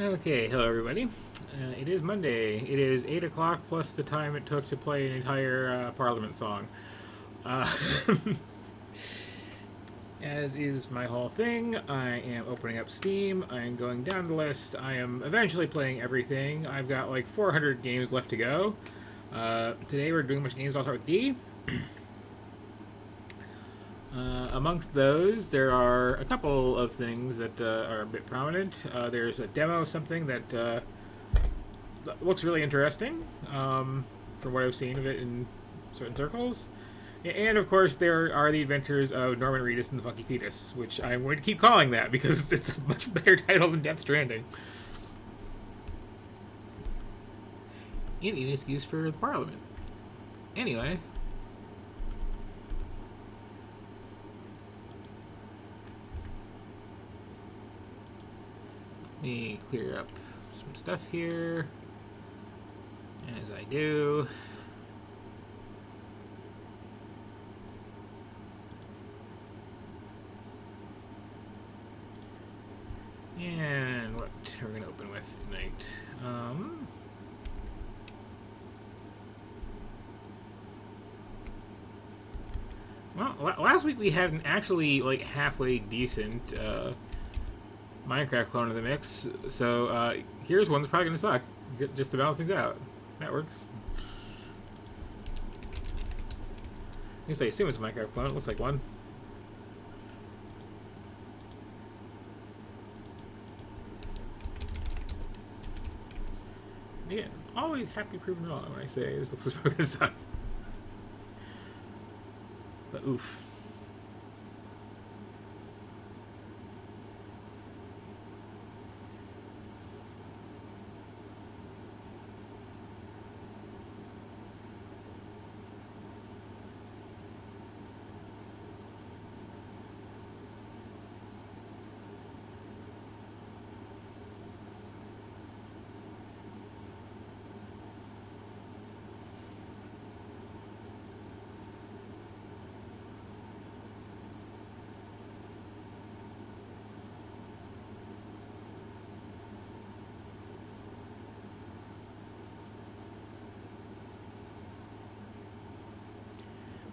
Okay, hello everybody. It is Monday. It is 8 o'clock plus the time it took to play an entire Parliament song. Uh, as is my whole thing, I am opening up Steam. I am going down the list. I am eventually playing everything. I've got like 400 games left to go. Today we're doing a bunch of games. I'll start with D. Amongst those, there are a couple of things that are a bit prominent. There's a demo of something that looks really interesting, from what I've seen of it in certain circles. And of course, there are the adventures of Norman Reedus and the Funky Fetus, which I'm going to keep calling that because it's a much better title than Death Stranding. And an excuse for the Parliament. Anyway, let me clear up some stuff here. As I do. And what are we going to open with tonight? Well, last week we had an actually like halfway decent Minecraft clone in the mix, so here's one that's probably going to suck, just to balance things out. That works. At least I assume it's a Minecraft clone. It looks like one. Yeah, always happy proving wrong when I say this looks like it's going to suck. But oof.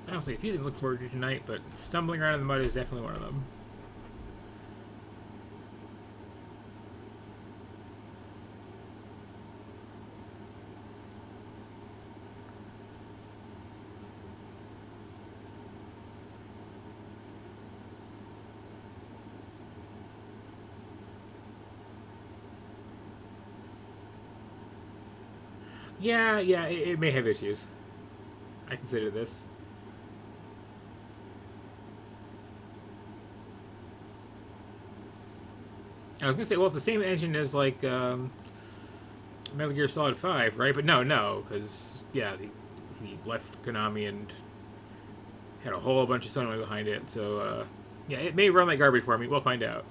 Honestly, a few things to look forward to tonight, but stumbling around in the mud is definitely one of them. Yeah, it may have issues. I consider this. I was gonna say, well, it's the same engine as like Metal Gear Solid 5, right? But no, because yeah, he left Konami and had a whole bunch of Sony money behind it. So yeah, it may run like garbage for me. We'll find out.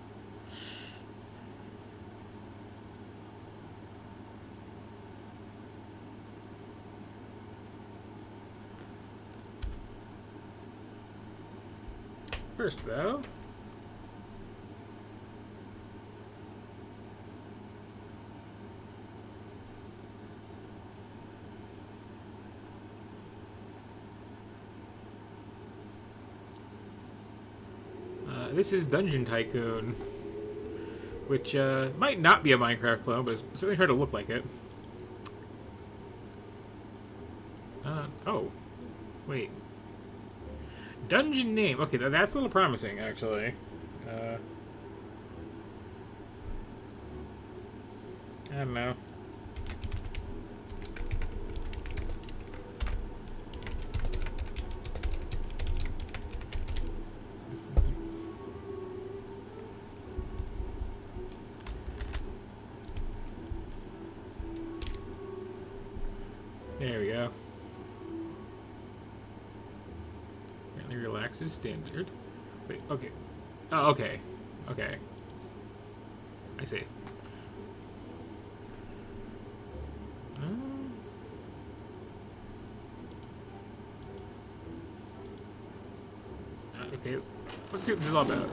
First, though, this is Dungeon Tycoon, which might not be a Minecraft clone, but it's certainly trying to look like it. Oh, wait. Dungeon name. Okay, that's a little promising, actually. Uh, I don't know. There we go. Apparently relax is standard. Wait, okay. Oh, okay. Okay. I see. Okay, let's see what this is all about.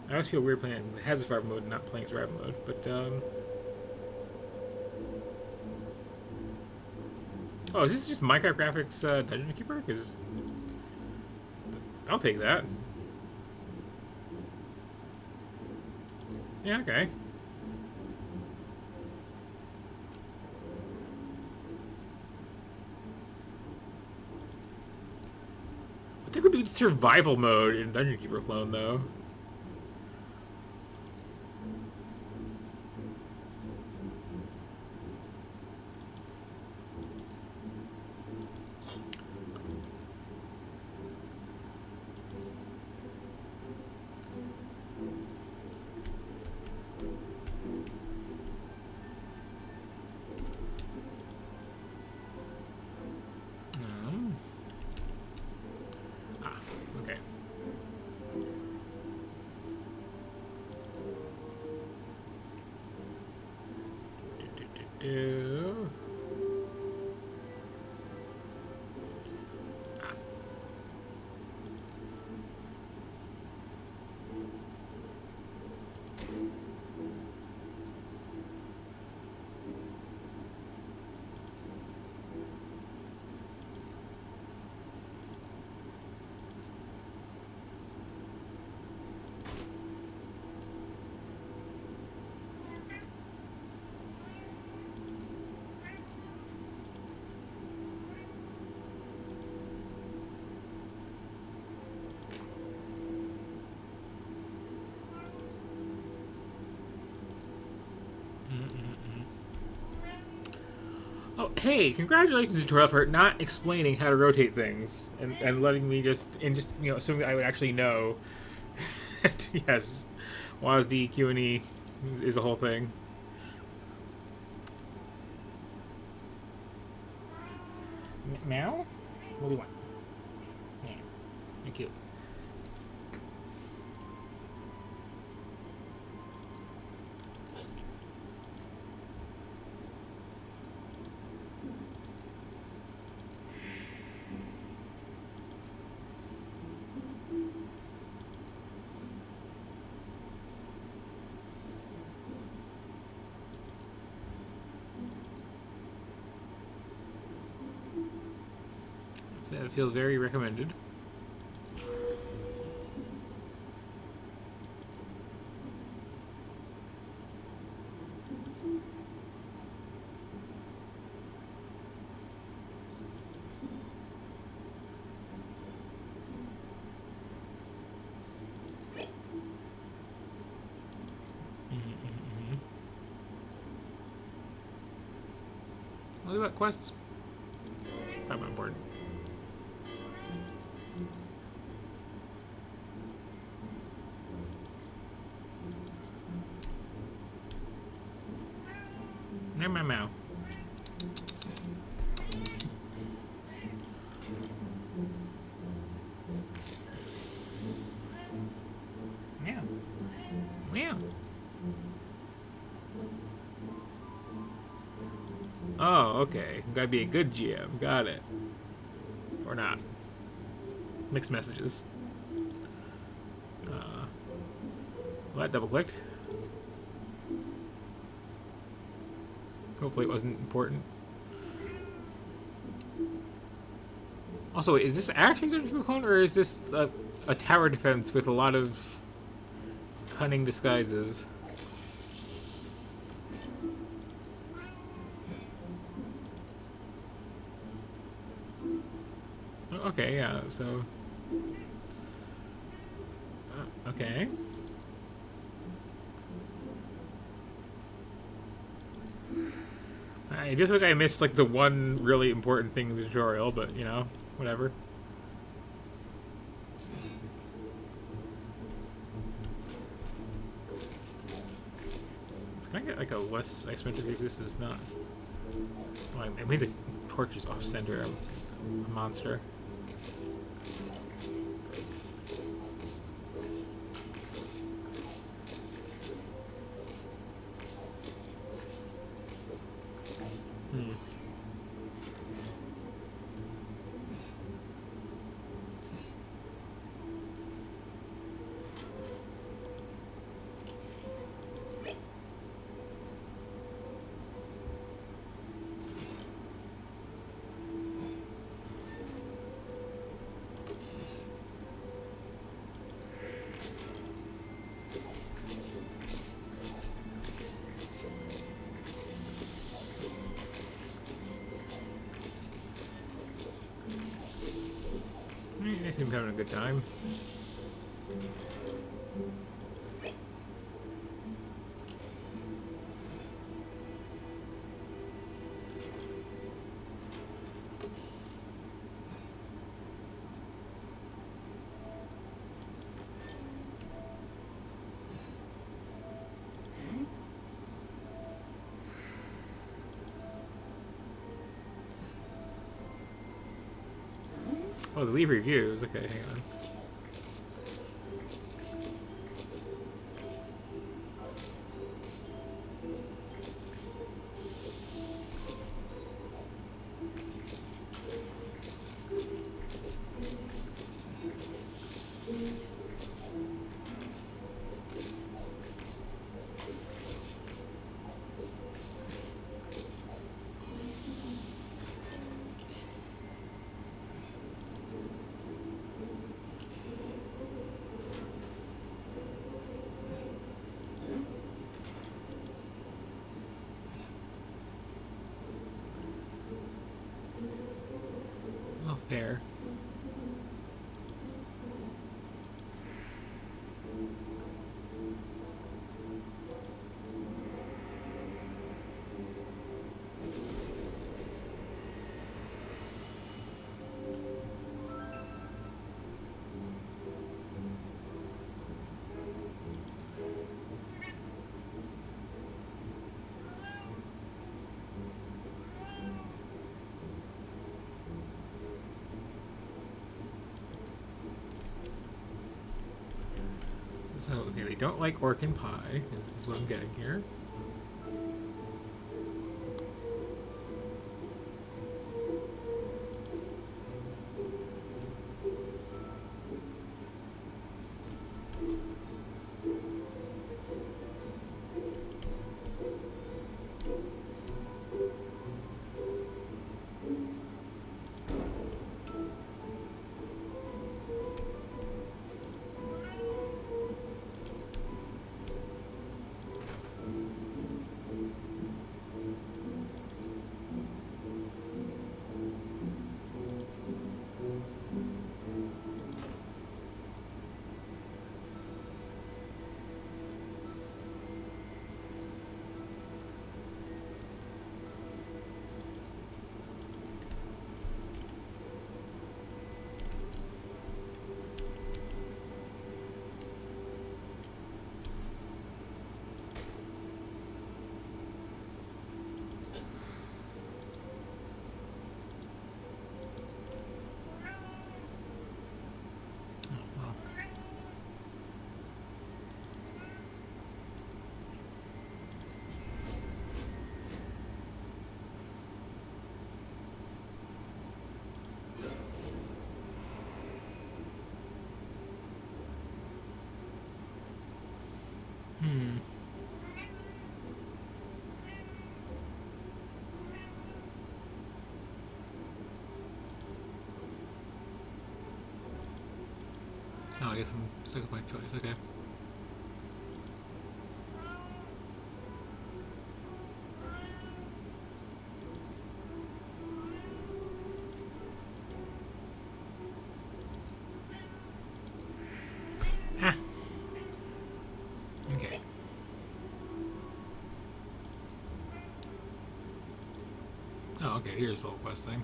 I always feel weird playing Hazard Survival mode and not playing Survival mode, but oh, is this just Minecraft graphics Dungeon Keeper? Because I'll take that. Yeah, okay. I think we do survival mode in Dungeon Keeper clone though. Okay. Do. Oh, hey! Congratulations, tutorial, for not explaining how to rotate things and letting me just assuming I would actually know. Yes, WASD Q&E is a whole thing. Meow? What do you want? Yeah, thank you. That feels very recommended. What about quests? I'm on board. Meow, meow, meow. Meow. Meow. Oh, okay. Gotta be a good GM. Got it. Or not. Mixed messages. Well, that double clicked. Hopefully it wasn't important. Also, wait, is this actually Dungeon Keeper clone, or is this a tower defense with a lot of cunning disguises? Okay, yeah, so... okay. I do think I missed, like, the one really important thing in the tutorial, but, you know, whatever. So can I get, like, a less isometric view? This is not... Oh, I made the torches off-center. I'm a monster. a good time. Oh, the leave reviews. Okay, hang on. Well, fair. So, okay, they don't like Orkin pie, is what I'm getting here. Hmm. Oh, I guess I'm stuck with my choice. Okay. Ah. Okay. Oh, okay. Here's the whole quest thing.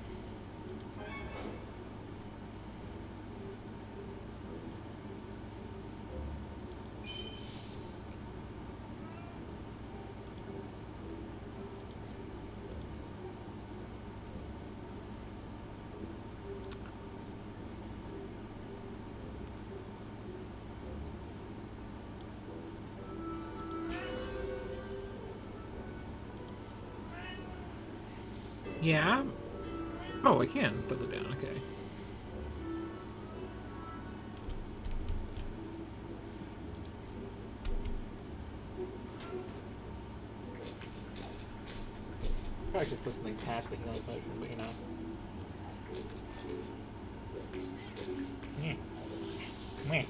Yeah. Oh, I can build it down. Okay. Probably should put something past the healing potion, but you know. Meh. Meh.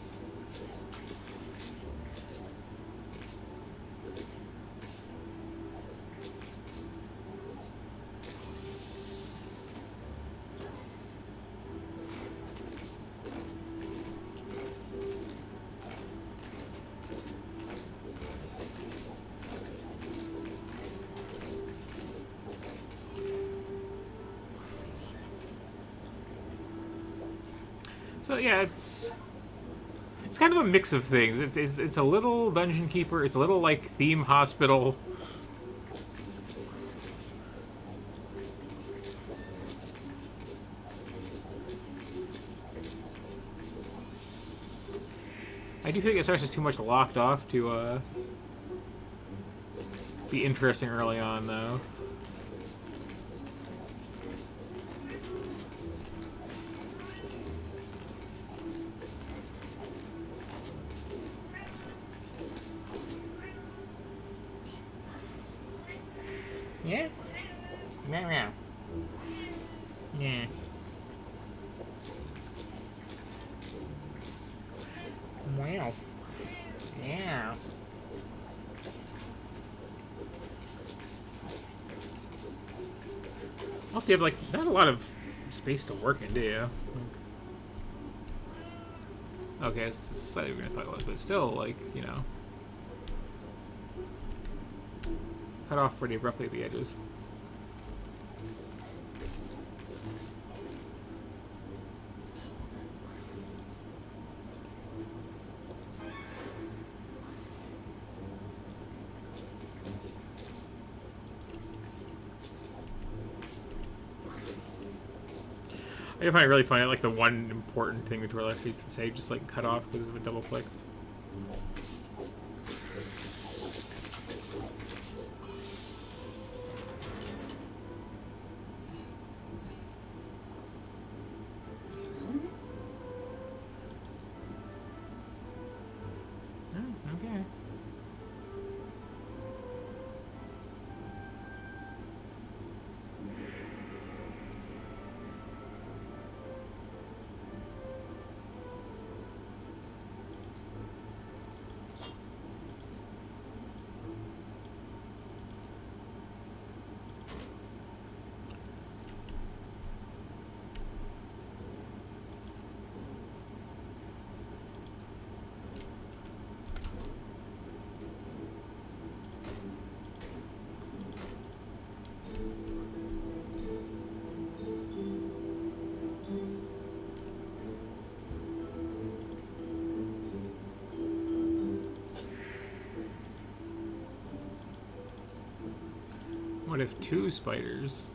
So yeah, it's kind of a mix of things. It's a little dungeon keeper. It's a little like theme hospital. I do think it starts as too much locked off to be interesting early on, though. Yeah? Meow meow. Yeah. Wow. Yeah. Also, you have, like, not a lot of space to work in, do you? Okay, it's slightly bigger than I thought it was, but still, like, you know. Cut off pretty abruptly at the edges. I find it really funny, like the one important thing the tutorial actually to say, just like cut off because of a double click. Okay. What if two spiders?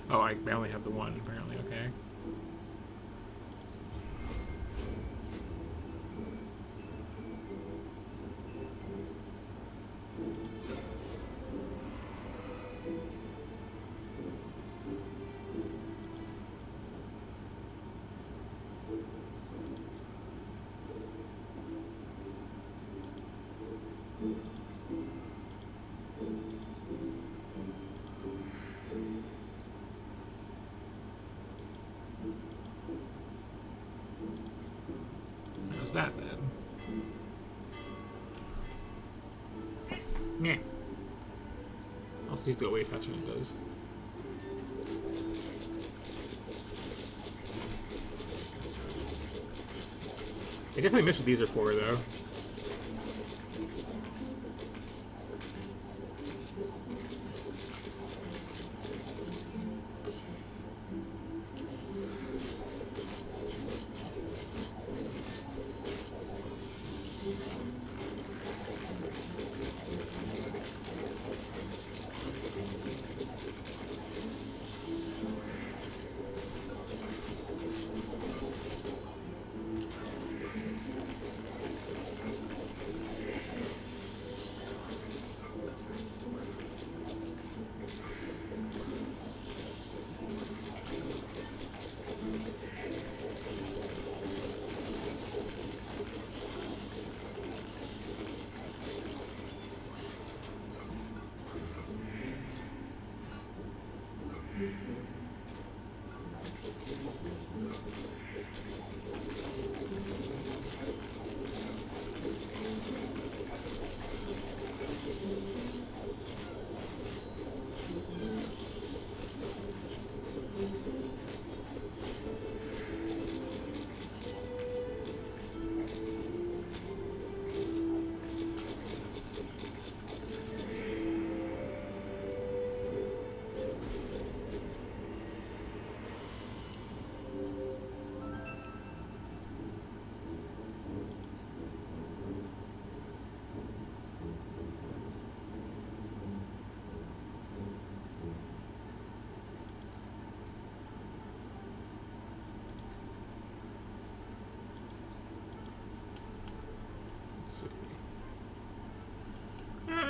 Oh, I only have the one, apparently, okay. How's that then? Yeah. Also needs to go way faster than it does. I definitely missed what these are for, though.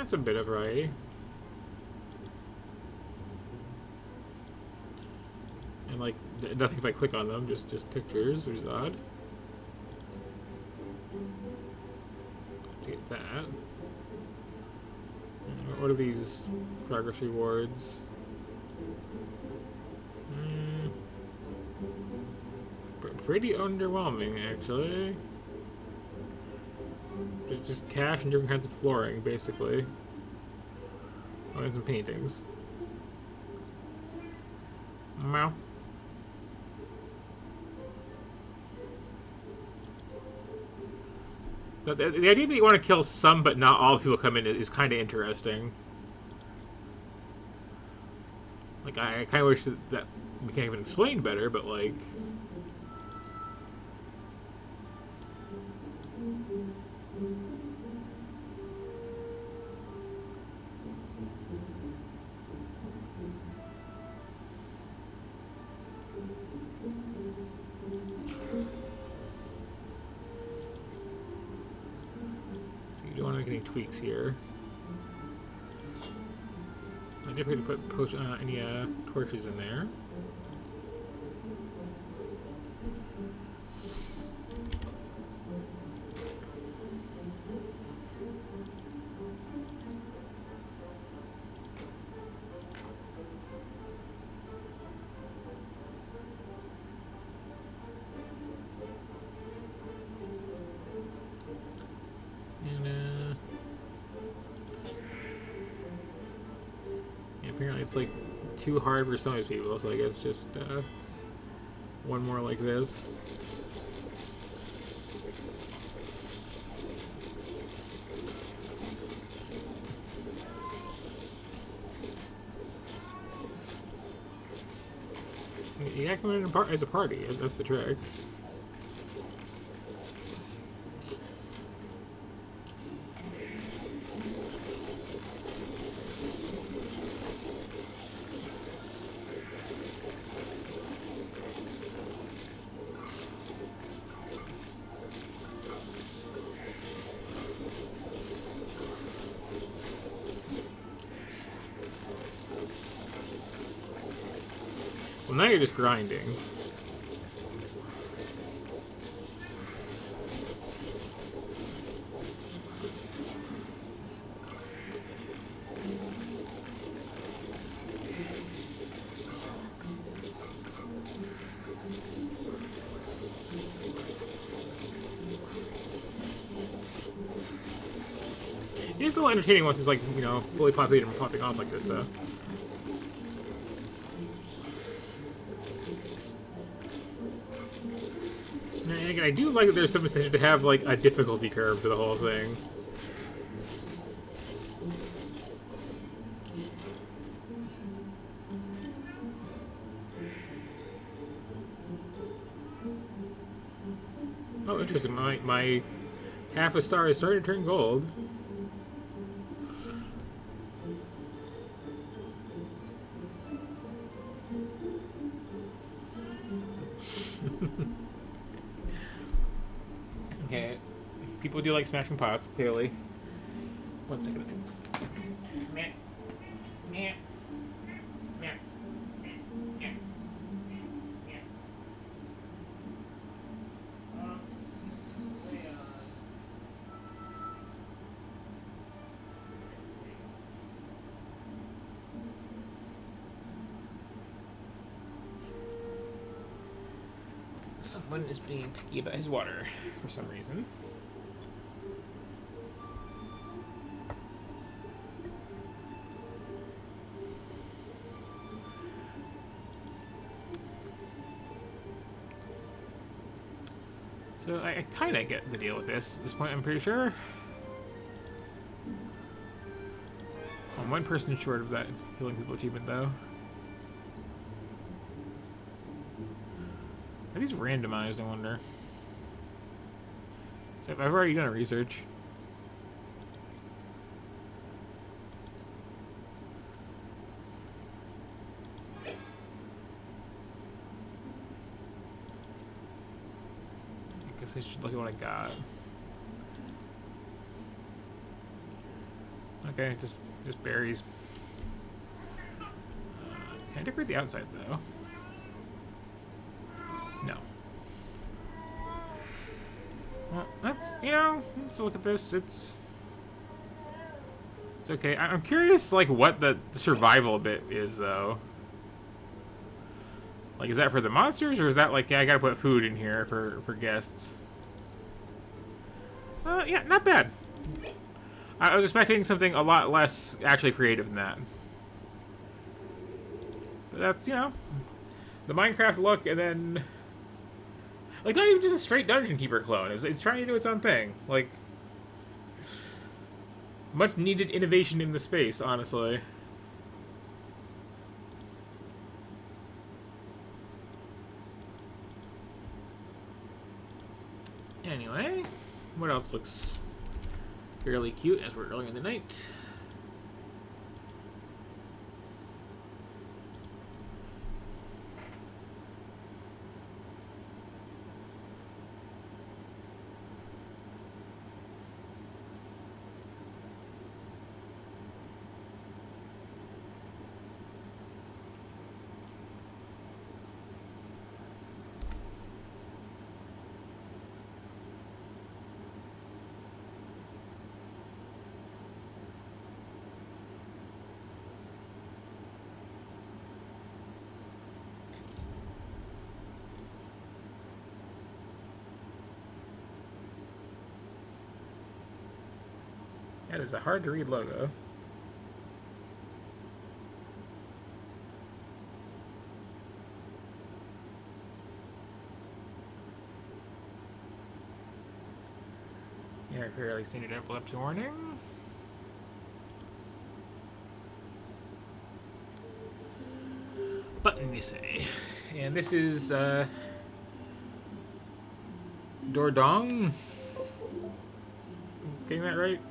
That's a bit of variety. And like nothing if I click on them, just pictures, which is odd. To get that. What are these progress rewards? Pretty underwhelming, actually. Just cash and different kinds of flooring, basically. Oh, and some paintings. Meow. The idea that you want to kill some but not all people come in is kind of interesting. Like, I kind of wish that we can't even explain better, but like... You don't want to make any tweaks here. I definitely put any torches in there. Apparently it's like too hard for some of these people, so I guess just one more like this. You act as a party, that's the trick. Well, now you're just grinding. It's a little entertaining once it's like, you know, fully populated and popping off like this, though. And again, I do like that there's some intention to have like a difficulty curve to the whole thing. Oh, interesting. My half a star is starting to turn gold. Okay, people do like smashing pots, clearly. 1 second. Meh. Meh. Meh. Meh. Meh. Someone is being picky about his water for some reason. So I kind of get the deal with this at this point, I'm pretty sure. I'm one person short of that healing people achievement, though. Are these randomized, I wonder? So I've already done a research. I guess I should look at what I got. Okay, just berries. Can I decorate the outside though? No. Well, that's, you know, let's look at this. It's okay. I'm curious, like, what the survival bit is though. Like, is that for the monsters, or is that like, yeah, I gotta put food in here for guests? Yeah, not bad. I was expecting something a lot less actually creative than that. But that's, you know, the Minecraft look, and then, like, not even just a straight Dungeon Keeper clone. It's trying to do its own thing. Like, much needed innovation in the space, honestly. Anyway, what else looks fairly cute as we're early in the night? That is a hard to read logo. Yeah, fairly standard epilepsy warning. Button, you say. And this is, Dordong? Getting that right?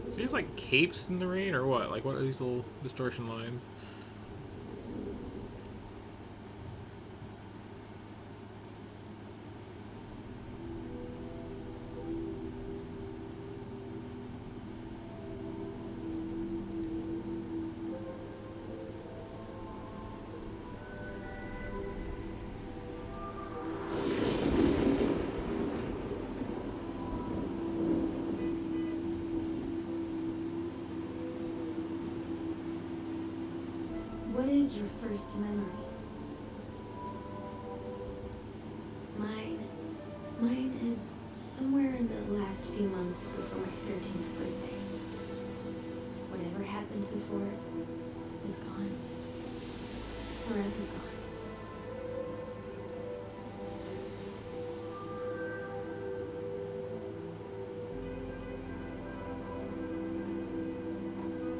So there's like capes in the rain, or what? Like, what are these little distortion lines? What is your first memory? Mine is somewhere in the last few months before my 13th birthday. Whatever happened before is gone. Forever gone.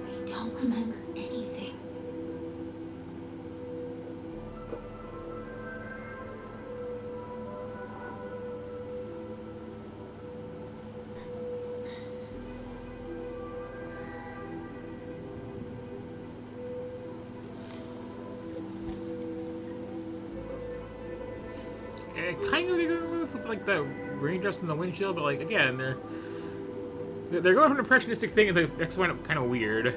I don't remember anything. Kind of they go with like the raindrops in the windshield, but like again, they're going for an impressionistic thing, and the next one kind of weird.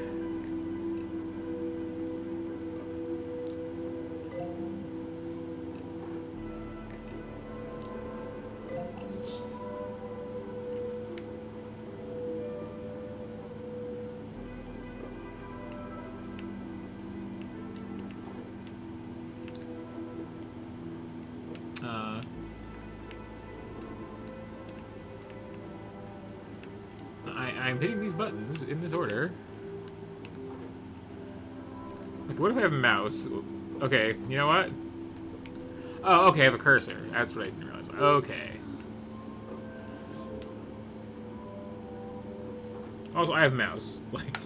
I'm hitting these buttons in this order. Okay, what if I have a mouse? Okay, you know what? Oh, okay, I have a cursor. That's what I didn't realize. Okay. Also, I have a mouse. Like,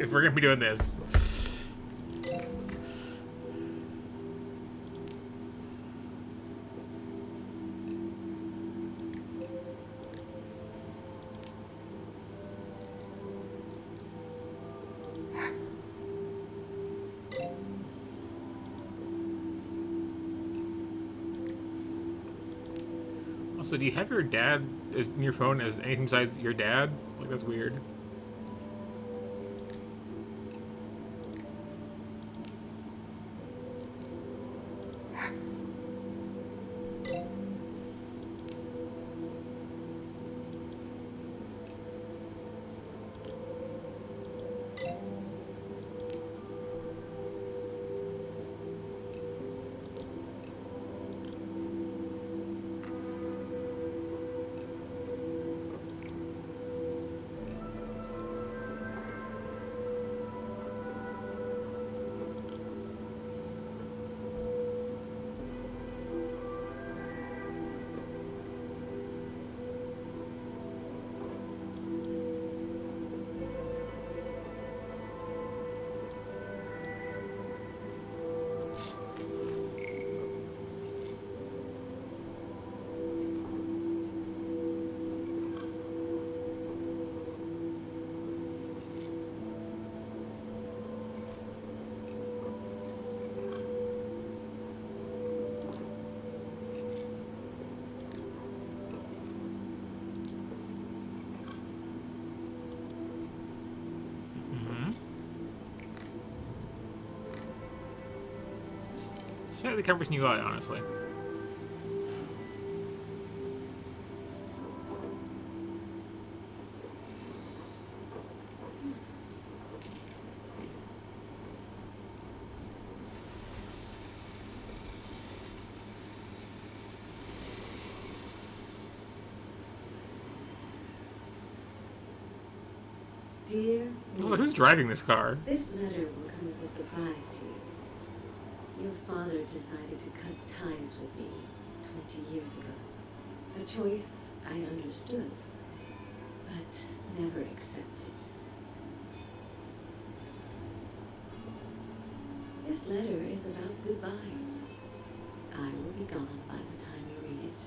if we're gonna be doing this. Also, do you have your dad in your phone as anything besides your dad? Like, that's weird. Slightly covers new eye, honestly. Dear Oh, who's driving this car? this letter will come as a surprise to you. Your father decided to cut ties with me 20 years ago. A choice I understood, but never accepted. This letter is about goodbyes. I will be gone by the time you read it.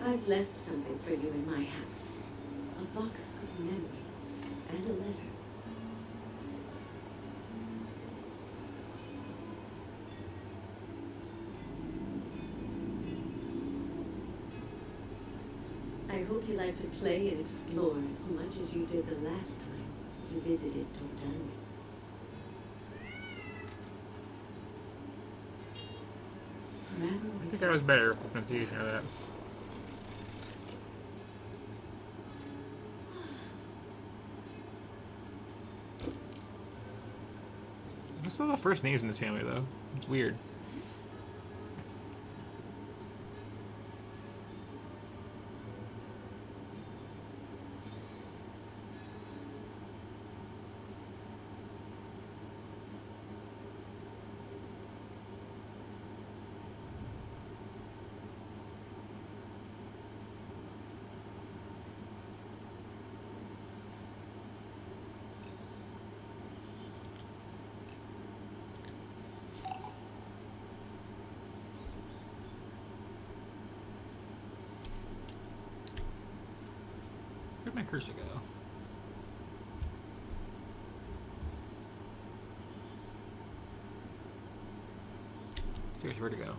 I've left something for you in my house. A box of memories and a letter. I hope you like to play and explore as much as you did the last time you visited Dordogne. Forever I with think I was better with the pronunciation of that. What's all the first names in this family, though? It's weird. Where'd my cursor go? Seriously, where'd it go?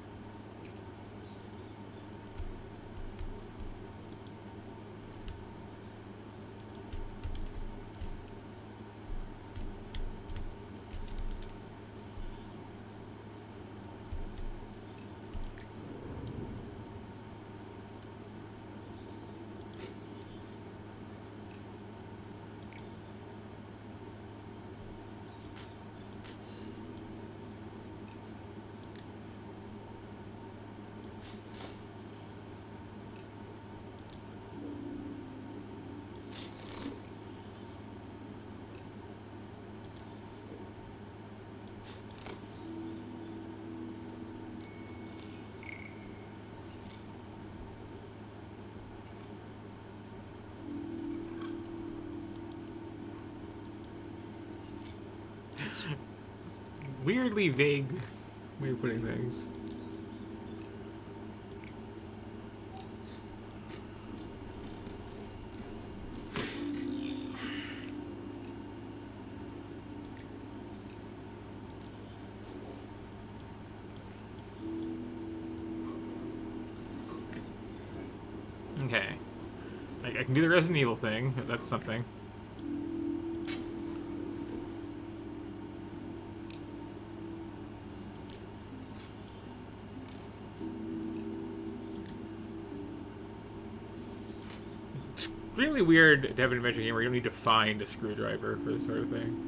weirdly vague way of putting things. Okay. I can do the Resident Evil thing. That's something. It's really weird to have an adventure game where you don't need to find a screwdriver for this sort of thing.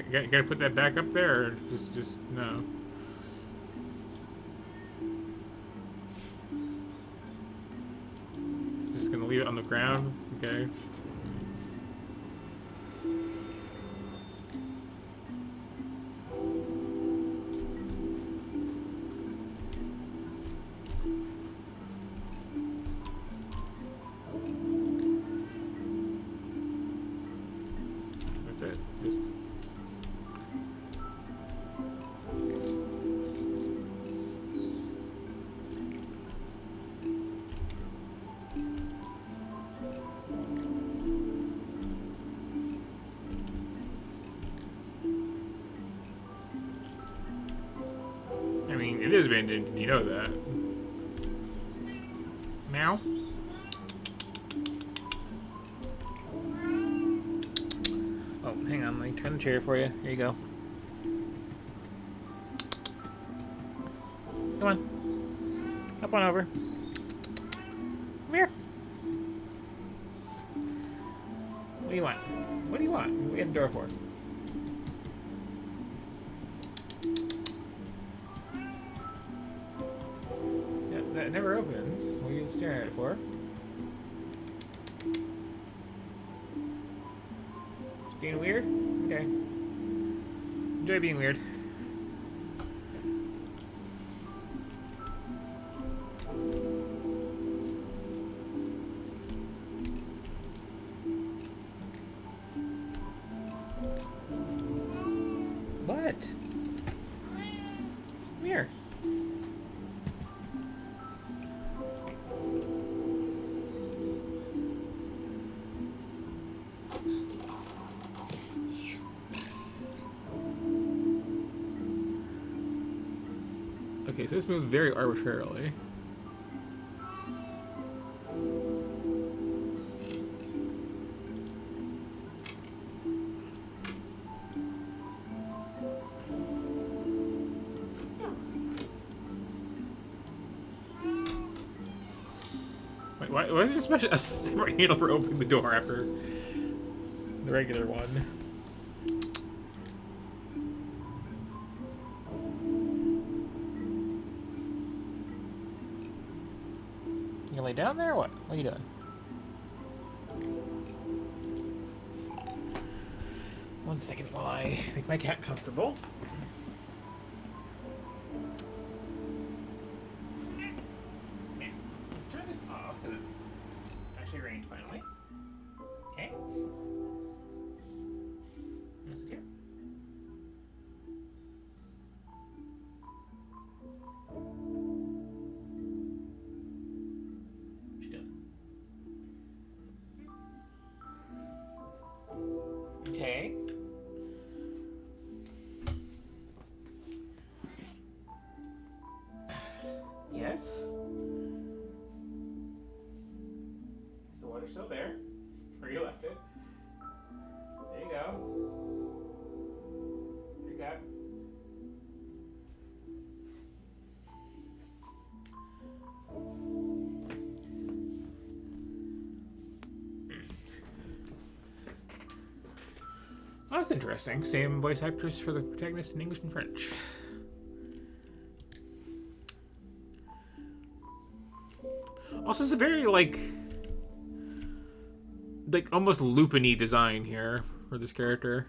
Okay. Gotta put that back up there, or just no. Just gonna leave it on the ground. Okay. That's it. Just. I mean, it is abandoned, you know that. Meow? Oh, hang on, let me turn the chair for you. Here you go. Come on. Hop on over. Come here. What do you want? What do you want? What do you have the door for? That never opens. What are you staring at it for? It's being weird? Okay. Enjoy being weird. What? Come here. Okay, so this moves very arbitrarily. So, Wait, why is there a separate handle for opening the door after the regular one? You gonna lay down there or what? What are you doing? One second while I make my cat comfortable. Okay, let's turn this off because it actually rained finally. Okay. Yes, dear. What you doing? Okay. Yes. Is the water still there? Where you left it? There you go. There you go. Oh, that's interesting. Same voice actress for the protagonist in English and French. Also, it's a very, like, like almost Lupin-y design here for this character.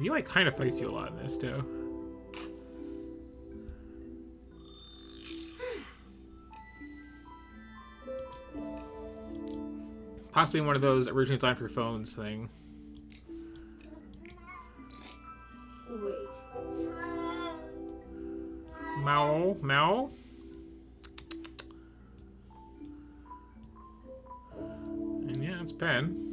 He like kind of fights you a lot in this too. Possibly one of those originally designed for phones thing. Wait. Mow, mow. And yeah, it's Ben.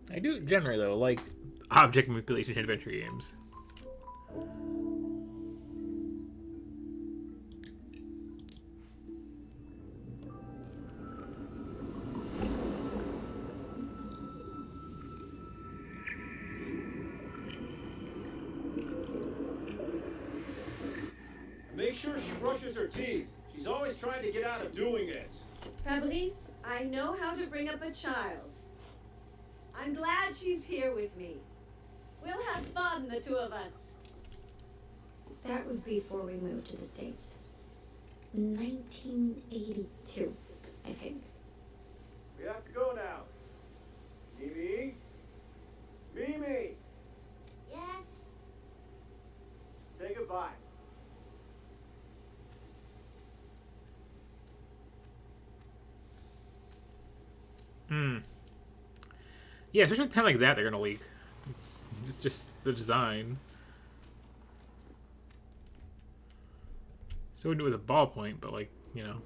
I do generally though like object manipulation adventure games. Make sure she brushes her teeth. She's always trying to get out of doing it. Fabrice, I know how to bring up a child. I'm glad she's here with me. We'll have fun, the two of us. That was before we moved to the States. 1982, I think. We have to go now. Mimi? Mimi! Yes? Say goodbye. Hmm. Yeah, especially with a pen like that, they're gonna leak. It's just the design. So we do it with a ballpoint, but like, you know.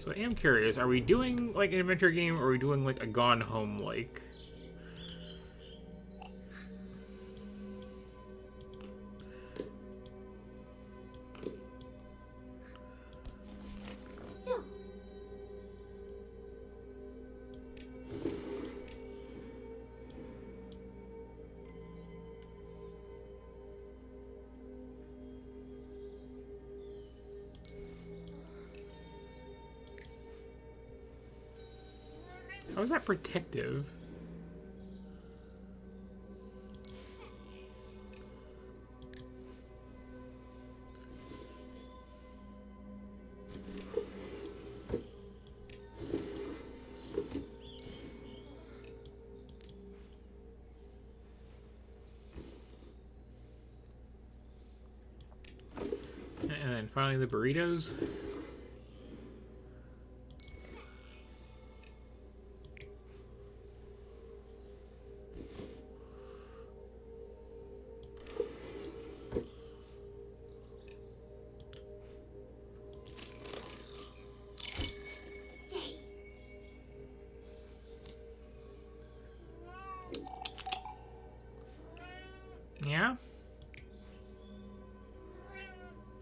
So I am curious, are we doing like an adventure game or are we doing like a Gone Home like? So, How is that protective? And then finally the burritos. Yeah?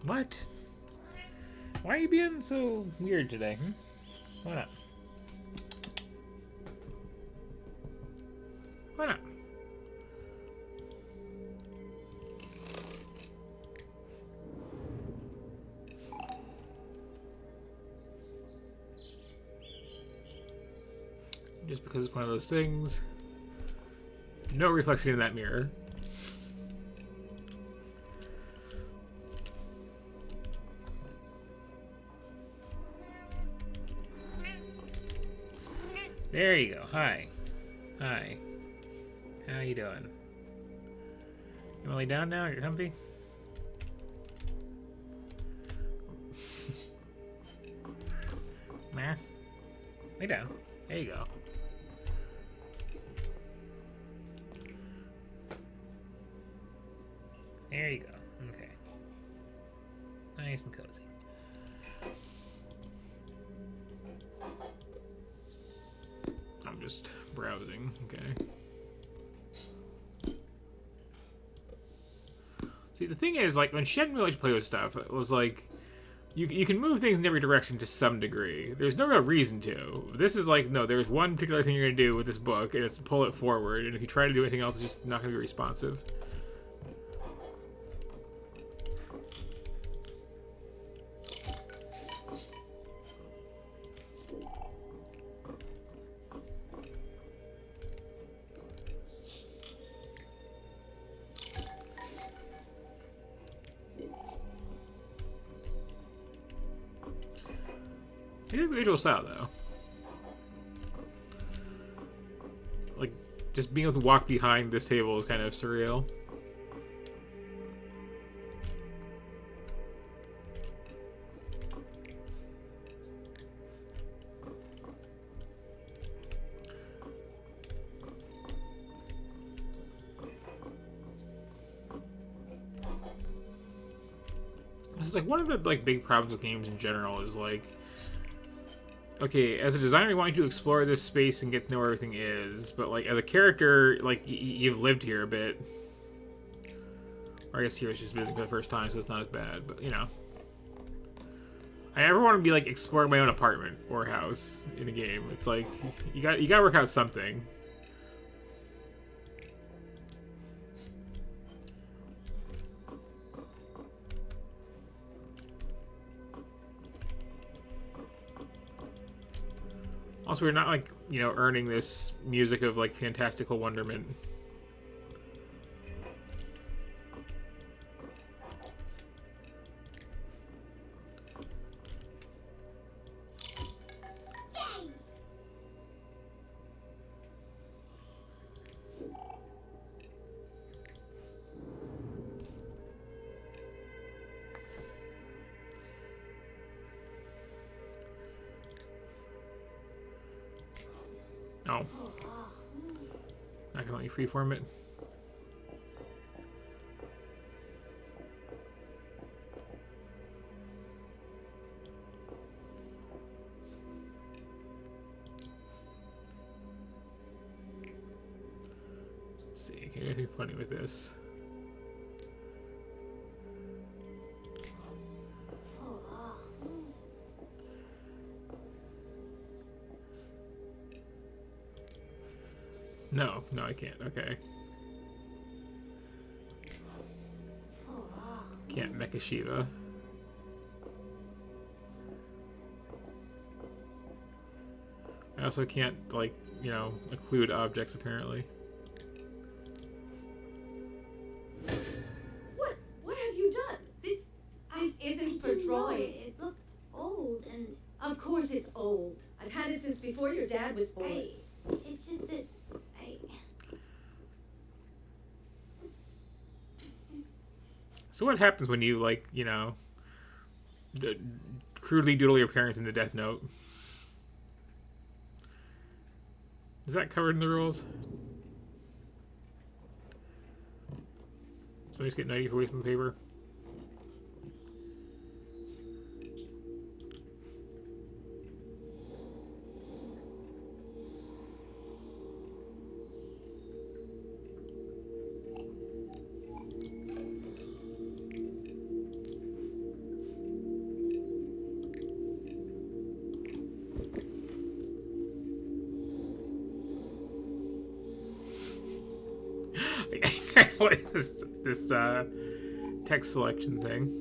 What? Why are you being so weird today? Why not? Why not? Just because it's one of those things. No reflection in that mirror. There you go. Hi. Hi. How you doing? You wanna lay down now? You're comfy? Nah. Lay down. There you go. There you go. Okay. Nice and cozy. I'm just browsing. Okay. See, the thing is, like, when Shenmue liked to play with stuff, it was like, you can move things in every direction to some degree. There's no real reason to. This is like, no, there's one particular thing you're going to do with this book, and it's pull it forward, and if you try to do anything else, it's just not going to be responsive. It is the visual style, though. Like, just being able to walk behind this table is kind of surreal. This is like one of the like big problems with games in general is like, okay, as a designer, you want you to explore this space and get to know where everything is, but like as a character, like you've lived here a bit. Or I guess here it's just visiting for the first time, so it's not as bad. But you know, I never want to be like exploring my own apartment or house in a game. It's like you got to work out something. Also, we're not like, you know, earning this music of like fantastical wonderment. Oh. I can let you freeform it. Let's see, can anything funny with this? No, I can't. Okay. Can't Mecha Shiva. I also can't, like, you know, occlude objects, apparently. What have you done? This isn't for didn't know. drawing. It looked old, and Of course it's old. I've had it since before your dad was born. it's just that So what happens when you, like, you know, crudely doodle your parents into Death Note? Is that covered in the rules? Somebody's getting 90 for wasting the paper. What is this text selection thing?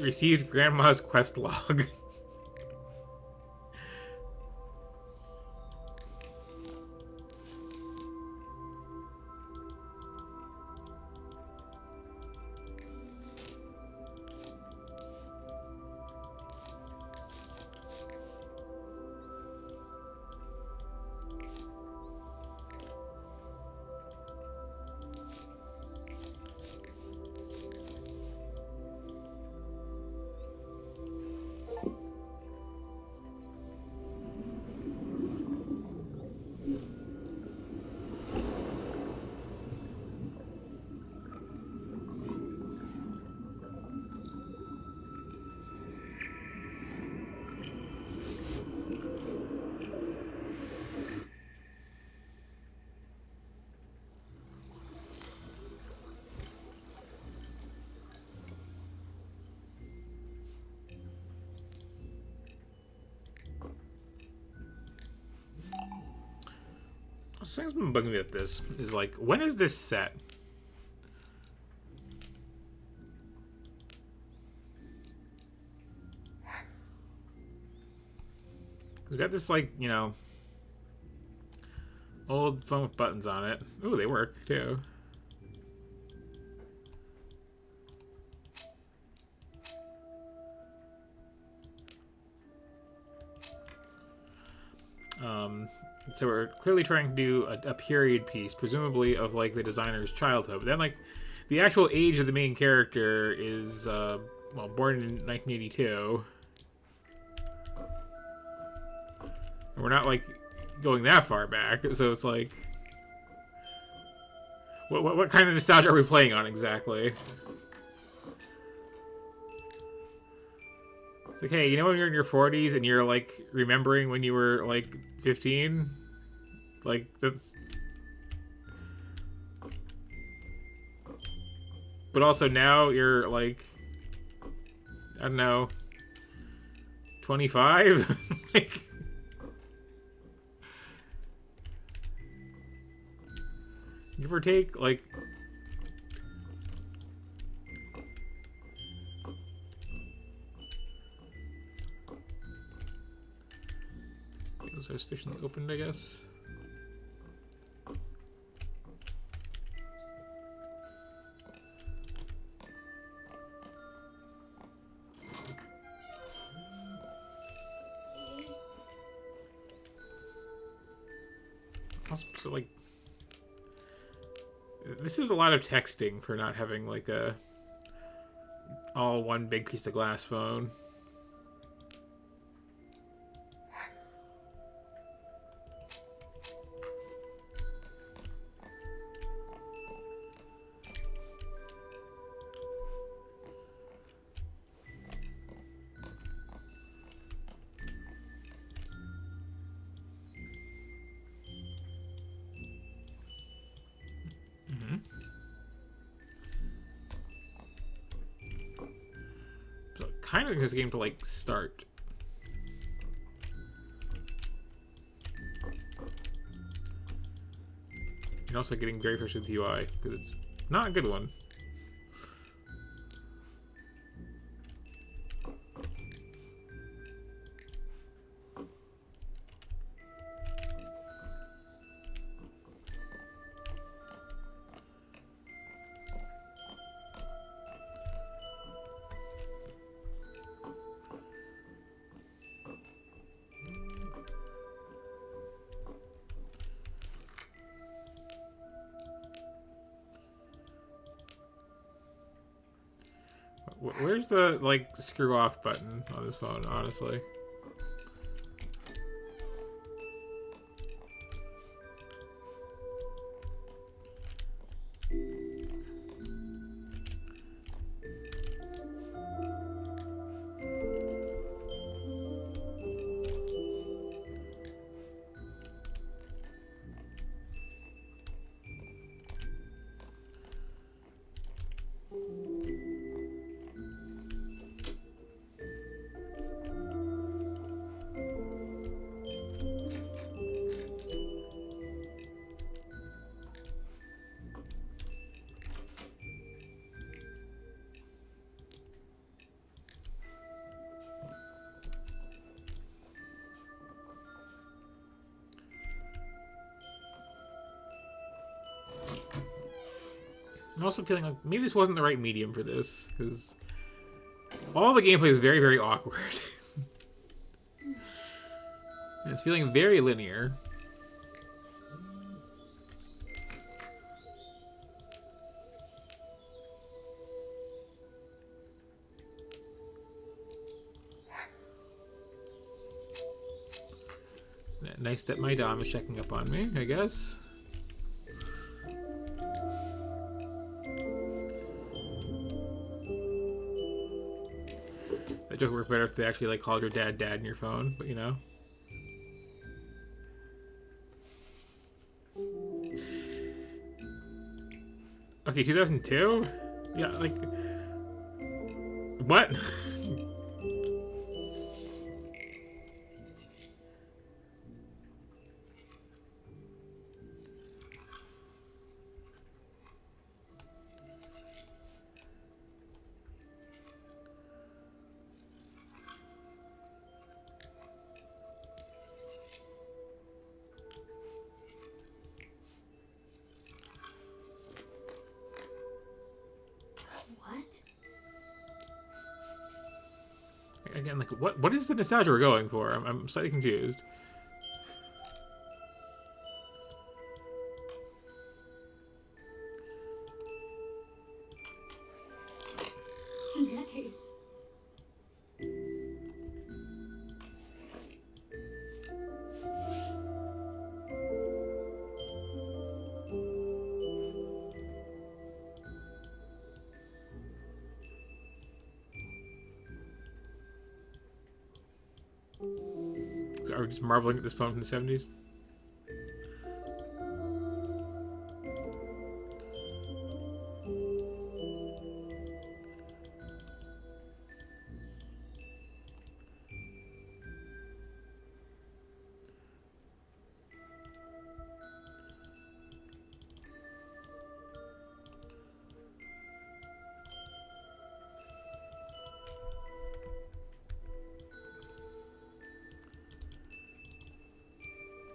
Received Grandma's quest log. Something's been bugging me at this is like, when is this set? We got this, like, you know, old phone with buttons on it. Ooh, they work too. So we're clearly trying to do a period piece, presumably of like the designer's childhood. But then, like, the actual age of the main character is well, born in 1982. And we're not like going that far back, so it's like, what kind of nostalgia are we playing on exactly? It's like, hey, you know when you're in your 40s and you're like remembering when you were like 15? Like, that's... But also now you're like, I don't know, 25? Like... Give or take, like... Those are sufficiently opened, I guess. So, like, this is a lot of texting for not having like a all one big piece of glass phone. Kind of this game to like start. You're also getting very fresh with the UI because it's not a good one. Where's the, like, screw off button on this phone, honestly? I'm also feeling like maybe this wasn't the right medium for this, because all the gameplay is very, very awkward. And it's feeling very linear. Nice that my Dom is checking up on me, I guess. That joke would work better if they actually like called your dad in your phone, but you know. Okay, 2002? Yeah, like... What? What? Again, like, what is the nostalgia we're going for? I'm slightly confused. Nice. Are we just marveling at this phone from the 70s?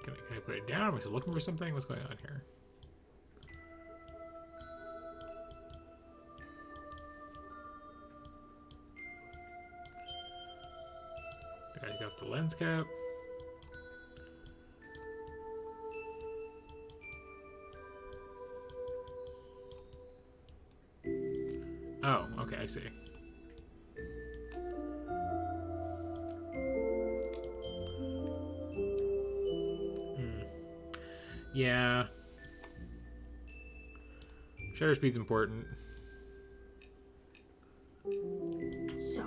Can I put it down? Am I still looking for something? What's going on here? I gotta take off the lens cap. Oh, okay, I see. Yeah. Shutter speed's important. So.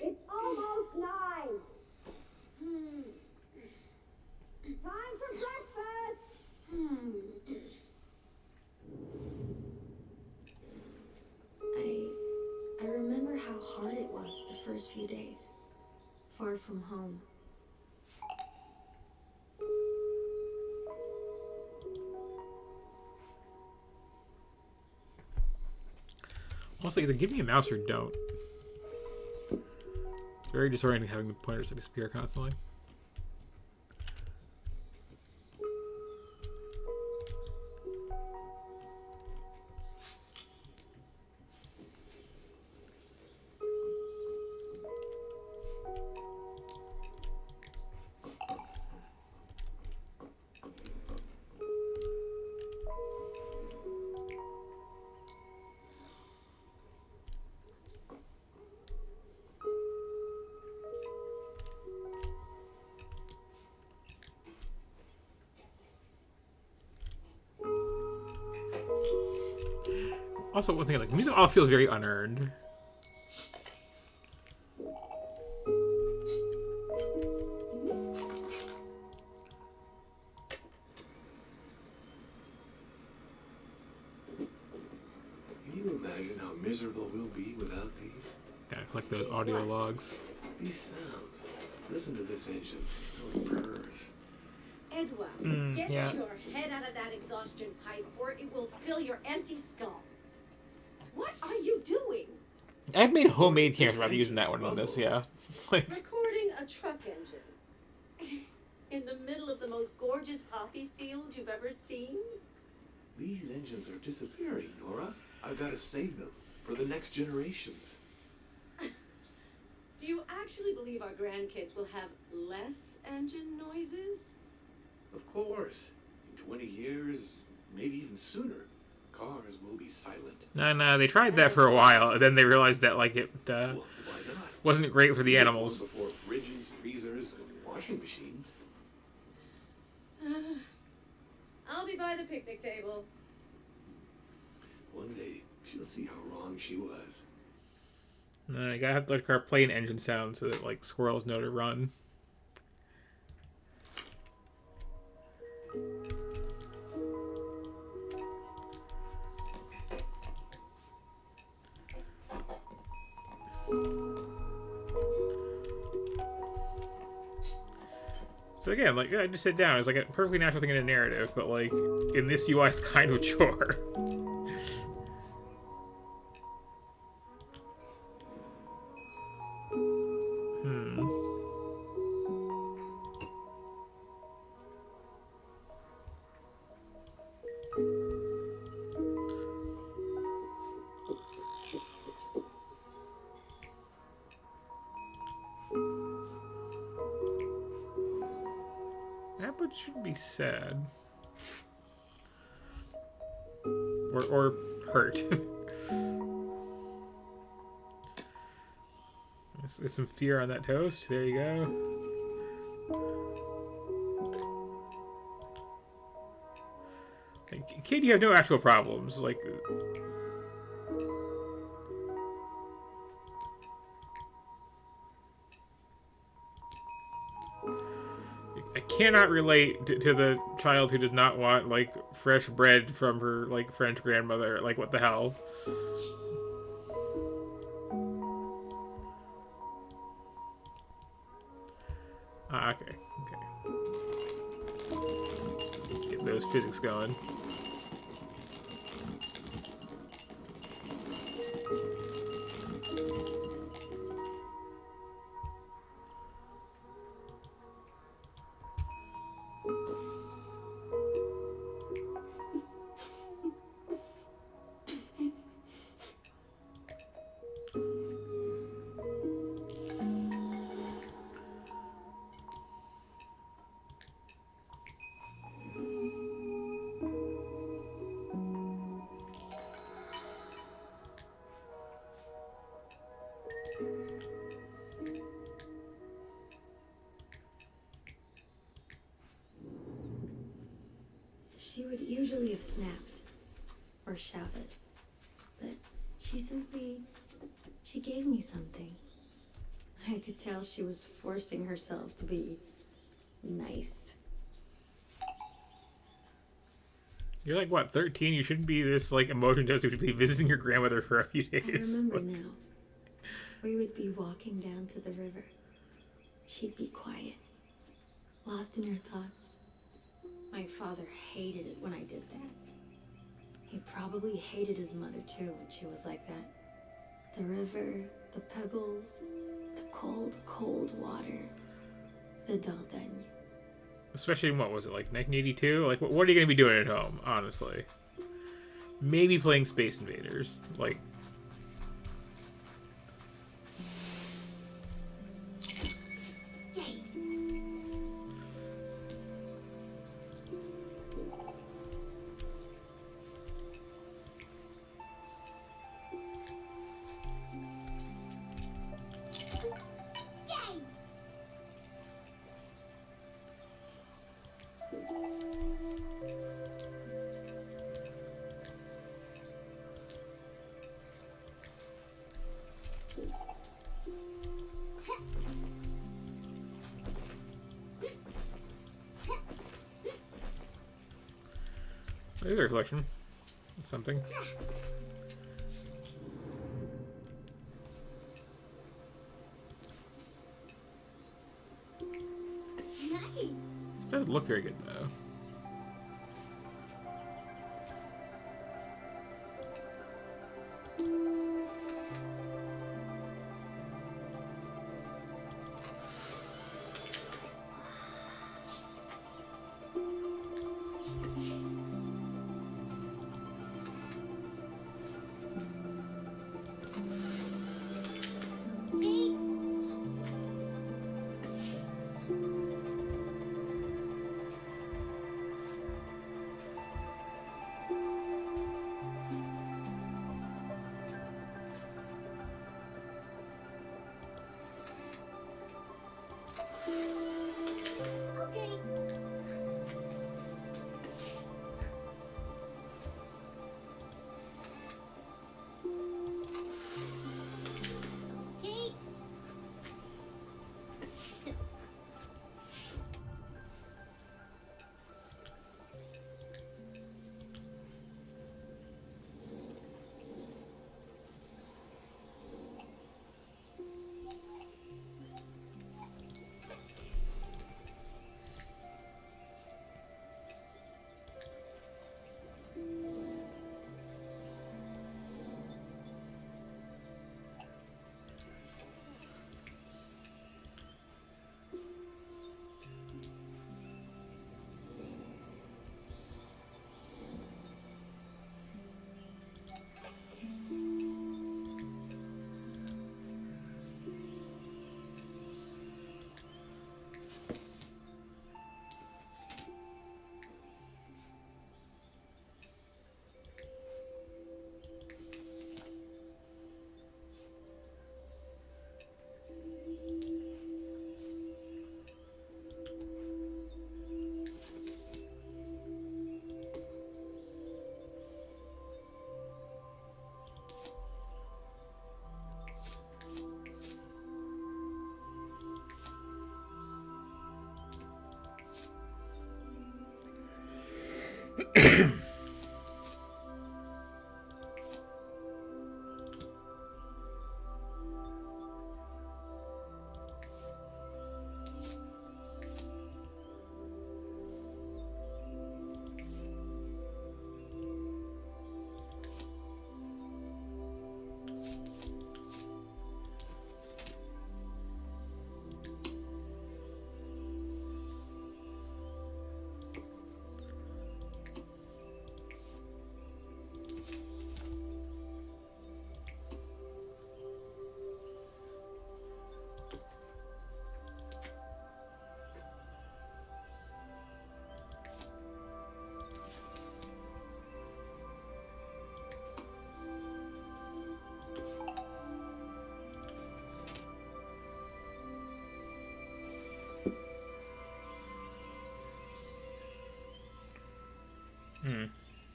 It's almost 9. Time for breakfast. I remember how hard it was the first few days, far from home. Also, either give me a mouse or don't. It's very disorienting having the pointers disappear constantly. Also, one thing, like, music all feels very unearned. Can you imagine how how miserable we'll be without these? Gotta collect those audio logs. These sounds. Listen to this engine. How it purrs. Edward, get yeah. your head out of that exhaustion pipe or it will fill your empty skull. What are you doing? I've made homemade cameras about using that one in this, yeah. Like, Recording a truck engine. In the middle of the most gorgeous poppy field you've ever seen? These engines are disappearing, Nora. I've got to save them for the next generations. Do you actually believe our grandkids will have less engine noises? Of course. In 20 years, maybe even sooner, cars will be silent. no, they tried that for a while, and then they realized that, like, it Well, why not? wasn't great for the Long animals. Before fridges, freezers, and washing machines. I'll be by the picnic table. One day, she'll see how wrong she was. No, you gotta have to let the car play an engine sound so that, like, squirrels know to run. So again, like, I just sit down. It's like a perfectly natural thing in a narrative, but like in this UI, it's kind of a chore. That would should be sad. Or hurt. There's some fear on that toast. There you go. Like, kid, you have no actual problems. Like, I cannot relate to the child who does not want, like, fresh bread from her, like, French grandmother. Like, what the hell? Ah, okay. Let's get those physics going. She would usually have snapped or shouted, but she gave me something. I could tell she was forcing herself to be nice. You're like, what, 13? You shouldn't be this, like, emotion test. You should be visiting your grandmother for a few I days. remember now. We would be walking down to the river. She'd be quiet, lost in her thoughts. My father hated it when I did that. He probably hated his mother too when she was like that. The river, the pebbles, the cold, cold water, the Dordogne. Especially in, what was it, like 1982? Like, what are you going to be doing at home, honestly? Maybe playing Space Invaders. Like, there's a reflection. Something. doesn't look very good though.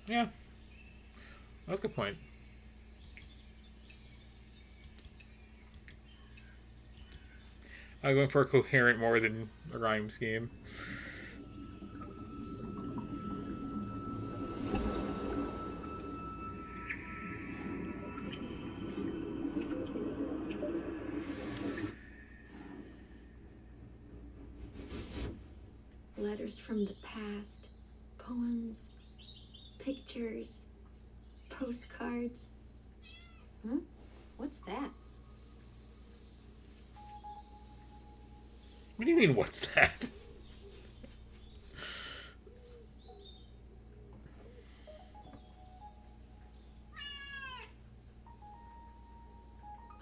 Yeah. That's a good point. I'm going for a coherent more than a rhyme scheme. Letters from the past, poems, pictures, postcards. What's that? What do you mean, what's that?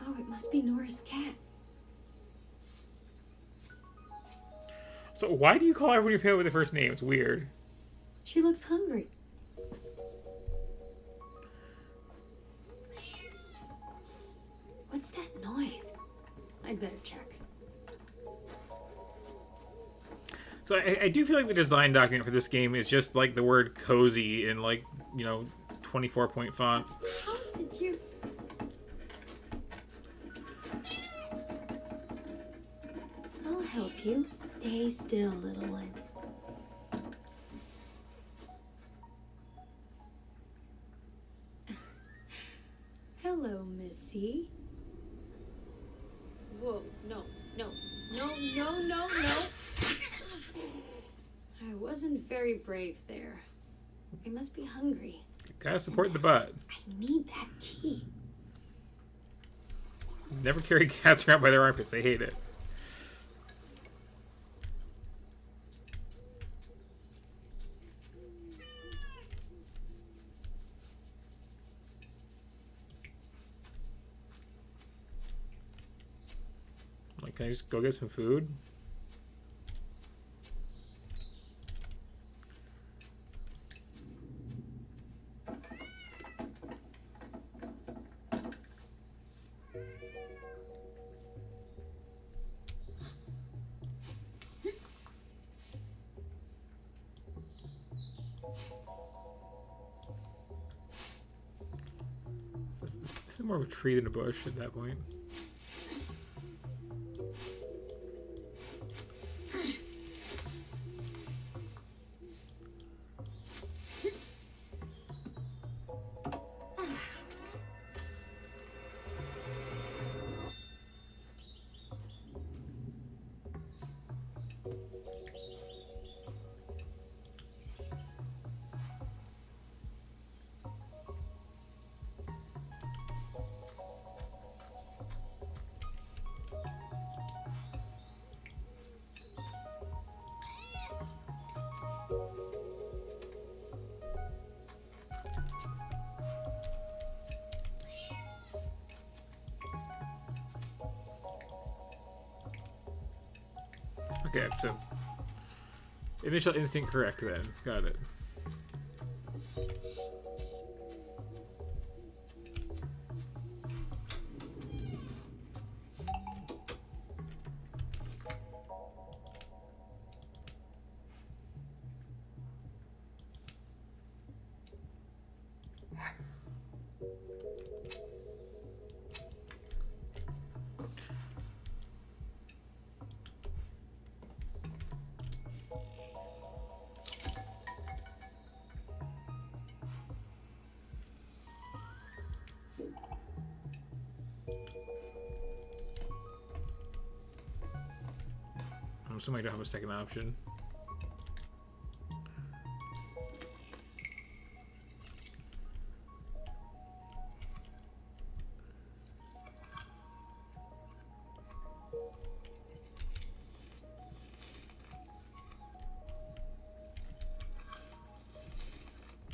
Oh, it must be Nora's cat. So why do you call everyone your family with their first name? It's weird. She looks hungry. What's that noise? I'd better check. So I do feel like the design document for this game is just like the word cozy in 24-point font. How did you... I'll help you. Stay still, little one. Hello, Missy. Whoa, no. wasn't very brave there. They must be hungry. Gotta support the butt. I need that key. Never carry cats around by their armpits. They hate it. Like, can I just go get some food? Is it more of a tree than a bush at that point? Okay, so initial instinct correct then. Got it. I'm assuming I don't have a second option.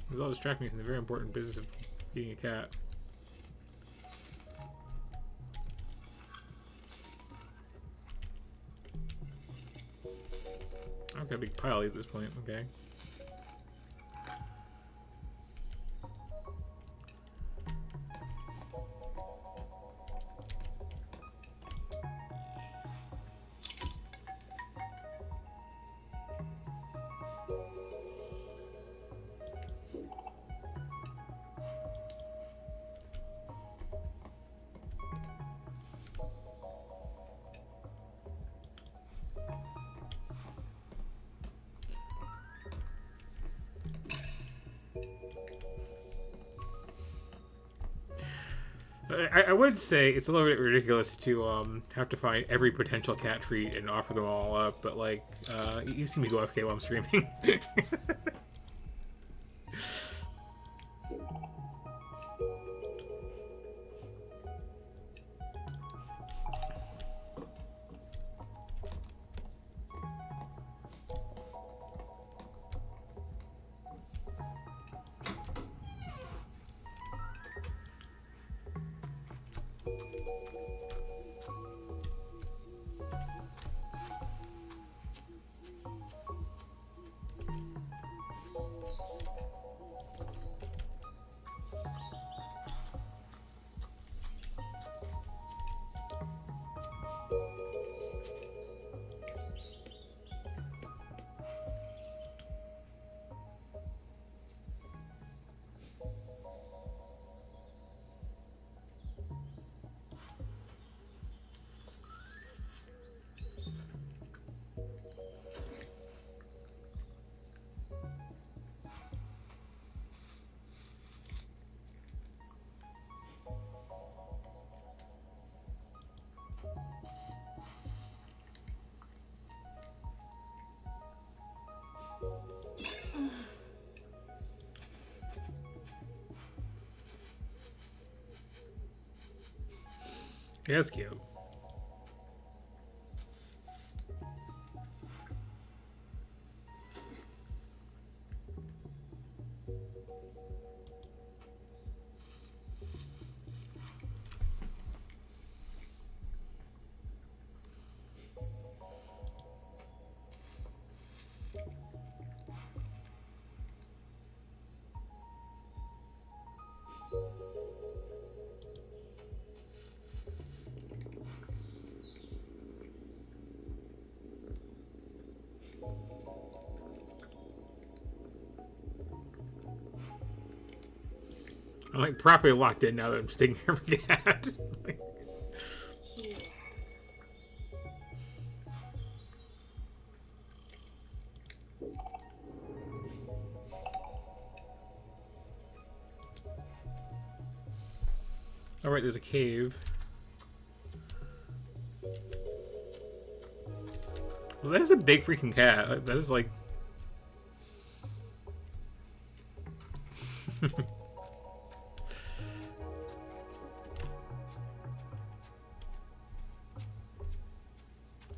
This all distract me from the very important business of feeding a cat. Okay, big pile at this point, okay. I would say it's a little bit ridiculous to have to find every potential cat treat and offer them all up, but like, you see me go AFK while I'm streaming. Yeah, that's cute. I'm like properly locked in now that I'm sticking here for cat. All right, there's a cave. Well, that is a big freaking cat. That is like.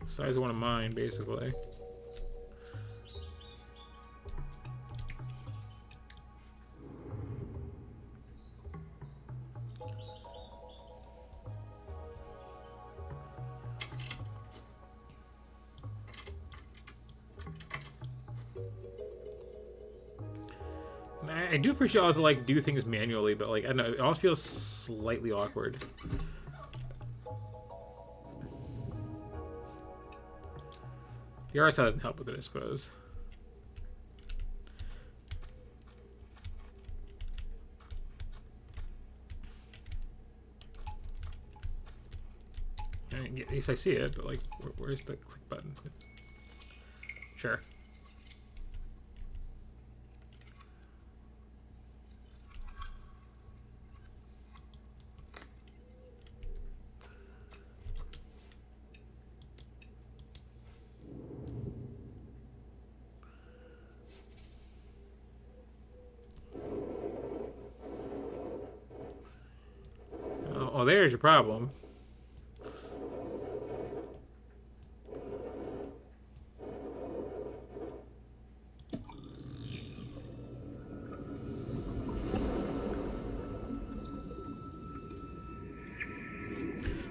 Size of one of mine, basically. I do appreciate how to like do things manually, but like I don't know, it always feels slightly awkward. The art style doesn't help with it, I suppose. I mean, at least I see it, but like, where's the click button? Sure. Oh, there's your problem.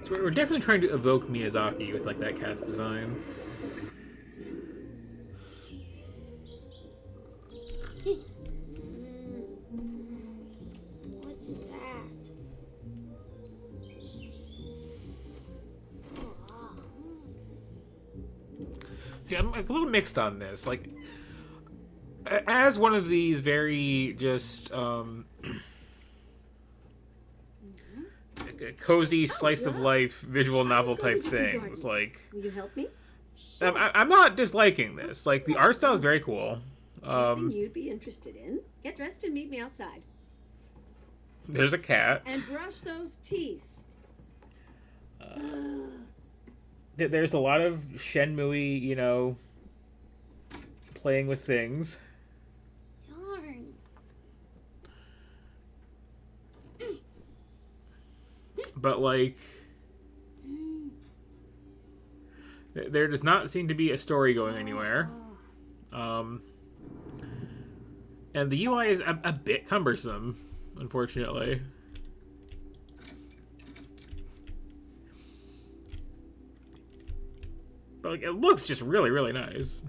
So we're definitely trying to evoke Miyazaki with like that cat's design. What's that? Yeah, I'm like a little mixed on this. Like, as one of these very just cozy slice of life visual novel type things, like Will you help me? I'm not disliking this. Like the art style is very cool. Anything you'd be interested in? Get dressed and meet me outside. There's a cat. And brush those teeth. There's a lot of Shenmue, you know, playing with things. Darn. But like, there does not seem to be a story going anywhere. And the UI is a bit cumbersome, unfortunately. But like, it looks just really, really nice.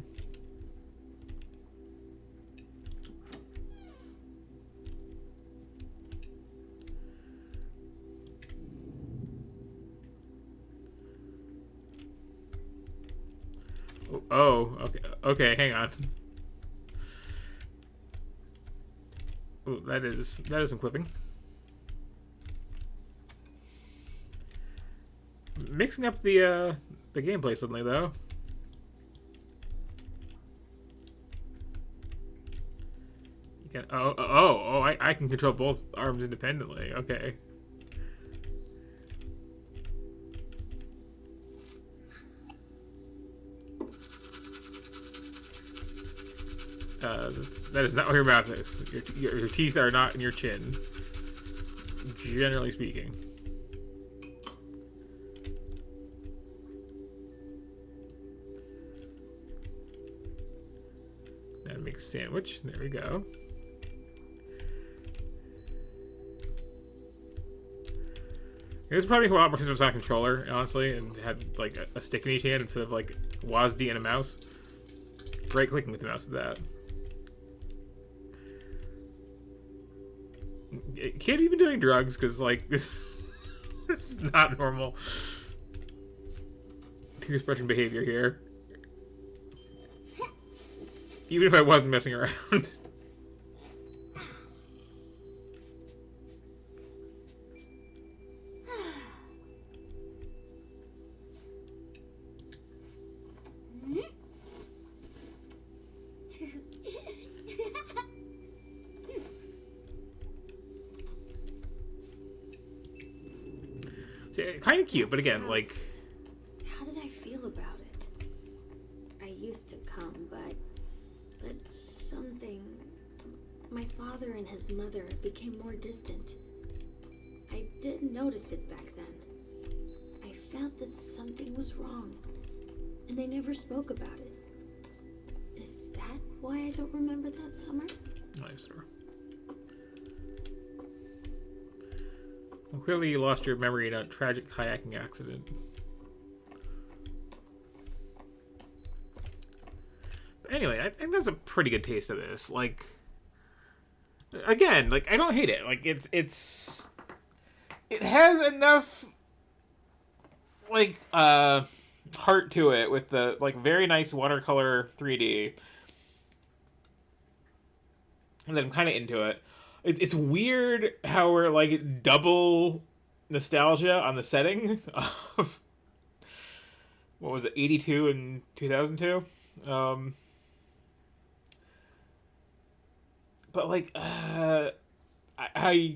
Oh, okay. Okay, hang on. Ooh, that is some clipping. Mixing up the gameplay suddenly, though. You can I can control both arms independently. Okay. That is not what your mouth is. Your teeth are not in your chin, generally speaking. make a sandwich. There we go. It was probably a lot more because it was on a controller, honestly, and had like a stick in each hand instead of like WASD and a mouse. Right clicking with the mouse at that. Can't even doing drugs because like this is not normal two expression behavior here. Even if I wasn't messing around. Kind of cute, but again, like... How did I feel about it? I used to come, but something... My father and his mother became more distant. I didn't notice it back then. I felt that something was wrong, and they never spoke about it. Is that why I don't remember that summer? Nice, sir. Well, clearly you lost your memory in a tragic kayaking accident. But anyway, I think that's a pretty good taste of this. Like, again, like I don't hate it. Like it has enough like heart to it with the like very nice watercolor 3D, and then I'm kind of into it. It's weird how we're like double nostalgia on the setting of what was it, 82 and 2002. But like I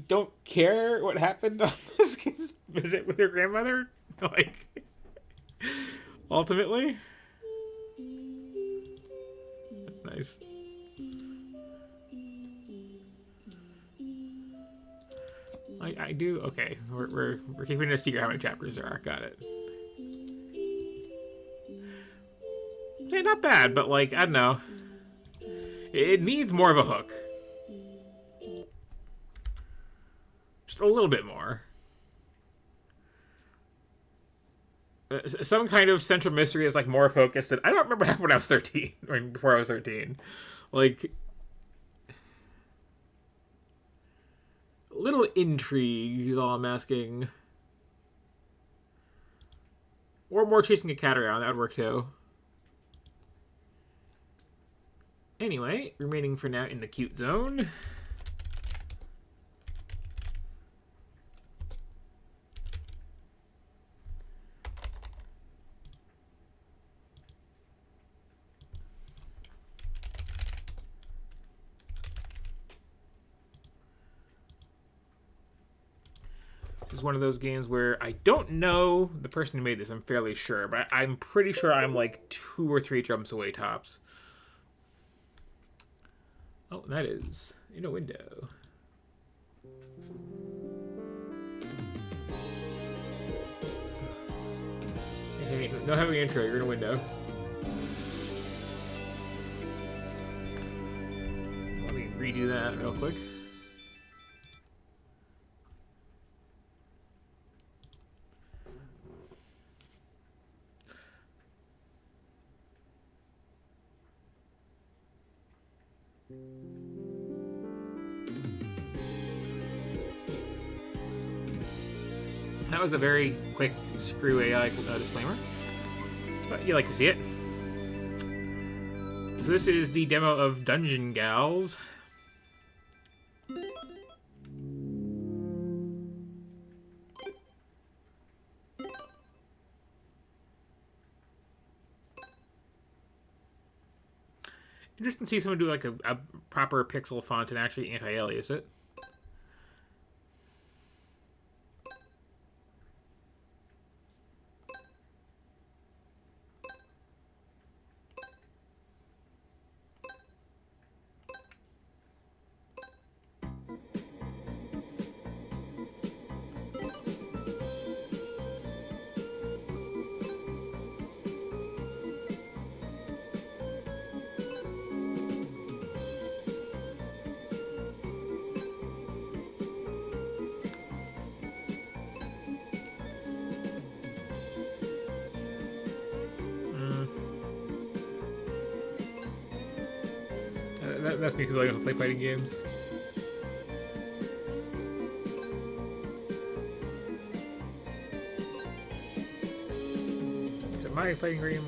don't care what happened on this kid's visit with her grandmother. Like ultimately, that's nice. I do. Okay, we're keeping it a secret how many chapters there are. Got it. Okay, not bad, but like I don't know. It needs more of a hook. Just a little bit more. Some kind of central mystery is like more focused that I don't remember when I was 13 or before I was 13. Like. Little intrigue is all I'm asking. Or more chasing a cat around, that would work too. Anyway, remaining for now in the cute zone. This is one of those games where I don't know the person who made this, I'm fairly sure, but I'm pretty sure I'm like 2 or 3 jumps away tops. Oh, that is in a window. Hey, no heavy intro, you're in a window. Let me redo that real quick. That was a very quick screw AI disclaimer, but you like to see it. So this is the demo of Dungeon Gals. Interesting to see someone do like a proper pixel font and actually anti-alias it. That's me people like to play fighting games. So my fighting game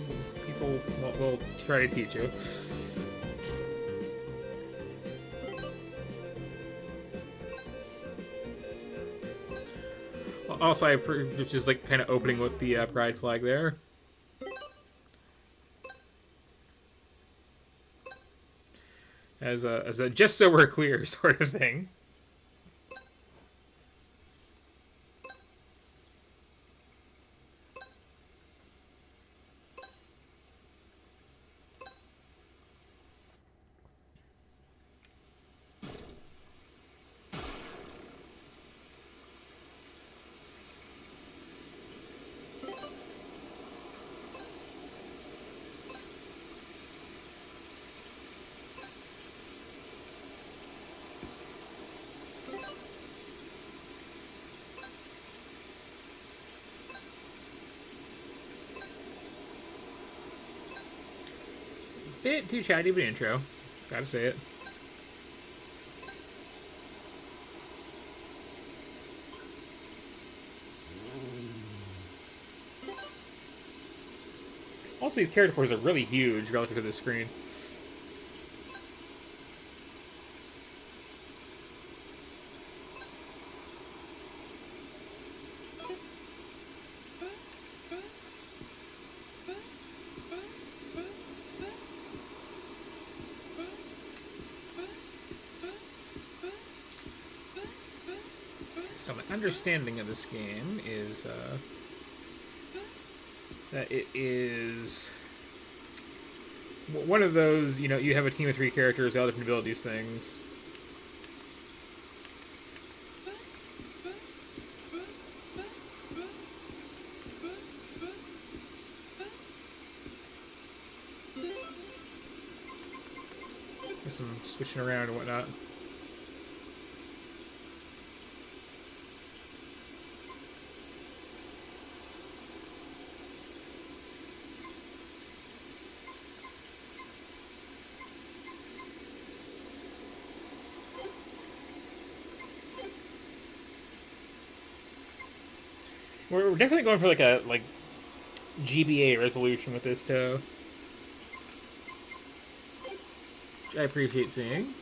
people will try to teach you. Also, I approve just like kind of opening with the pride flag there. As a just so we're clear sort of thing. Bit too chatty of an intro, gotta say it. Also, these character poses are really huge relative to the screen. So my understanding of this game is that it is one of those, you know, you have a team of 3 characters, all different abilities things. There's some switching around and whatnot. We're definitely going for like a GBA resolution with this too, which I appreciate seeing.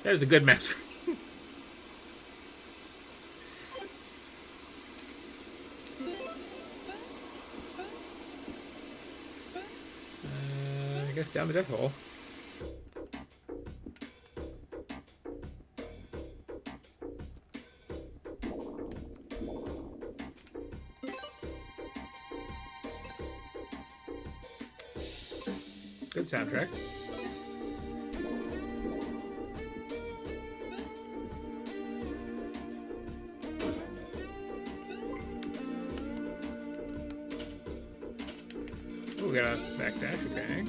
That is a good map screen. I guess down the death hole. Good soundtrack. Oh, we got a backdash, okay.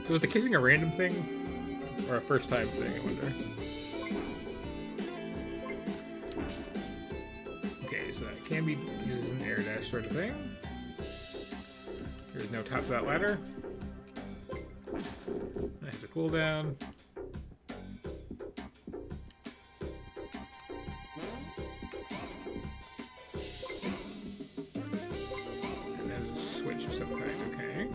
So was the kissing a random thing? Or a first time thing, I wonder? Okay, so that can be used as an air dash sort of thing. There's no top to that ladder. That has a cooldown. And there's a switch of some kind, okay.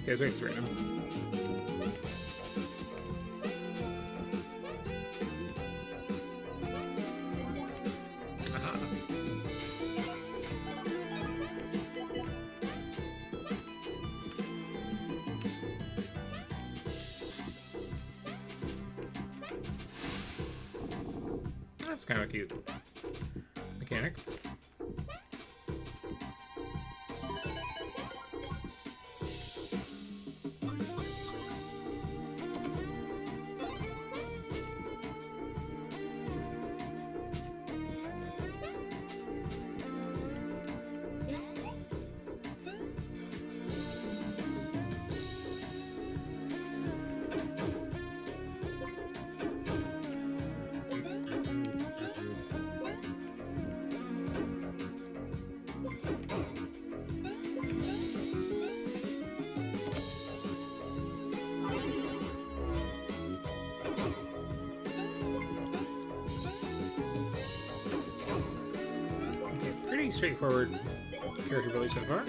Okay, so it's random. Aha. That's kind of a cute mechanic. Okay, pretty straightforward character building so far.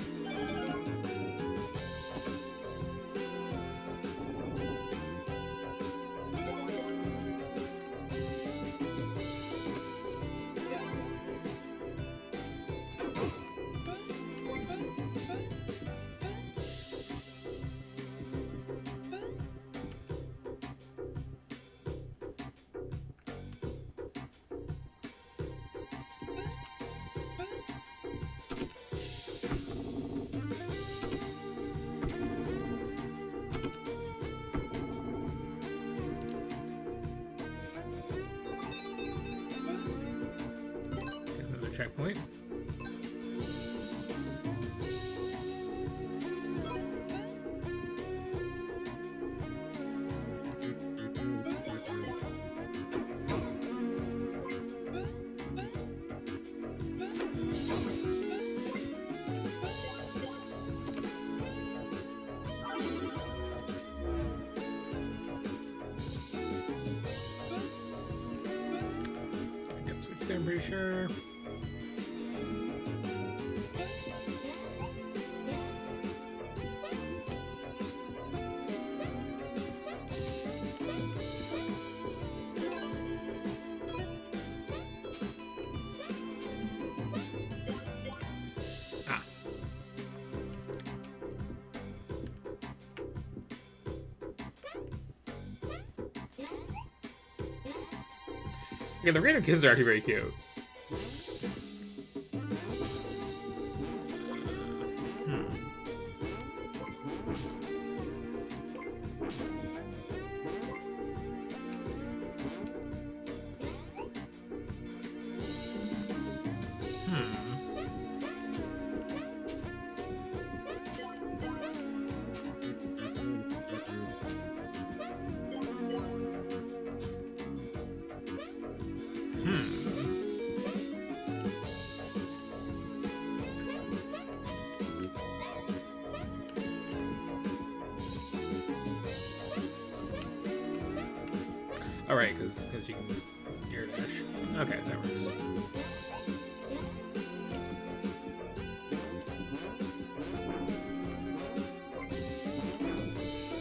Another checkpoint. I can switch there, I'm pretty sure. Ah. Okay, the random kisses are actually very cute. Hmm. Hmm. All right, because you can air dash. Okay, that works.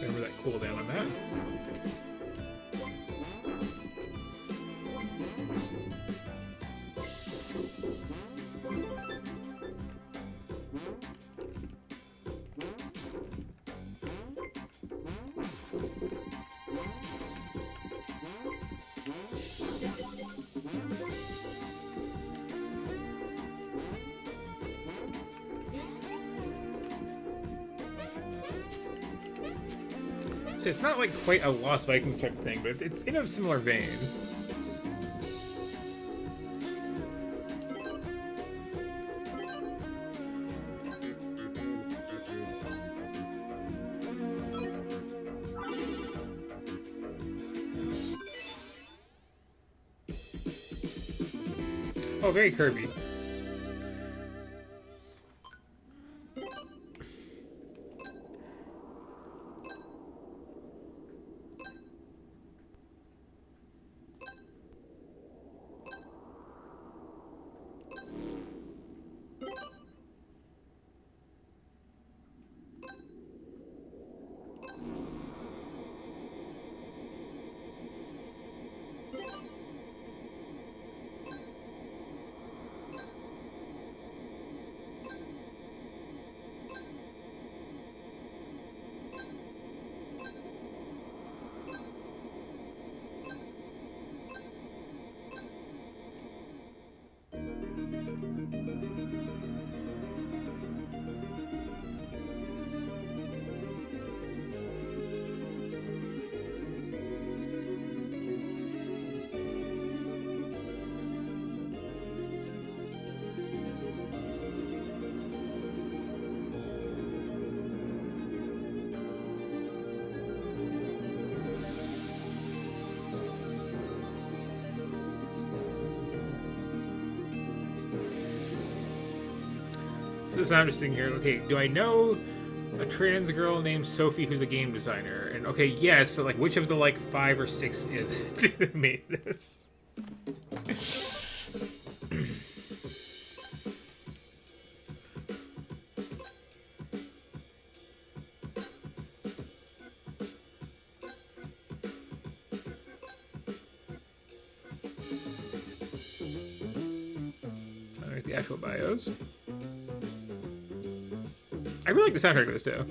Remember that cooldown on that. So it's not like quite a Lost Vikings type of thing, but it's in a similar vein. Oh, very Kirby. So I'm just thinking here, okay, do I know a trans girl named Sophie who's a game designer? And okay, yes, but like which of the like 5 or 6 is it that made this? Alright, the actual bios. I really like the soundtrack of this too.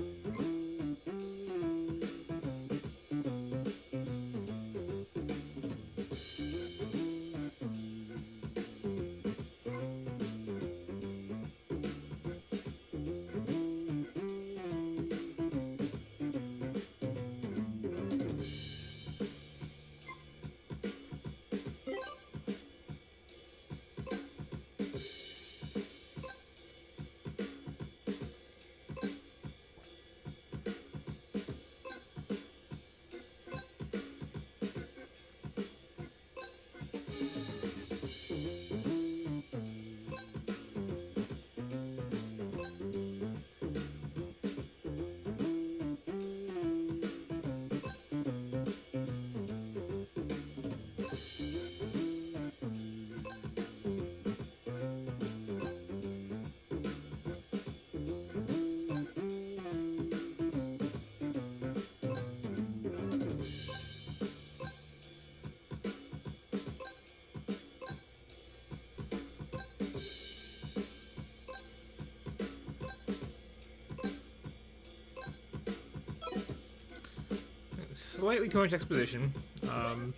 Slightly too much exposition. And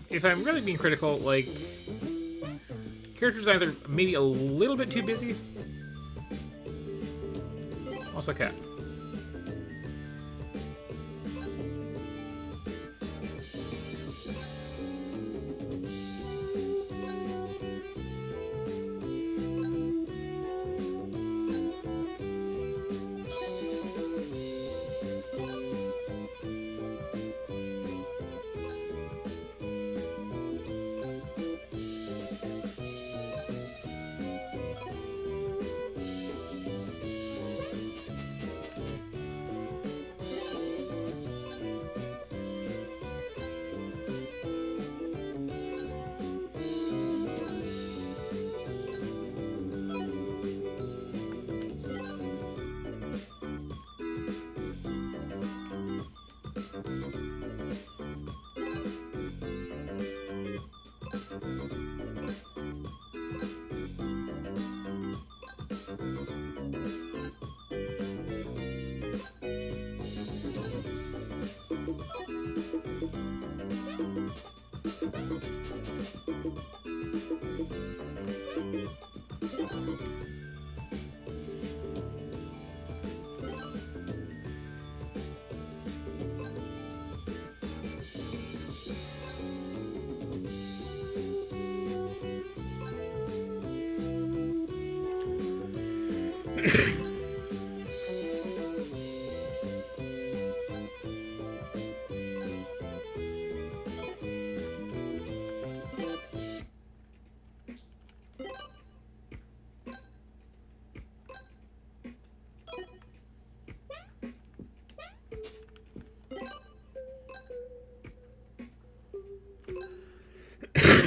if I'm really being critical, like, character designs are maybe a little bit too busy. Also, cat.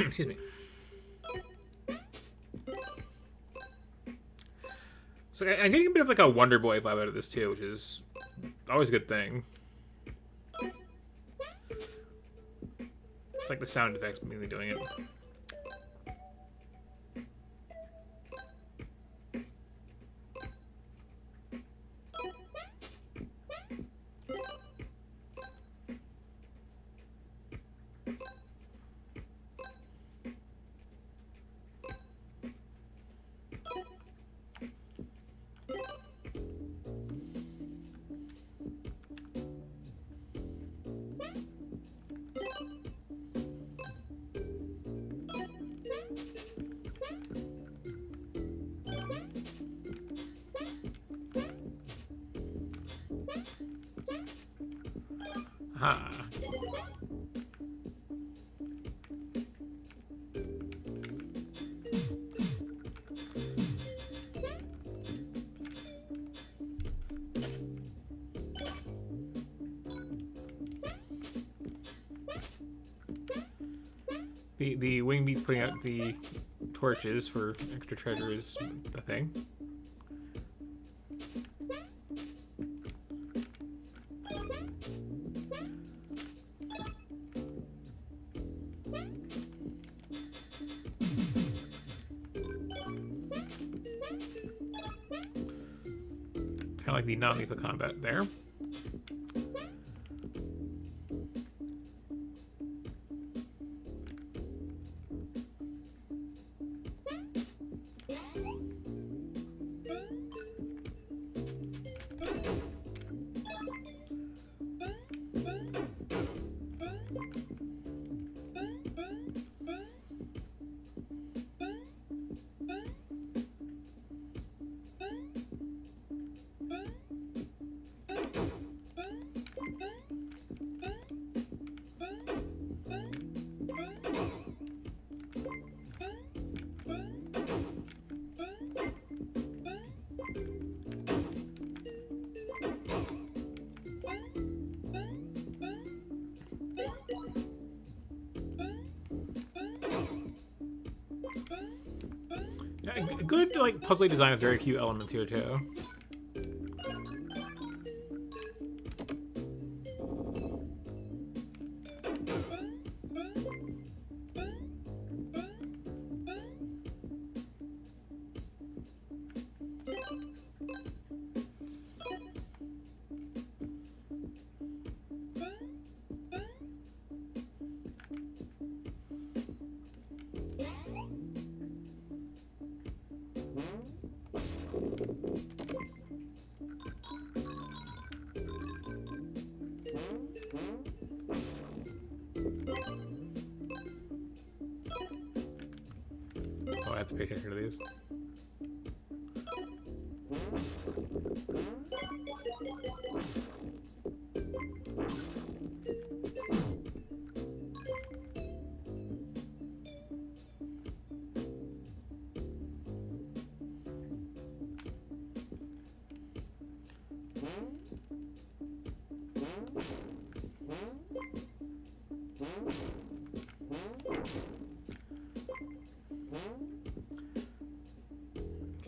Excuse me. So I'm getting a bit of like a Wonder Boy vibe out of this too, which is always a good thing. It's like the sound effects mainly doing it. Aha. The wing beats putting out the torches for extra treasure is the thing. Kind of like the non-lethal combat there. Good, like, puzzly design with very few elements here, too. Oh, I have to pay attention to these.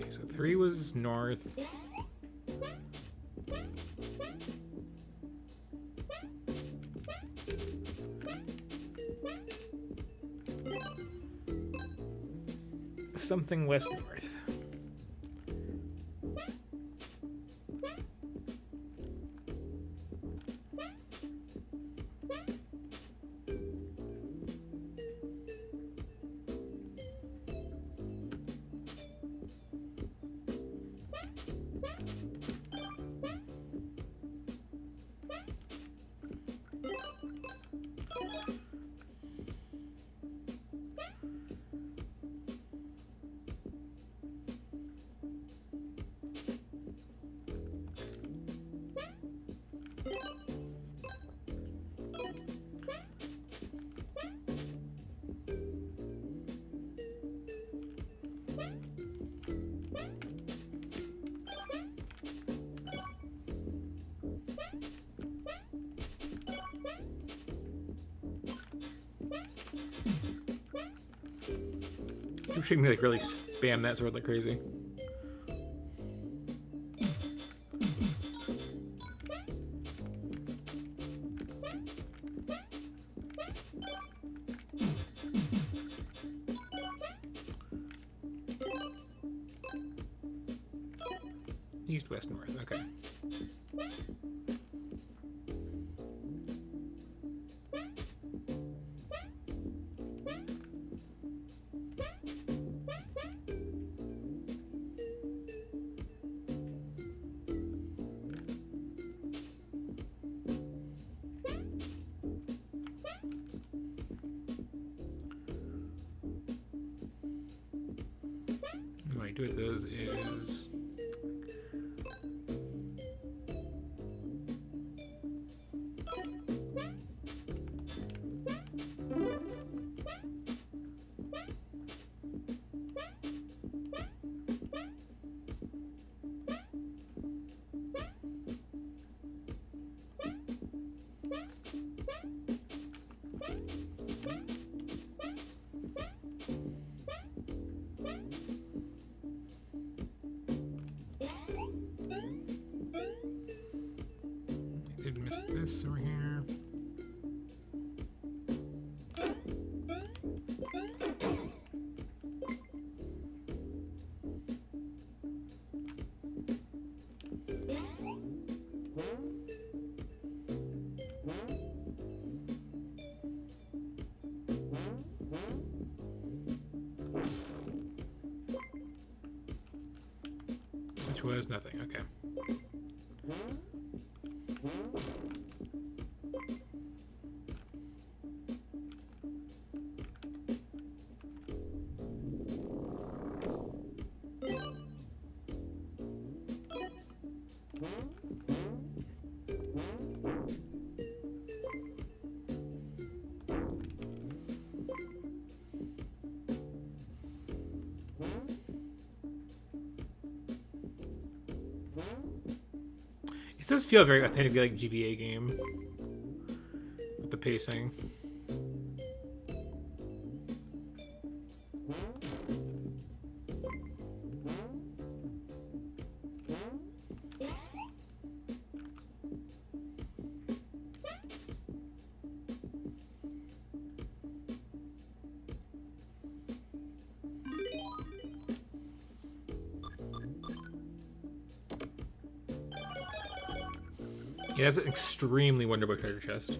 Okay, so 3 was north. Something west north. You should me like really spam that sword like crazy. East, west, north. Okay. What I do with those is this over here. Which was nothing. Okay. It does feel very authentically like GBA game with the pacing. It has an extremely Wonder Boy treasure chest.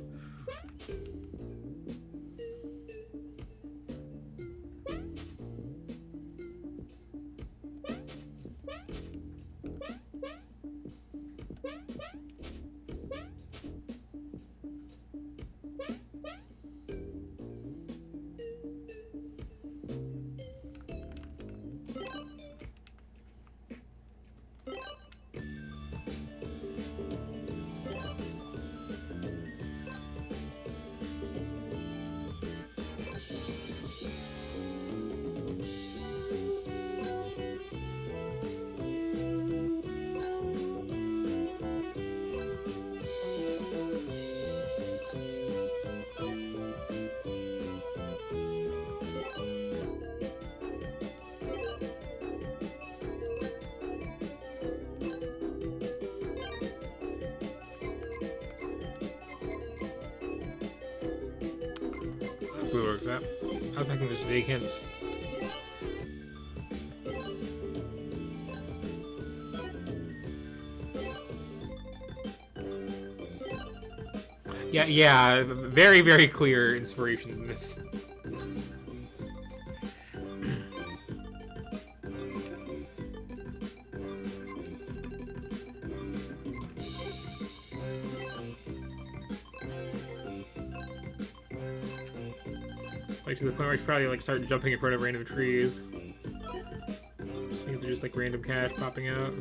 Blue work that. I was making just vague hints. Yeah, very, very clear inspirations in this. Like to the point where I probably like start jumping in front of random trees. Seems just like random cash popping out.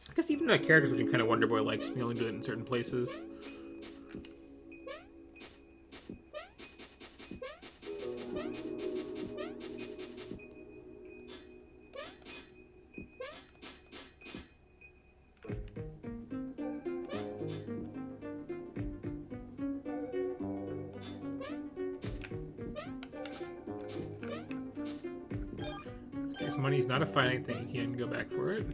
I guess even the characters, which you kind of Wonder Boy likes, you only do it in certain places. Max money's not a finite thing. He can go back for it.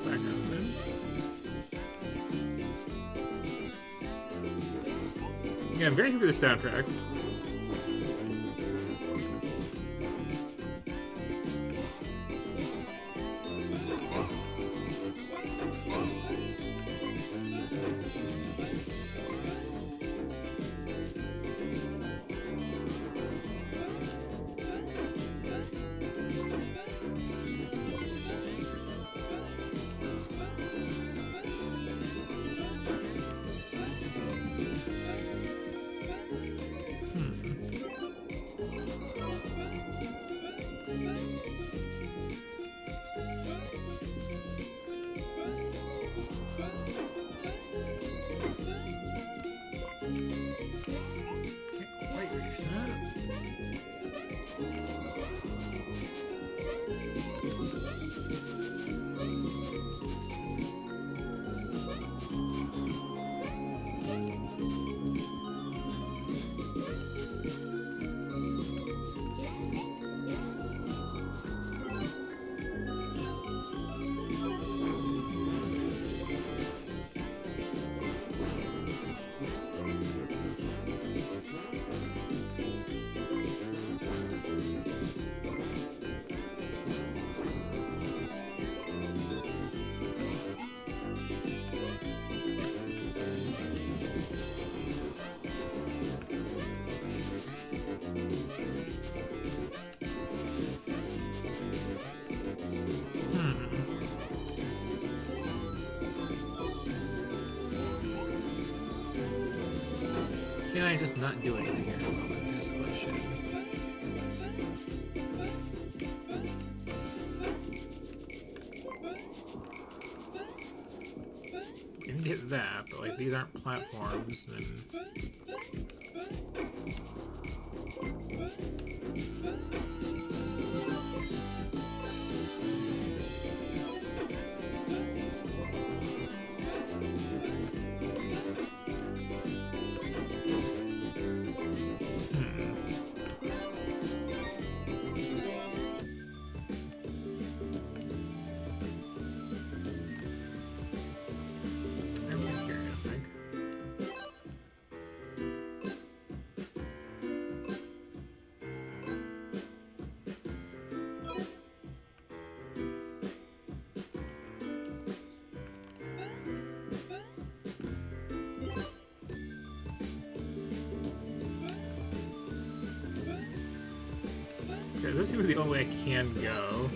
Back up then. Yeah, I'm very happy with the soundtrack. Quite reach that. Can I just not do anything here? Here's the question. I can get that, but like these aren't platforms, then. Okay, this seems to be the only way I can go.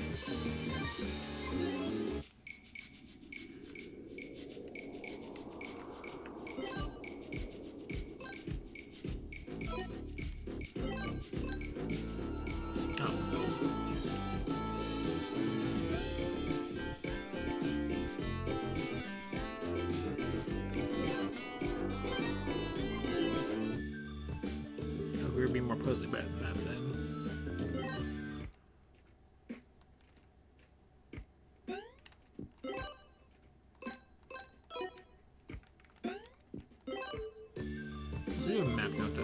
We were being more puzzly bad than that then. So you have a map, don't I?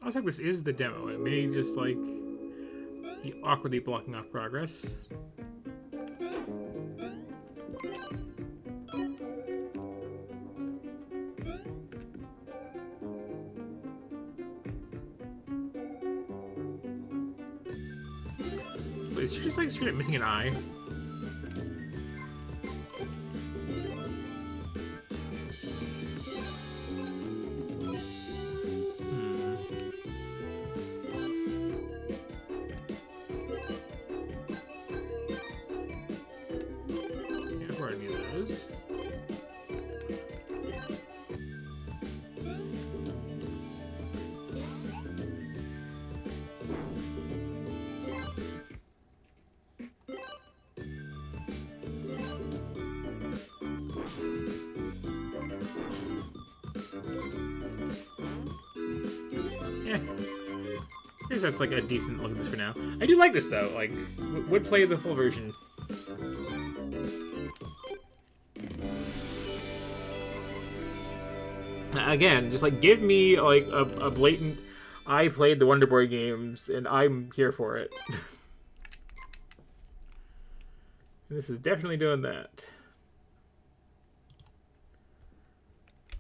I think this is the demo. It may just like be awkwardly blocking off progress. is she just like straight up missing an eye? Yeah, where are any of those? Yeah. I guess that's like a decent look at this for now. I do like this though. Like, would play the full version. Again, just like give me like a blatant. I played the Wonder Boy games and I'm here for it. This is definitely doing that.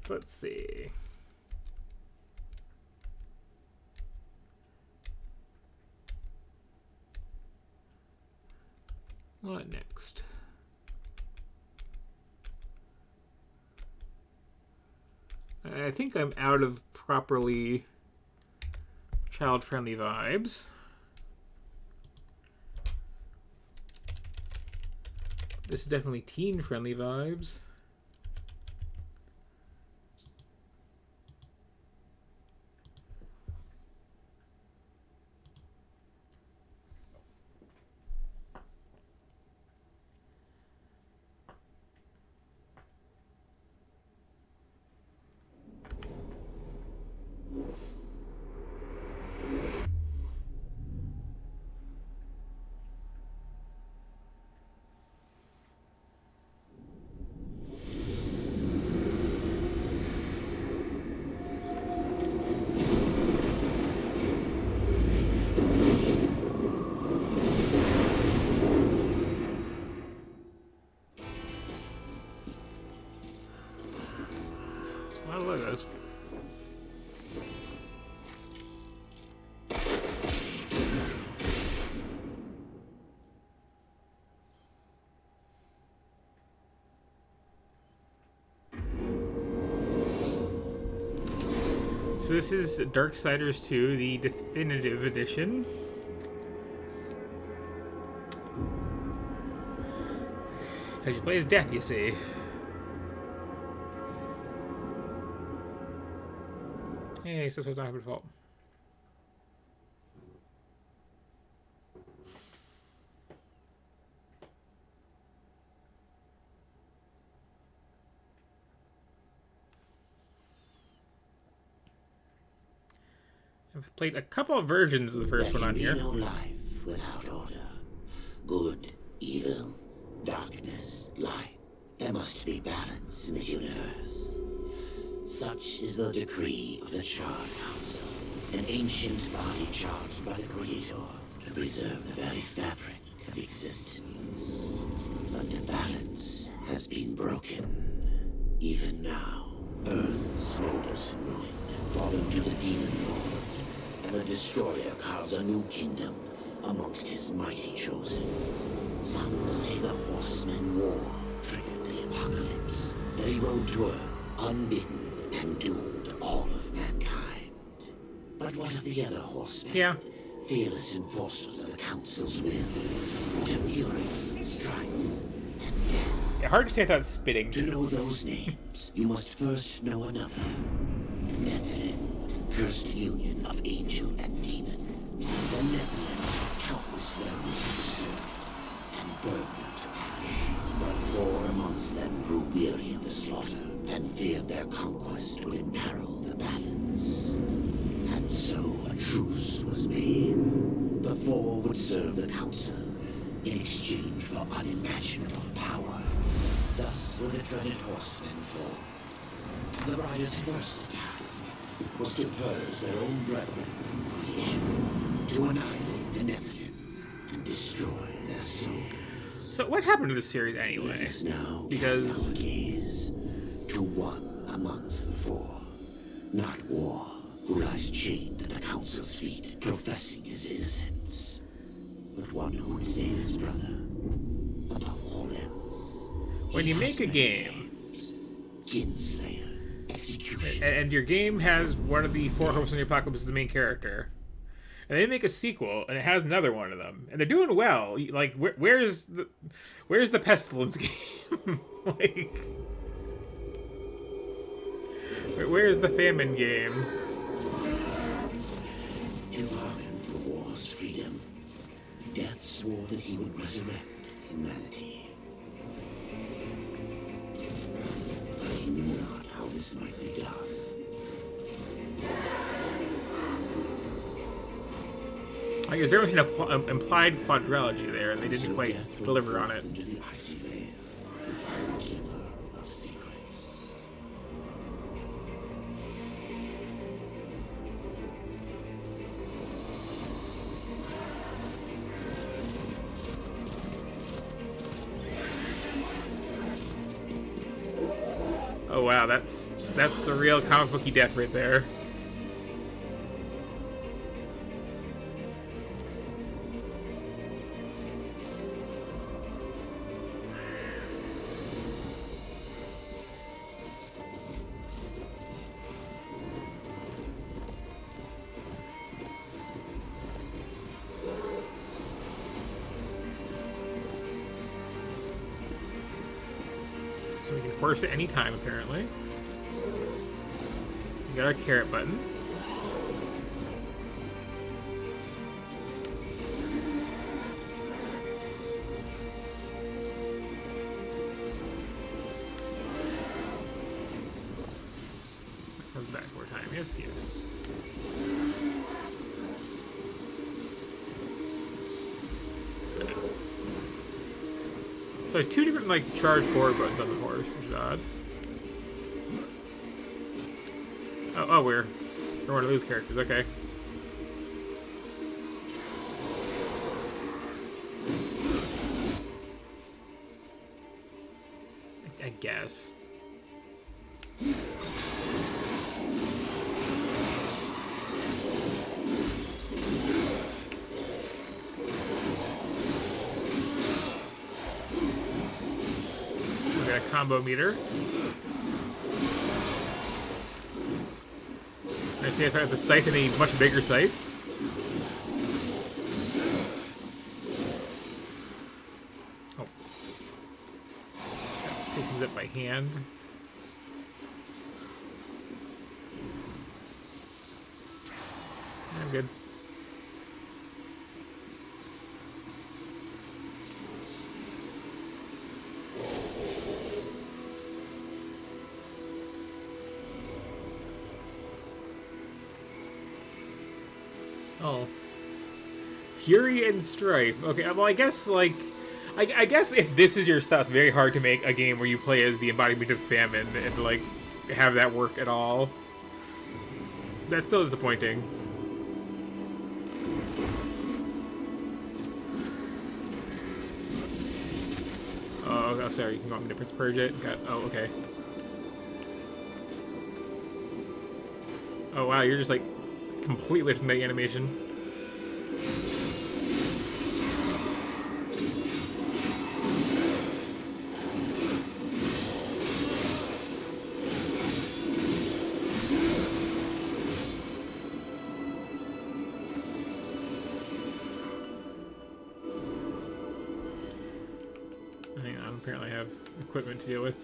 So let's see. What next? I think I'm out of properly child-friendly vibes. This is definitely teen-friendly vibes. A lot of logos. So this is Darksiders 2, the definitive edition. Because you play as Death, you see. Hey, so it's not her fault. I've played a couple of versions of the first one on here. No life without order. Good, evil, darkness, light. There must be balance in the universe. Such is the decree of the Charred Council, an ancient body charged by the Creator to preserve the very fabric of existence. But the balance has been broken. Even now, Earth smolders in ruin, fallen to the demon lords, and the Destroyer carves a new kingdom amongst his mighty chosen. Some say the Horsemen War triggered the apocalypse. They rode to Earth unbidden and doomed all of mankind. But what of the other horsemen? Yeah. Fearless enforcers of the Council's will. What of fury, strife, and death? Yeah, hard to say without spitting. To know those names, you must first know another. Nephilim, cursed union of angel and demon. The Nephilim, countless realms usurped and burned them to ash. But 4 amongst them grew weary of the slaughter and feared their conquest would imperil the balance. And so a truce was made. The 4 would serve the Council in exchange for unimaginable power. Thus were the dreaded horsemen formed. The brightest first task was to purge their own brethren from creation, to annihilate the Nephilim and destroy their souls. So what happened to this series anyway? Let us now Because- cast our gaze to one amongst the 4, not War, who lies chained at the Council's feet, professing his innocence. but one who would save his brother above all else. When you He make has a many game, names. Kinslayer, Executioner. and your game has one of the four hopes in the apocalypse as the main character, and they make a sequel and it has another one of them, and they're doing well. Like, where's the pestilence game? Like, where's the famine game? To bargain for war's freedom, Death swore that he would resurrect humanity. But he knew not how this might be done. Like, there's very much an implied quadrilogy there, and they didn't So quite Death will deliver on fall it. into the icy veil to find the keeper of secrets. Oh wow, that's a real comic booky death right there. So we can horse at any time, apparently. We got our carrot button. Comes back more time. Yes, yes. So two different like charge forward buttons on the horse, which is odd. Oh, we're one of those characters. Okay. I guess. We got a combo meter. I see if I have the scythe in a much bigger scythe. Oh. Opens it by hand. I'm good. Oh. Fury and Strife. Okay, well, I guess, like... I guess if this is your stuff, it's very hard to make a game where you play as the embodiment of famine and, like, have that work at all. That's still disappointing. Oh, sorry. You want me to Prince Purge it? Oh, okay. Oh, wow, you're just, like, completely from the animation. Hang on, apparently I have equipment to deal with.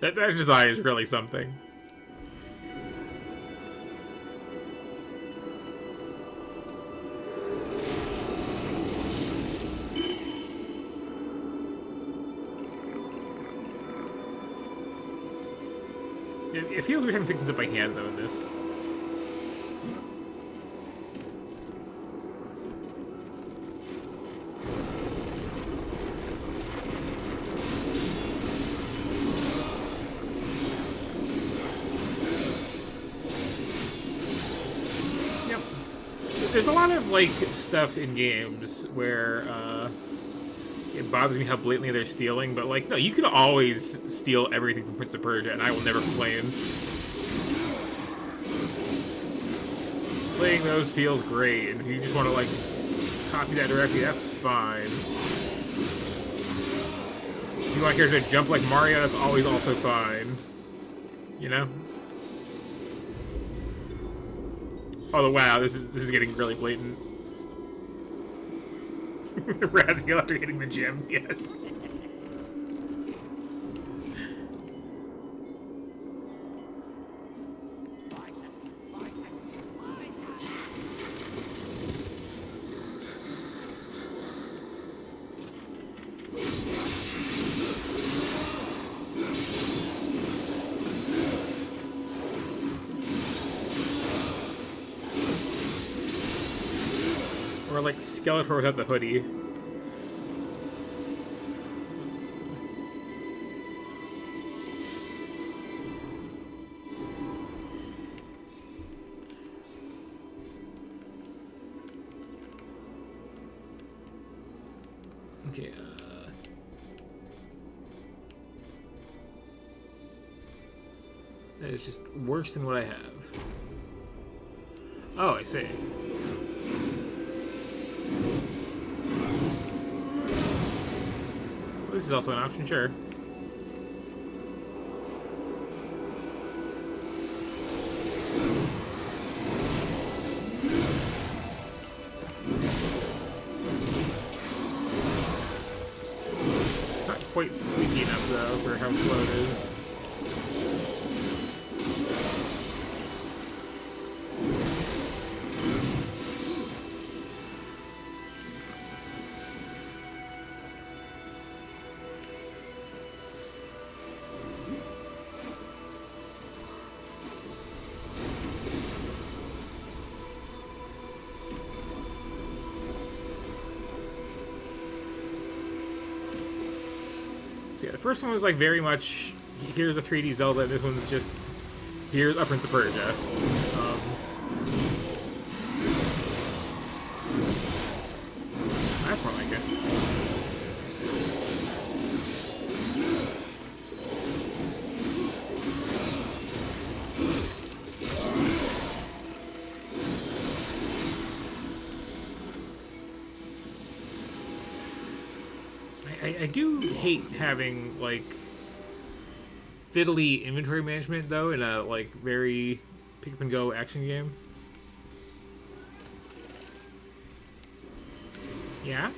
That design is really something. It feels weird having picked this up by hand, though, in this. There's a lot of, like, stuff in games where, it bothers me how blatantly they're stealing, but like, no, you can always steal everything from Prince of Persia, and I will never complain. Playing those feels great, and if you just want to like copy that directly, that's fine. If you want your character to jump like Mario, that's always also fine. You know? Oh wow, this is getting really blatant. Raziel after hitting the gym, yes. Or like Skeletor without the hoodie. Okay, that is just worse than what I have. Oh, I see. This is also an option, sure. Not quite squeaky enough, though, for how slow it is. So yeah, the first one was like very much, here's a 3D Zelda, this one's just, here's a Prince of Persia. That's more like it. I do hate having, like, fiddly inventory management, though, in a, like, very pick-up-and-go action game. Yeah?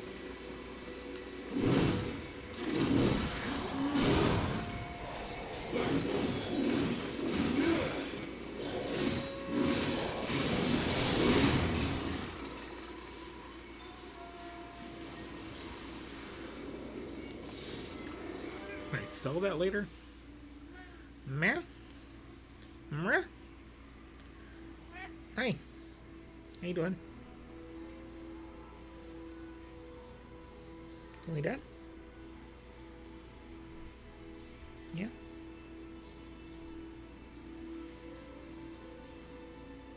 Can I sell that later? Meh? Meh? Hey. How you doing? Can we done? Yeah?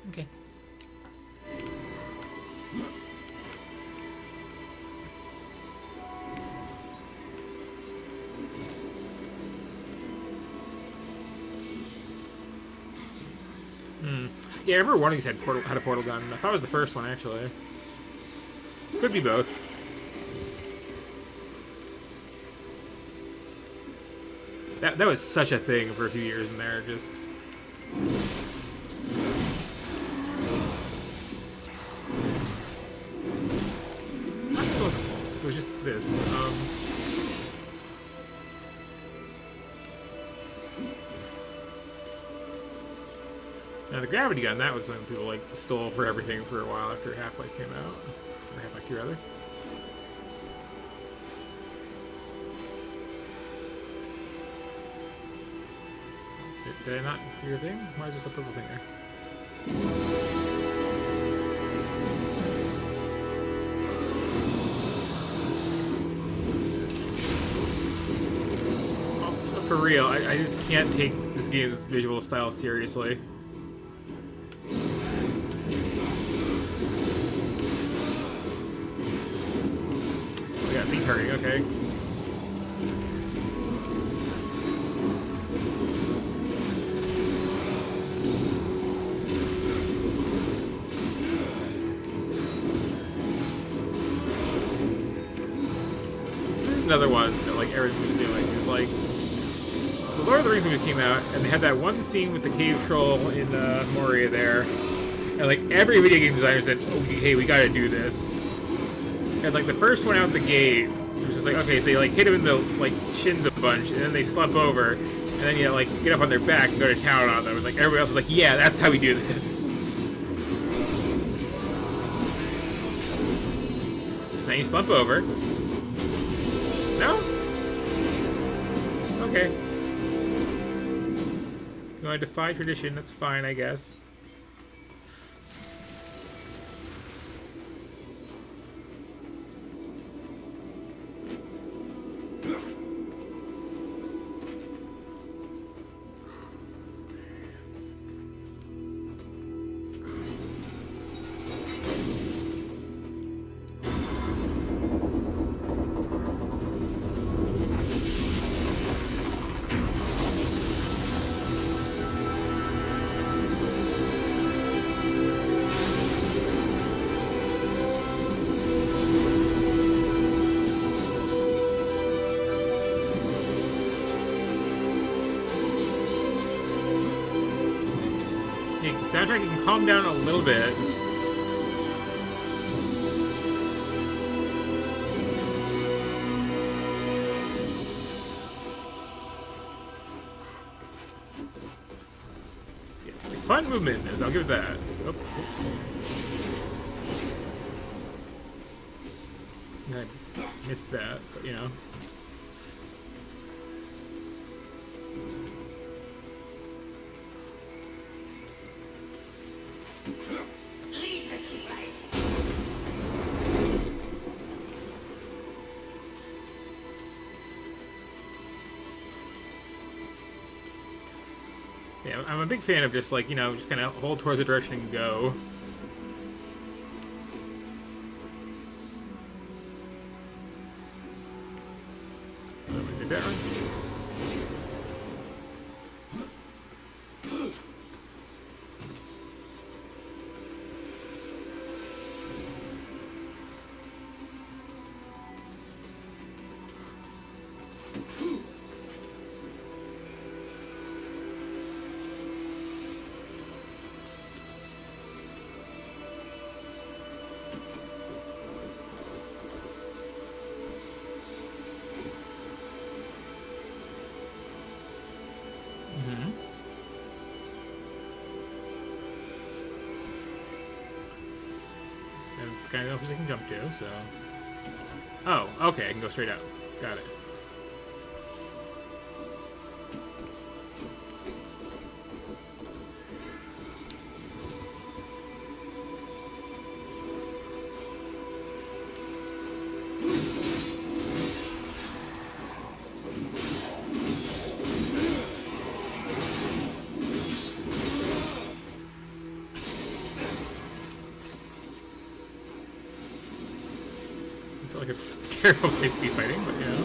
Okay. Yeah, I remember one of these had a portal gun. I thought it was the first one, actually. Could be both. That was such a thing for a few years in there, just... It was just this. Now the gravity gun, that was something people like stole for everything for a while after Half-Life came out. Or Half-Life 2, rather. Did I not hear a thing? Why is there a purple thing there? Oh, so for real, I just can't take this game's visual style seriously. Yeah, thing targeting, okay. This is another one that like everything's doing. Is like the Lord of the Rings movie came out, and they had that one scene with the cave troll in Moria there, and like every video game designer said, "Okay, hey, we gotta do this." And like the first one out the gate, it was just like, okay, so you like hit him in the like shins a bunch, and then they slump over, and then you like get up on their back and go to town on them. And like everybody else was like, yeah, that's how we do this. So then you slump over. No? Okay. You want to defy tradition? That's fine, I guess. Soundtrack can calm down a little bit. Yeah, like fun movement is, I'll give it that. Oh, oops. I missed that, but you know. Yeah, I'm a big fan of just like, you know, just kind of hold towards the direction and go. Did that right? Kind of opposite I can jump to, so... Oh, okay, I can go straight out. Got it. Like a terrible place to be fighting, but you know.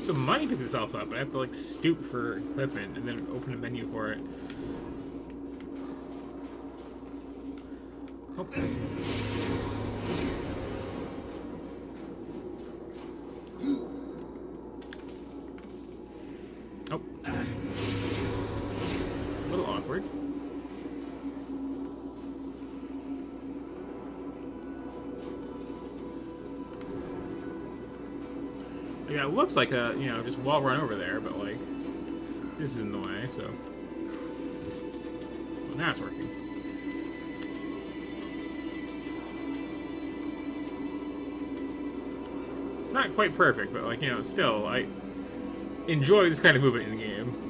So money picks itself up, but I have to like stoop for equipment and then open a menu for it. Oh. Oh. A little awkward. Yeah, it looks like a, you know, just wall run over there, but like, this is in the way, so. Well, now it's working. not quite perfect, but like, you know, still, I enjoy this kind of movement in the game.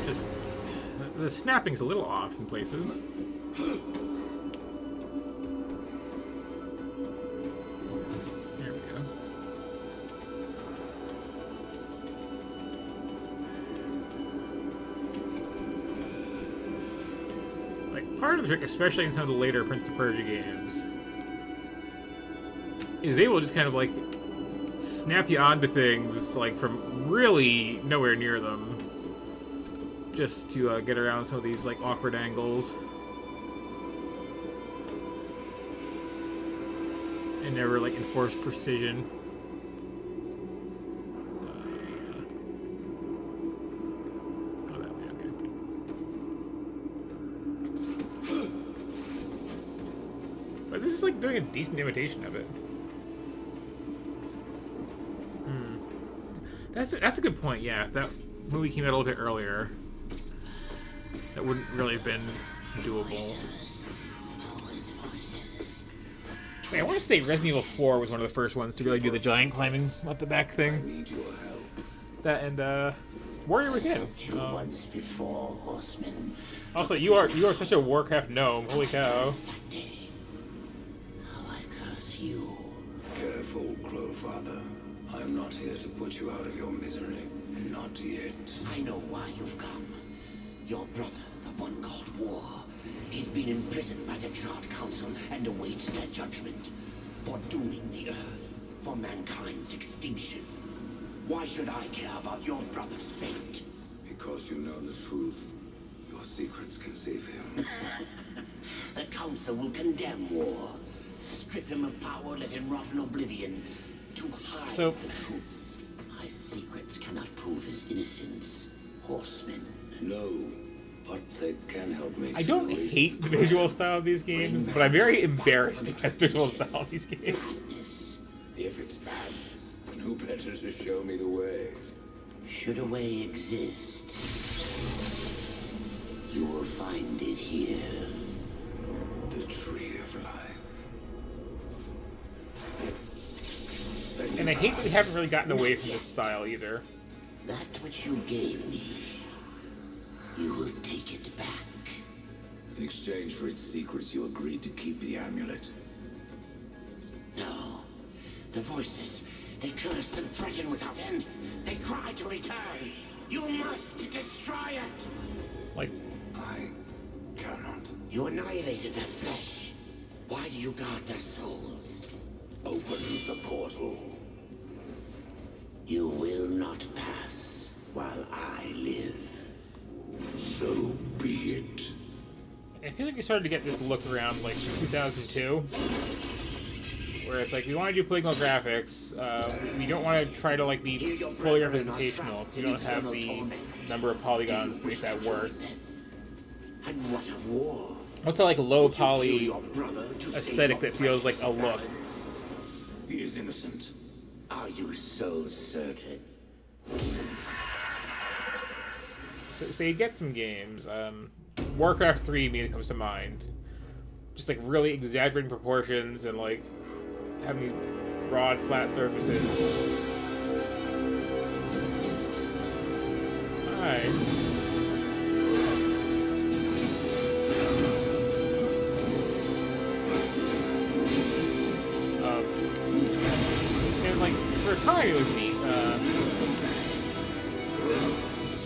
Just the snapping's a little off in places. There we go. Like, part of the trick, especially in some of the later Prince of Persia games, is they will just kind of like snap you onto things like from really nowhere near them, just to get around some of these like awkward angles, and never like enforce precision. Oh, that way, okay. But this is like doing a decent imitation of it. That's a good point. Yeah, if that movie came out a little bit earlier, that wouldn't really have been doable. Wait, I want to say Resident Evil 4 was one of the first ones to really do the giant climbing up the back thing. That and Warrior Within. Once before, horseman. Also, you are such a Warcraft gnome. Holy cow! How I curse you. Careful, Crowfather. I'm not here to put you out of your misery. Not yet. I know why you've come. Your brother, the one called War, he's been imprisoned by the Charred Council and awaits their judgment for dooming the Earth, for mankind's extinction. Why should I care about your brother's fate? Because you know the truth. Your secrets can save him. The Council will condemn War, strip him of power, let him rot in oblivion, to hide So- the truth. My secrets cannot prove his innocence, horseman. No, but they can help me. I don't hate the visual style of these games, but I'm very embarrassed at the visual style of these games. Madness. If it's madness, then who better to show me the way? Should a way exist, you will find it here. The Tree of Life. And I hate that we haven't really gotten away from this style either. That which you gave me, you will take it back. In exchange for its secrets, you agreed to keep the amulet. No. The voices, they curse and threaten without end. They cry to return. You must destroy it. Like, I cannot. You annihilated their flesh. Why do you guard their souls? Open the portal. You will not pass while I live. So be it. I feel like we started to get this look around like 2002, where it's like we want to do polygonal graphics. We don't want to try to like be fully representational. We don't have the number of polygons to make that work. And what of War? What's that like low Would you kill poly your brother to save aesthetic your that feels like precious a look? balance? He is innocent. Are you so certain? So you get some games. Warcraft 3 immediately comes to mind. Just like really exaggerating proportions and like having these broad, flat surfaces. Nice. And like for a time it was neat.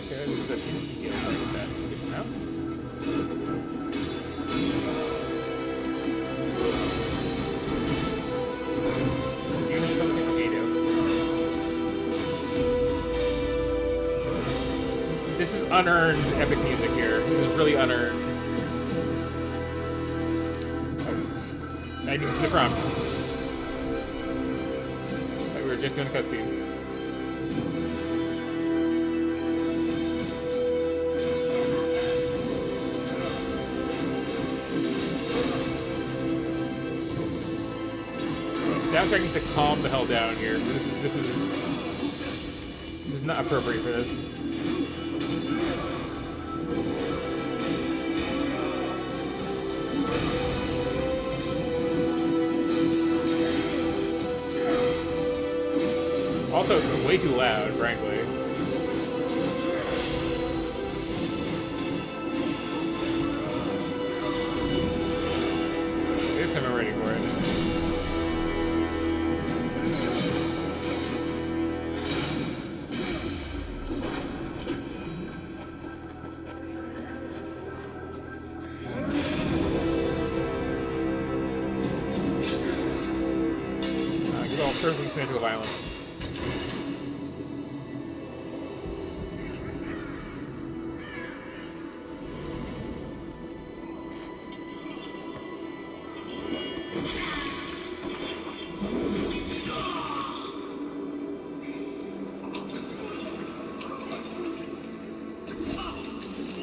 Okay, this is the PC game like that. Good to know. This is unearned epic music here. This is really unearned. I didn't see the prompt. We were just doing a cutscene. Soundtrack needs to calm the hell down here. This is not appropriate for this. Also, it's way too loud, frankly. This time I'm ready for it. Good old perfectly symmetrical violence.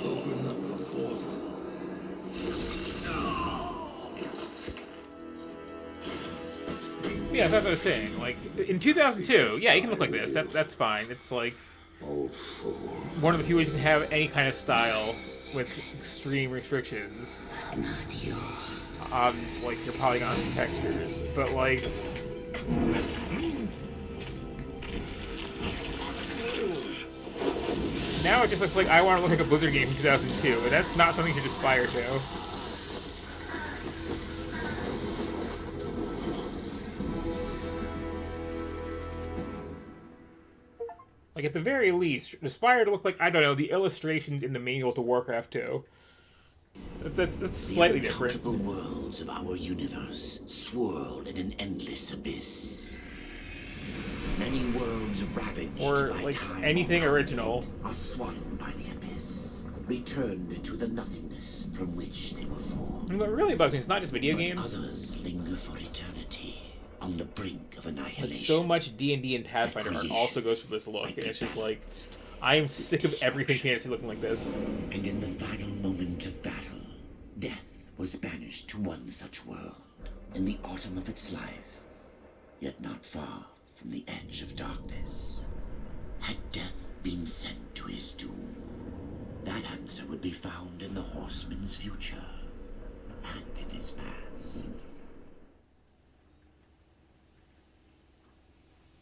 Open up the portal. Yeah, that's what I was saying. Like, in 2002, yeah, you can look like this. That's fine. It's like Old fool. one of the few ways you can have any kind of style with extreme restrictions Not you. on, like, your polygons and textures. But, like, now it just looks like I want to look like a Blizzard game from 2002, and that's not something you should aspire to. Like, at the very least, aspire to look like, I don't know, the illustrations in the manual to Warcraft 2. That's slightly the different. uncountable worlds of our universe swirl in an endless abyss. Many worlds ravaged Or, by like, time anything or original. conflict are swallowed by the abyss, returned to the nothingness from which they were formed. And what really bugs me is not just video But games. others linger for eternity on the brink of But annihilation. so much D&D and Pathfinder art also goes for this look, and it's just like, I am sick of everything fantasy looking like this. And in the final moment of battle, death was banished to one such world in the autumn of its life, yet not far from the edge of darkness. Had death been sent to his doom, that answer would be found in the horseman's future and in his past.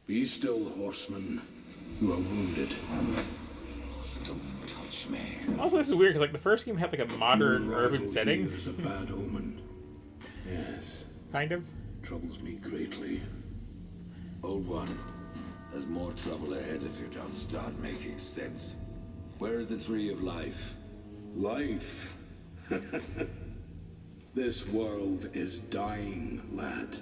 Be still, horseman. You are wounded. Don't touch me. Also, this is weird, because like, the first game had like a modern Your urban arrival setting, here is a bad omen. Yes, kind of. troubles me greatly. Old one, there's more trouble ahead if you don't start making sense. Where is the tree of life? Life. This world is dying, lad.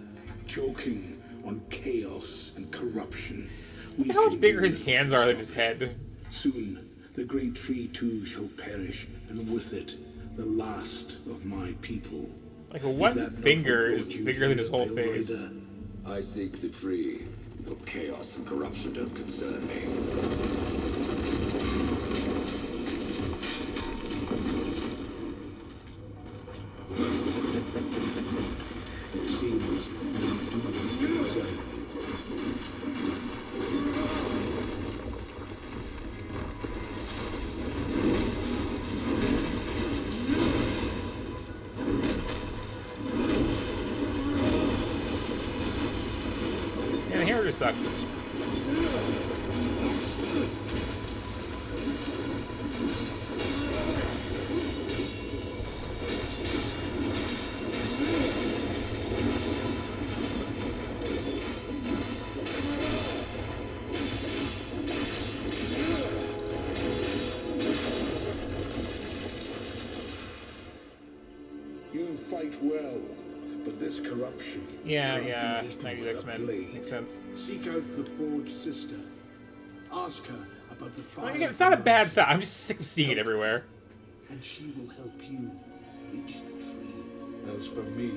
Choking on chaos and corruption. Look how much bigger his hands are than his head. Soon, the great tree too shall perish, and with it, the last of my people. Like, Is one that not finger what is brought you bigger than here, his whole Pale face. Rider? I seek the tree. No chaos and corruption don't concern me. It seems you do. Yeah, the hammer just sucks. You fight well, but this corruption. Yeah, cannot be yeah, beaten 90s with a X-Men. blade. Makes sense. Seek out the Forged Sister. Ask her about the fire. Like, again, it's not a bad side. I'm just sick of seeing it everywhere. And she will help you reach the tree. As for me,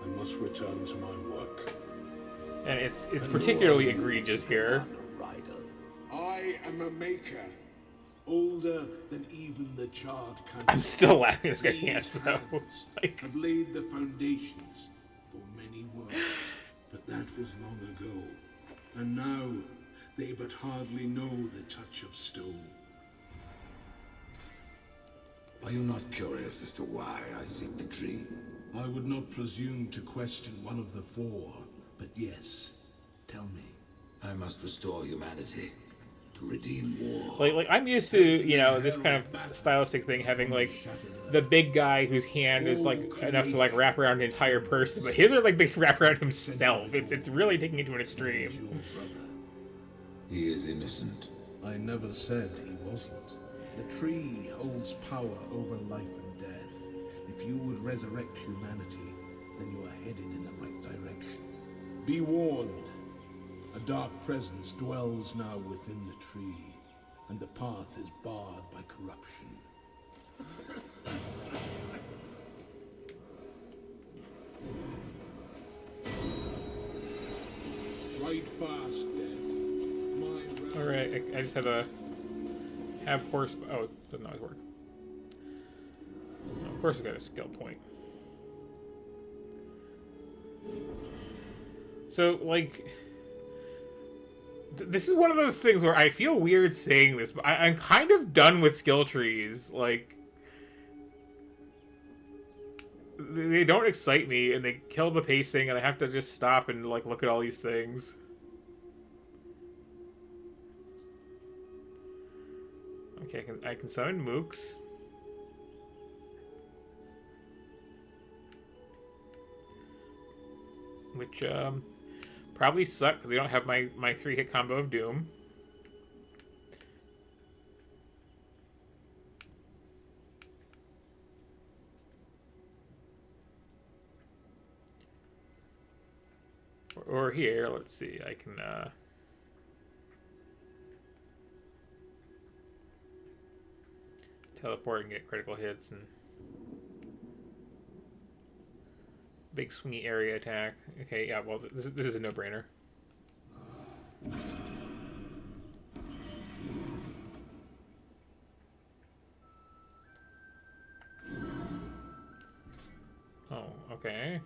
I must return to my work. And it's particularly egregious here. I am a maker, older than even the charred country. I'm still laughing at this guy's hands, though. Like, Have laid the foundations for many worlds, but was long ago, and now they but hardly know the touch of stone. Are you not curious as to why I seek the tree? I would not presume to question one of the four, but yes, tell me. I must restore humanity to redeem war. Like I'm used to, you know, this kind of stylistic thing having like the big guy whose hand is like enough to like wrap around an entire person, but his are like big wrap around himself. It's really taking it to an extreme. He is innocent. I never said he wasn't. The tree holds power over life and death. If you would resurrect humanity, then you are headed in the right direction. Be warned. A dark presence dwells now within the tree, and the path is barred by corruption. Right fast, Death. Alright, I just have horse. Oh, it doesn't always work. Of course, I got a skill point. So, like, this is one of those things where I feel weird saying this, but I'm kind of done with skill trees. Like, they don't excite me, and they kill the pacing, and I have to just stop and like look at all these things. Okay, I can summon mooks. Which, probably suck, because they don't have my 3-hit combo of Doom. Or here, let's see, I can, teleport and get critical hits and big swingy area attack. Okay, yeah, well, this is a no-brainer. Oh, okay.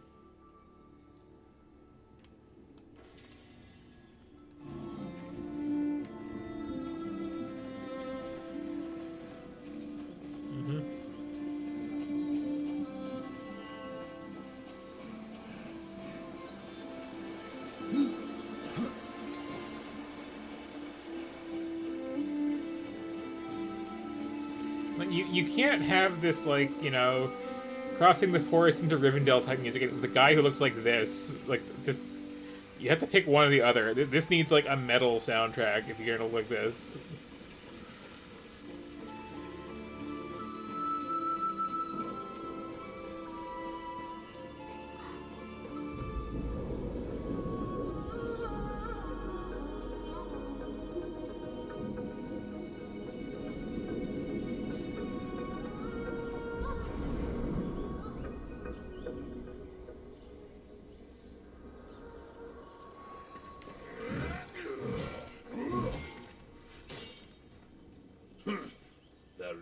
You can't have this, like, you know, crossing the forest into Rivendell type music with a guy who looks like this. Like, just, you have to pick one or the other. This needs, like, a metal soundtrack if you're gonna look this.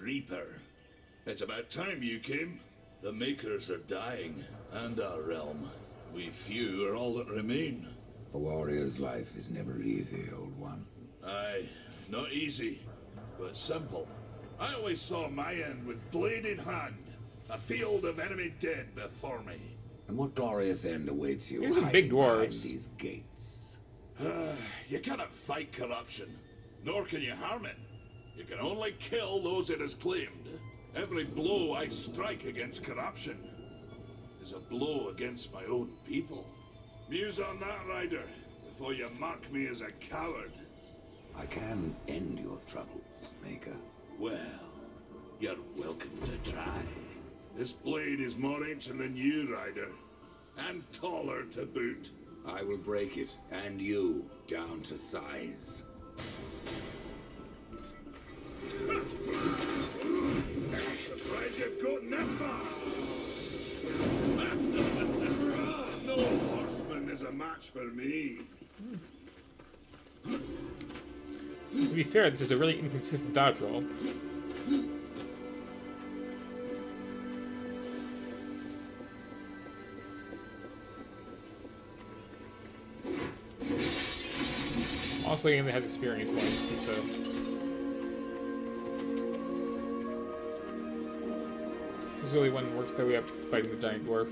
Reaper. It's about time you came. The Makers are dying, and our realm. We few are all that remain. A warrior's life is never easy, old one. Aye, not easy, but simple. I always saw my end with blade in hand, a field of enemy dead before me. And what glorious end awaits you Here's some hiding big dwarves behind these gates? You cannot fight corruption, nor can you harm it. You can only kill those it has claimed. Every blow I strike against corruption is a blow against my own people. Muse on that, Ryder, before you mark me as a coward. I can end your troubles, Maker. Well, you're welcome to try. This blade is more ancient than you, Ryder, and taller to boot. I will break it, and you, down to size. I'm surprised you've gotten that far. No horseman is a match for me. To be fair, this is a really inconsistent dodge roll. Also, a game that has experience points. So. There's only one that works their way up to fighting the giant dwarf.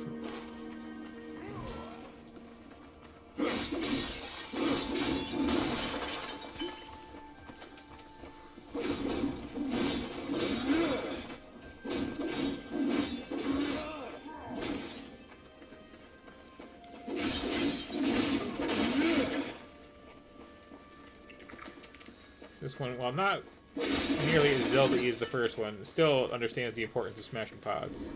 This one, while not nearly as Zelda-y as the first one, still understands the importance of smashing pods.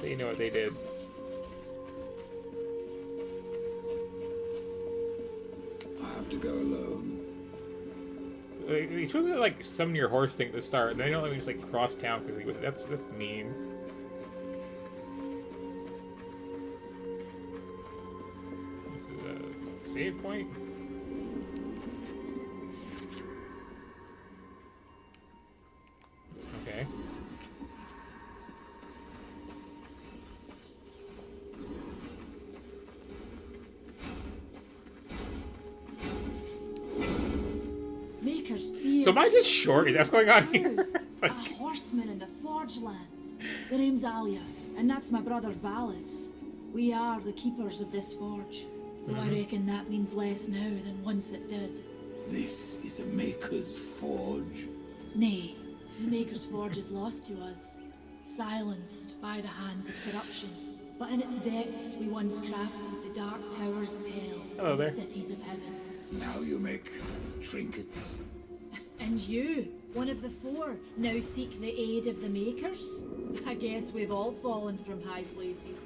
They know what they did. I have to go alone. They told me to, like, summon your horse thing at the start, and they don't let me just, like, cross town quickly with it. That's mean. This is a save point. Okay. Maker's Beard. So am I just short? Is that what's going on here? A horseman in the Forge Lands. The name's Alia, and that's my brother Valis. We are the keepers of this forge. Though I reckon that means less now than once it did. This is a Maker's Forge. Nay, the Maker's Forge is lost to us, silenced by the hands of corruption. But in its depths we once crafted the dark towers of hell and the cities of heaven. Now you make trinkets. And you, one of the four, now seek the aid of the Makers? I guess we've all fallen from high places.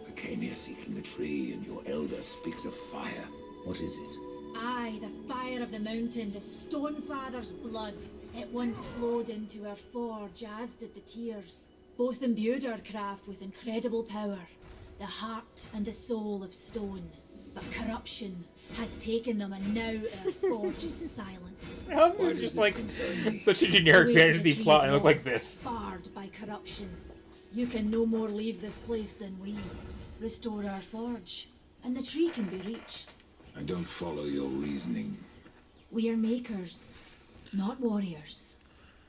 I came here seeking the tree, and your elder speaks of fire. What is it? Aye, the fire of the mountain, the Stonefather's blood. It once flowed into our forge, as did the tears. Both imbued our craft with incredible power, the heart and the soul of stone. But corruption has taken them, and now our forge is silent. How is this just like such a generic fantasy plot and look like this? Sparred by corruption. You can no more leave this place than we. Restore our forge, and the tree can be reached. I don't follow your reasoning. We are makers, not warriors.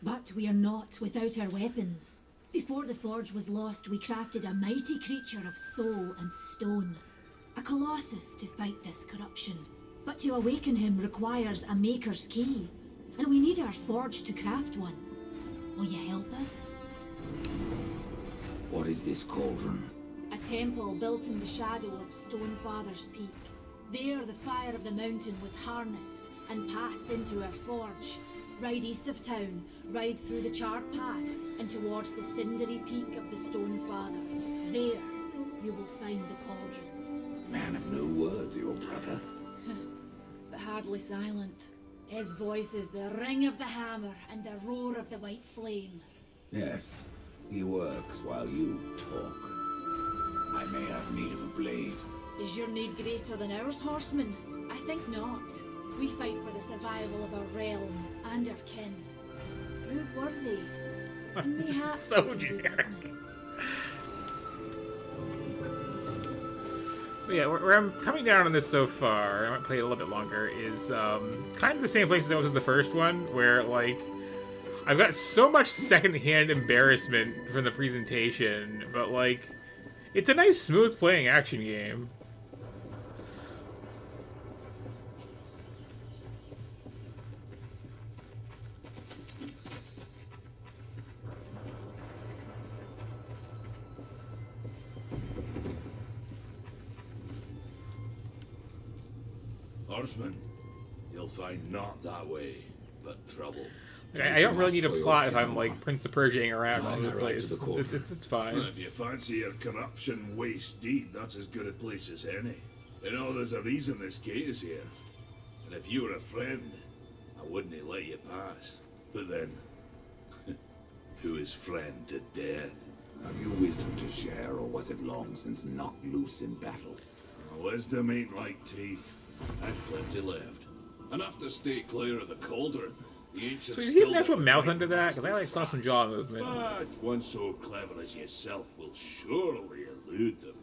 But we are not without our weapons. Before the forge was lost, we crafted a mighty creature of soul and stone. A colossus to fight this corruption. But to awaken him requires a maker's key. And we need our forge to craft one. Will you help us? What is this cauldron? A temple built in the shadow of Stonefather's Peak. There the fire of the mountain was harnessed and passed into our forge. Ride east of town, ride through the Charred Pass and towards the cindery peak of the Stonefather. There you will find the cauldron. Man of no words, your brother. But hardly silent. His voice is the ring of the hammer and the roar of the white flame. Yes, he works while you talk. I may have need of a blade. Is your need greater than ours, horseman? I think not. We fight for the survival of our realm and our kin. Prove worthy. And mayhaps So we can do generic. business. But yeah, where I'm coming down on this so far, I might play it a little bit longer, is kind of the same place as I was in the first one, where, like, I've got so much secondhand embarrassment from the presentation, but, like, it's a nice, smooth-playing action game. Horseman, you'll find not that way, but trouble. I don't really need a plot if I'm, like, Prince of Persiaing around all over the right to place. the cauldron. It's fine. Well, if you fancy your corruption waist deep, that's as good a place as any. You know, there's a reason this gate is here. And if you were a friend, I wouldn't let you pass. But then, who is friend to death? Have you wisdom to share, or was it long since knocked loose in battle? Wisdom ain't like teeth. I've plenty left. Enough to stay clear of the cauldron. The ancients So is he an still actual don't mouth think under that? Because I, like, saw some jaw movement. But one so clever as yourself will surely elude them.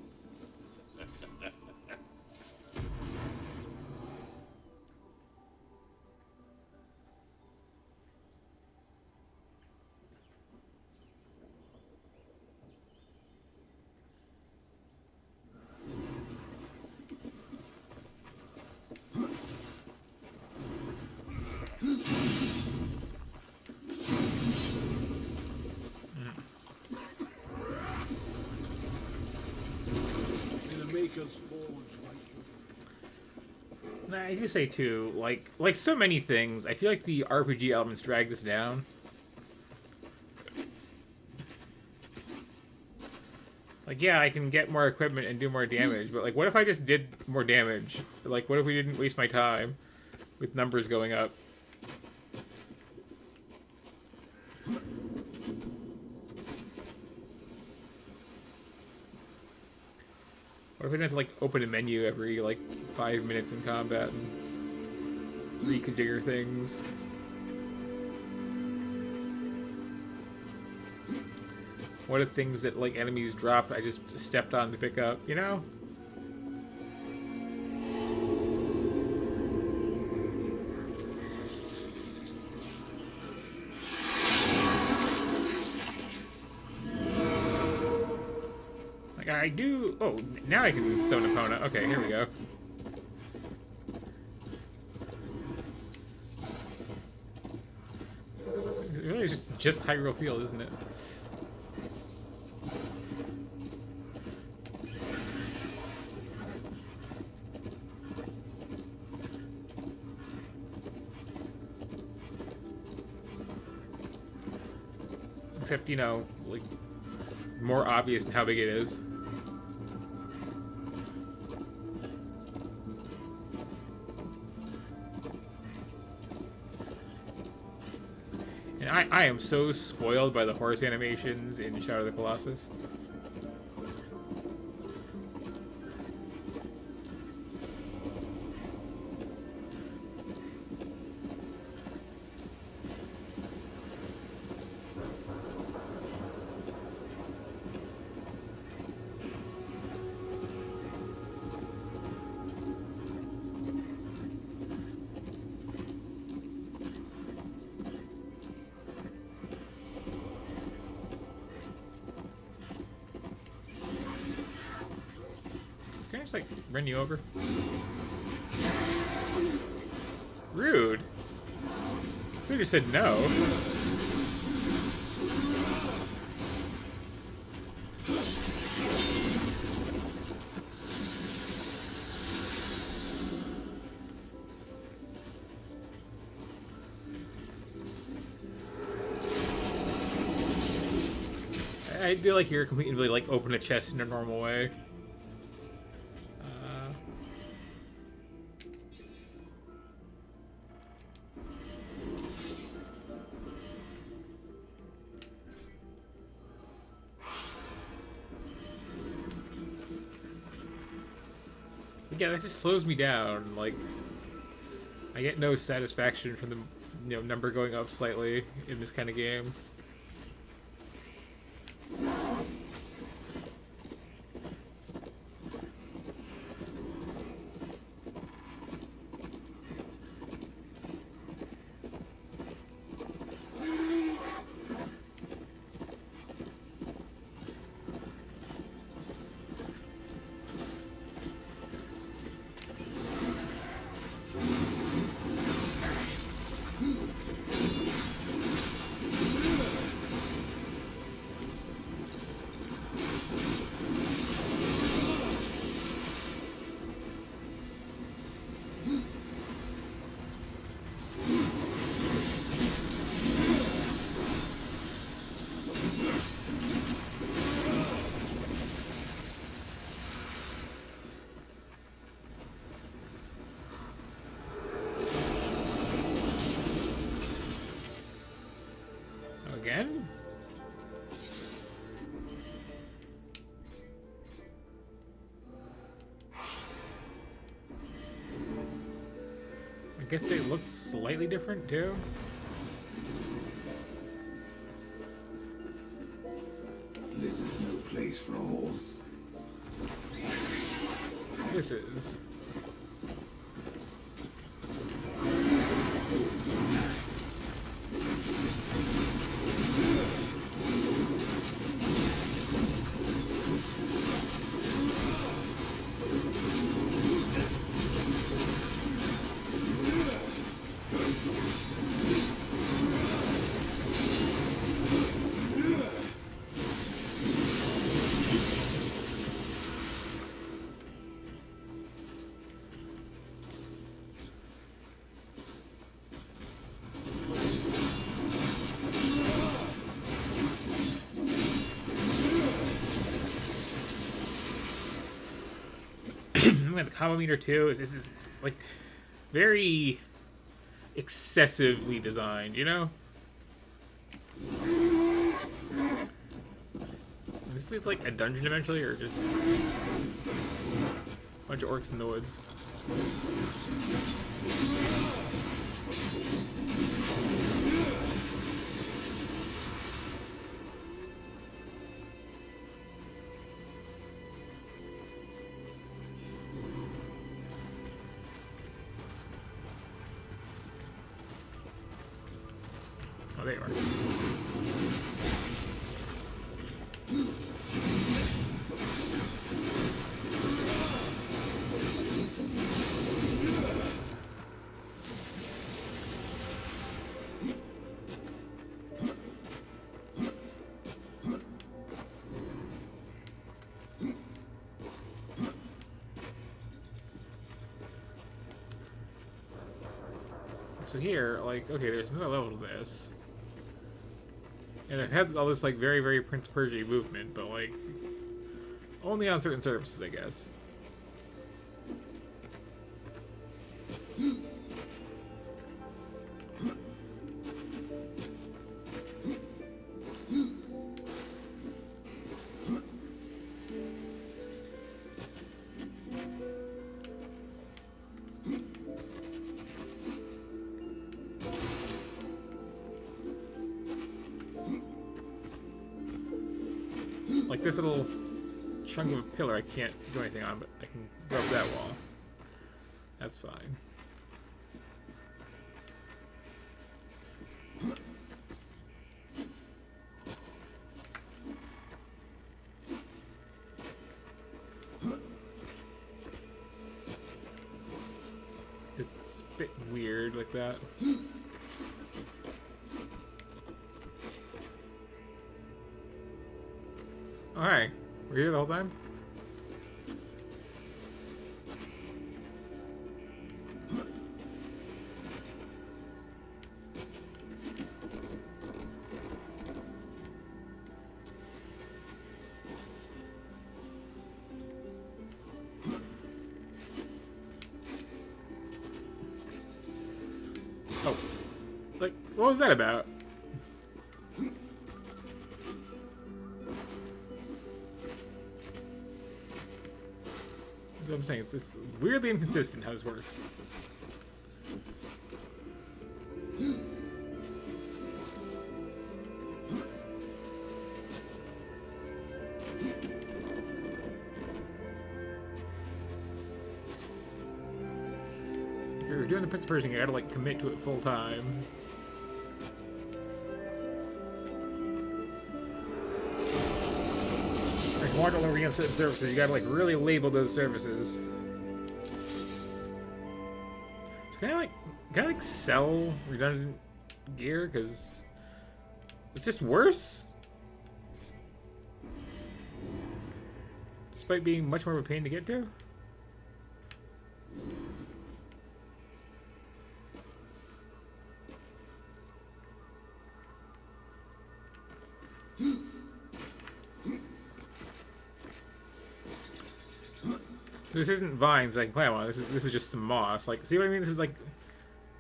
Maker's Forge like you. Nah, I do say too, like so many things, I feel like the RPG elements drag this down. Like, yeah, I can get more equipment and do more damage, but like, what if I just did more damage? Like, what if we didn't waste my time with numbers going up? What if we didn't have to, like, open a menu every, like, 5 minutes in combat and reconfigure things? What if things that, like, enemies dropped, I just stepped on to pick up, you know? Like, I do... Oh, now I can summon an opponent. Okay, here we go. It really is just Hyrule Field, isn't it? Except, you know, like, more obvious in how big it is. And I am so spoiled by the horse animations in Shadow of the Colossus. Can I just, like, run you over? Rude. You just said no. I feel like you're completely, like, open a chest in a normal way. Yeah, that just slows me down. Like, I get no satisfaction from the, you know, number going up slightly in this kind of game. Again? I guess they look slightly different too. This is no place for a horse. This is. the combo meter too. This is like very excessively designed, you know? Is this like a dungeon eventually, or just a bunch of orcs in the woods? Oh, there you are. So here, like, okay, there's another level to this. And I've had all this, like, very, very Prince Persia movement, but, like, only on certain surfaces, I guess. Like this little chunk of a pillar I can't do anything on, but I can go up that wall. That's fine. It's a bit weird like that. Alright, we're here the whole time? Oh, like, what was that about? That's what I'm saying. It's weirdly inconsistent how this works. If you're doing the Prince of Persia, you gotta like commit to it full time. Water delivery against certain services, you gotta like really label those services. So can I like sell redundant gear? Cause it's just worse? Despite being much more of a pain to get to? This isn't vines I can climb on. This is just some moss. Like, see what I mean? This is like,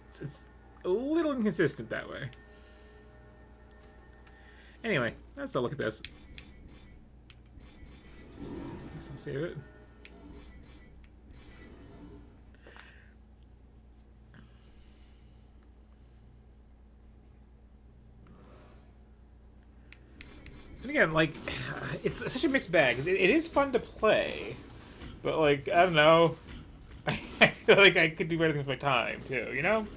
it's a little inconsistent that way. Anyway, let's look at this. Guess I'll save it. And again, like, it's such a mixed bag. 'Cause it is fun to play. But, like, I don't know. I feel like I could do better things with my time, too, you know?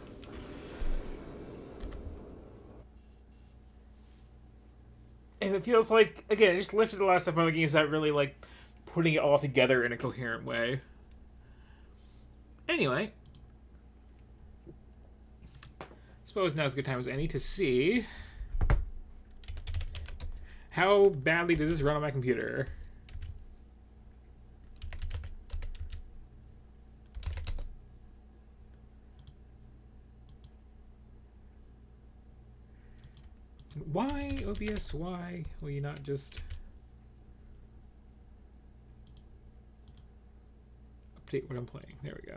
And it feels like, again, I just lifted a lot of stuff from the games without really, like, putting it all together in a coherent way. Anyway. I suppose now's a good time as any to see how badly does this run on my computer. Why, OBS, why will you not just update what I'm playing. There we go.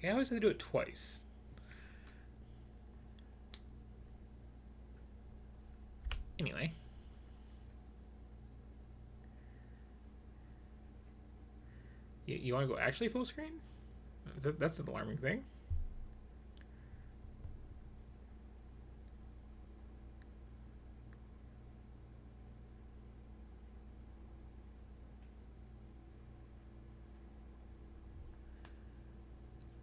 I always have to do it twice. Anyway. You want to go actually full screen? That's an alarming thing.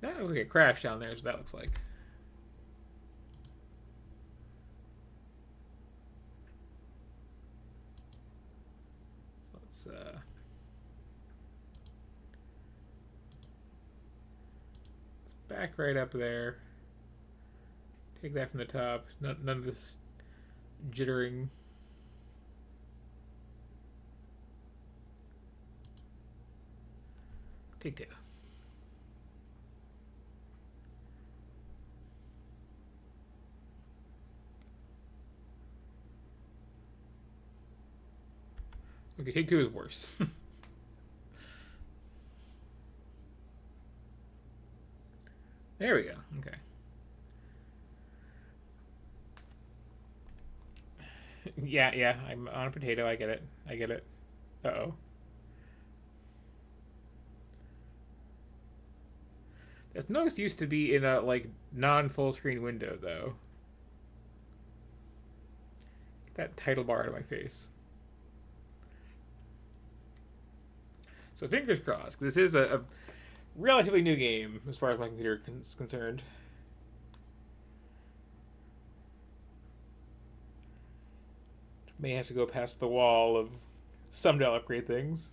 That looks like a crash down there, is what that looks like. Let's back right up there. Take that from the top. None of this jittering. Take two. Okay, take two is worse. There we go. Okay. Yeah, I'm on a potato. I get it. Uh-oh. That's no excuse to be in a, like, non-full screen window, though. Get that title bar out of my face. So fingers crossed. This is a relatively new game as far as my computer is concerned. May have to go past the wall of some to upgrade things.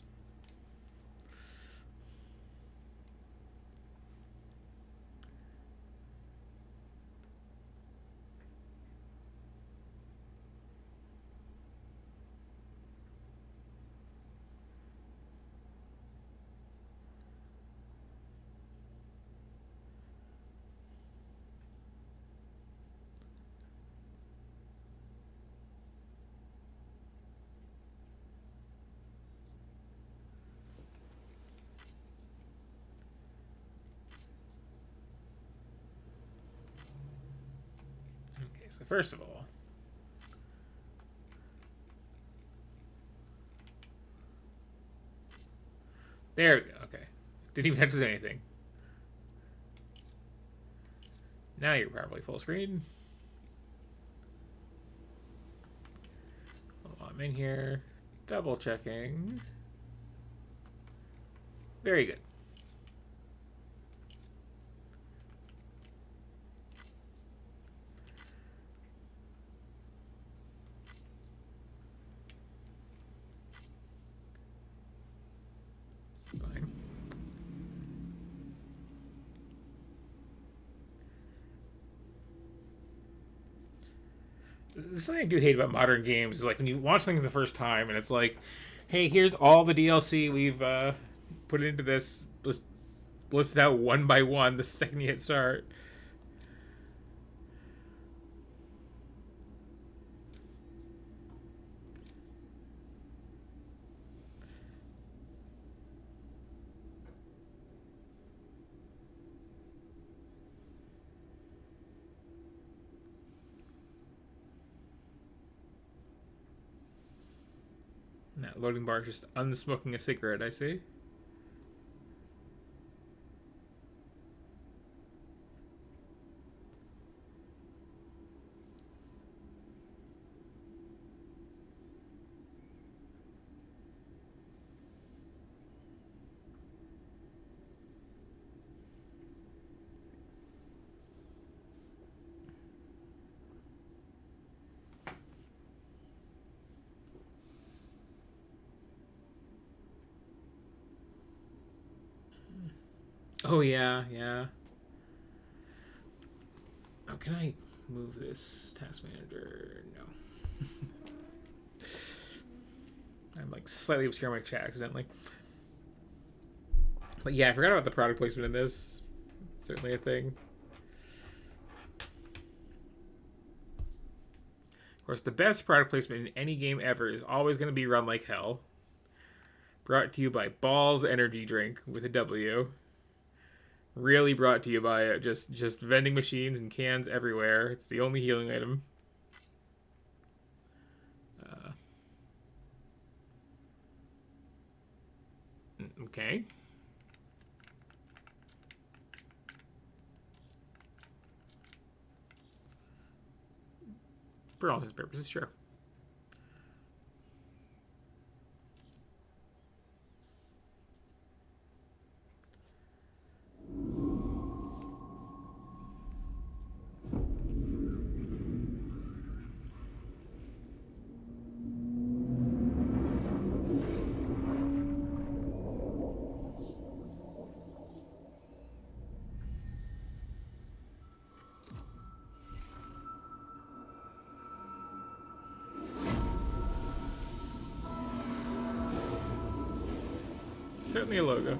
So first of all, there we go. Okay, didn't even have to do anything. Now you're probably full screen. While I'm in here, double checking. Very good. There's something I do hate about modern games is like when you watch something for the first time and it's like, hey, here's all the DLC we've put into this, just listed out one by one the second you hit start. That loading bar is just unsmoking a cigarette, I see. Oh, yeah. Oh, can I move this task manager? No. I'm like slightly obscuring my chat accidentally. But yeah, I forgot about the product placement in this. It's certainly a thing. course, the best product placement in any game ever is always going to be Run Like Hell. Brought to you by Balls Energy Drink with a W. Really brought to you by just vending machines and cans everywhere. It's the only healing item. Okay. For all his purposes, sure. Certainly a logo.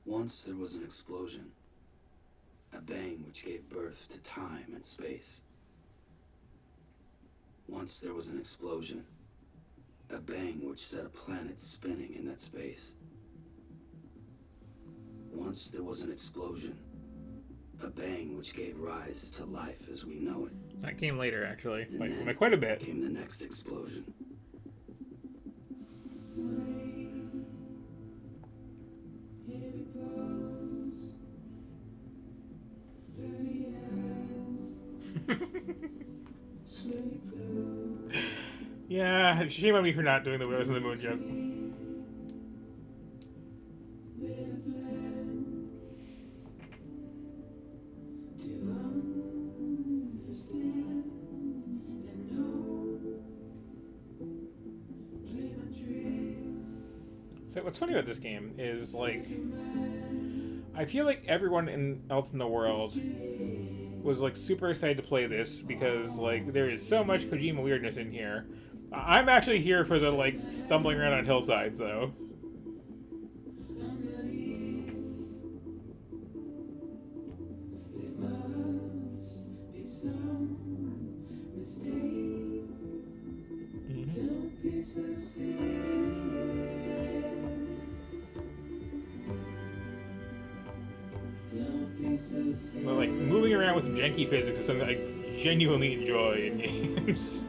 Once there was an explosion, a bang which gave birth to time and space. Once there was an explosion, a bang which set a planet spinning in that space. Once there was an explosion, a bang which gave rise to life as we know it. That came later, actually, And like then quite a bit. Came the next explosion. Yeah, shame on me for not doing the Wheels in the Moon joke. So what's funny about this game is, like, I feel like everyone else in the world was, like, super excited to play this because, like, there is so much Kojima weirdness in here. I'm actually here for the, like, stumbling around on hillsides, though. But, like, moving around with janky physics is something I genuinely enjoy in games.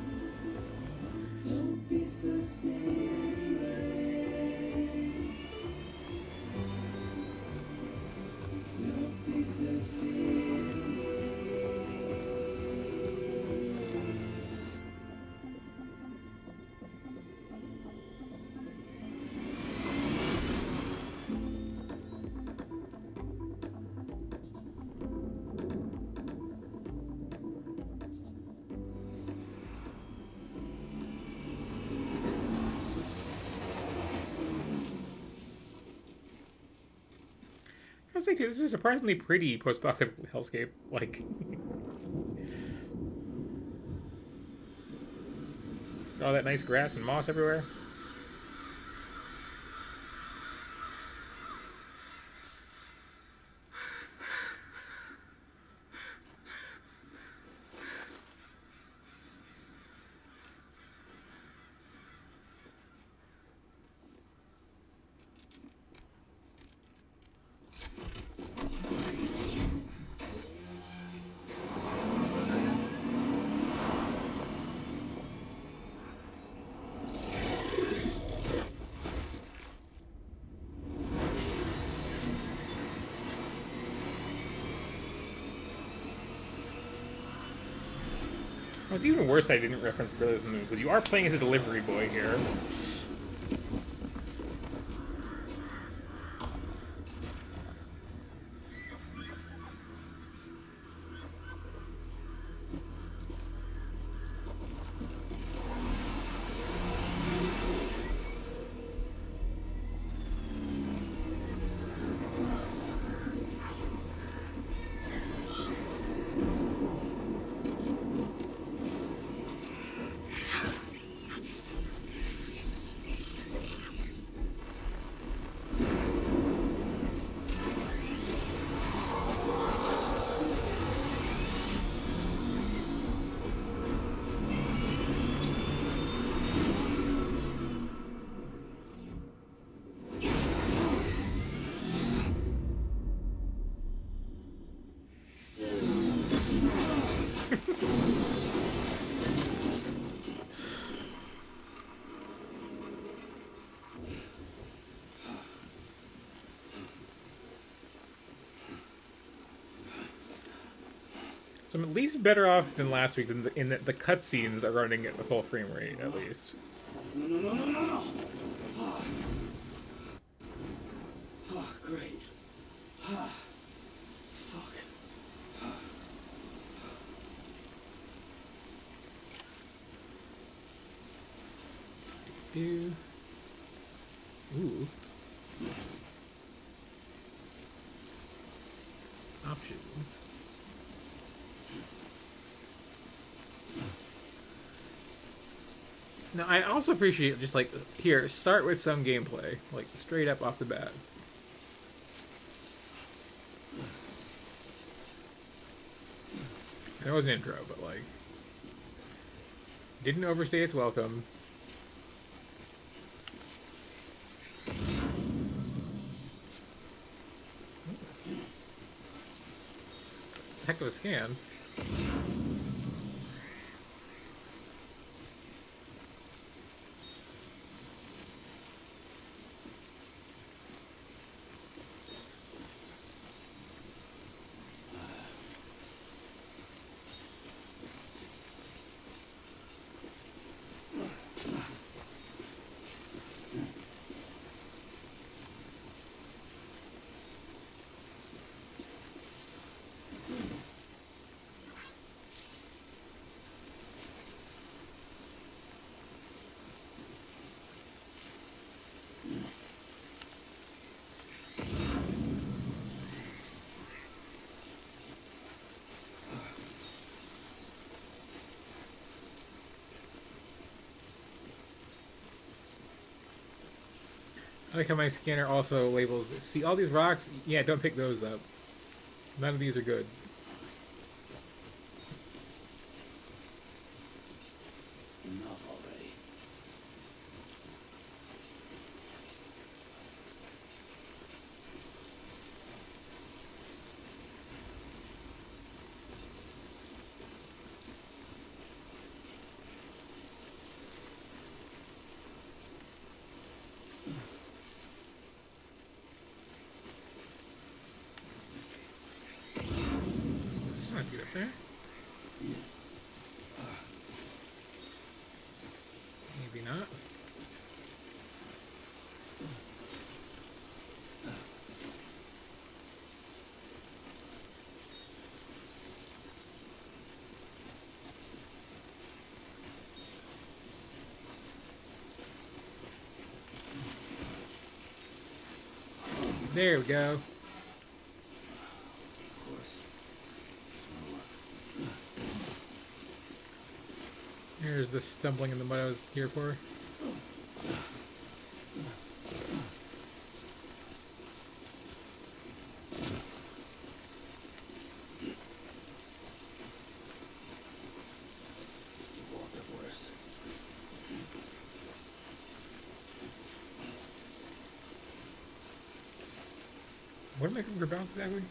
I was like, dude, this is a surprisingly pretty post-apocalyptic hellscape. Like, all that nice grass and moss everywhere. It was even worse that I didn't reference Brothers in the Moon, because you are playing as a delivery boy here. So I'm at least better off than last week in that the cutscenes are running at the full frame rate, at least. No. Oh, great. Fuck. Ooh. Options. Now, I also appreciate just like, here, start with some gameplay, like straight up off the bat. There was an intro, but like, didn't overstay its welcome. It's a heck of a scan. I like how my scanner also labels, see all these rocks? Yeah, don't pick those up. None of these are good. Enough already. It's not good up there. Maybe not. There we go. Here's the stumbling in the mud I was here for. What am I looking for bounce exactly?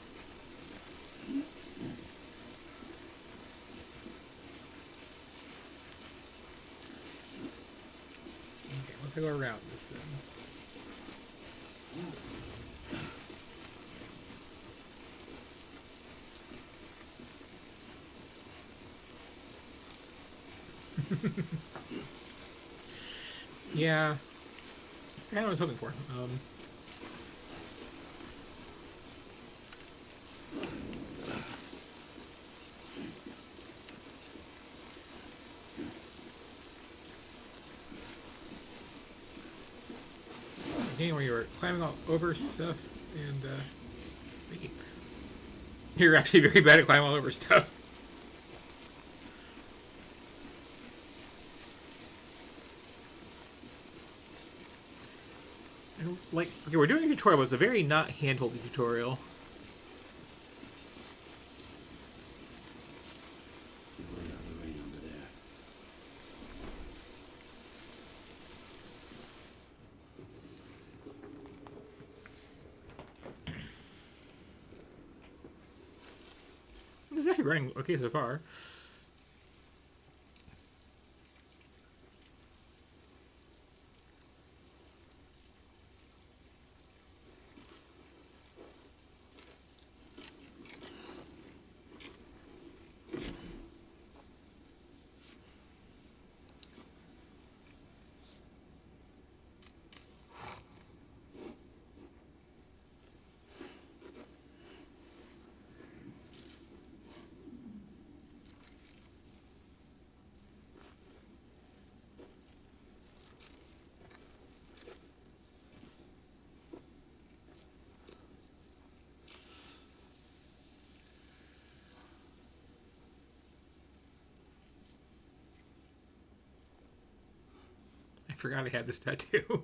Okay, what if I go around this then? Yeah, that's kind of what I was hoping for. Game where you were climbing all over stuff and you're actually very bad at climbing all over stuff. And, like, okay, we're doing a tutorial, but it's a very not hand-holdy tutorial. This is actually running okay so far. forgot I had this tattoo.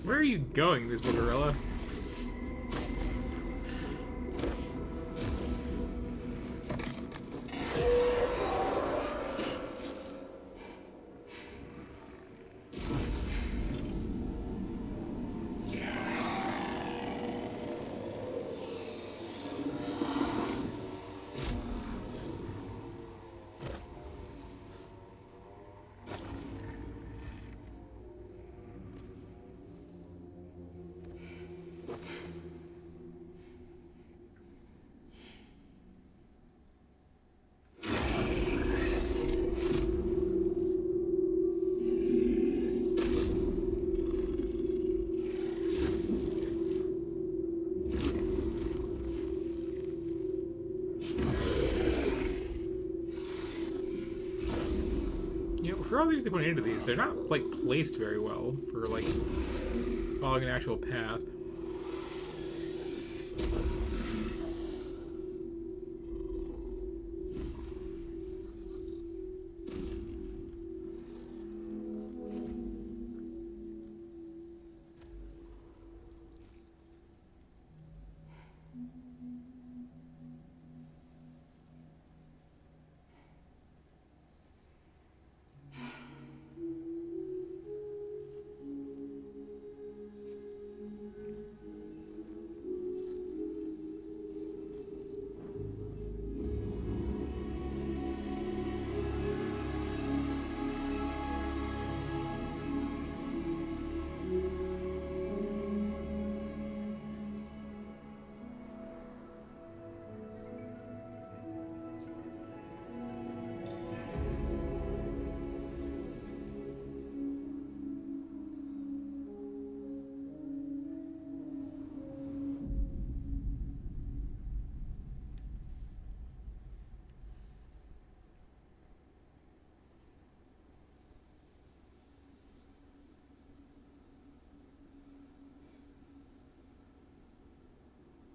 Where are you going, Miss Gorilla? For all these they put into these, they're not like placed very well for like following an actual path.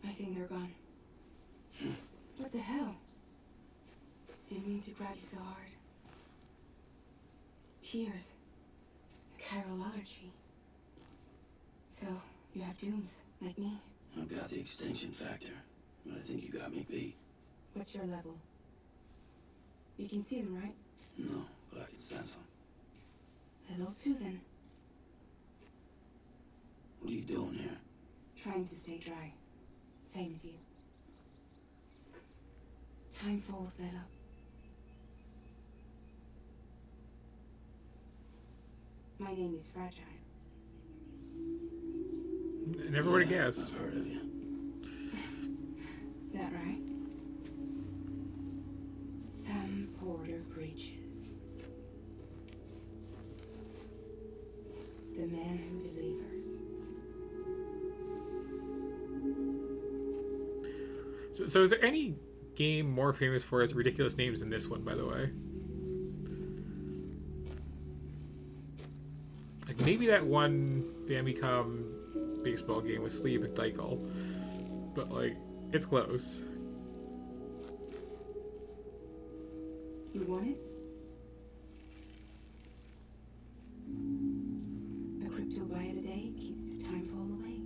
I think they're gone. What the hell? Didn't mean to grab you so hard. Tears. A chiral allergy. So, you have dooms, like me. I've got the extinction factor, but I think you got me beat. What's your level? You can see them, right? No, but I can sense them. Hello too, then. What are you doing here? Trying to stay dry. Same as you. Time folds that up. My name is Fragile. I never would have guessed. I've heard of you. That right? Sam Porter Bridges. The man who delivers. So is there any game more famous for its ridiculous names than this one, by the way? Like maybe that one Famicom baseball game with Sleeve and Dykel. But, like, it's close. You want it? A crypto bite a day keeps the time fall away.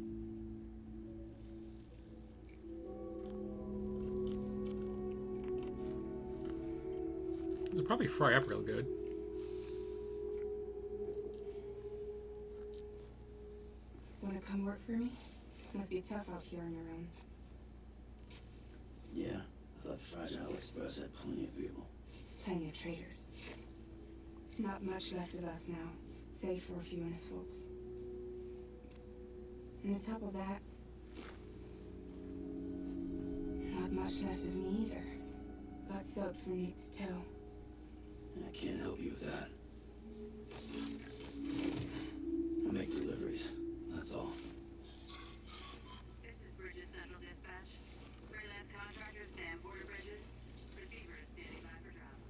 It'll probably fry up real good. Wanna come work for me? Must be tough out here on your own. Yeah, I thought Fragile Express had plenty of people. Plenty of traitors. Not much left of us now, save for a few honest folks. And on top of that, not much left of me either. Got soaked from neck to toe. I can't help you with that. I make deliveries, that's all. This is Bridges Central Dispatch. Freelance contractor Sam Border Bridges. Receiver is standing by for travel.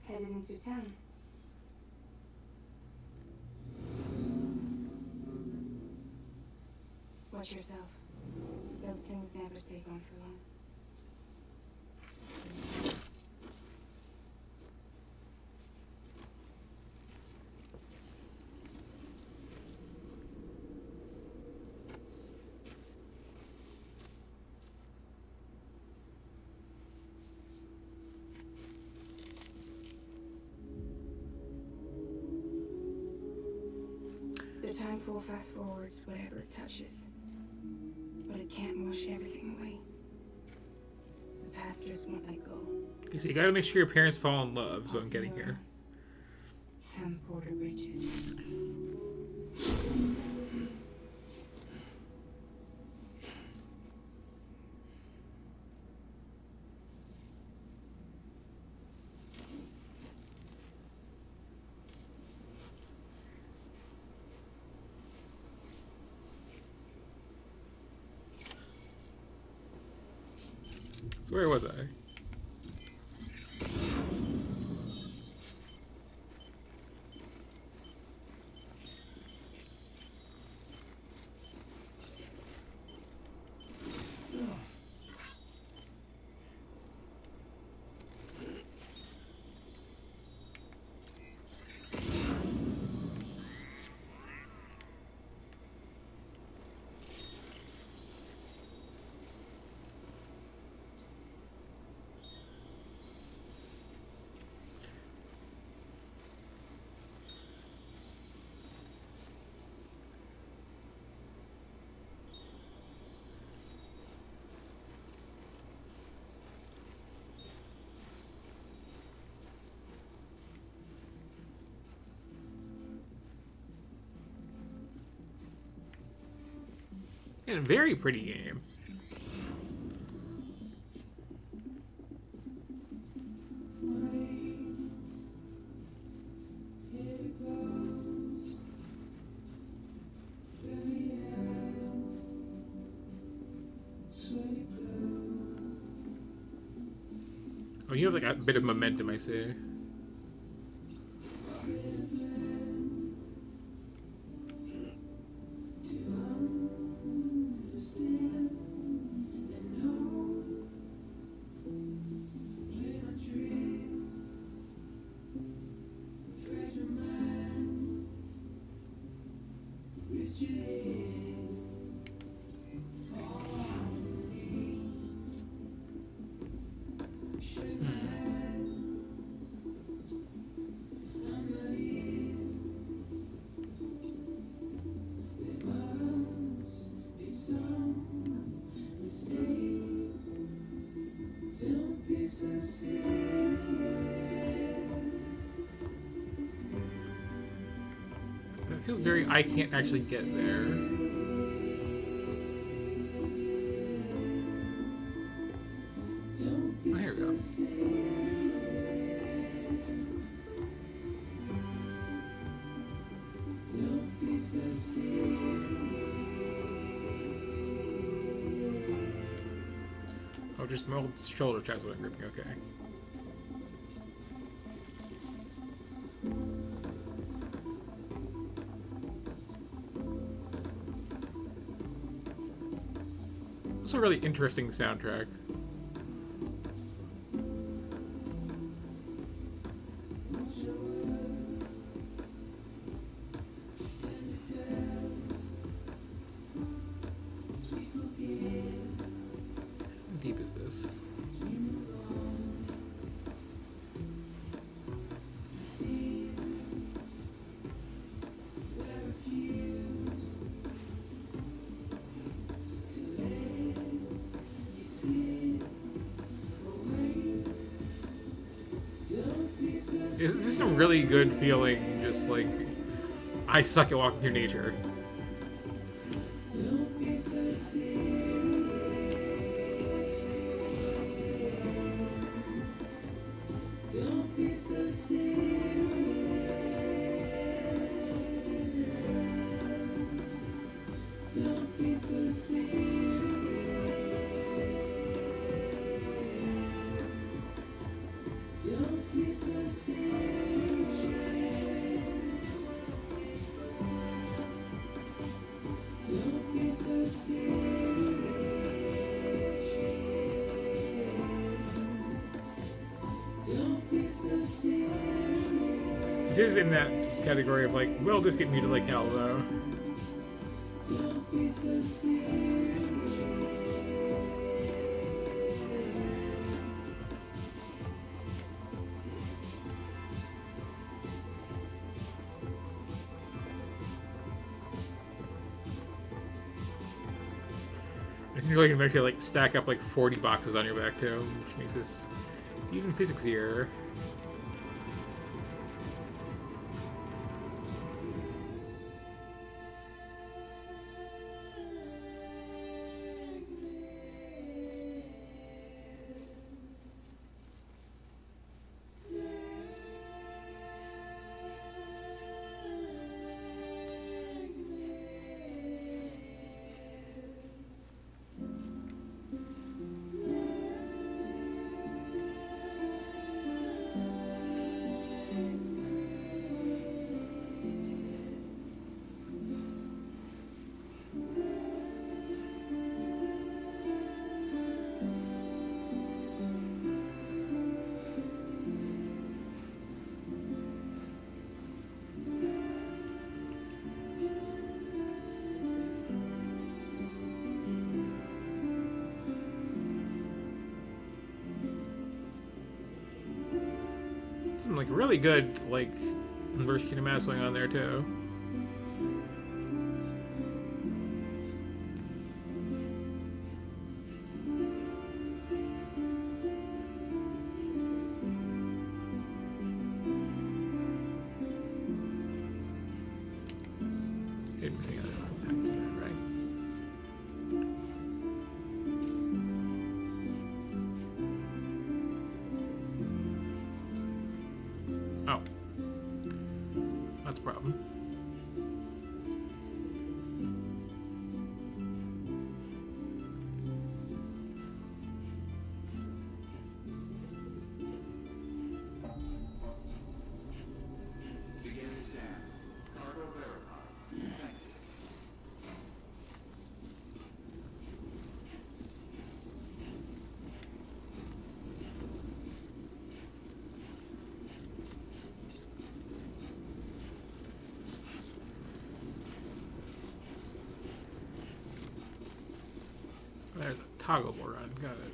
Headed into town. Watch yourself. Those things never stay gone for long. The time full fast forwards whatever it touches. But it can't wash everything away. The past just won't let go. Okay, so you gotta make sure your parents fall in love, is what I'm getting here. Sam Porter Bridges. So where was I? And a very pretty game. Oh, you have like a bit of momentum, I see. It feels very, I can't actually get there. Oh, here we go. Oh, just my old shoulder chest wasn't gripping. Okay. It's a really interesting soundtrack. How deep is this? This is some really good feeling, just like, I suck at walking through nature. This is in that category of like, will this get muted like hell though? I seem like you can eventually like stack up like 40 boxes on your back too, which makes this even physics-ier. Some like really good like inverse kinematics going on there too. Oh. That's a problem. Begin scan. Cargo verified. Thank you. There's a toggleable run. Got it.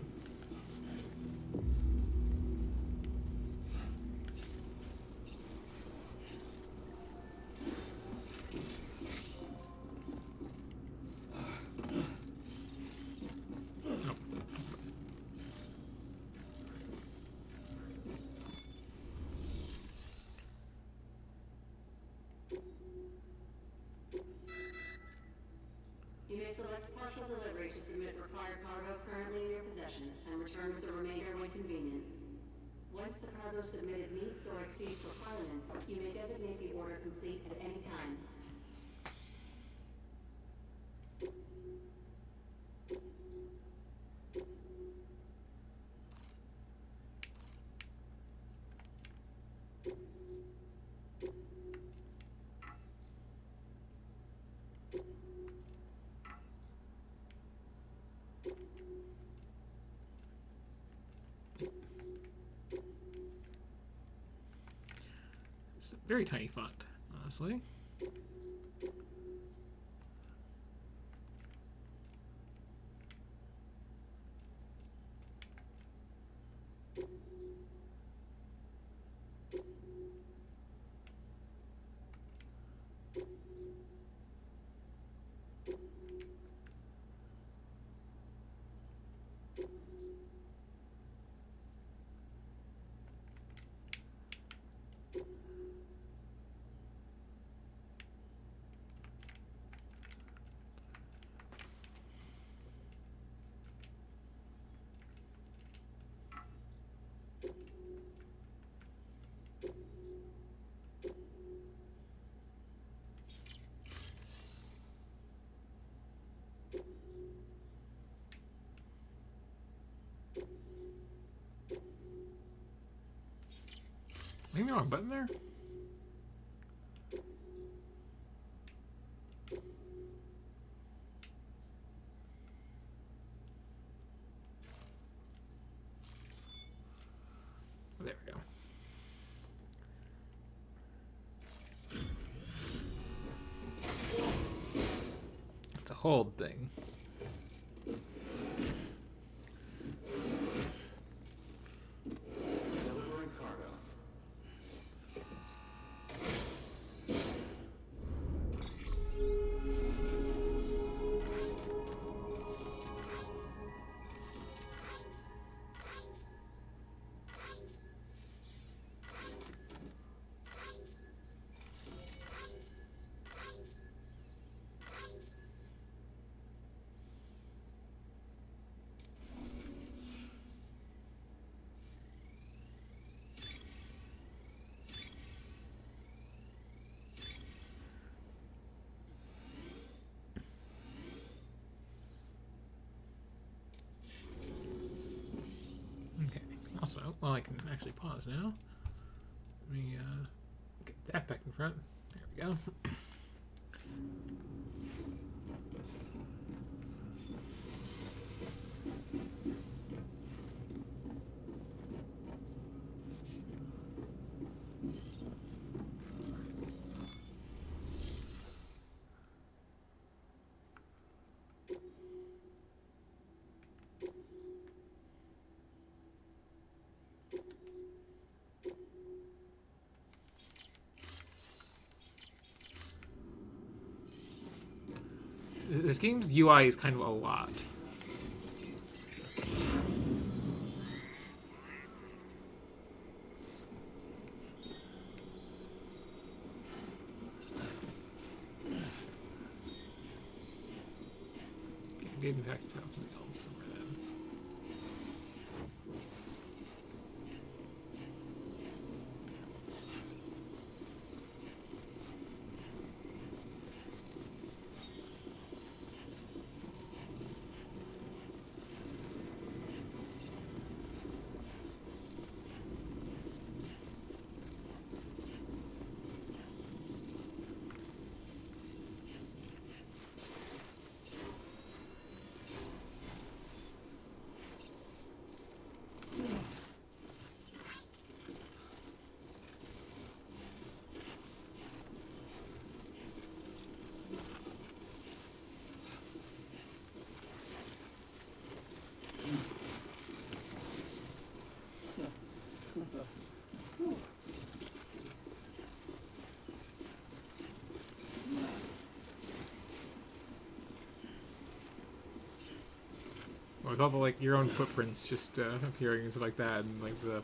You may select partial delivery to submit required cargo currently in your possession and return with the remainder when convenient. Once the cargo submitted meets or exceeds requirements, you may designate the order complete at any time. It's very tiny font, honestly. Maybe the wrong button there? There we go. It's a hold thing. Delivering cargo. Okay. Also, well, I can actually pause now. Let me get that back in front. There we go. This game's UI is kind of a lot. Game package out something else somewhere then. With all the like your own footprints just appearing and stuff like that, and like the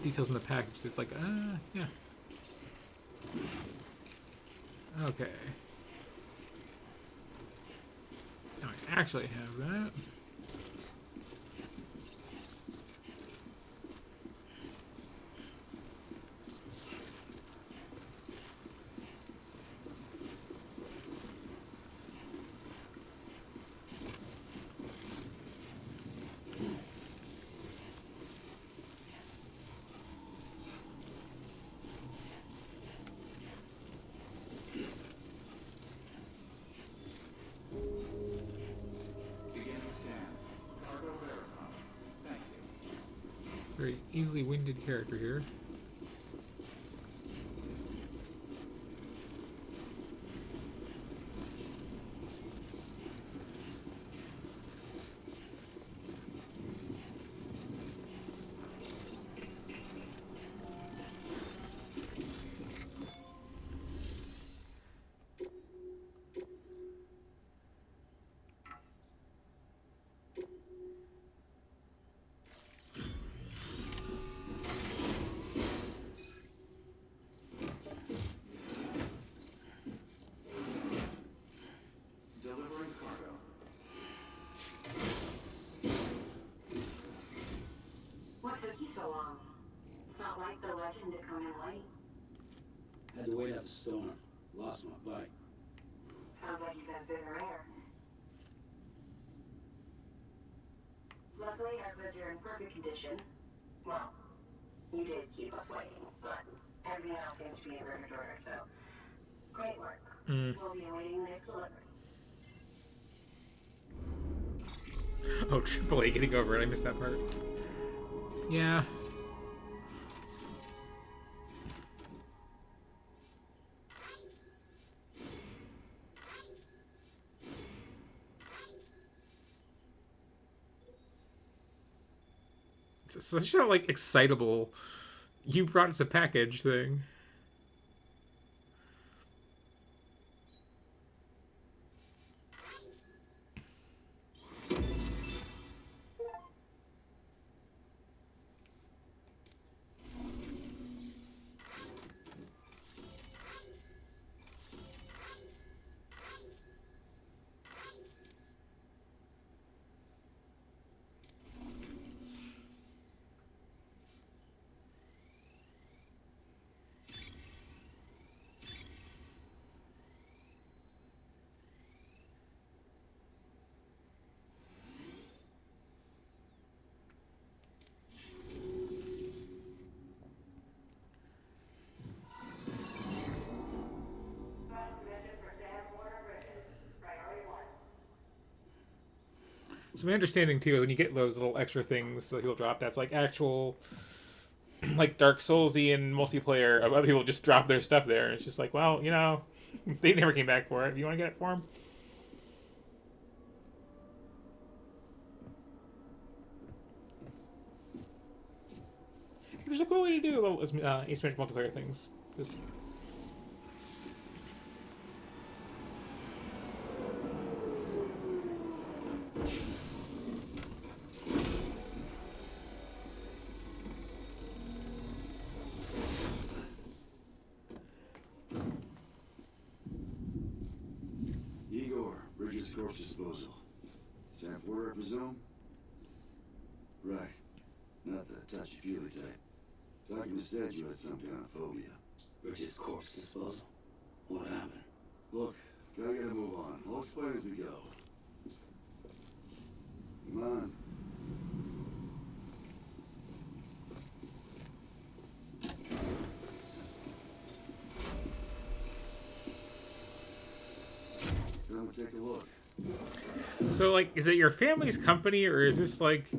details in the package, it's like yeah. Okay. Now I actually have that. Very easily winded character here. so long. It's not like the legend to come in late. Had to wait out the storm. Lost my bike. Sounds like you've had bitter air. Luckily, our goods are in perfect condition. Well, you did keep us waiting, but everything else seems to be in perfect order, so great work. We'll be awaiting the next delivery. Oh, AAA getting over it. I missed that part. Yeah. It's such a, like, excitable, you brought us a package thing. So my understanding too, when you get those little extra things that he'll drop, that's like actual, like Dark Soulsian multiplayer of other people just drop their stuff there. It's just like, well, you know, they never came back for it. You want to get it for them? There's a cool way to do little asymmetric multiplayer things. Just... Corpse disposal. Sample order, I presume? Right. Not the touchy-feely type. Documents said you had some kind of phobia. Bridges corpse disposal. What happened? Look, gotta get a move on. I'll explain as we go. Come on. Come take a look. So, like, is it your family's company, or is this, like,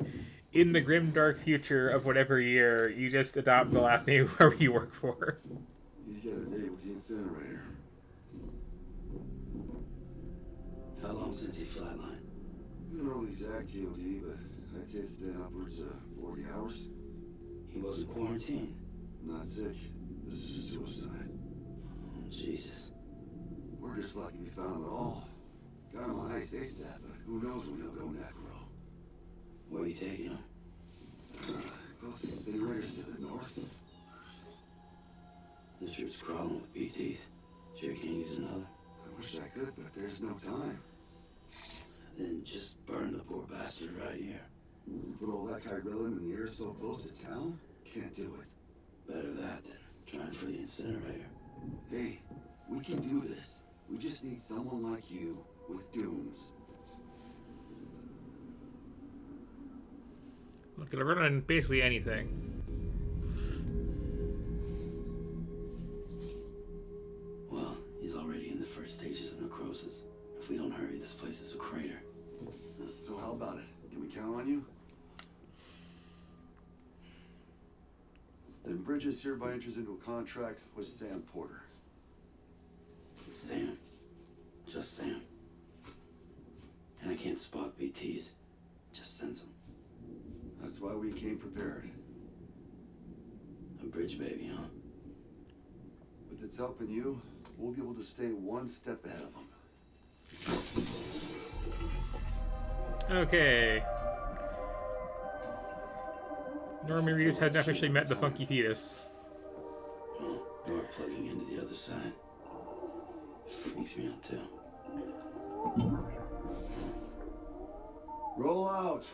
in the grim dark future of whatever year, you just adopt the last name of whoever you work for? He's got a date with the incinerator. How long since he flatlined? I don't know the exact TOD, but I'd say it's been upwards of 40 hours. He wasn't quarantined? Not sick. This is a suicide. Oh, Jesus. We're just lucky we found him at all. Got him on ice ASAP, but who knows when he'll go necro. Where are you taking him? Closest incinerators to the north. This route's crawling with BTs. Sure you can't use another? I wish I could, but there's no time. Then just burn the poor bastard right here. Put all that chirillum in the air so close to town? Can't do it. Better that than trying for the incinerator. Hey, we can do this. We just need someone like you with dooms. Look, it'll run on basically anything. Well, he's already in the first stages of necrosis. If we don't hurry, this place is a crater. So how about it? Can we count on you? Then Bridges hereby enters into a contract with Sam Porter. Sam. Just Sam. And I can't spot BTs. Just sense them. That's why we came prepared. A bridge baby, huh? With its help in you, we'll be able to stay one step ahead of them. Okay. Norman Reedus hadn't officially met the funky fetus. Oh, door plugging into the other side. Freaks me out too. Roll out.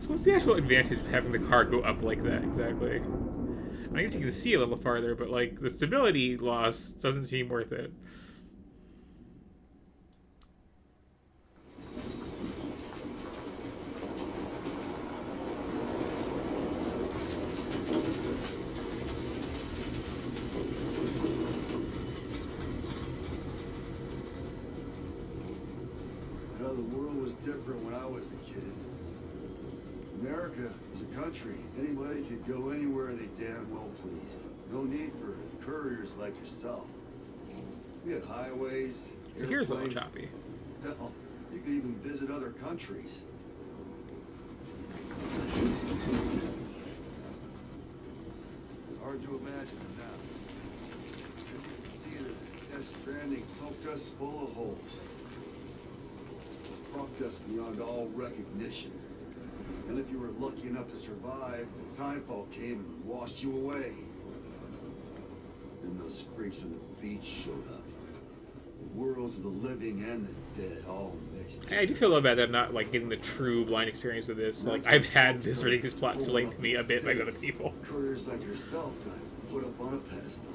So what's the actual advantage of having the car go up like that exactly? I guess you can see a little farther, but like the stability loss doesn't seem worth it. You know, the world was different when I was a kid. America is a country. Anybody could go anywhere they damn well pleased. No need for couriers like yourself. We had highways. So here's a little airplanes. choppy. Hell, you could even visit other countries. Hard to imagine it now. You can see that Death Stranding poked us full of holes. Fucked us beyond all recognition. And if you were lucky enough to survive, the timefall came and washed you away. Then those freaks from the beach showed up. The worlds of the living and the dead all mixed. I do feel bad that I'm not like getting the true blind experience with this. Like I've had this ridiculous plot explained to me a bit by other people. Couriers like yourself got put up on a pedestal.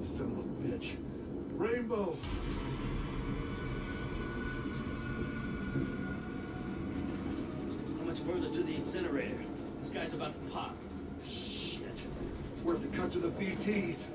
Son of a bitch. Rainbow! How much further to the incinerator? This guy's about to pop. Shit. We're at the cut to the BTs.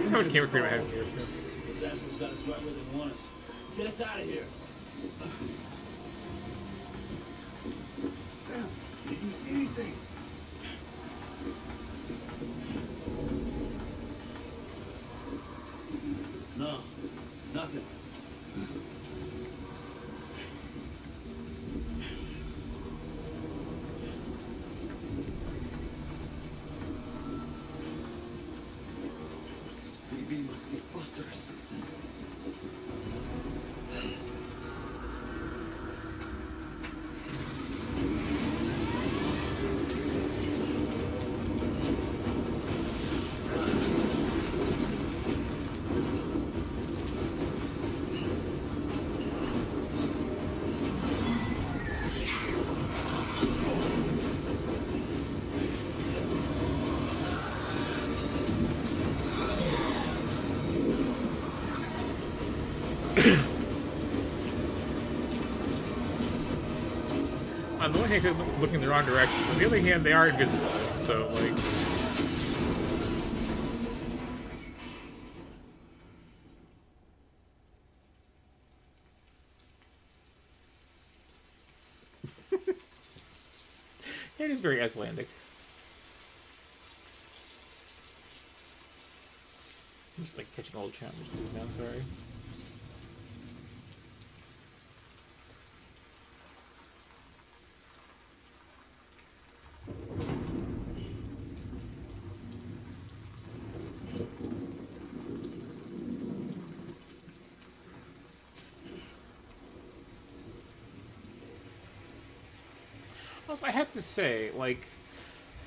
How much camera cream I have here? Those assholes got us right where they want us. Get us out of here. Sam, did you see anything? No, nothing. This BB must be busted or something. On the one hand, they're looking in the wrong direction. On the other hand, they are invisible. So, like... It is very Icelandic. I'm just like catching old chat messages now, sorry. Also, I have to say, like,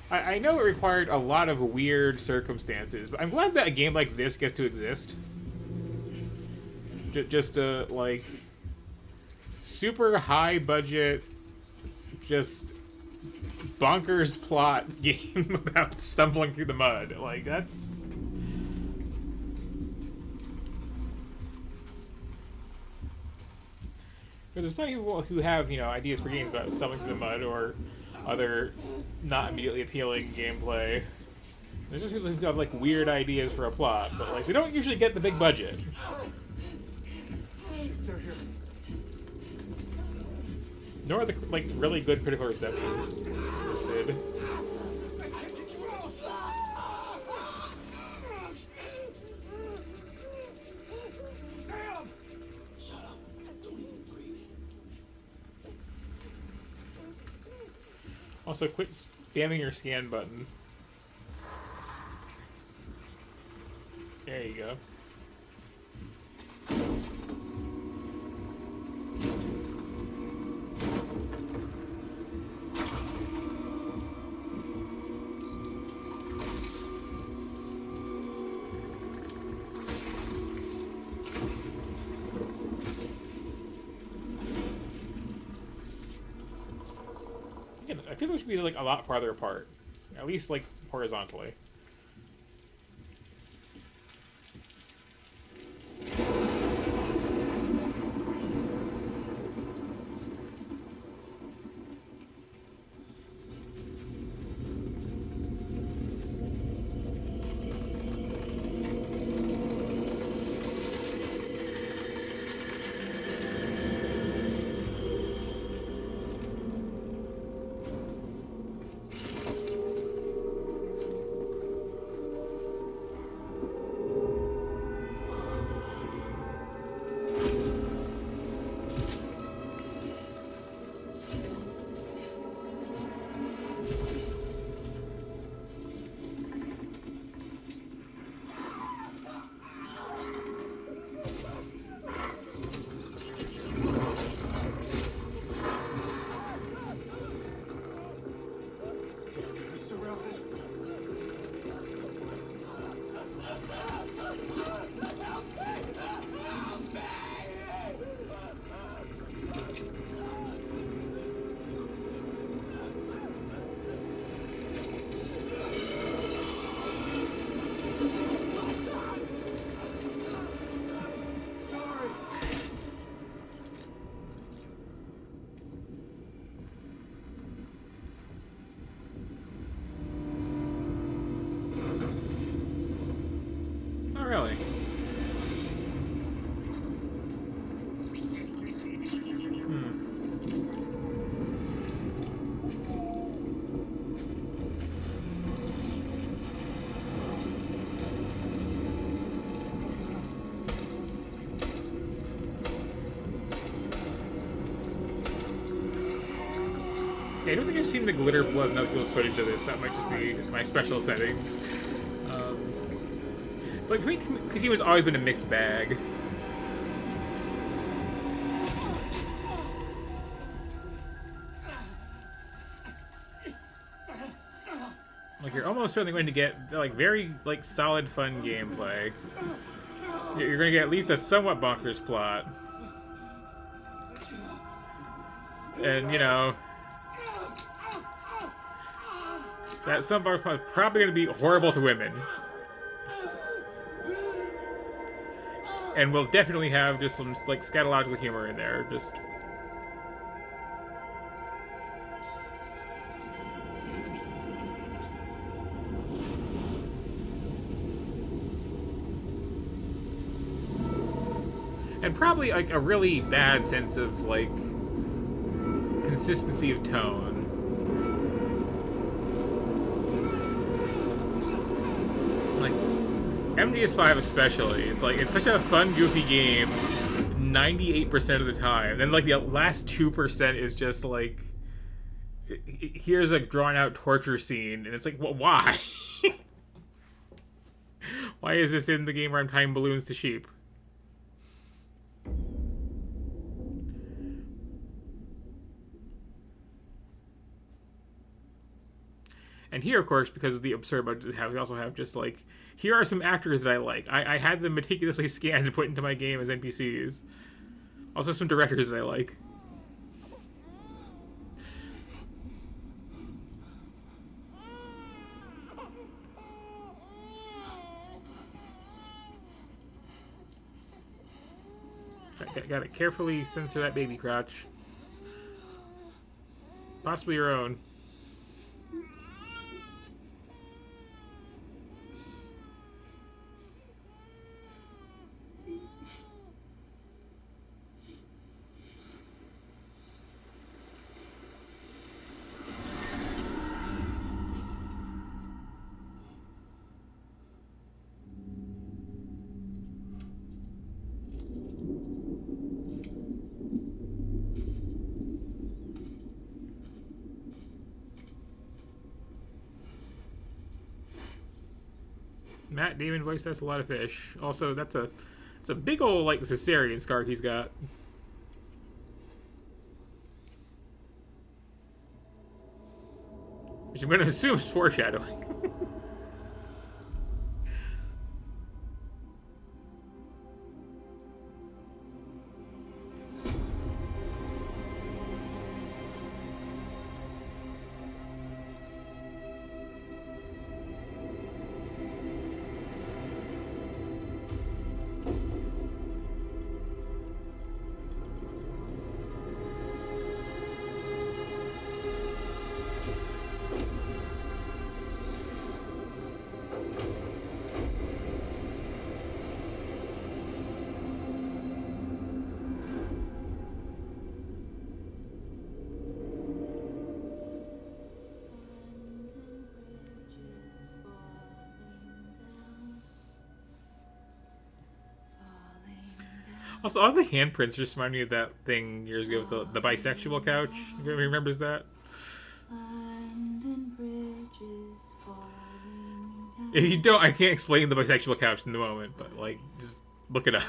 I know it required a lot of weird circumstances, but I'm glad that a game like this gets to exist. Just a, like, super high budget, just bonkers plot game about stumbling through the mud. Like, that's... Because there's plenty of people who have, you know, ideas for games about stumbling through the mud or other not immediately appealing gameplay. There's just people who have, like, weird ideas for a plot, but, like, they don't usually get the big budget. They're here. Nor the like really good critical reception this did. Also, quit spamming your scan button. There you go. I feel like we should be like a lot farther apart, at least like horizontally. Really? Yeah, I don't think I've seen the glitter blood knuckles footage of this. That might just be my special settings. But for me, Kojima's always been a mixed bag. Like, you're almost certainly going to get, like, very, like, solid, fun gameplay. You're going to get at least a somewhat bonkers plot. And, you know, that some part is probably going to be horrible to women. And we'll definitely have just some, like, scatological humor in there, just... And probably, like, a really bad sense of, like, consistency of tone. Like, MGS5 especially, it's like, it's such a fun, goofy game 98% of the time. Then, like, the last 2% is just, like, here's a drawn-out torture scene, and it's like, well, why? Why is this in the game where I'm tying balloons to sheep? And here, of course, because of the absurd budget, we also have just, like, here are some actors that I like. I had them meticulously scanned and put into my game as NPCs. Also some directors that I like. Gotta carefully censor that baby crotch. Possibly your own. Matt Damon voiced us a lot of fish. Also, it's a big old like cesarean scar he's got. Which I'm going to assume is foreshadowing. Also, all the handprints just remind me of that thing years ago with the bisexual couch. Everybody remembers that? If you don't, I can't explain the bisexual couch in the moment, but, like, just look it up.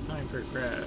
Time for crab.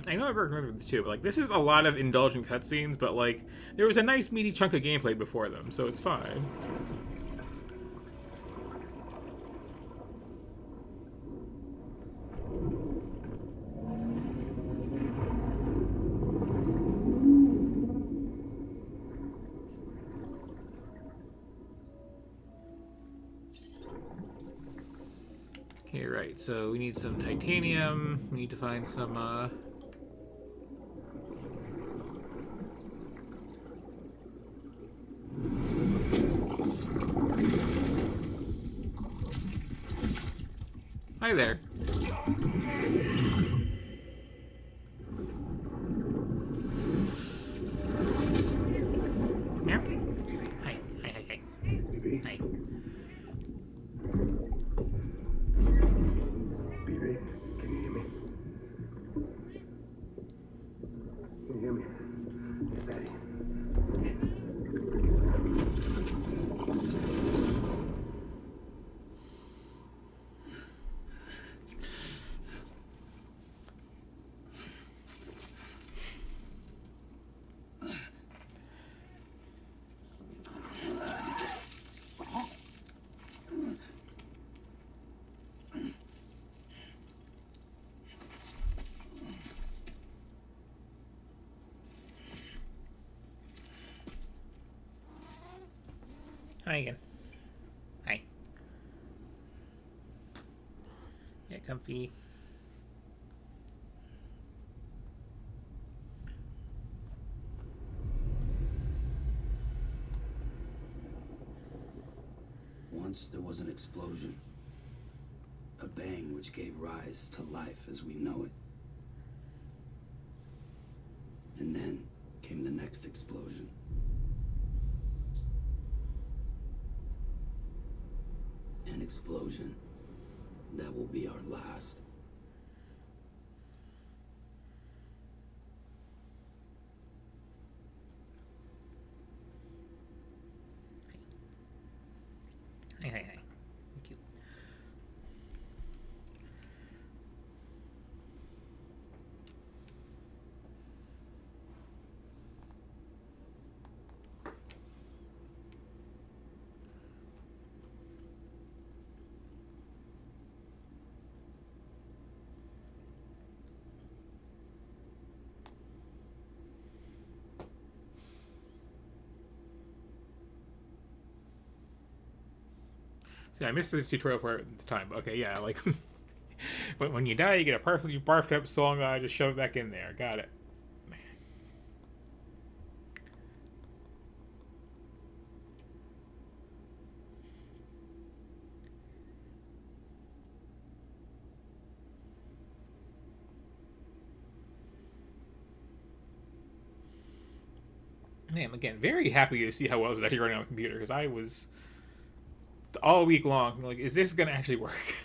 I know I remember this too, but like this is a lot of indulgent cutscenes, but like there was a nice meaty chunk of gameplay before them, so it's fine. Okay, right, so we need some titanium, we need to find some Hi there. Meow. Hi. Hi. Hi. Hi. Hi. Baby, can you hear me? Can you hear me? Daddy. Hi again. Hi. Get comfy. Once there was an explosion. A bang which gave rise to life as we know it. And then came the next explosion. An explosion that will be our last. Hi. Hi. Hi. Thank you. Yeah, I missed this tutorial for it at the time. Okay, yeah, like But when you die, you get a perfectly barfed up soul, and I just shove it back in there. Got it. Man, again, very happy to see how well it's actually running on a computer, because I was all week long like, is this gonna actually work?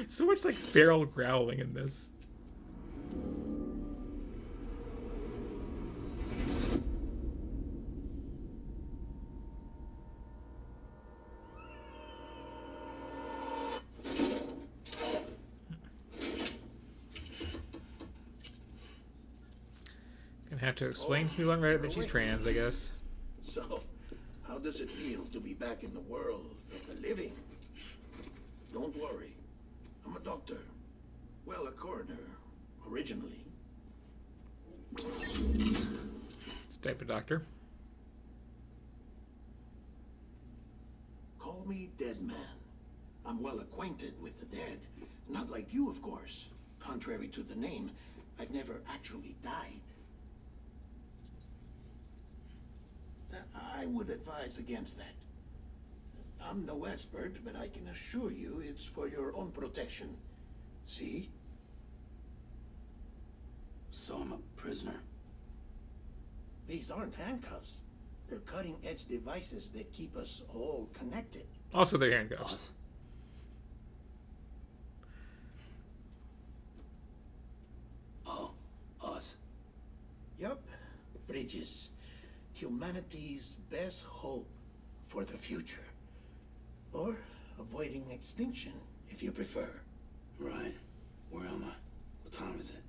So much like feral growling in this. Gonna have to explain to people on Reddit that she's trans, I guess. So, how does it feel to be back in the world of the living? Don't worry. I'm a doctor. Well, a coroner, originally. It's a type of doctor. Call me Dead Man. I'm well acquainted with the dead. Not like you, of course. Contrary to the name, I've never actually died. I would advise against that. I'm no expert, but I can assure you it's for your own protection. See? So I'm a prisoner. These aren't handcuffs. They're cutting-edge devices that keep us all connected. Also, they're handcuffs. Oh, us. Yup. Bridges. Humanity's best hope for the future. Or avoiding extinction, if you prefer. Right. Where am I? What time is it?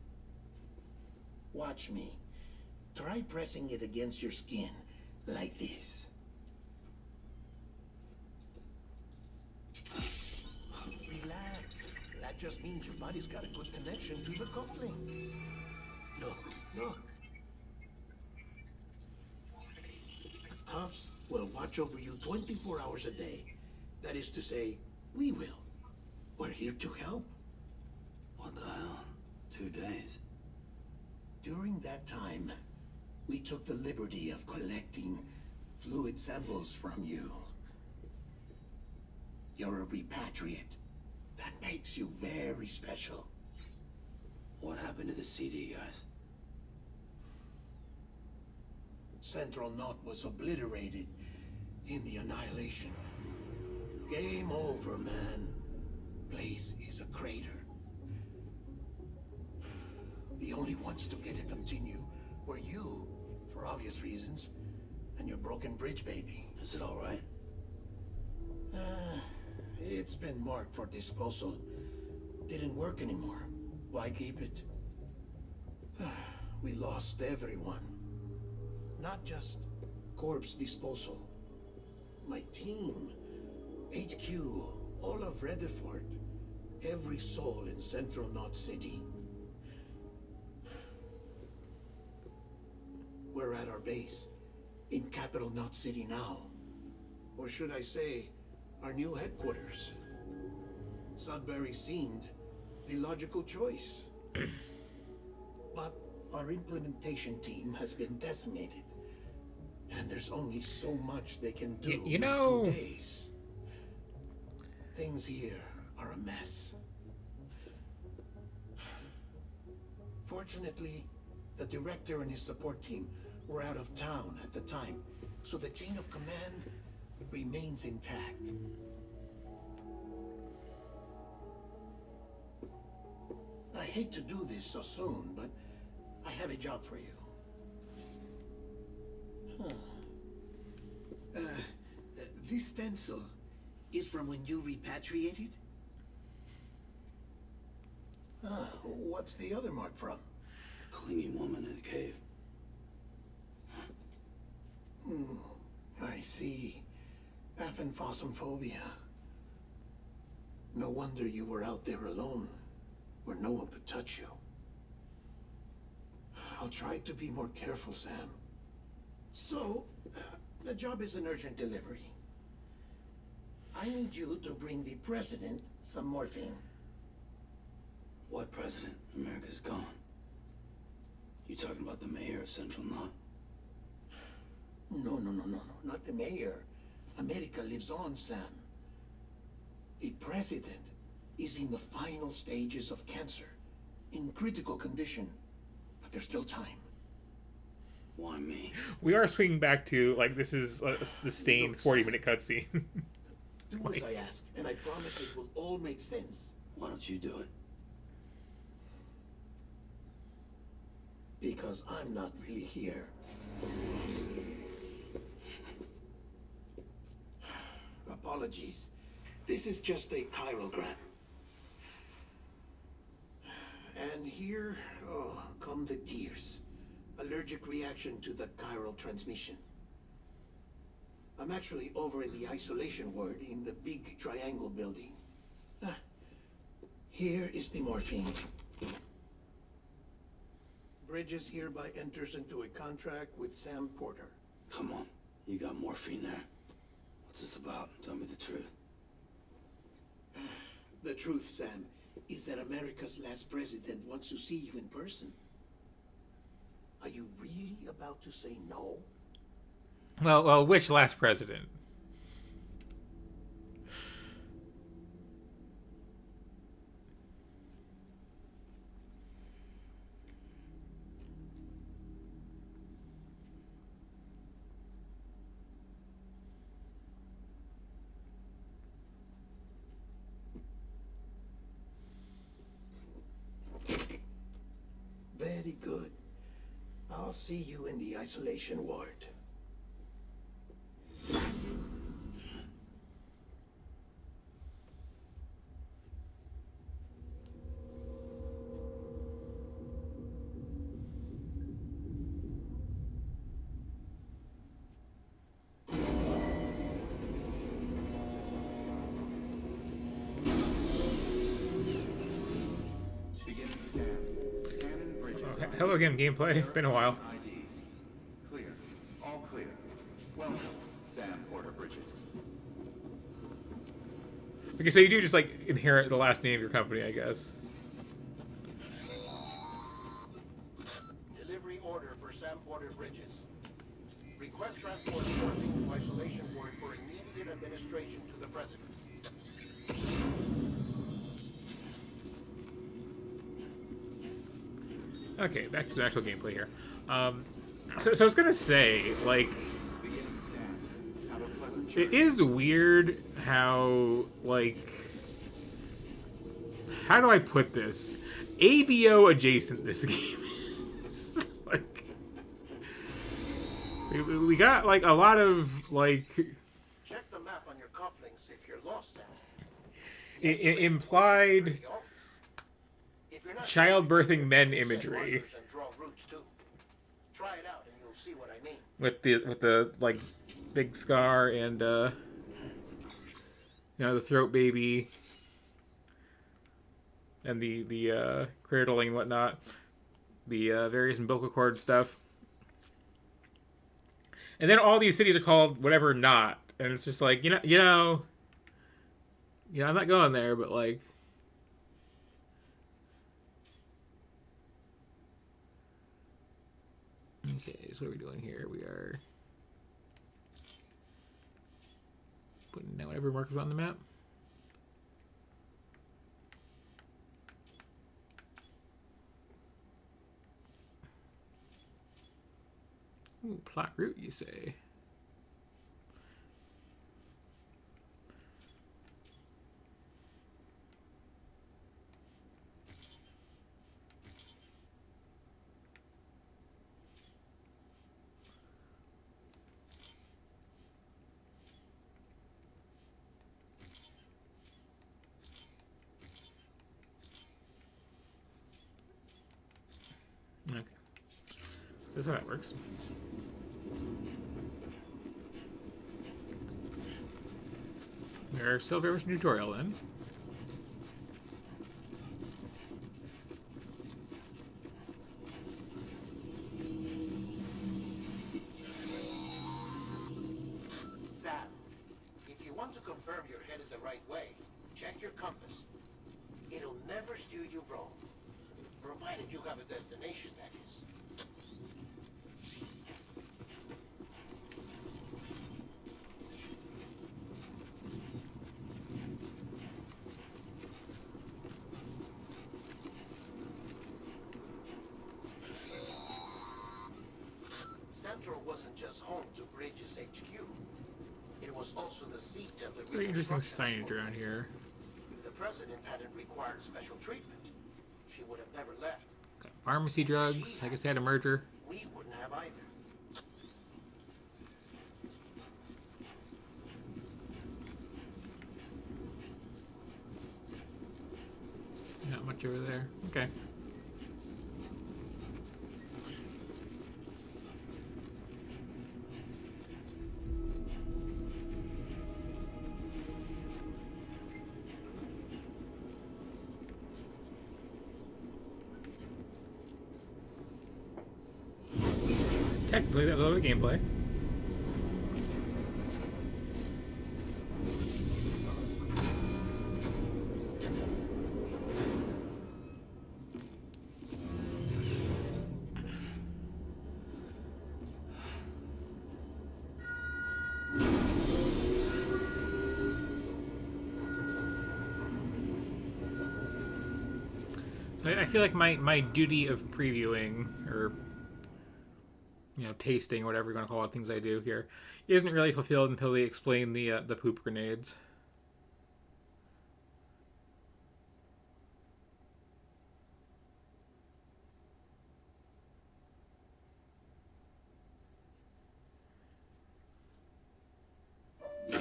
Watch me. Try pressing it against your skin, like this. Relax. That just means your body's got a good connection to the cufflink. Look, look. The cuffs will watch over you 24 hours a day. That is to say, we will. We're here to help. What the hell? 2 days? During that time, we took the liberty of collecting fluid samples from you. You're a repatriate. That makes you very special. What happened to the CD guys? Central Knot was obliterated in the Annihilation. Game over, man. Place is a crater. The only ones to get to continue were you, for obvious reasons, and your broken bridge baby. Is it all right? It's been marked for disposal. Didn't work anymore. Why keep it? We lost everyone. Not just corpse disposal. My team, HQ, all of Redefort, every soul in Central Knot City. We're at our base, in Capital Knot City now. Or should I say, our new headquarters. Sudbury seemed the logical choice. But our implementation team has been decimated. And there's only so much they can do you in know... 2 days. Things here are a mess. Fortunately, the director and his support team were out of town at the time, so the chain of command remains intact. hate to do this so soon, but I have a job for you. This stencil is from when you repatriated? What's the other mark from? A clinging woman in a cave. I see. Aphenphosmphobia. No wonder you were out there alone, where no one could touch you. I'll try to be more careful, Sam. So, the job is an urgent delivery. I need you to bring the president some morphine. What president? America's gone. You talking about the mayor of Central Knot? No, not the mayor. America lives on, Sam. The president is in the final stages of cancer, in critical condition, but there's still time. Why me? We are swinging back to, like, this is a sustained 40-minute cutscene. Do as I ask, and I promise it will all make sense. Why don't you do it? Because I'm not really here. Apologies. This is just a chirogram. And here, come the tears. Allergic reaction to the chiral transmission. I'm actually over in the isolation ward in the big triangle building. Here is the morphine. Bridges hereby enters into a contract with Sam Porter. Come on, you got morphine there. What's this about? Tell me the truth. The truth, Sam, is that America's last president wants to see you in person. Are you really about to say no? Well, which last president? Very good. I'll see you in the isolation ward. Hello again, gameplay. Been a while. Clear. All clear. Welcome, Sam Porter Bridges. Okay, so you do just, like, inherit the last name of your company, I guess. Delivery order for Sam Porter Bridges. Request transport morphine to isolation ward for immediate administration to the president. Okay, back to the actual gameplay here. So I was gonna say, like, it is weird how, like, how do I put this? ABO adjacent this game is. Like, we got, like, a lot of, like, Check the map on your cufflinks if you're lost, Sam. implied childbirthing men imagery. Try it out and you'll see what I mean. With the like big scar and you know, the throat baby and the cradling and whatnot, the various umbilical cord stuff, and then all these cities are called whatever not, and it's just like, you know I'm not going there, but like. Okay, so what are we doing here? We are putting down whatever markers on the map. Ooh, plot route, you say? That's how that works. We're still very much tutorial then. Sam, if you want to confirm you're headed the right way, check your compass. It'll never steer you wrong, provided you have a destination, that is. Central wasn't just home to Bridges HQ. It was also the seat of the Very interesting Reconstruction signage around here. If the president hadn't required special treatment, she would have never left. Pharmacy drugs. I guess they had a merger. We wouldn't have either. Not much over there. Okay. Technically, that was all the gameplay. So I feel like my duty of previewing, or tasting, whatever you're going to call it, things I do here, isn't really fulfilled until they explain the poop grenades. Like I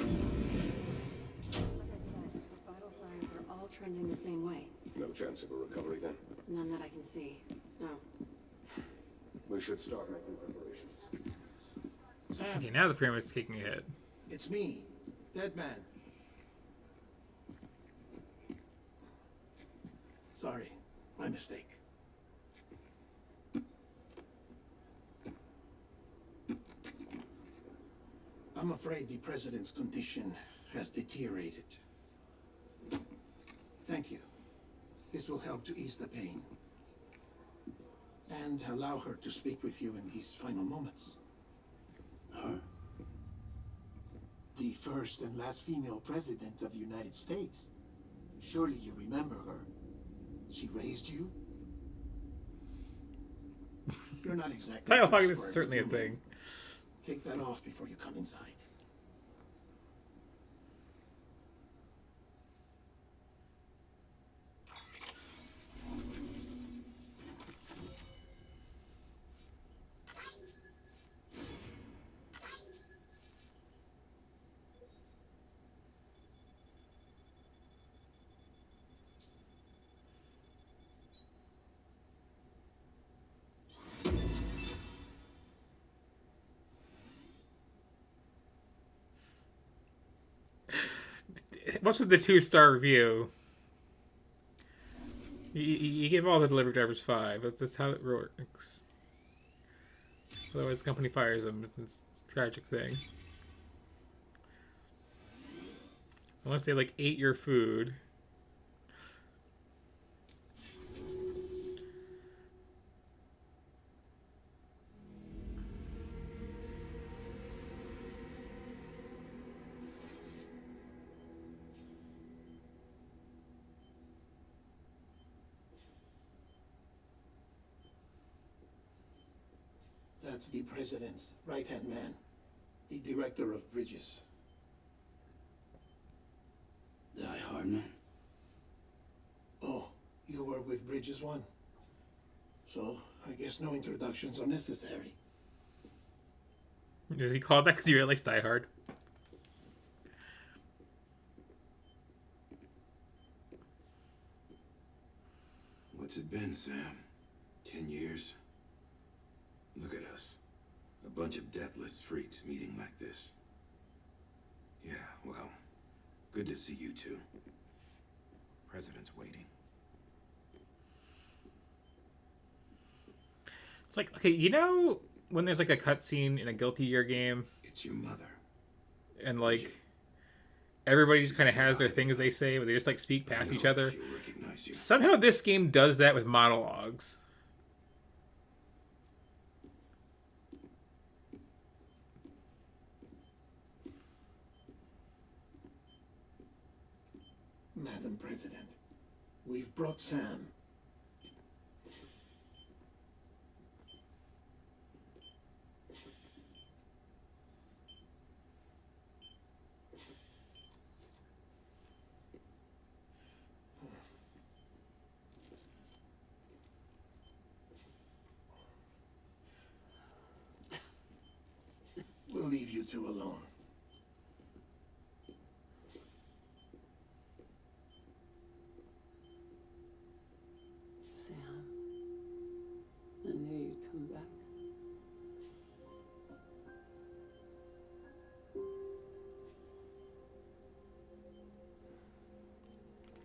said, the vital signs are all trending the same way. No chance of a recovery then? None that I can see. No. We should start making preparations. Sam, Okay, now the frame is kicking a hit. it's me, Dead Man. Sorry, my mistake. I'm afraid the president's condition has deteriorated. Thank you. This will help to ease the pain and allow her to speak with you in these final moments. Huh? The first and last female president of the United States. Surely you remember her. She raised you. You're not exactly. Dialogue dressed is for every certainly a human. thing. Take that off before you come inside. What's with the 2-star review? You give all the delivery drivers 5. That's how it works. Otherwise, the company fires them. It's a tragic thing. Unless they like ate your food. That's the president's right-hand man, the director of Bridges. Die Hardman? Oh, you were with Bridges 1? So, I guess no introductions are necessary. Does he call that because he really likes Die Hard? What's it been, Sam? 10 years? Look at us. A bunch of deathless freaks meeting like this. Yeah, well, good to see you two. President's waiting. It's like, okay, you know when there's like a cutscene in a Guilty Gear game? It's your mother. And like, everybody just kind of has their things they say, but they just like speak past each other. Somehow this game does that with monologues. Madam President, we've brought Sam. We'll leave you two alone. Sam, I knew you'd come back.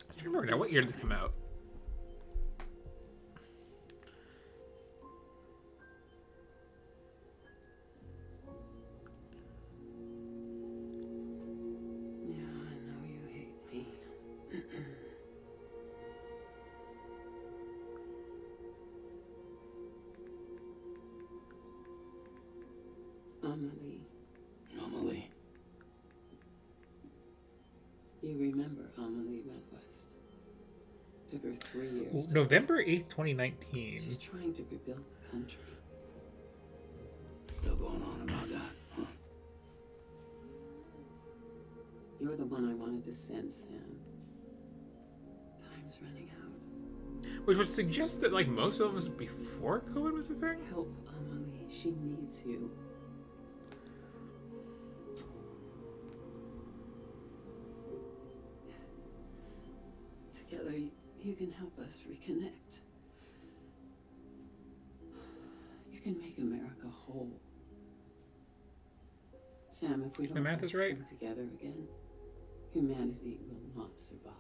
I don't remember now. What year did it come out? Yeah, I know you hate me. Amelie. Amelie. You remember Amelie went west. Took her 3 years. November 8th, 2019. She's trying to rebuild the country. Still going on about that, huh? You're the one I wanted to send, Sam. Time's running out. Which would suggest that like most of them was before COVID was a thing? Help Amelie. She needs you. Together, you can help us reconnect. You can make America whole. Sam, if we don't My math is right. come together again, humanity will not survive.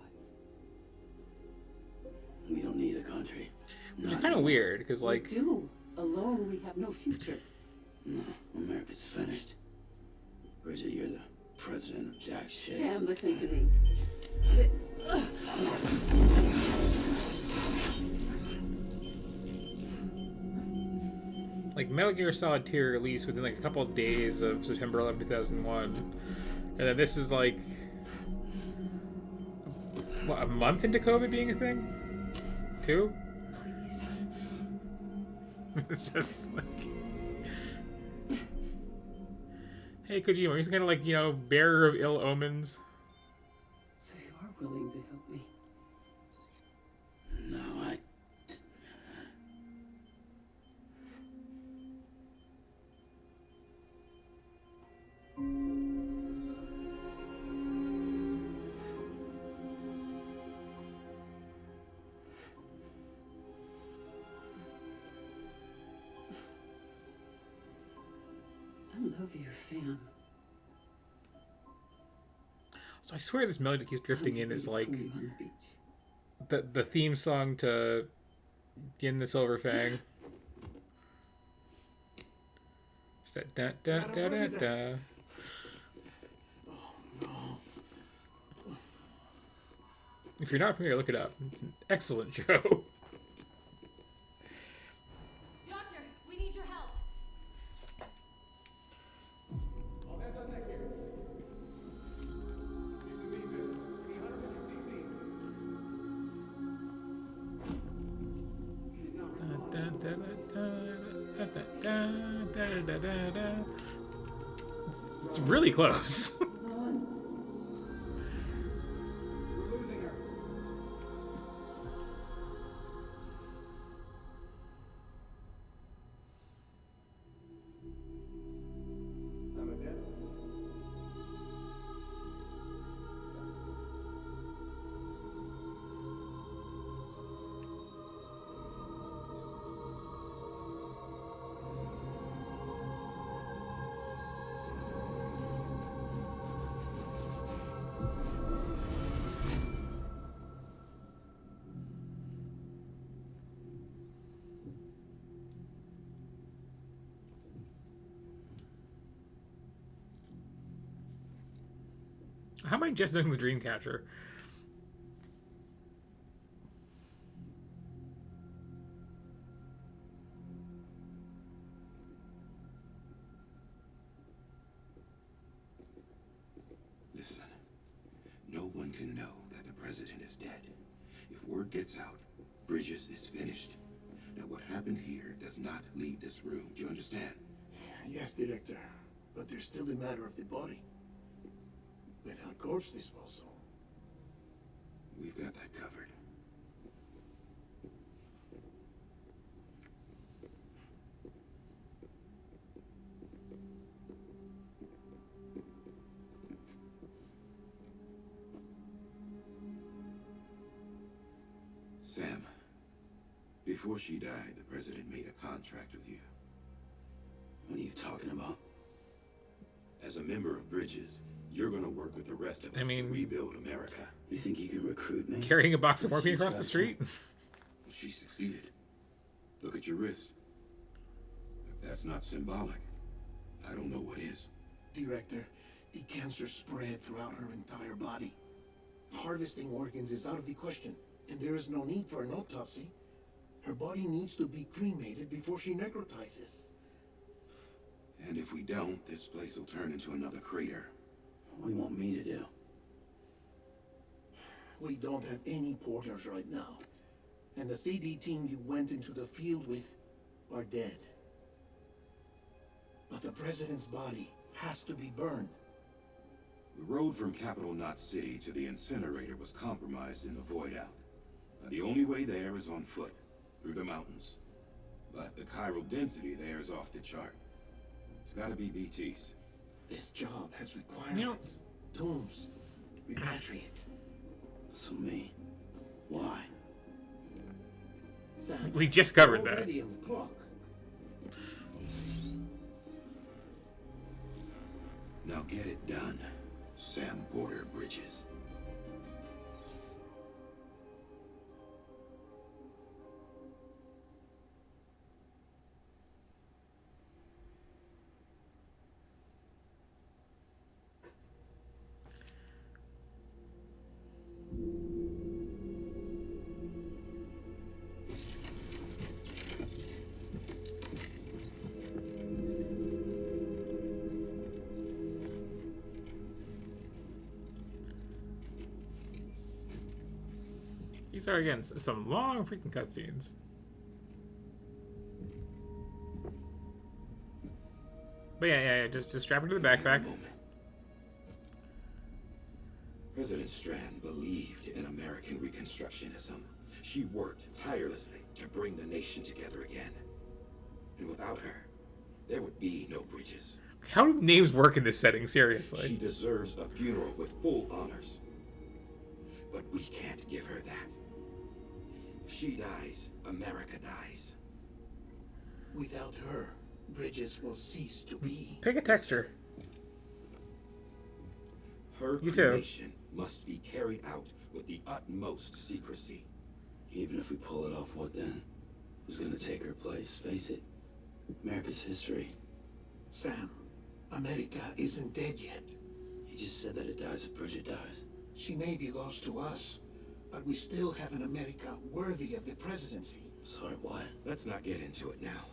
We don't need a country. Which is kind of weird, because like... We do. Alone, we have no future. No, America's finished. Bridget, you're the president of Jack shit. Sam, listen to me. Like Metal Gear Solid 2 released within like a couple of days of September 11, 2001. And then this is like... What, a month into COVID being a thing? 2? Please. It's just like... Hey Kojima, he's kind of like, you know, bearer of ill omens. So you are willing to help me? No, I... I love you, Sam. So I swear this melody that keeps drifting in is like the theme song to Gin the Silver Fang. Is that da da da da da? If you're not familiar, look it up. It's an excellent show. Doctor, we need your help. It's really close. How am I just doing the Dreamcatcher? Listen, no one can know that the president is dead. If word gets out, Bridges is finished. Now, what happened here does not leave this room. Do you understand? Yes, Director. But there's still the matter of the body. Without corpse disposal. We've got that covered. Sam, before she died, the president made a contract with you. What are you talking about? As a member of Bridges, you're gonna work with the rest of us to rebuild America. You think you can recruit me? Carrying a box of morphine across the street? She succeeded. Look at your wrist. If that's not symbolic, I don't know what is. Director, the cancer spread throughout her entire body. Harvesting organs is out of the question, and there is no need for an autopsy. Her body needs to be cremated before she necrotizes. And if we don't, this place will turn into another crater. What do you want me to do? We don't have any porters right now. And the CD team you went into the field with are dead. But the president's body has to be burned. The road from Capital Knot City to the incinerator was compromised in the void out. Now, the only way there is on foot, through the mountains. But the chiral density there is off the chart. It's gotta be BTs. This job has requirements. Tombs. Repatriate. So me. Why? Sam, We just covered you're that. already on the clock. Now get it done, Sam Porter Bridges. These are, again, some long freaking cutscenes. But yeah, just strap it to the backpack. President Strand believed in American Reconstructionism. She worked tirelessly to bring the nation together again. And without her, there would be no Bridges. How do names work in this setting, She seriously? deserves a funeral with full honors. But we can't give her that. If she dies, America dies. Without her, Bridges will cease to be. Pick a texture. Her You too. cremation must be carried out with the utmost secrecy. Even if we pull it off, what then? Who's gonna take her place? Face it. America's history. Sam, America isn't dead yet. He just said that it dies if Bridget dies. She may be lost to us, but we still have an America worthy of the presidency. Sorry, what? Let's not get into it now.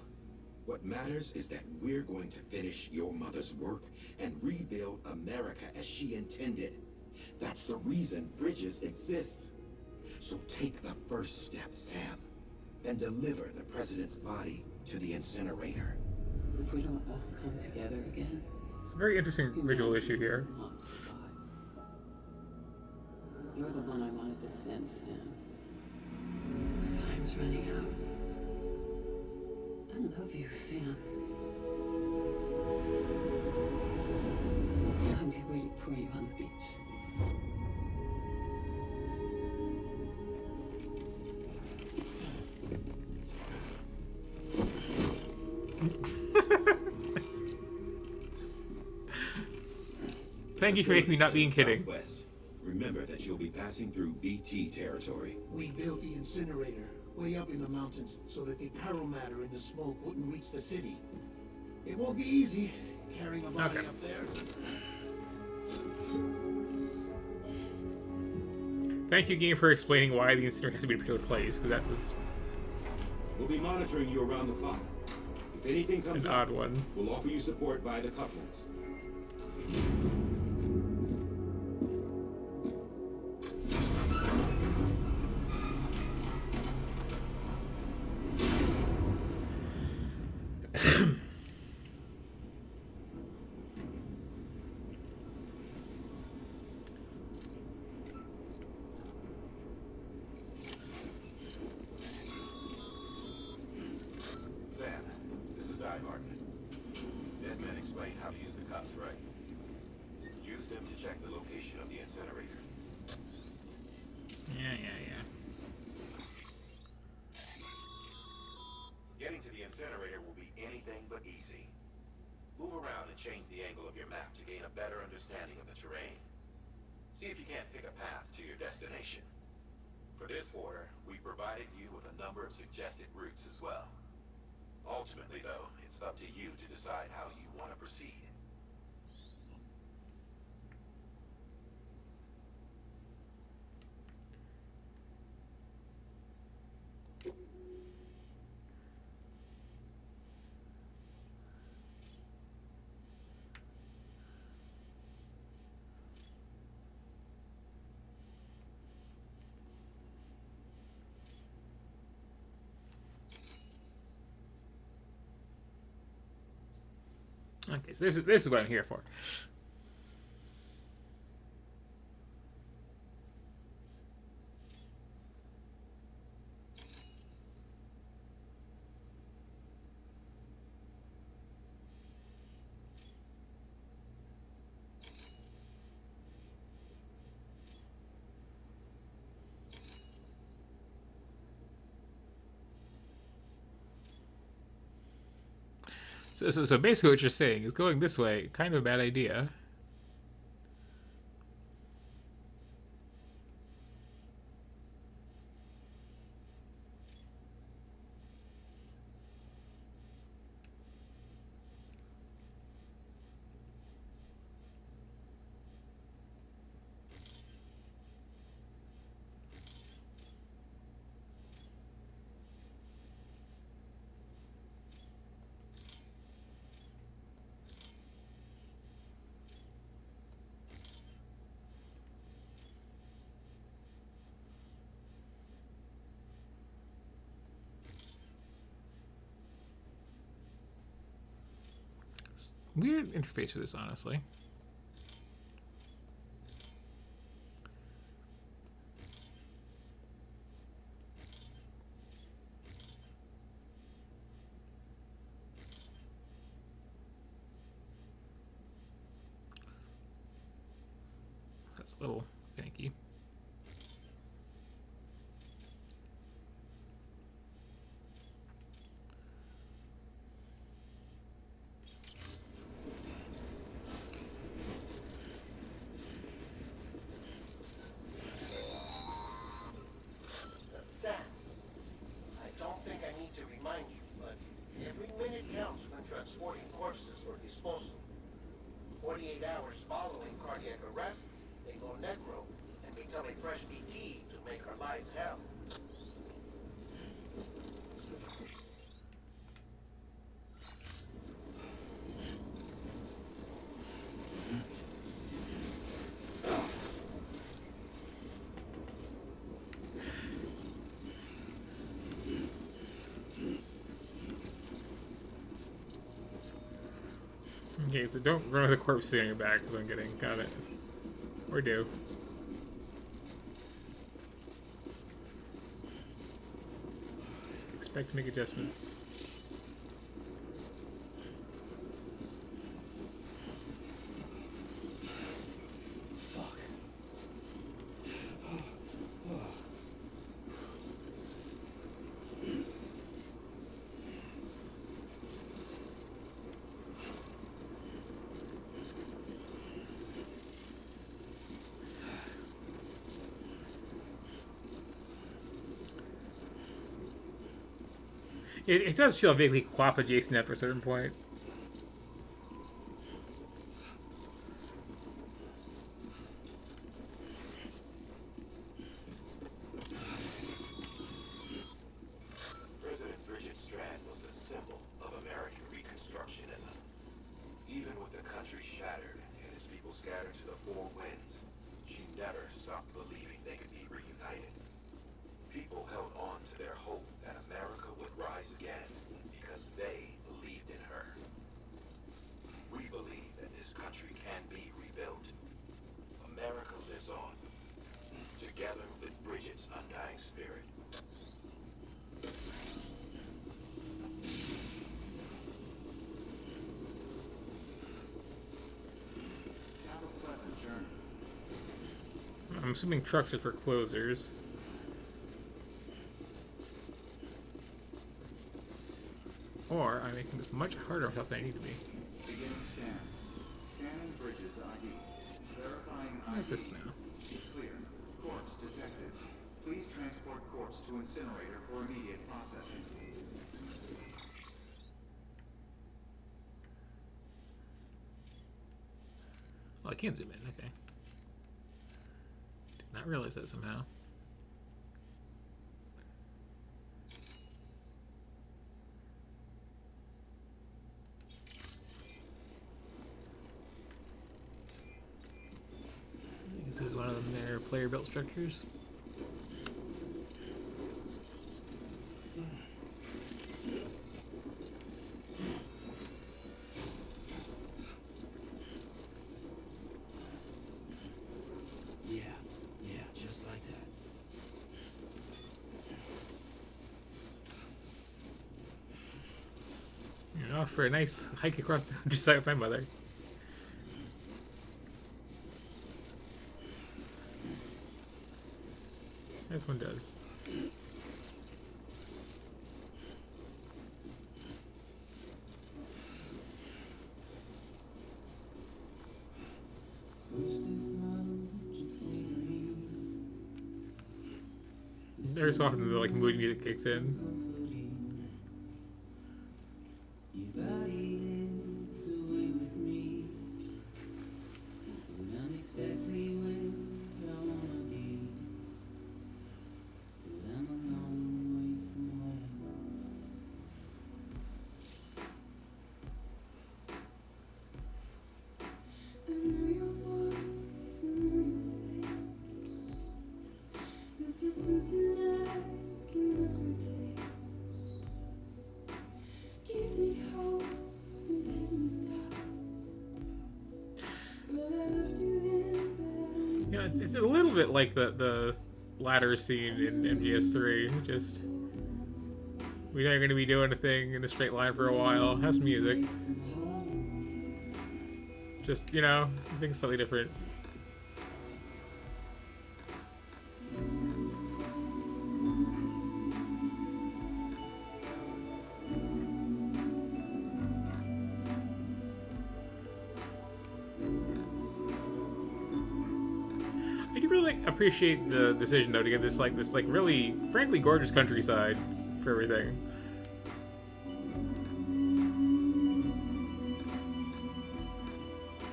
What matters is that we're going to finish your mother's work and rebuild America as she intended. That's the reason Bridges exists. So take the first step, Sam, and deliver the president's body to the incinerator. If we don't all come together again, It's a very interesting visual issue here. will not survive. You're the one I wanted to send, Sam. Time's running out. I love you, Sam. I'll be waiting for you on the beach. Thank you for making me not being kidding. Southwest. Remember that you'll be passing through BT territory. We built the incinerator way up in the mountains so that the chiral matter in the smoke wouldn't reach the city. It won't be easy carrying a body Okay. up there. Thank you, game, for explaining why the incinerator has to be in a particular place, because that was We'll be monitoring you around the clock. If anything comes an up, odd one. we'll offer you support via the cufflinks. Sam, this is Di Martin. Deadman explained how to use the cuffs, right? Use them to check the location of the incinerator. Yeah. Getting to the incinerator will be anything but easy. Move around and change the angle of your map to gain a better understanding of the terrain. See if you can't pick a path to your destination. For this order, we provided you with a number of suggested routes as well. Ultimately, though, it's up to you to decide how you want to proceed. Okay, so this is what I'm here for. So basically what you're saying is going this way, kind of a bad idea. Weird interface for this, honestly. That's a little finicky. Sam, I don't think I need to remind you, but every minute counts when transporting corpses for disposal. 48 hours following cardiac arrest, they go necro and become a fresh BT to make our lives hell. Okay, so don't run with a corpse sitting on your back, is what I'm getting. Got it. Or do. Just expect to make adjustments. It does feel vaguely QWOP adjacent after a certain point. I'm assuming trucks are for closers. Or I'm making this much harder on myself than I need to be. Beginning scan. Scanning bridges ID. Verifying ID. What is this now? Clear. Corpse detected. Please transport corpse to incinerator for immediate processing. Oh, I can't zoom in. Okay. Did not realize that somehow. This is one of their player-built structures. Yeah, just like that. You're off for a nice hike across the countryside with my mother. This one does. Every so often the like mood music kicks in. Yeah, it's a little bit like the ladder scene in MGS3. Just we know you're going to be doing a thing in a straight line for a while. Has music. Just, you know, things slightly different. I do really appreciate the decision though to get this really frankly gorgeous countryside for everything.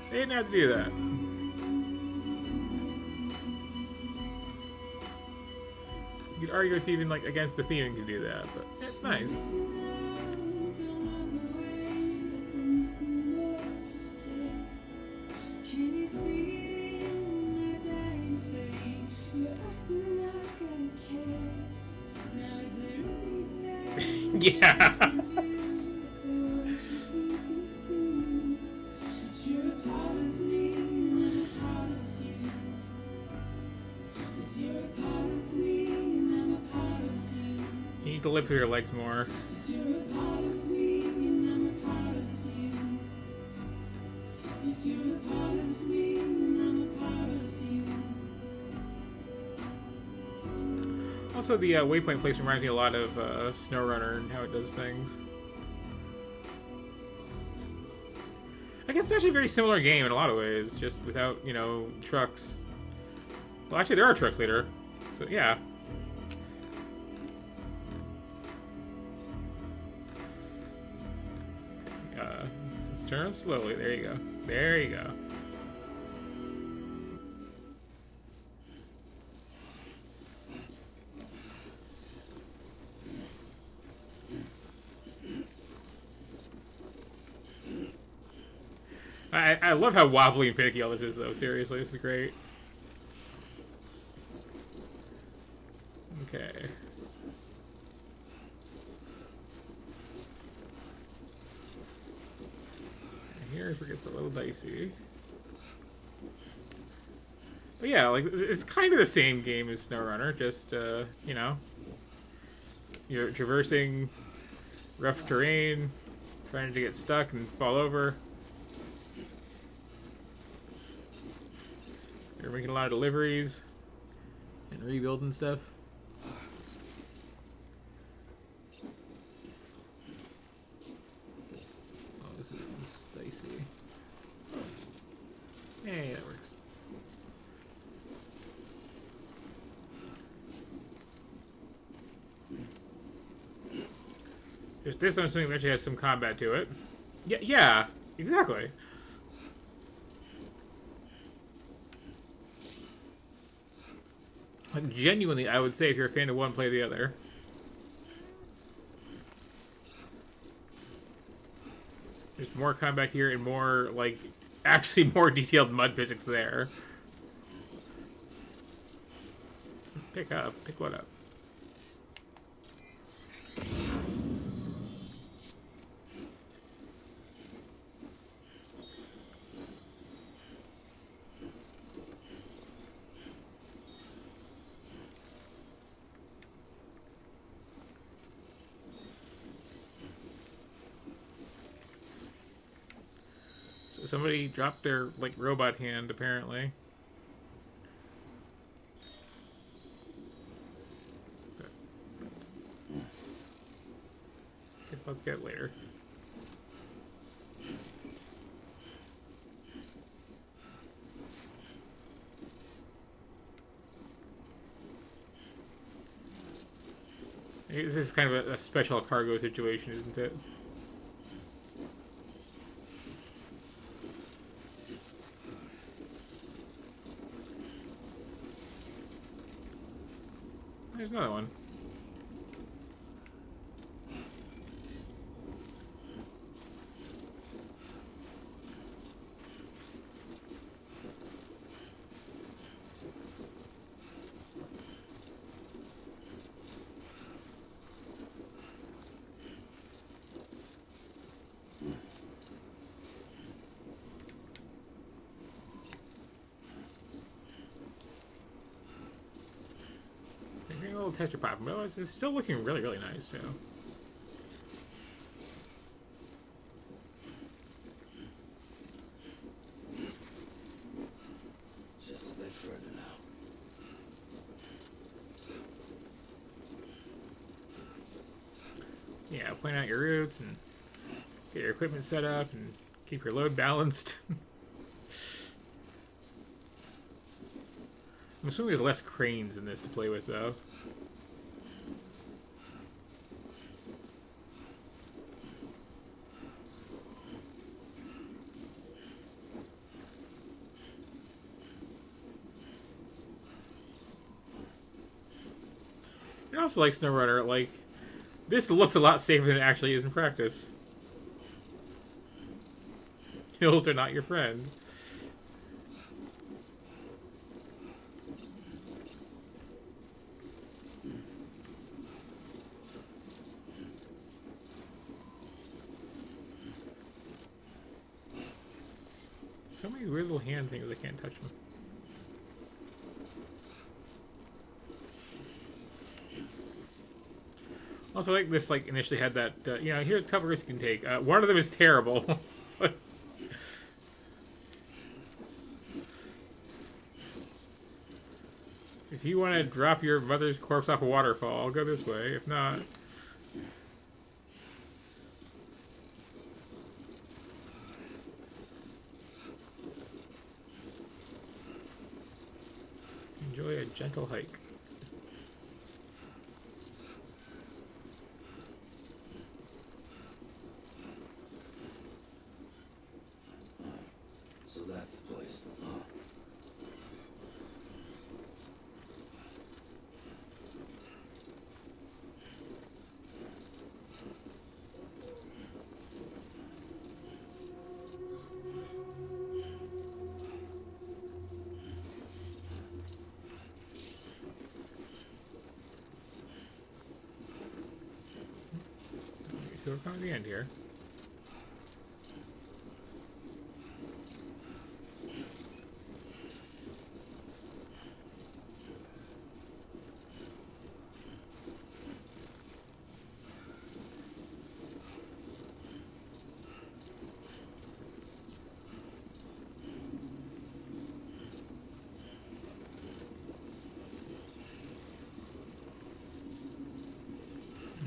They didn't have to do that. You could argue it's even like against the theming to do that, but it's nice. Yeah. You need to live through your legs more. Also, the waypoint place reminds me a lot of SnowRunner and how it does things. I guess it's actually a very similar game in a lot of ways, just without, you know, trucks. Well, actually, there are trucks later, so yeah. Let's turn slowly. There you go. There you go. I love how wobbly and finicky all this is, though. Seriously, this is great. Okay. Here's where it gets a little dicey. But yeah, like, it's kind of the same game as SnowRunner, just, you know, you're traversing rough terrain, trying to get stuck and fall over. You're making a lot of deliveries. and rebuilding stuff. Oh, this is dicey. Hey, that works. This I'm assuming actually has some combat to it. Yeah, exactly. Like, genuinely, I would say if you're a fan of one, play the other. There's more combat here and more, like, actually more detailed mud physics there. Pick what up? So somebody dropped their, like, robot hand, apparently. Guess let's get it later. This is kind of a special cargo situation, isn't it? There's another one. A little texture pop, but it's still looking really, really nice, too. Just a bit further now. Yeah, point out your routes and get your equipment set up and keep your load balanced. I'm assuming there's less cranes in this to play with, though. And also, like SnowRunner, like, this looks a lot safer than it actually is in practice. Hills are not your friend. So many weird little hand things, I can't touch them. Also, like this, like initially had that, you know, here's a couple risks you can take. One of them is terrible. If you want to drop your mother's corpse off a waterfall, I'll go this way. If not... enjoy a gentle hike. So that's the place, huh? So we're coming to the end here.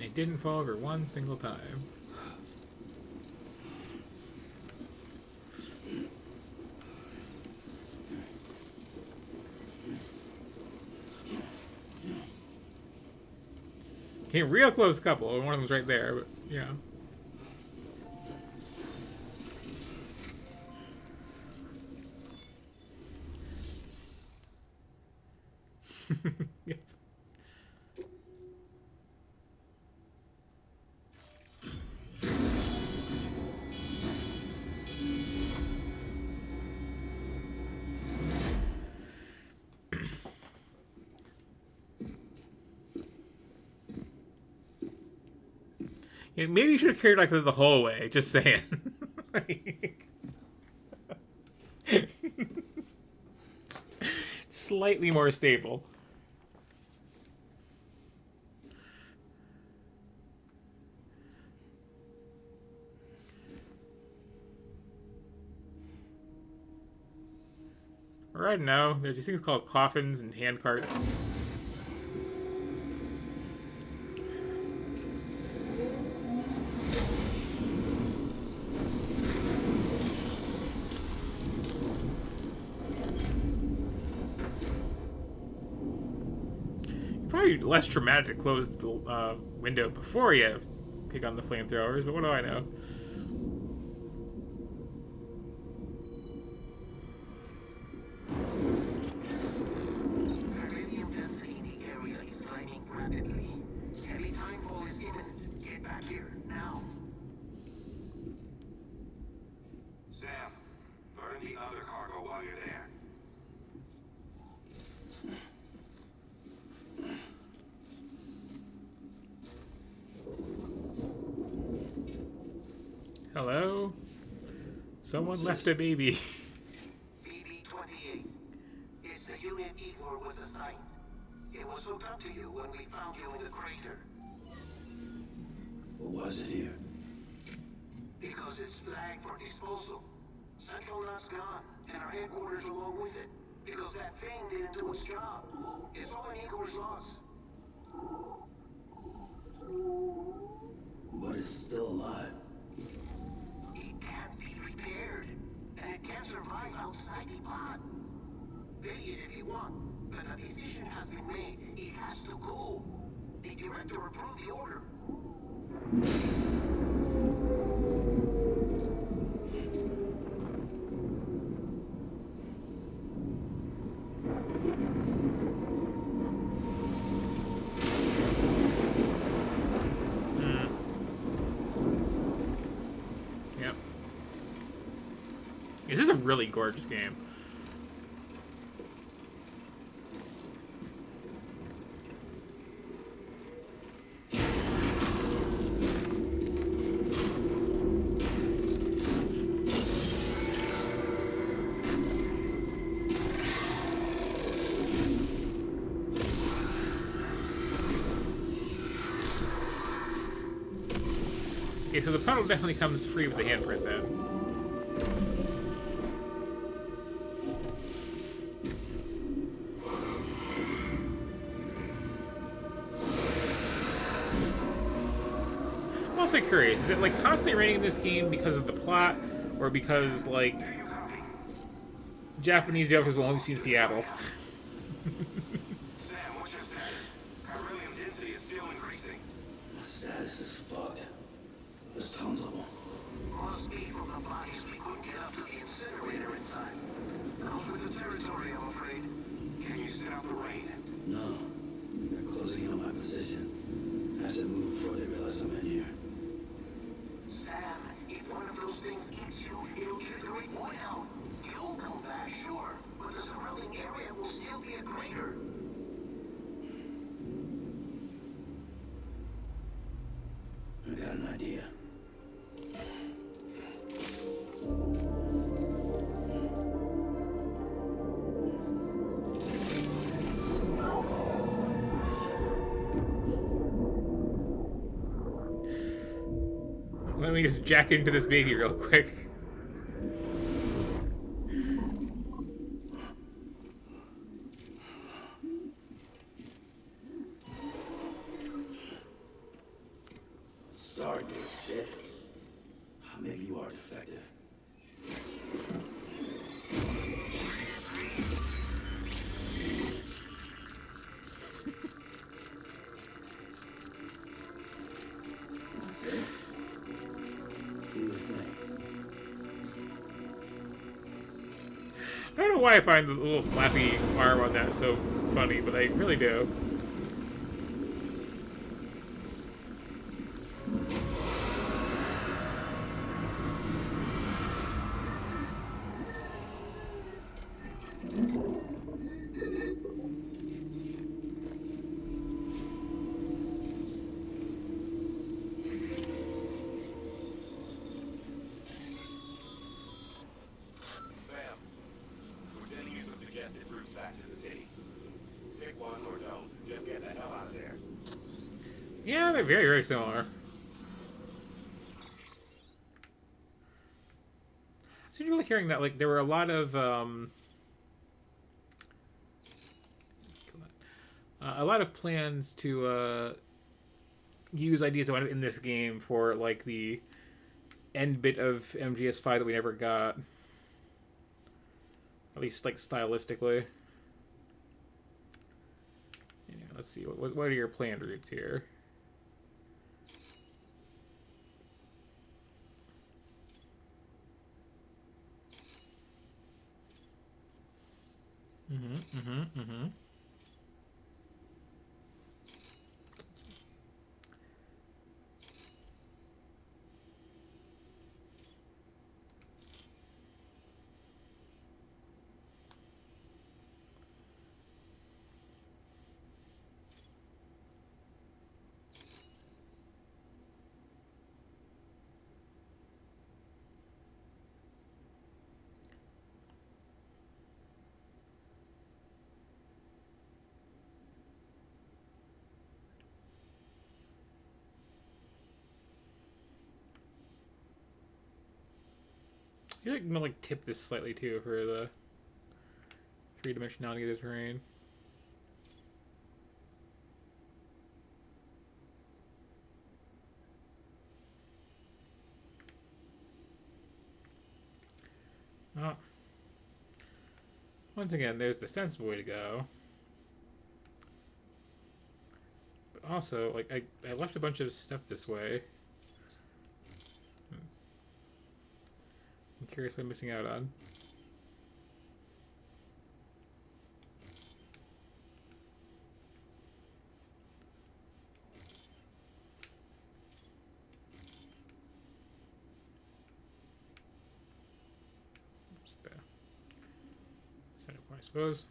They didn't fall over one single time. Came real close couple. One of them's right there, but yeah. Yep. Yeah, maybe you should have carried like the whole way. Just saying. Like, slightly more stable. Right now, there's these things called coffins and hand carts. Probably less traumatic to close the window before you pick on the flamethrowers, but what do I know? Hello? Someone left a baby. BB-28. It's the unit Igor was assigned. It was hooked up to you when we found you in the crater. Why is it here? Because it's flagged for disposal. Central Knot's gone, and our headquarters along with it. Because that thing didn't do its job. It's all in Igor's loss. But it's still alive. It can't be repaired, and it can't survive outside the pod. Pay it if you want, but a decision has been made. It has to go. The director approved the order. Yep. This is a really gorgeous game. Okay, so the puddle definitely comes free with the handprint then. I'm also curious, is it like constantly raining this game because of the plot, or because like Japanese developers will only see in Seattle? Sam, what's your status? Beryllium density is still increasing. My status is fucked. There's tons of them. Must be from the bodies we couldn't get up to the incinerator in time. Comes with the territory, I'm afraid. Can you sit out the rain? No. They're closing in on my position. I have to move before they realize I'm in here. Sam, if one of those things gets you, it'll trigger it one out. You'll come back, sure, but the surrounding area will still be a crater. I got an idea. Let me just jack into this baby real quick. effective. That's it. Do your thing. I don't know why I find the little flappy arm on that so funny, but I really do. Sam, we're sending you some suggested routes back to the city. Pick one or don't. Just get the hell out of there. Yeah, they're very, very similar. So you're really hearing that, like, there were a lot of, plans to, use ideas that went in this game for, like, the end bit of MGS5 that we never got. At least, like, stylistically. Yeah, let's see, what are your planned routes here? Mm-hmm. You're gonna like tip this slightly too for the three-dimensionality of the terrain. Oh. Once again, there's the sensible way to go. But also, like, I left a bunch of stuff this way. I'm curious what I'm missing out on. Set up, I suppose.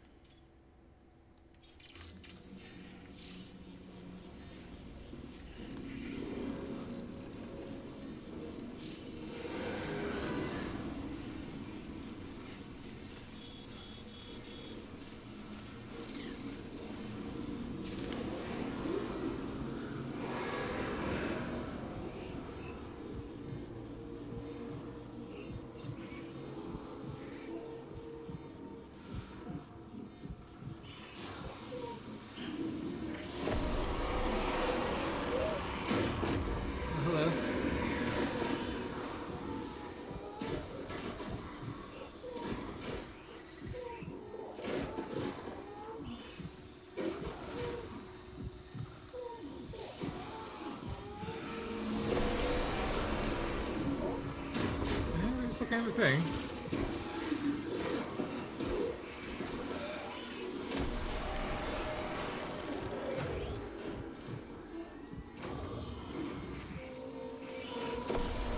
Kind of thing.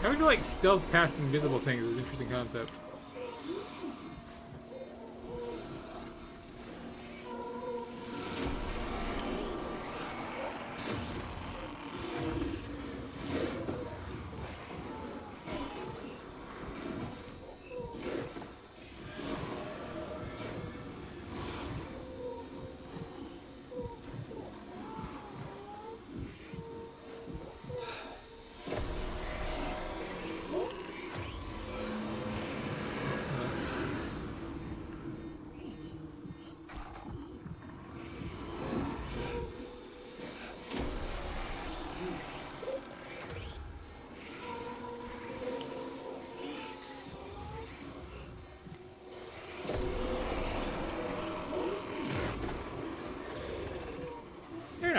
How would you like stealth past invisible things is an interesting concept.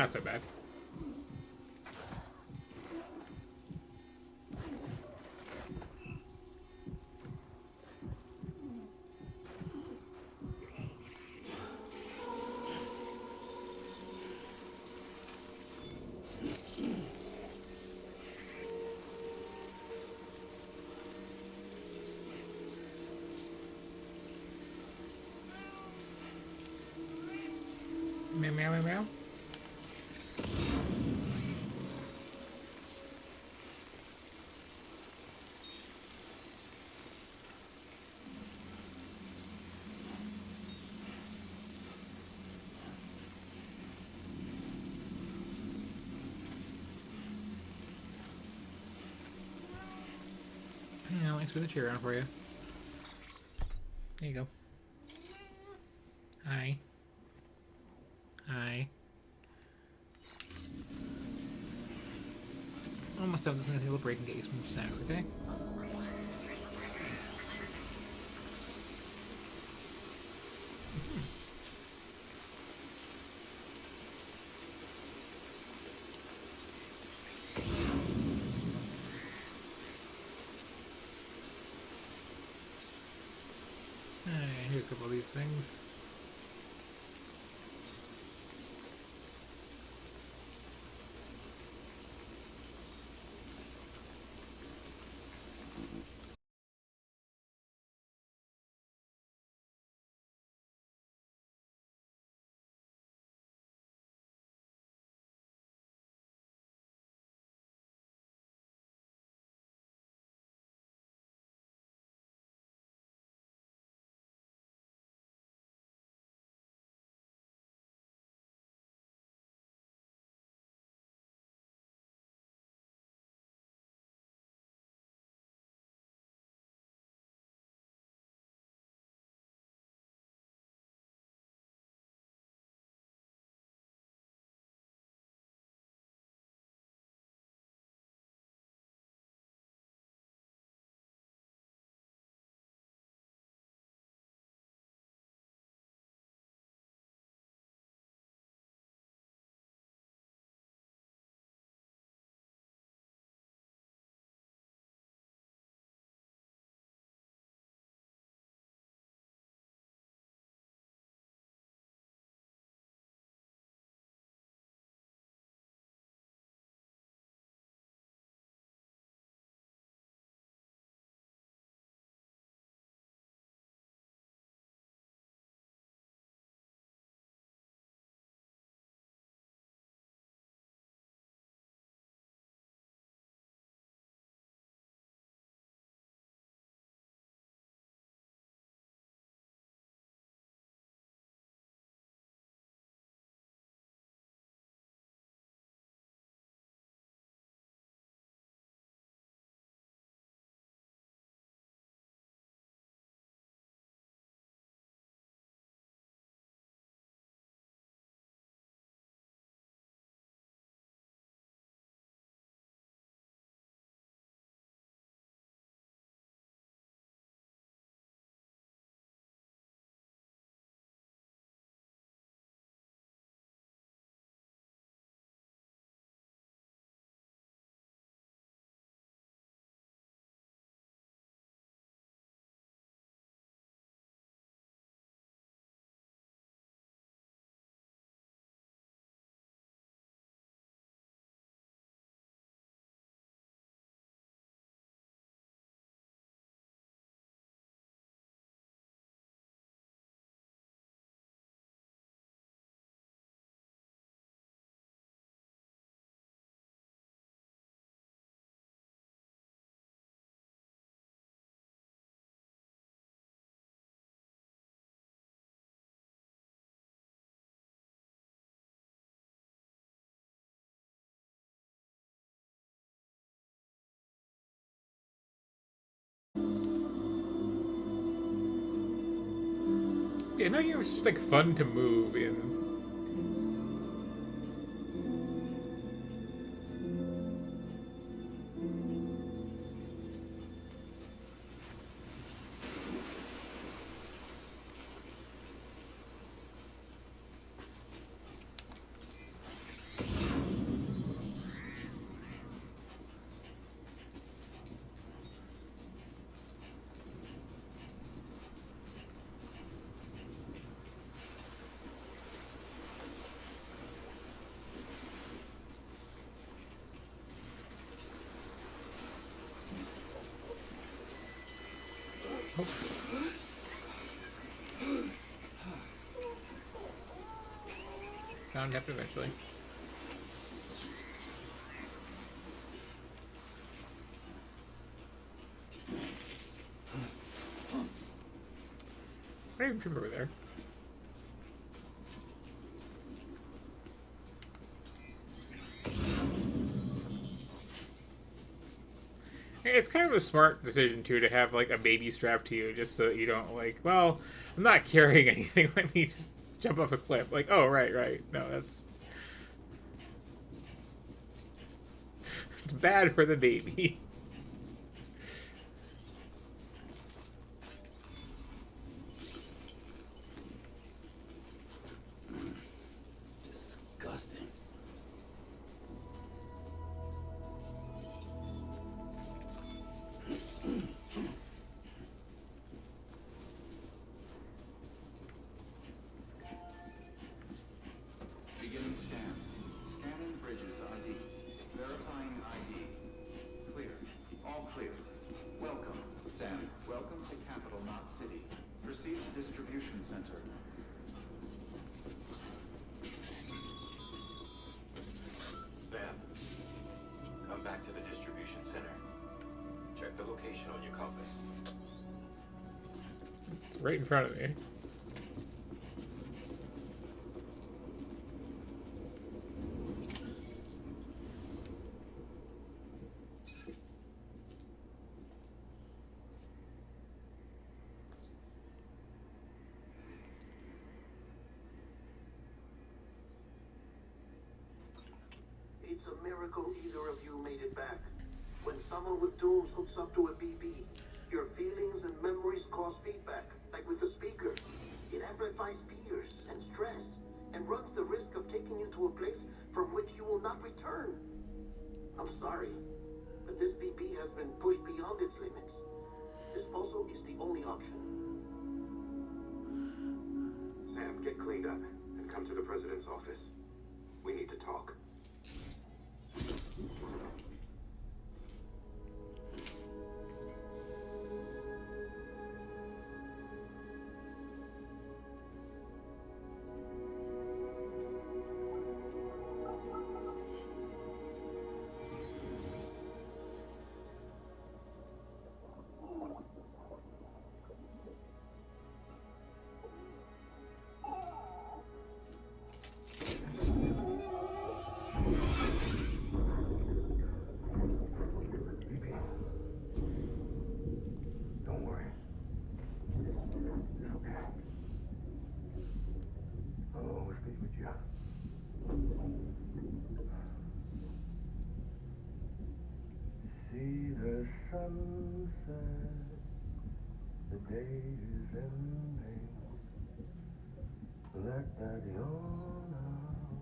not so bad. Meow, meow, meow, meow. Yeah, thanks for the cheer on for you. There you go. Hi. Hi. Almost done. Just gonna take a little break and get you some snacks, okay? Alright, here's a couple of these things. Yeah, no, it was just like fun to move in. Found up eventually. I didn't remember there. It's kind of a smart decision too to have like a baby strapped to you, just so that you don't like, well, I'm not carrying anything. Let me just jump off a cliff. Like, oh, right. No, that's it's bad for the baby. Disgusting. Beginning scan. Scanning Bridges ID. Verifying ID. Clear. All clear. Welcome, Sam. Welcome to Capital Knot City. Proceed to distribution center. Sam, come back to the distribution center. Check the location on your compass. It's right in front of me. It's a miracle either of you made it back. When someone with Dooms hooks up to a BB, your feelings and memories cause feedback, like with the speaker. It amplifies fears and stress, and runs the risk of taking you to a place from which you will not return. I'm sorry, but this BB has been pushed beyond its limits. Disposal is the only option. Sam, get cleaned up and come to the president's office. We need to talk. See the sunset, the day is ending. Let that yawn out.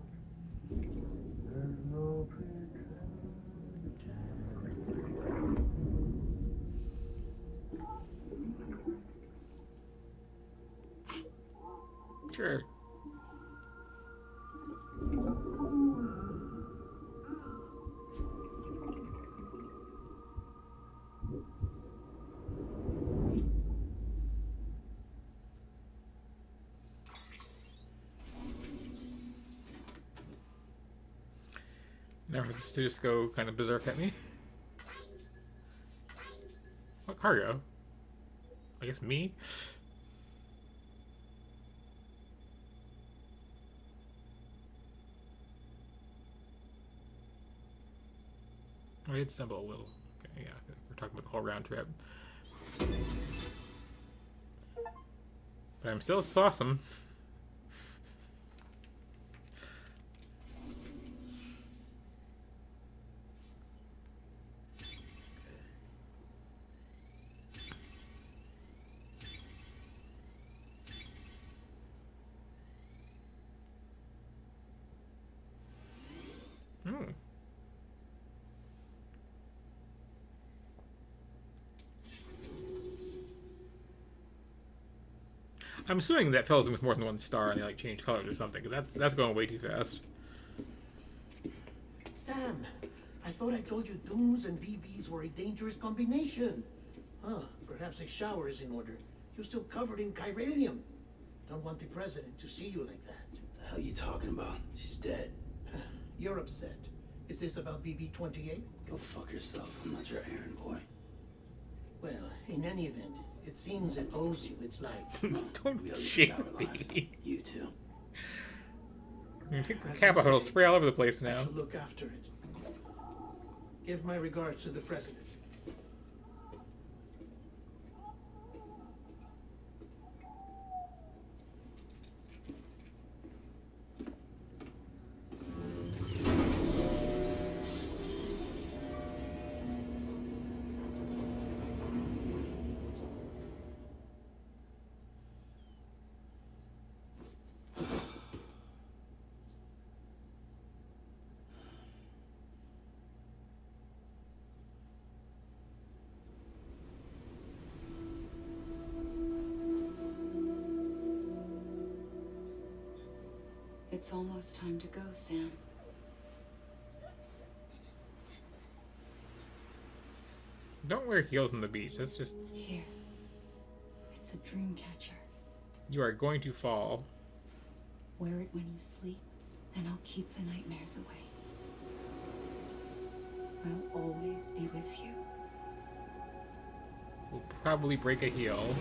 There's no pretend. Sure. Now for this to just go kind of berserk at me. What cargo? I guess me? I did stumble a little. Okay, yeah, we're talking about the whole round trip. But I'm still awesome. I'm assuming that fills in with more than one star and they like change colors or something, because that's going way too fast. Sam, I thought I told you Dooms and BBs were a dangerous combination. Perhaps a shower is in order. You're still covered in chiralium. Don't want the president to see you like that. The hell you talking about? She's dead. You're upset. Is this about BB-28? Go fuck yourself. I'm not your errand boy. Well, in any event, it seems it owes you its life. Don't shake the baby. You too. Take the Capitol, spray all over the place I now. shall look after it. Give my regards to the president. It's almost time to go, Sam. Don't wear heels on the beach. That's just... Here. It's a dream catcher. You are going to fall. Wear it when you sleep, and I'll keep the nightmares away. I'll always be with you. We'll probably break a heel.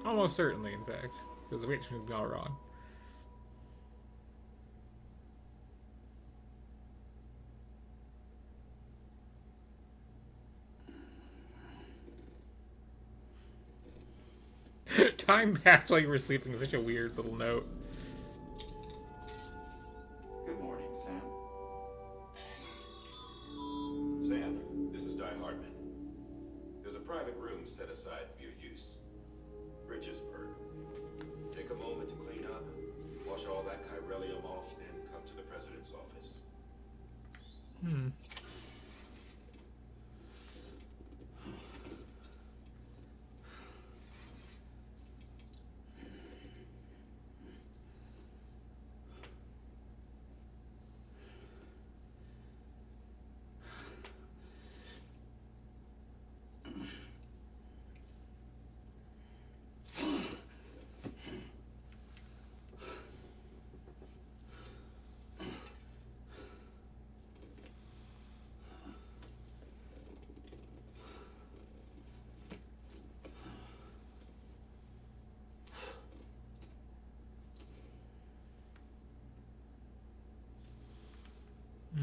Almost certainly, in fact. Because the weight should be all wrong. Time passed while you were sleeping. Such a weird little note. Good morning, Sam. Sam, this is Di Hardman. There's a private room set aside for your use. Bridgesburg. Take a moment to clean up, wash all that chiralium off, then come to the president's office. Hmm.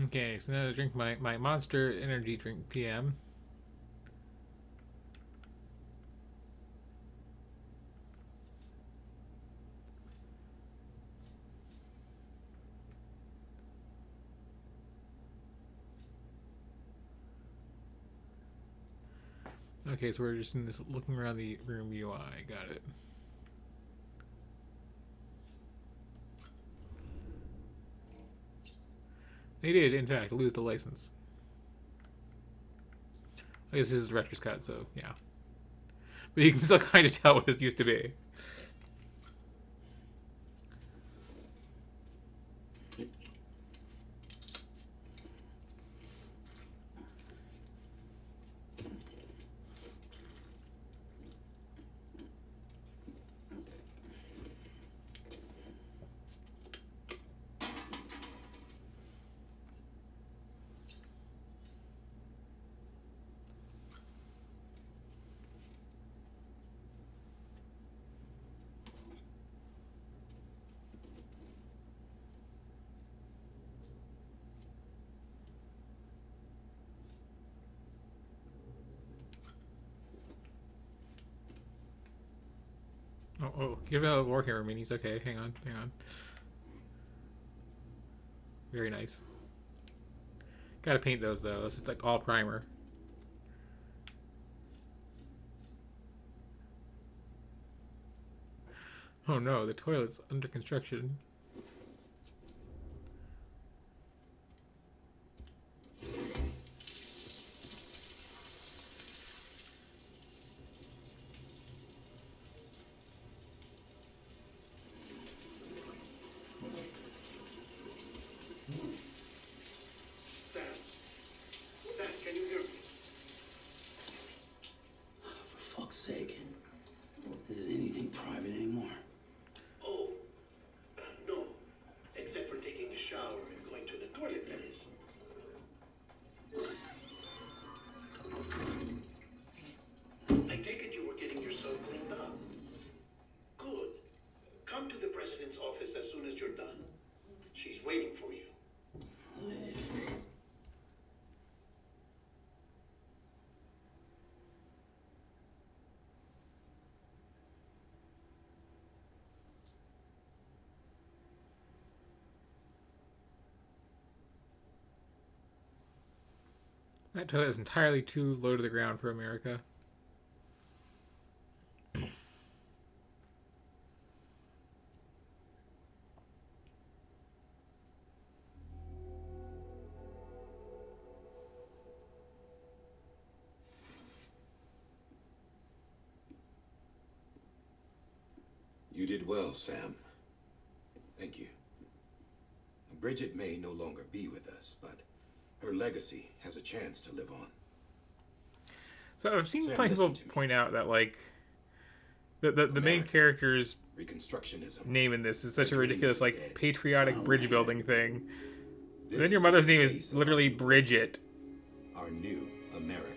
Okay, so now to drink my Monster Energy drink PM. Okay, so we're just in this looking around the room UI. Got it. They did, in fact, lose the license. I guess this is the director's cut, so yeah. But you can still kind of tell what this used to be. Oh, give out Warhammer minis. Okay, hang on. Very nice. Gotta paint those though. It's like all primer. Oh no, the toilet's under construction. Sam, can you hear me? waiting for you. That toilet is entirely too low to the ground for America. You did well, Sam. Thank you. Bridget may no longer be with us, but her legacy has a chance to live on. So I've seen Sam, plenty of people listen to me. point out that like the main character's Reconstructionism. name in this is such a Dreams ridiculous like dead. patriotic bridge building thing. And then This your is mother's the name face is of literally Bridget. Our new America.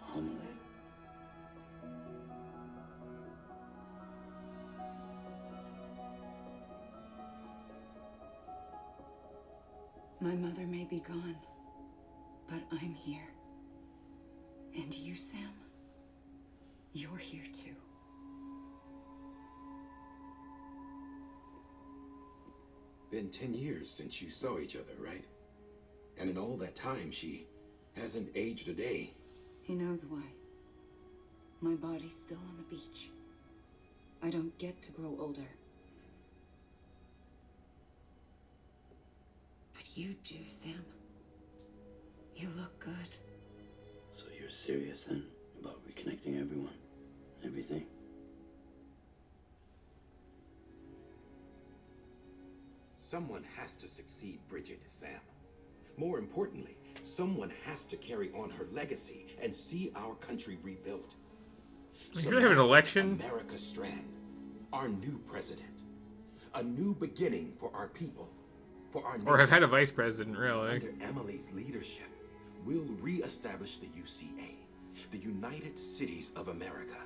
Homily. My mother may be gone, but I'm here. And you, Sam, you're here too. Been 10 years since you saw each other, right? And in all that time, she hasn't aged a day. He knows why. My body's still on the beach. I don't get to grow older. But you do, Sam. You look good. So you're serious then about reconnecting everyone? Everything? Someone has to succeed Bridget, Sam. More importantly, someone has to carry on her legacy and see our country rebuilt. You're gonna have an election? America Strand, our new president. A new beginning for our people, for our nation. Or have had a vice president, really. Under Emily's leadership, we'll re-establish the UCA, the United Cities of America.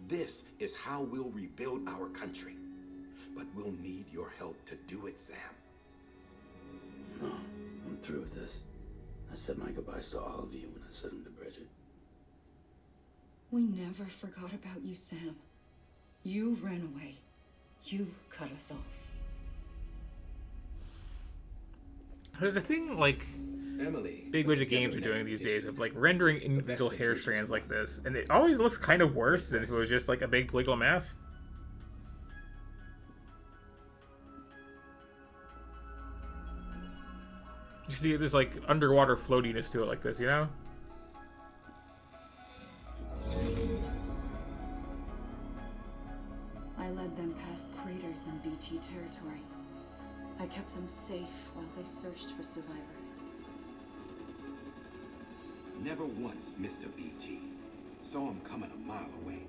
This is how we'll rebuild our country. But we'll need your help to do it, Sam. No, I'm through with this. I said my goodbyes to all of you when I said them to Bridget. We never forgot about you, Sam. You ran away. You cut us off. There's a thing like Emily, big budget games are doing these days of like rendering individual hair strands like this, and it always looks kind of worse than if it was just like a big political mass. You see this like underwater floatiness to it like this, you know? I led them past craters in BT territory. I kept them safe while they searched for survivors. Never once missed a BT. Saw him coming a mile away.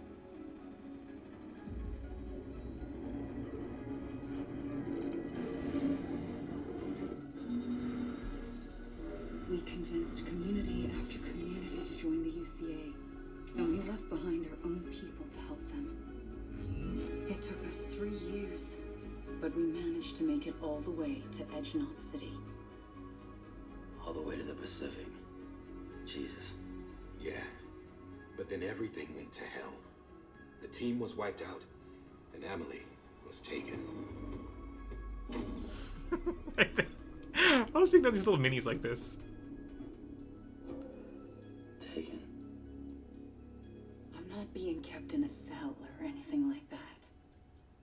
We convinced community after community to join the UCA, and we left behind our own people to help them. It took us 3 years, but we managed to make it all the way to Edgenot City. All the way to the Pacific. Jesus. Yeah, but then everything went to hell. The team was wiped out, and Emily was taken. I was thinking of these little minis like this. Taken. I'm not being kept in a cell or anything like that.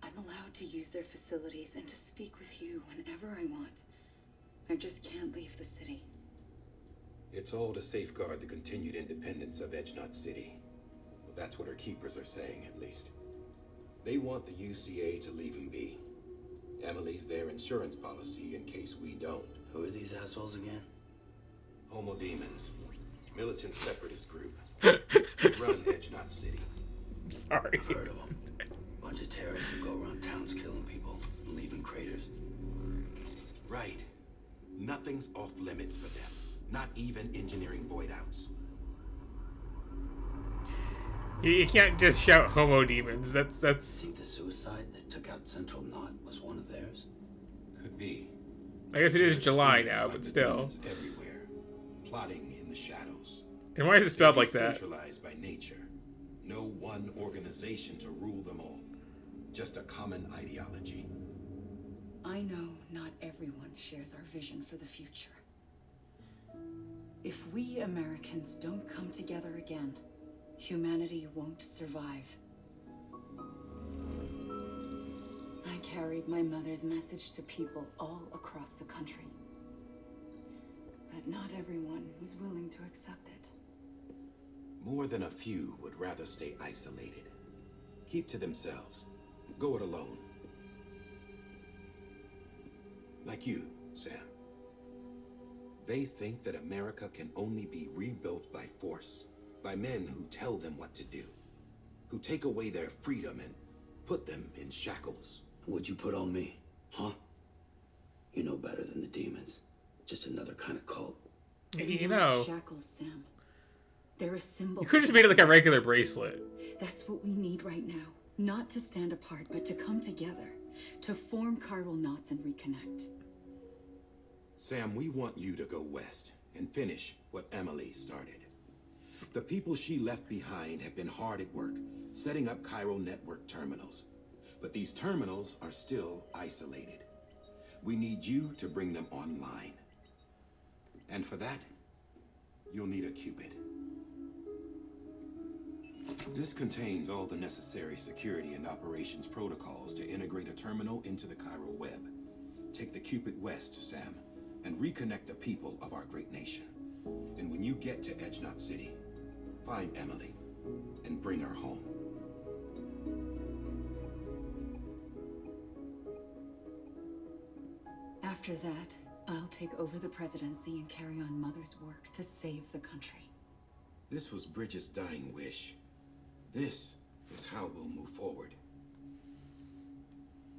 I'm allowed to use their facilities and to speak with you whenever I want. I just can't leave the city. It's all to safeguard the continued independence of Edgenot City. Well, that's what our keepers are saying, at least. They want the UCA to leave him be. Emily's their insurance policy in case we don't. Who are these assholes again? Homo Demons. Militant separatist group. Run Edgenot City. I'm sorry. I've heard of them. Bunch of terrorists who go around towns killing people and leaving craters. Right. Nothing's off limits for them. Not even engineering void outs. You can't just shout homo demons. That's. Think the suicide that took out Central Knot was one of theirs? Could be. I guess it is They're July extremists now, like but the still. demons everywhere, plotting in the shadows. And why is it spelled They're like that? Decentralized by nature. No one organization to rule them all. Just a common ideology. I know not everyone shares our vision for the future. If we Americans don't come together again, humanity won't survive. I carried my mother's message to people all across the country. But not everyone was willing to accept it. More than a few would rather stay isolated. Keep to themselves. Go it alone. Like you, Sam. They think that America can only be rebuilt by force, by men who tell them what to do, who take away their freedom and put them in shackles. What'd you put on me, huh? You know better than the demons. Just another kind of cult. You know. Shackles, Sam. They're a symbol. You could have just made it like a regular bracelet. That's what we need right now. Not to stand apart, but to come together. To form chiral knots and reconnect. Sam, we want you to go west and finish what Emily started. The people she left behind have been hard at work, setting up chiral network terminals. But these terminals are still isolated. We need you to bring them online. And for that, you'll need a qubit. This contains all the necessary security and operations protocols to integrate a terminal into the chiral web. Take the qubit west, Sam, and reconnect the people of our great nation. And when you get to Edge Knot City, find Emily and bring her home. After that, I'll take over the presidency and carry on Mother's work to save the country. This was Bridget's dying wish. This is how we'll move forward.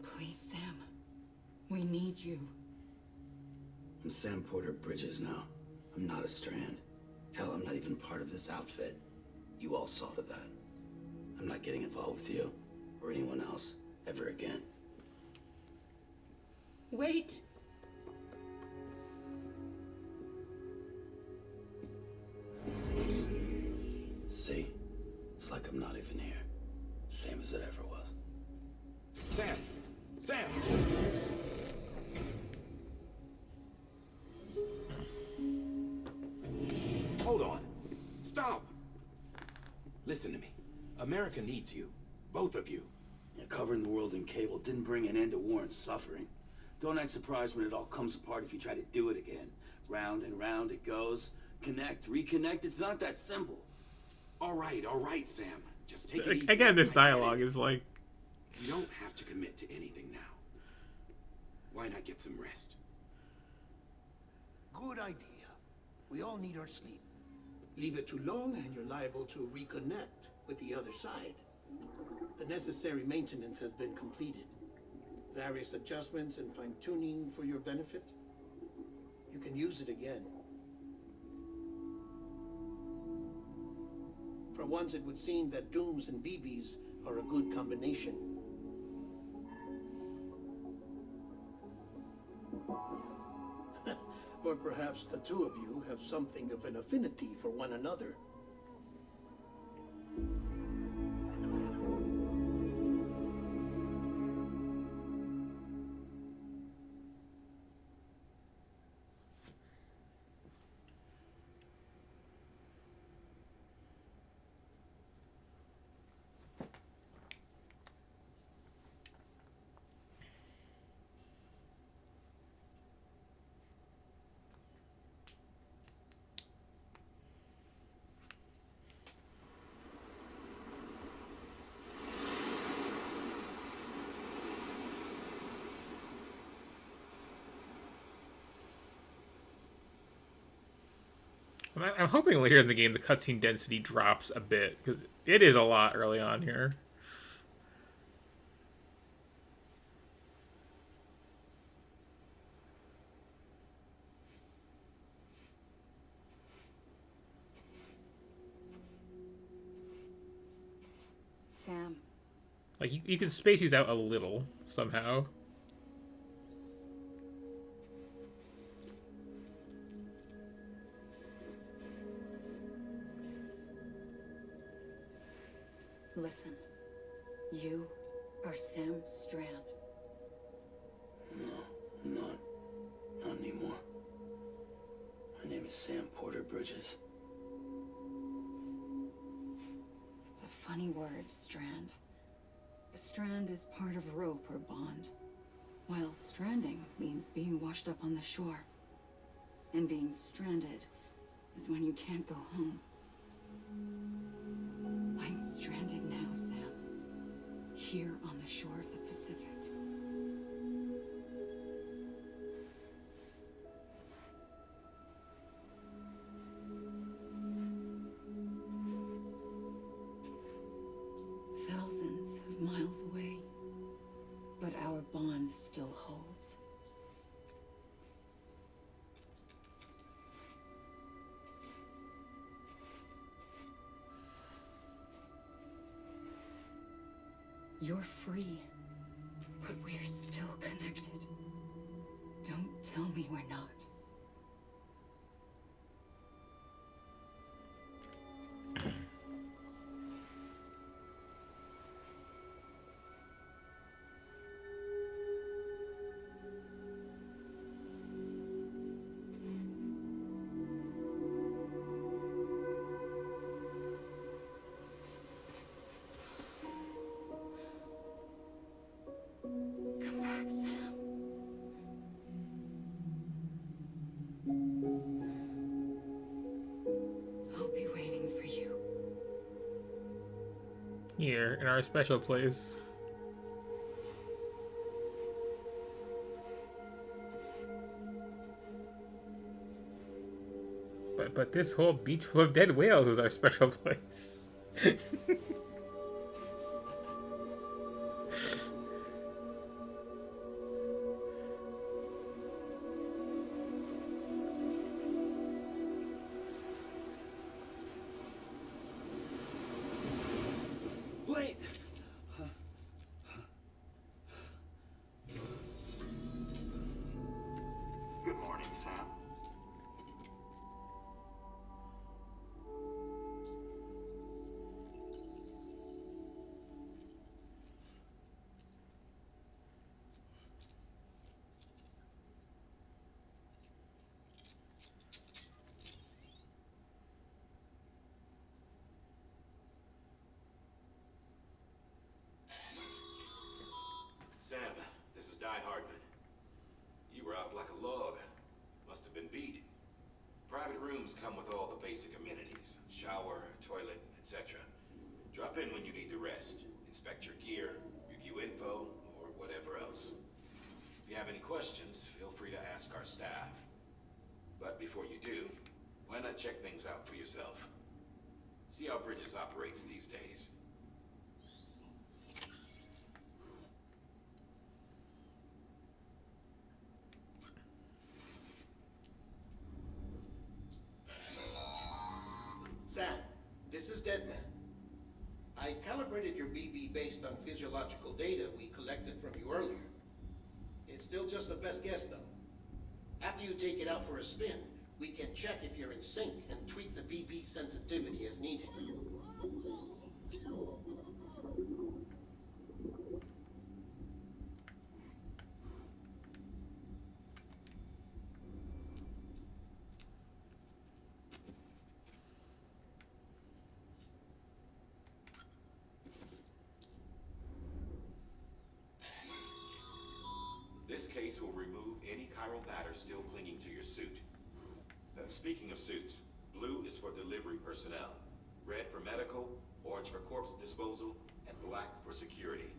Please, Sam. We need you. I'm Sam Porter Bridges now. I'm not a Strand. Hell, I'm not even part of this outfit. You all saw to that. I'm not getting involved with you or anyone else ever again. Wait! See? It's like I'm not even here. Same as it ever was. Sam! Sam! Hold on. Stop! Listen to me. America needs you. Both of you. Yeah, covering the world in cable didn't bring an end to war and suffering. Don't act surprised when it all comes apart if you try to do it again. Round and round it goes. Connect, reconnect, it's not that simple. All right, Sam. Just take it easy. Again, this dialogue is like... You don't have to commit to anything now. Why not get some rest? Good idea. We all need our sleep. Leave it too long and you're liable to reconnect with the other side. The necessary maintenance has been completed. Various adjustments and fine-tuning for your benefit. You can use it again. For once, it would seem that Dooms and BBs are a good combination. Or perhaps the two of you have something of an affinity for one another. I'm hoping later in the game the cutscene density drops a bit, because it is a lot early on here. Sam. Like, you can space these out a little, somehow. Listen, you are Sam Strand. No, I'm not. Not anymore. My name is Sam Porter Bridges. It's a funny word, Strand. A strand is part of rope or bond, while stranding means being washed up on the shore. And being stranded is when you can't go home. I'm stranded now, Sam. Here on the shore of the Pacific. Thousands of miles away, but our bond still holds. You're free, but we're still connected. Don't tell me we're not. Come back, Sam. I'll be waiting for you. Here, in our special place. But this whole beach full of dead whales was our special place. Wait! Good morning, Sam. Sam, this is Di Hardman. You were out like a log. Must have been beat. Private rooms come with all the basic amenities. Shower, toilet, etc. Drop in when you need to rest. Inspect your gear, review info, or whatever else. If you have any questions, feel free to ask our staff. But before you do, why not check things out for yourself? See how Bridges operates these days. Sam, this is Deadman. I calibrated your BB based on physiological data we collected from you earlier. It's still just a best guess, though. After you take it out for a spin, we can check if you're in sync and tweak the BB sensitivity as needed. This case will remove any chiral matter still clinging to your suit. Speaking of suits, blue is for delivery personnel, red for medical, orange for corpse disposal, and black for security.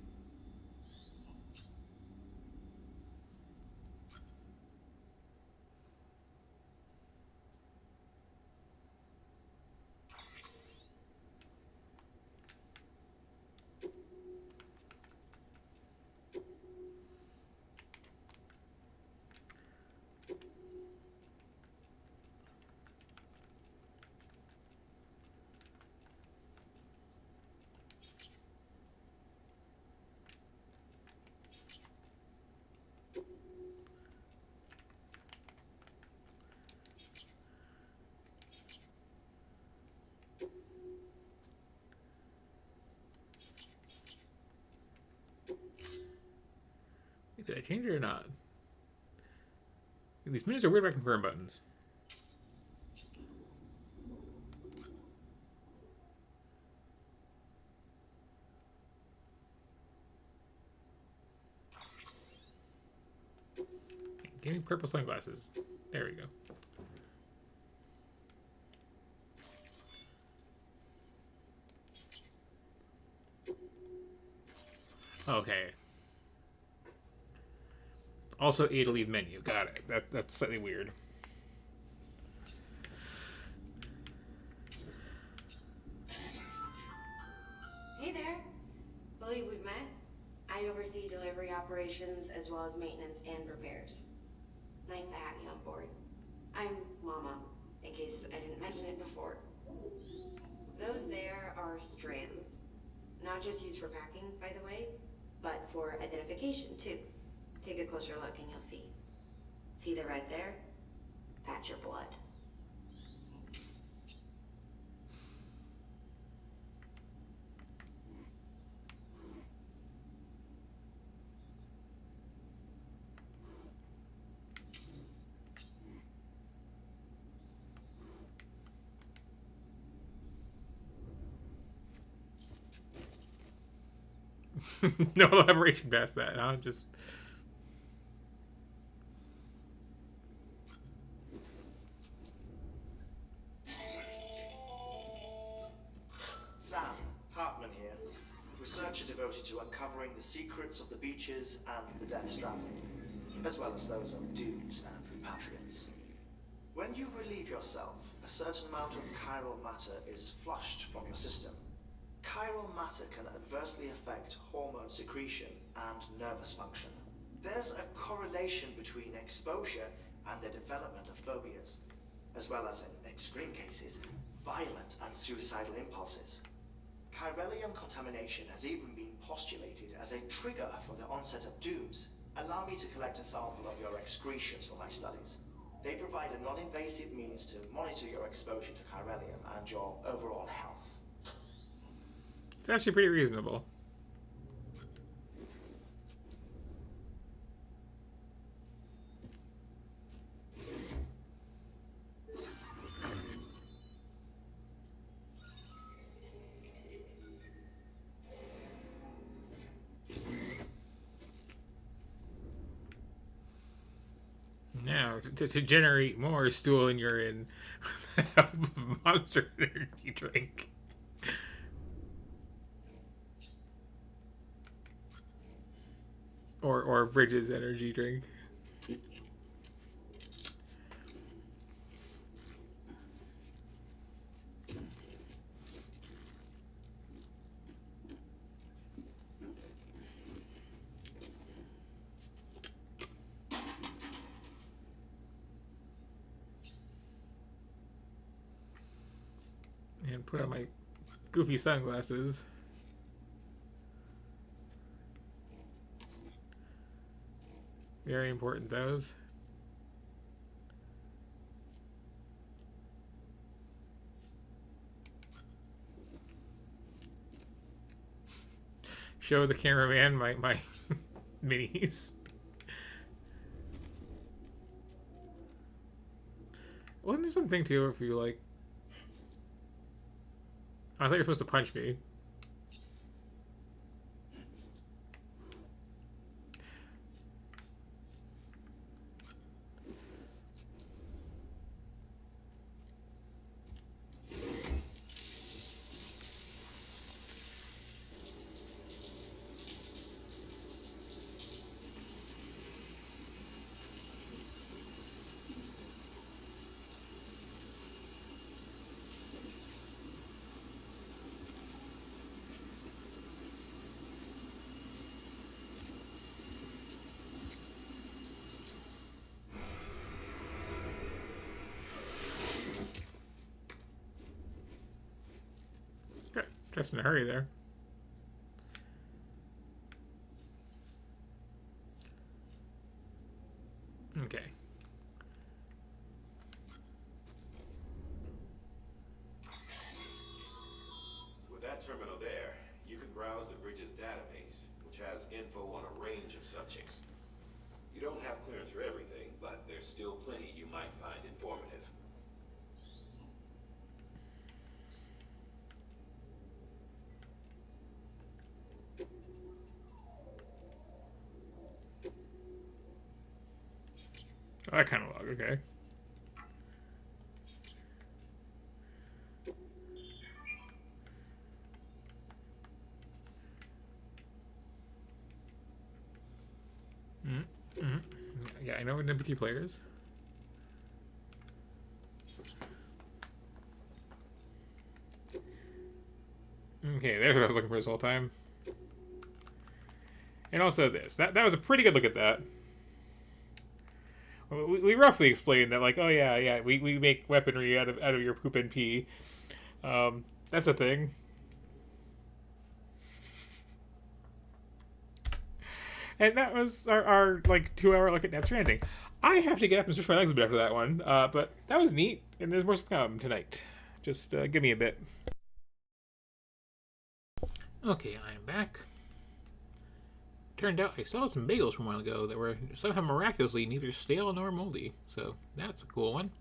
Did I change it or not? These menus are weird about confirm buttons. Give me purple sunglasses. There we go. Okay. Also A to leave menu. Got it. That's slightly weird. Hey there. Believe we've met. I oversee delivery operations as well as maintenance and repairs. Nice to have you on board. I'm Mama, in case I didn't mention it before. Those there are strands. Not just used for packing, by the way, but for identification too. Take a closer look and you'll see. See the red there? That's your blood. No elaboration past that, huh? Just... Sam, Hartman here. Researcher devoted to uncovering the secrets of the beaches and the Death Stranding, as well as those of dooms and repatriates. When you relieve yourself, a certain amount of chiral matter is flushed from your system. Chiral matter can adversely affect hormone secretion and nervous function. There's a correlation between exposure and the development of phobias, as well as, in extreme cases, violent and suicidal impulses. Chiralium contamination has even been postulated as a trigger for the onset of dooms. Allow me to collect a sample of your excretions for my studies. They provide a non-invasive means to monitor your exposure to chiralium and your overall health. It's actually pretty reasonable. Now, to generate more stool and urine with the help of Monster Energy drink. Or Bridges energy drink. And put on my goofy sunglasses. Very important, those. Show the cameraman my minis. Wasn't there something too if you like... I thought you were supposed to punch me. Just in a hurry there. Okay. With that terminal there, you can browse the Bridges database, which has info on a range of subjects. You don't have clearance for everything, but there's still plenty you might find informative. Oh, that kind of log, okay. Yeah, I know we're number 3 players. Okay, there's what I was looking for this whole time. And also this. That was a pretty good look at that. We roughly explained that, like, oh yeah, we make weaponry out of your poop and pee. That's a thing. And that was our like 2-hour look at Death Stranding. I have to get up and stretch my legs a bit after that one, but that was neat, and there's more to come tonight. Just give me a bit. Okay, I am back. Turned out I still had some bagels from a while ago that were somehow miraculously neither stale nor moldy, so that's a cool one.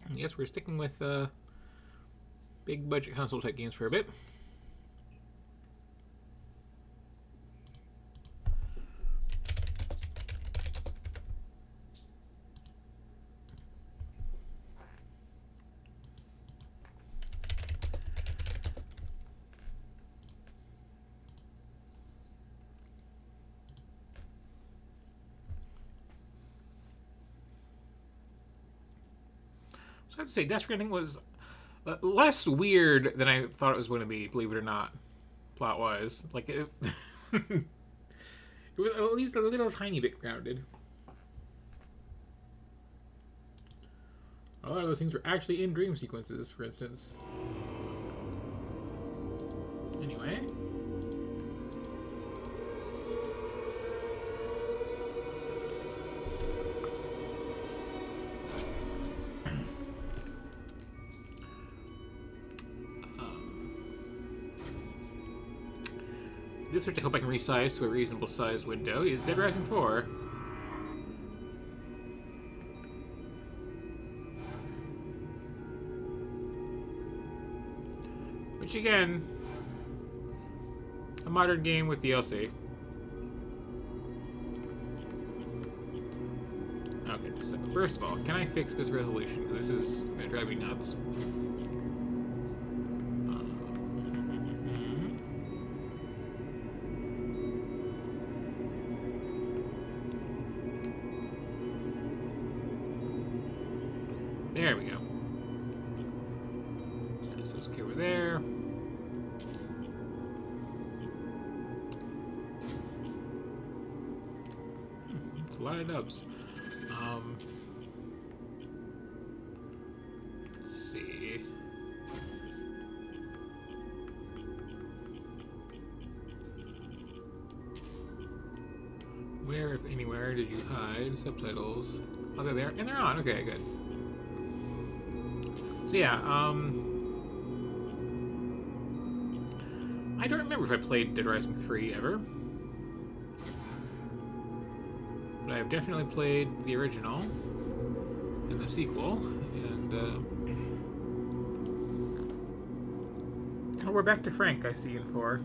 I guess we're sticking with big budget console type games for a bit. So I have to say, Death Stranding was less weird than I thought it was going to be, believe it or not, plot-wise. Like, it was at least a little tiny bit grounded. A lot of those things were actually in dream sequences, for instance. Anyway. This, which I hope I can resize to a reasonable size window, is Dead Rising 4. Which, again, a modern game with DLC. Okay, so first of all, can I fix this resolution? This is going to drive me nuts. There we go. This is okay over there. It's a lot of dubs. Let's see. Where, if anywhere, did you hide subtitles? Oh, they're there, and they're on. Okay, good. So yeah, I don't remember if I played Dead Rising 3 ever. But I've definitely played the original and the sequel, and we're back to Frank, I see, in 4.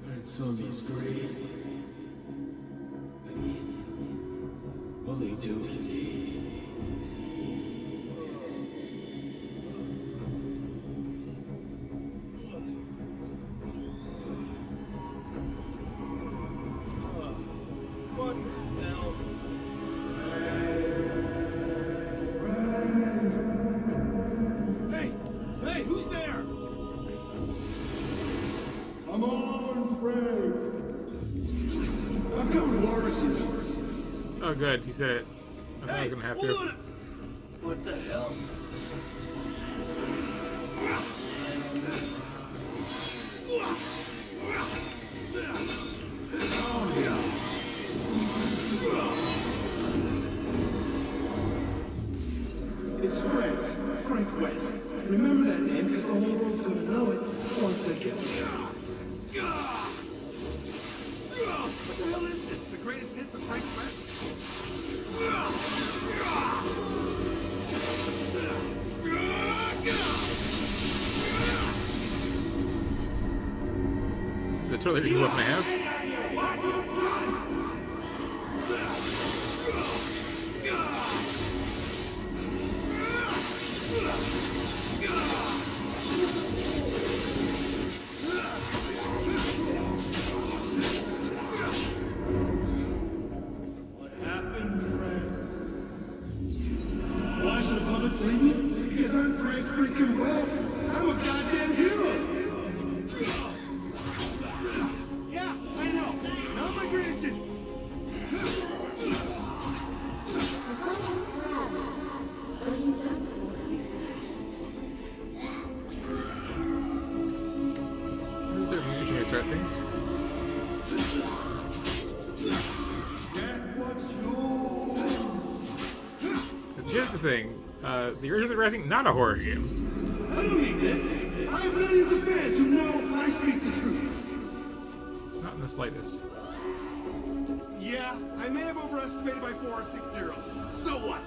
Heard zombies scream. All they do is eat. What the hell? Hey! Hey, who's there? Come on, Frank! I've got worse in yours. Oh, good, you said it. I thought I was gonna have to. What the hell? It's Frank. Frank West. Remember that name because the whole world's gonna know it once they get the shot. This is a totally reasonable weapon to have. What happened, Frank? Why should the public blame me? Because I'm Frank freaking West. I'm a goddamn hero. Yeah, I know. Not my greatest hit. What he's done for them. This is certainly usually way to start things. But here's the thing. The Original Rising, not a horror game. I don't need this. I have millions of fans who know I speak the truth. Not in the slightest. Yeah, I may have overestimated by 4 or 6 zeros. So what?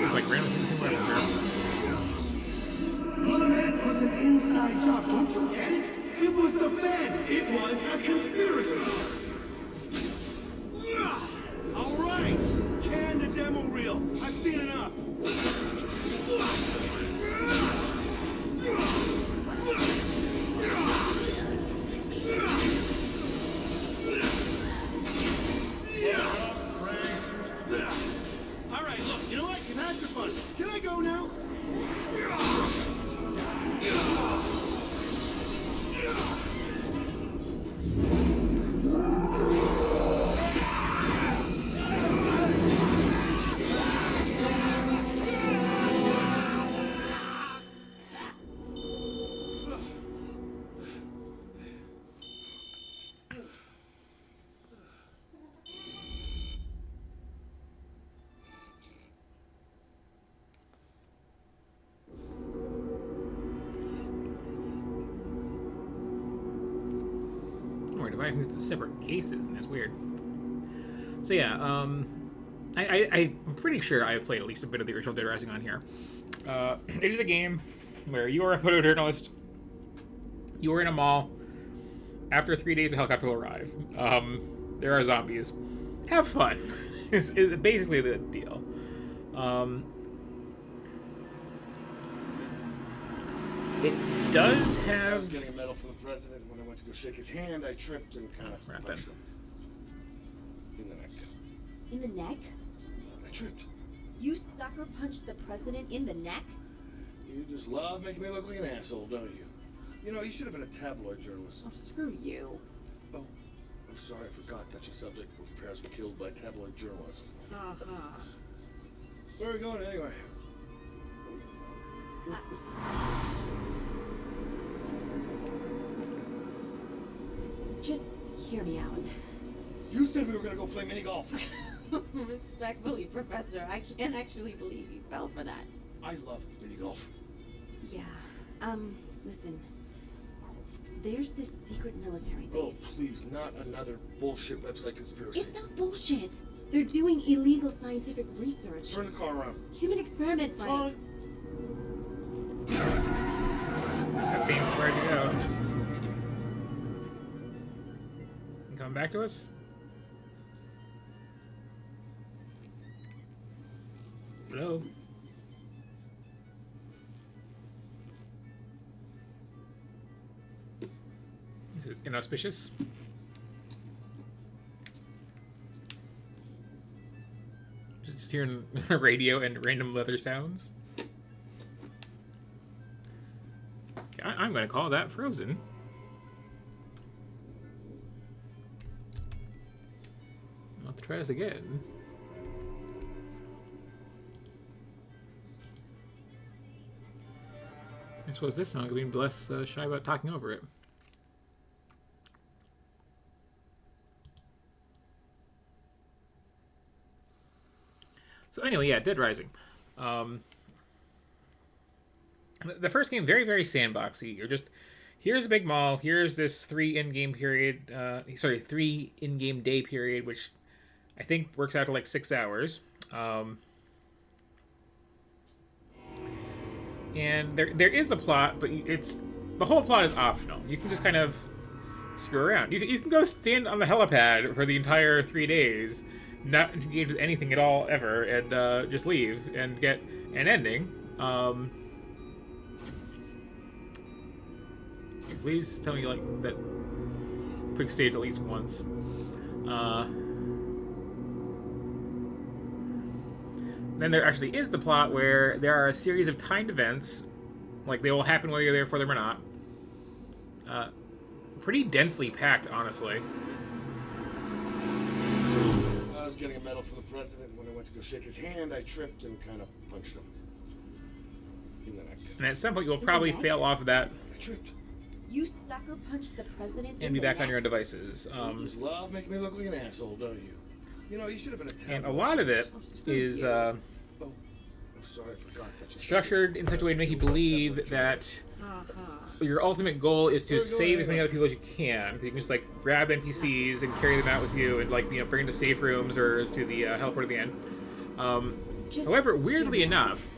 It's like random things can happen Bloodhead was an inside job, don't you get it? It was the fans. It was a conspiracy. All right, can the demo reel. I've seen enough. All right, look, you know what? You've had your fun. Can I go now? We're dividing into separate cases, and that's weird. So yeah, I'm pretty sure I've played at least a bit of the original Dead Rising on here. It is a game where you are a photojournalist. You are in a mall. After 3 days, a helicopter will arrive. There are zombies. Have fun. is basically the deal. It does have. I was getting a medal from the president. When I went to go shake his hand, I tripped and kind of punched him in the neck. In the neck? I tripped. You sucker punched the president in the neck? You just love making me look like an asshole, don't you? You know, you should have been a tabloid journalist. Oh, screw you. Oh, I'm sorry, I forgot that your subject. Both your parents were killed by tabloid journalists. Uh-huh. Where are we going anyway? Just hear me out. You said we were gonna go play mini golf. Respectfully, Professor, I can't actually believe you fell for that. I love mini golf. Yeah. Listen. There's this secret military base. Oh, please, not another bullshit website conspiracy. It's not bullshit. They're doing illegal scientific research. Turn the car around. Human experiment flight. That seems where to go. You coming back to us? Hello? This is inauspicious. Just hearing the radio and random leather sounds. I'm going to call that Frozen. I'll have to try this again. I suppose this song could be less shy about talking over it. So anyway, yeah, Dead Rising. The first game, very, very sandboxy. You're just, here's a big mall, here's this 3 in-game period, 3 in-game day period, which I think works out to like 6 hours. And there is a plot, but the whole plot is optional. You can just kind of screw around. You can go stand on the helipad for the entire 3 days, not engage with anything at all ever, and just leave and get an ending. Please tell me like that quick stage at least once. Then there actually is the plot where there are a series of timed events, like they will happen whether you're there for them or not. Pretty densely packed, honestly. I was getting a medal from the president. When I went to go shake his hand, I tripped and kind of punched him in the neck. And at some point you'll probably fail off of that. I tripped. You sucker punched the president And be back on your own devices. You just love making me look like an asshole, don't you? You know, you should have been a And a lot of it is I'm sorry, I forgot that you structured in such a way to make you believe that your ultimate goal is to save as many other people as you can. You can just like grab NPCs and carry them out with you, and like bring them to safe rooms or to the heliport at the end. However, weirdly enough,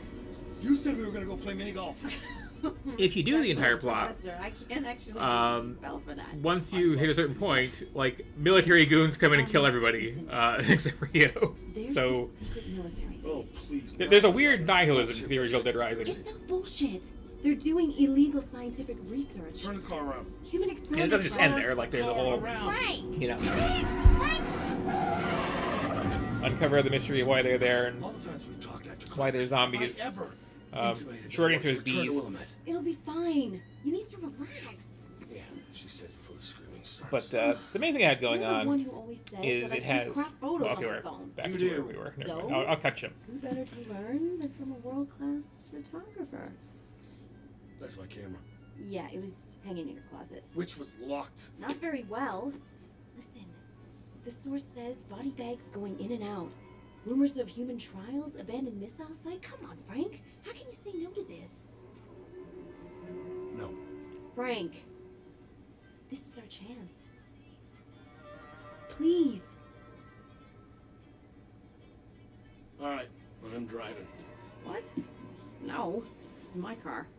you said we were gonna go play mini golf. If you do the entire plot, Professor, I can't actually fell for that. once you hit a certain point, like military goons come in and kill everybody, except for you. So there's a weird nihilism to the original Dead Rising. It's not bullshit. They're doing illegal scientific research. Turn the car around. Human And it experiments. doesn't just end there. Like there's a whole, Frank! you know, uncover the mystery of why they're there and why they're zombies. Short answer is bees. It'll be fine. You need to relax. Yeah, she says before the screaming starts. But the main thing I had going You're the on one who always says is that I it take has. crap photos Well, on okay, my we're phone. back You to do. where we were. So? I'll catch him. Who better to learn than from a world-class photographer? That's my camera. Yeah, it was hanging in your closet. Which was locked. Not very well. Listen, the source says body bags going in and out. Rumors of human trials, abandoned missile site. Come on, Frank. How can you say no to this? No. Frank, this is our chance. Please. All right, well, I'm driving. What? No, this is my car.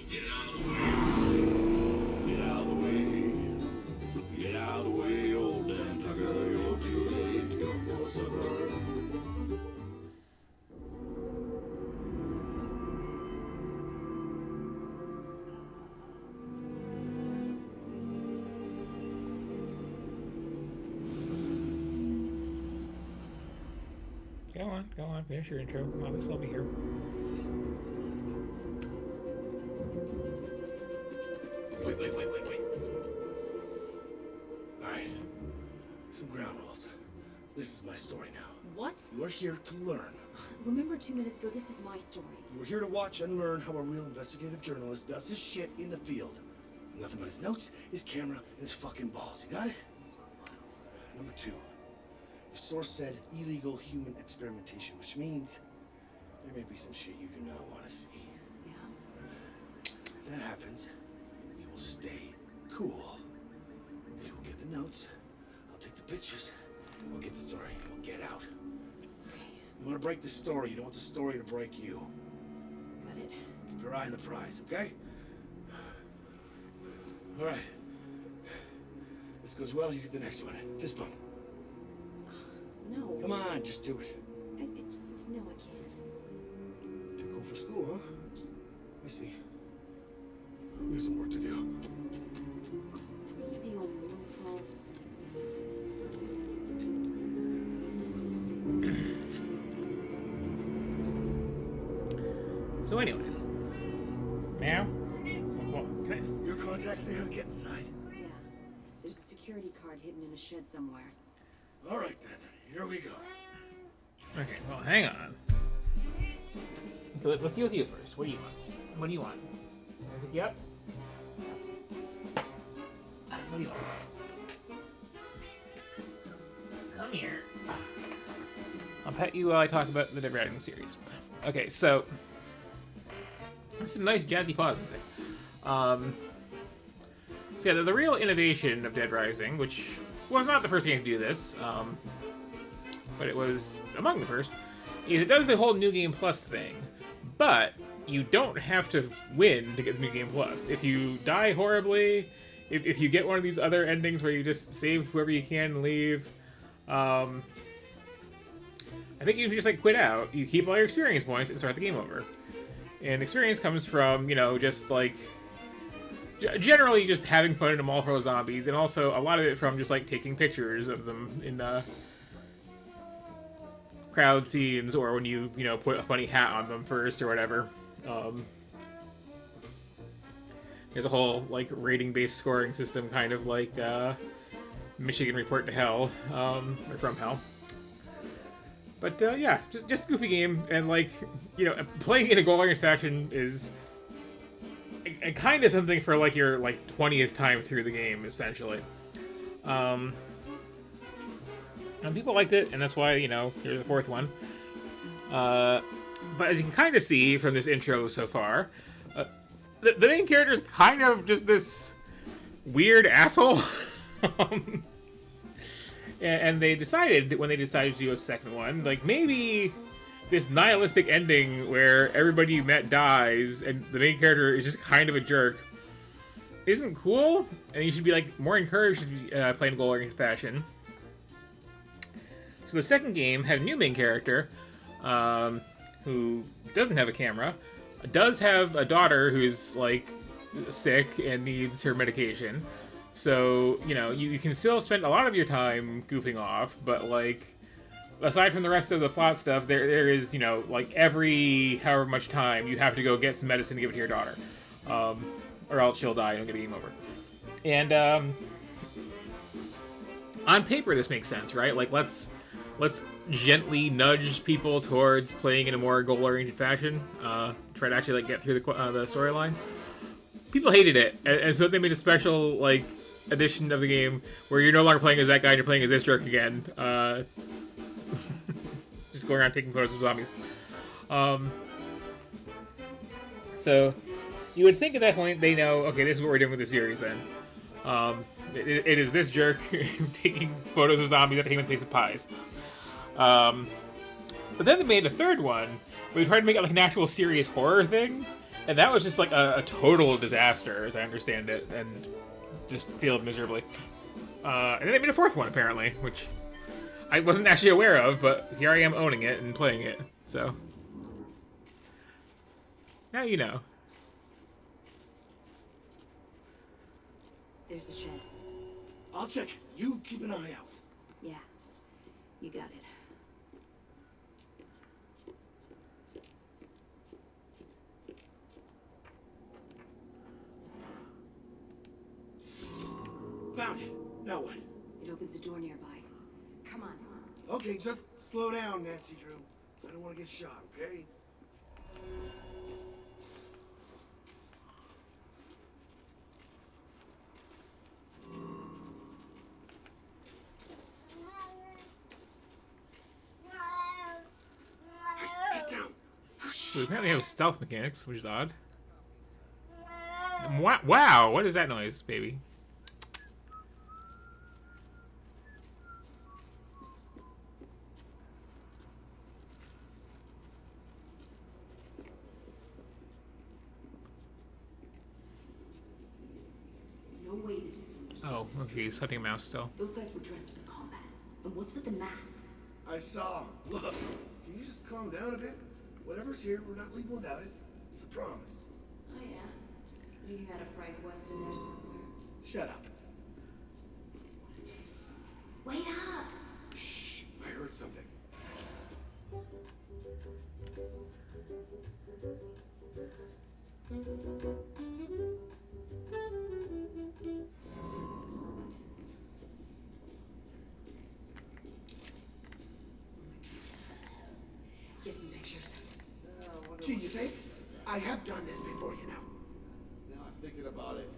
Get out of the way. Get out of the way. Get out of the way, old Dan Tucker. You're too late to go for supper. Go on, finish your intro. Obviously, I'll be here. Wait. All right, some ground rules. This is my story now. What? You are here to learn. Remember 2 minutes ago, this was my story. You are here to watch and learn how a real investigative journalist does his shit in the field. Nothing but his notes, his camera, and his fucking balls. You got it? Number 2. Your source said illegal human experimentation, which means there may be some shit you do not want to see. Yeah. If that happens, you will stay cool. You will get the notes, I'll take the pictures, we'll get the story, we'll get out. You want to break the story, you don't want the story to break you. Got it. Keep your eye on the prize, okay? All right. This goes well, you get the next one. Fist bump. No. Come on, just do it. No, I can't. Too cool for school, huh? I see. We have some work to do. Crazy old mofo. So anyway, now, well, can I? Your contacts say how to get inside. Yeah. There's a security security card hidden in a shed somewhere. All right then, here we go. Okay, well, hang on. So let's deal with you first. What do you want? What do you want? Can I pick you up? What do you want? Come here. I'll pet you while I talk about the Dead Rising series. Okay, so this is some nice jazzy pause music. So yeah, the real innovation of Dead Rising, which was not the first game to do this, but it was among the first, is it does the whole New Game Plus thing, but you don't have to win to get the New Game Plus. If you die horribly, if you get one of these other endings where you just save whoever you can and leave, I think you just like quit out. You keep all your experience points and start the game over. And experience comes from, you know, just like generally just having fun in a mall full of zombies, and also a lot of it from just like taking pictures of them in crowd scenes, or when you know, put a funny hat on them first or whatever. There's a whole like rating-based scoring system, kind of like Michigan Report to Hell, or From Hell. But yeah, just a goofy game, and like, you know, playing in a goal-oriented fashion is kind of something for like your like 20th time through the game, essentially. And people liked it, and that's why, you know, here's the fourth one. But as you can kind of see from this intro so far, the main character is kind of just this weird asshole. And they decided, when they decided to do a second one, like, maybe this nihilistic ending where everybody you met dies and the main character is just kind of a jerk isn't cool, and you should be like more encouraged to be playing goal-oriented fashion. So the second game had a new main character who doesn't have a camera, does have a daughter who's like sick and needs her medication. So, you know, you can still spend a lot of your time goofing off, but like, aside from the rest of the plot stuff, there is, you know, like every however much time you have to go get some medicine to give it to your daughter, or else she'll die and you'll get the game over. And on paper, this makes sense, right? Like, let's gently nudge people towards playing in a more goal-oriented fashion. Try to actually like get through the storyline. People hated it, and so they made a special like edition of the game where you're no longer playing as that guy and you're playing as this jerk again. Just going around taking photos of zombies. So you would think at that point they know, okay, this is what we're doing with the series then. It is this jerk taking photos of zombies that take in the place of pies. But then they made a third one where they tried to make it like an actual serious horror thing, and that was just like a total disaster, as I understand it, and just failed miserably. And then they made a fourth one, apparently, which I wasn't actually aware of, but here I am owning it and playing it, so now you know. There's the shed. I'll check. You keep an eye out. Yeah, you got it. Found it. Now what? It opens a door nearby. Come on. Okay, just slow down, Nancy Drew. I don't want to get shot, okay? Hey, get down. So apparently they have stealth mechanics, which is odd. Wow, what is that noise, baby? No way this is some Oh, okay, he's hunting a mouse still. Those guys were dressed for combat. And what's with the masks? I saw him. Look, can you just calm down a bit? Whatever's here, we're not leaving without it. It's a promise. Oh yeah? You had a Frank West in there somewhere. Shut up. Wait up! Shh, I heard something. I have done this before, you know. Now I'm thinking about it.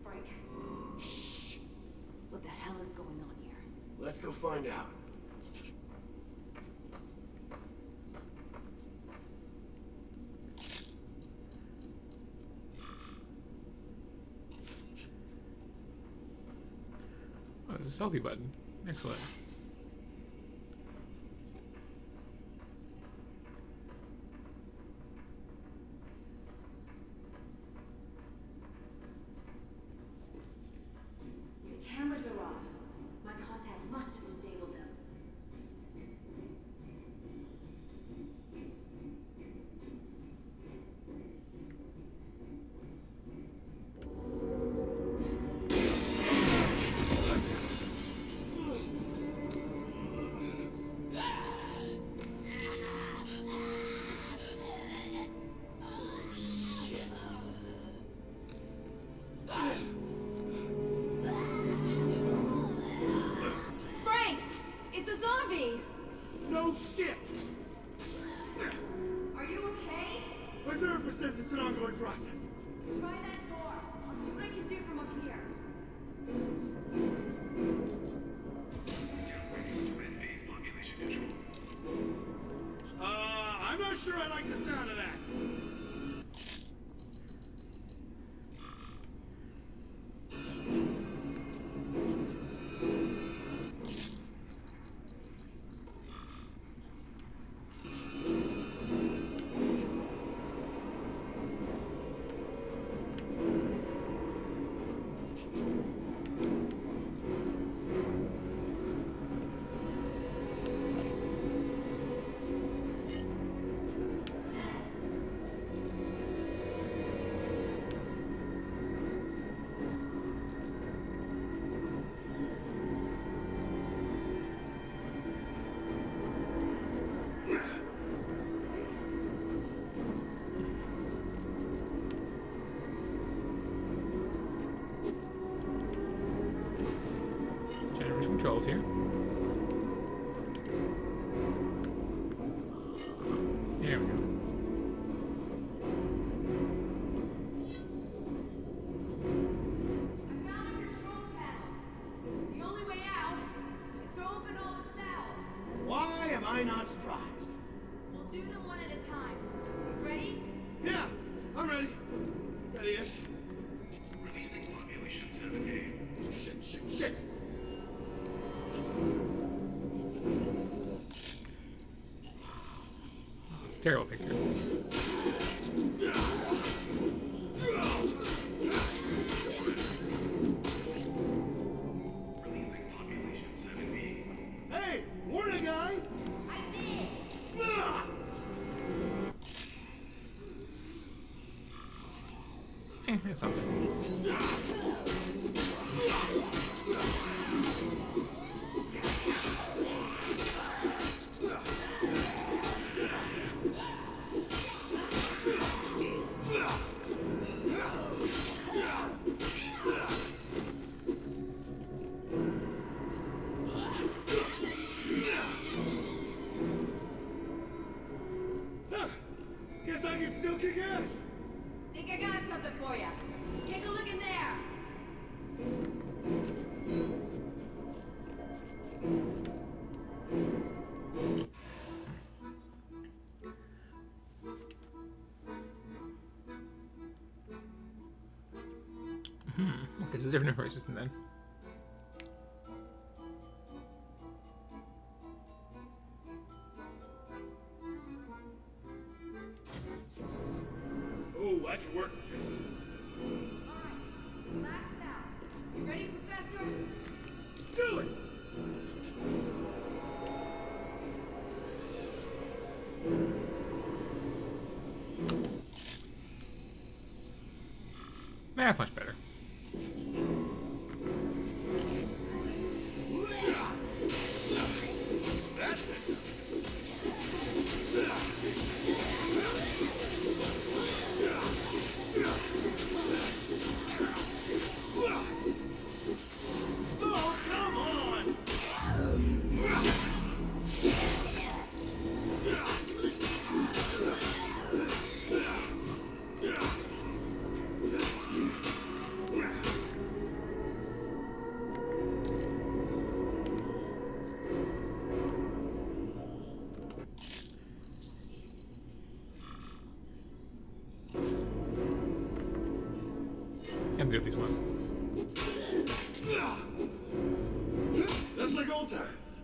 Frank. Shh. What the hell is going on here? Let's go find out. Oh, there's a selfie button. Excellent. The cameras are off. My contact must have disabled them. Frank! It's a zombie! No shit! Are you okay? My therapist says it's an ongoing process. Try that door. I'll see what I can do from up here. I'm not sure I like the sound of that. Generous controls here. Here we go. I found a control panel. The only way out is to open all the cells. Why am I not surprised? We'll do them one at a time. Ready? Yeah, I'm ready. Ready-ish. Releasing population 7A. Shit. It's a terrible picture. Releasing population 7B. Hey, warning guy! I did. Ah! It's something. Huh. Guess I can still kick ass. Think I got something for you. Take a look in there. Okay, it's a different information system then. Oh, I can work with this. Alright, last out. You ready, Professor? Do it! That's much better. can do this one. That's like old times.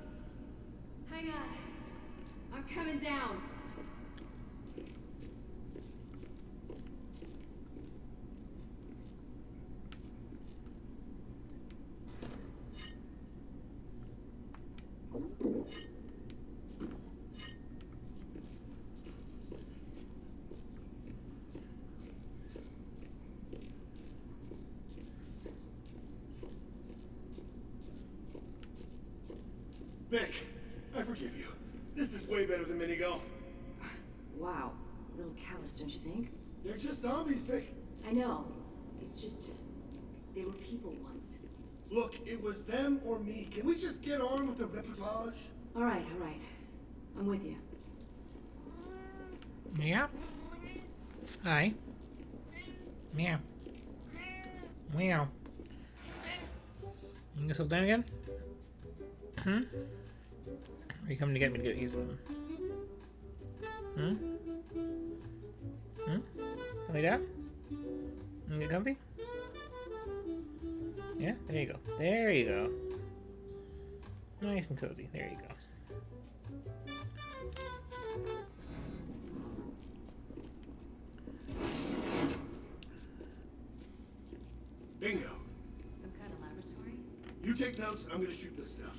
Hang on. I'm coming down. Nick, I forgive you. This is way better than mini golf. Wow. A little callous, don't you think? They're just zombies, Nick. I know. It's just... they were people once. Look, it was them or me. Can we just get on with the reportage? All right. I'm with you. Yeah. Hi. Meow. Meow. You gonna settle down again? Hmm? Are you coming to get me to get you some? Hmm? Hmm? Lay down? You get comfy? Yeah? There you go. There you go. Nice and cozy. There you go. Bingo. Some kind of laboratory? You take notes, I'm gonna shoot this stuff.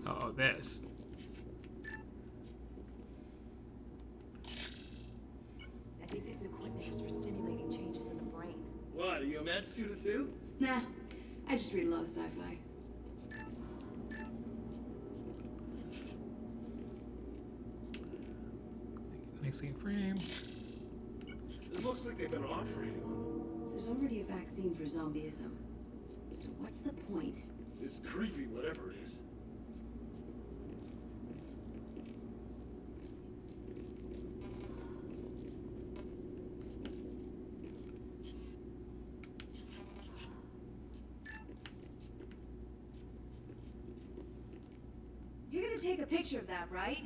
Oh, this. I think this equipment is for stimulating changes in the brain. What, are you a med student too? Nah, I just read a lot of sci-fi. Next thing frame. It looks like they've been operating on them. There's already a vaccine for zombieism. So what's the point? It's creepy, whatever it is. You're gonna take a picture of that, right?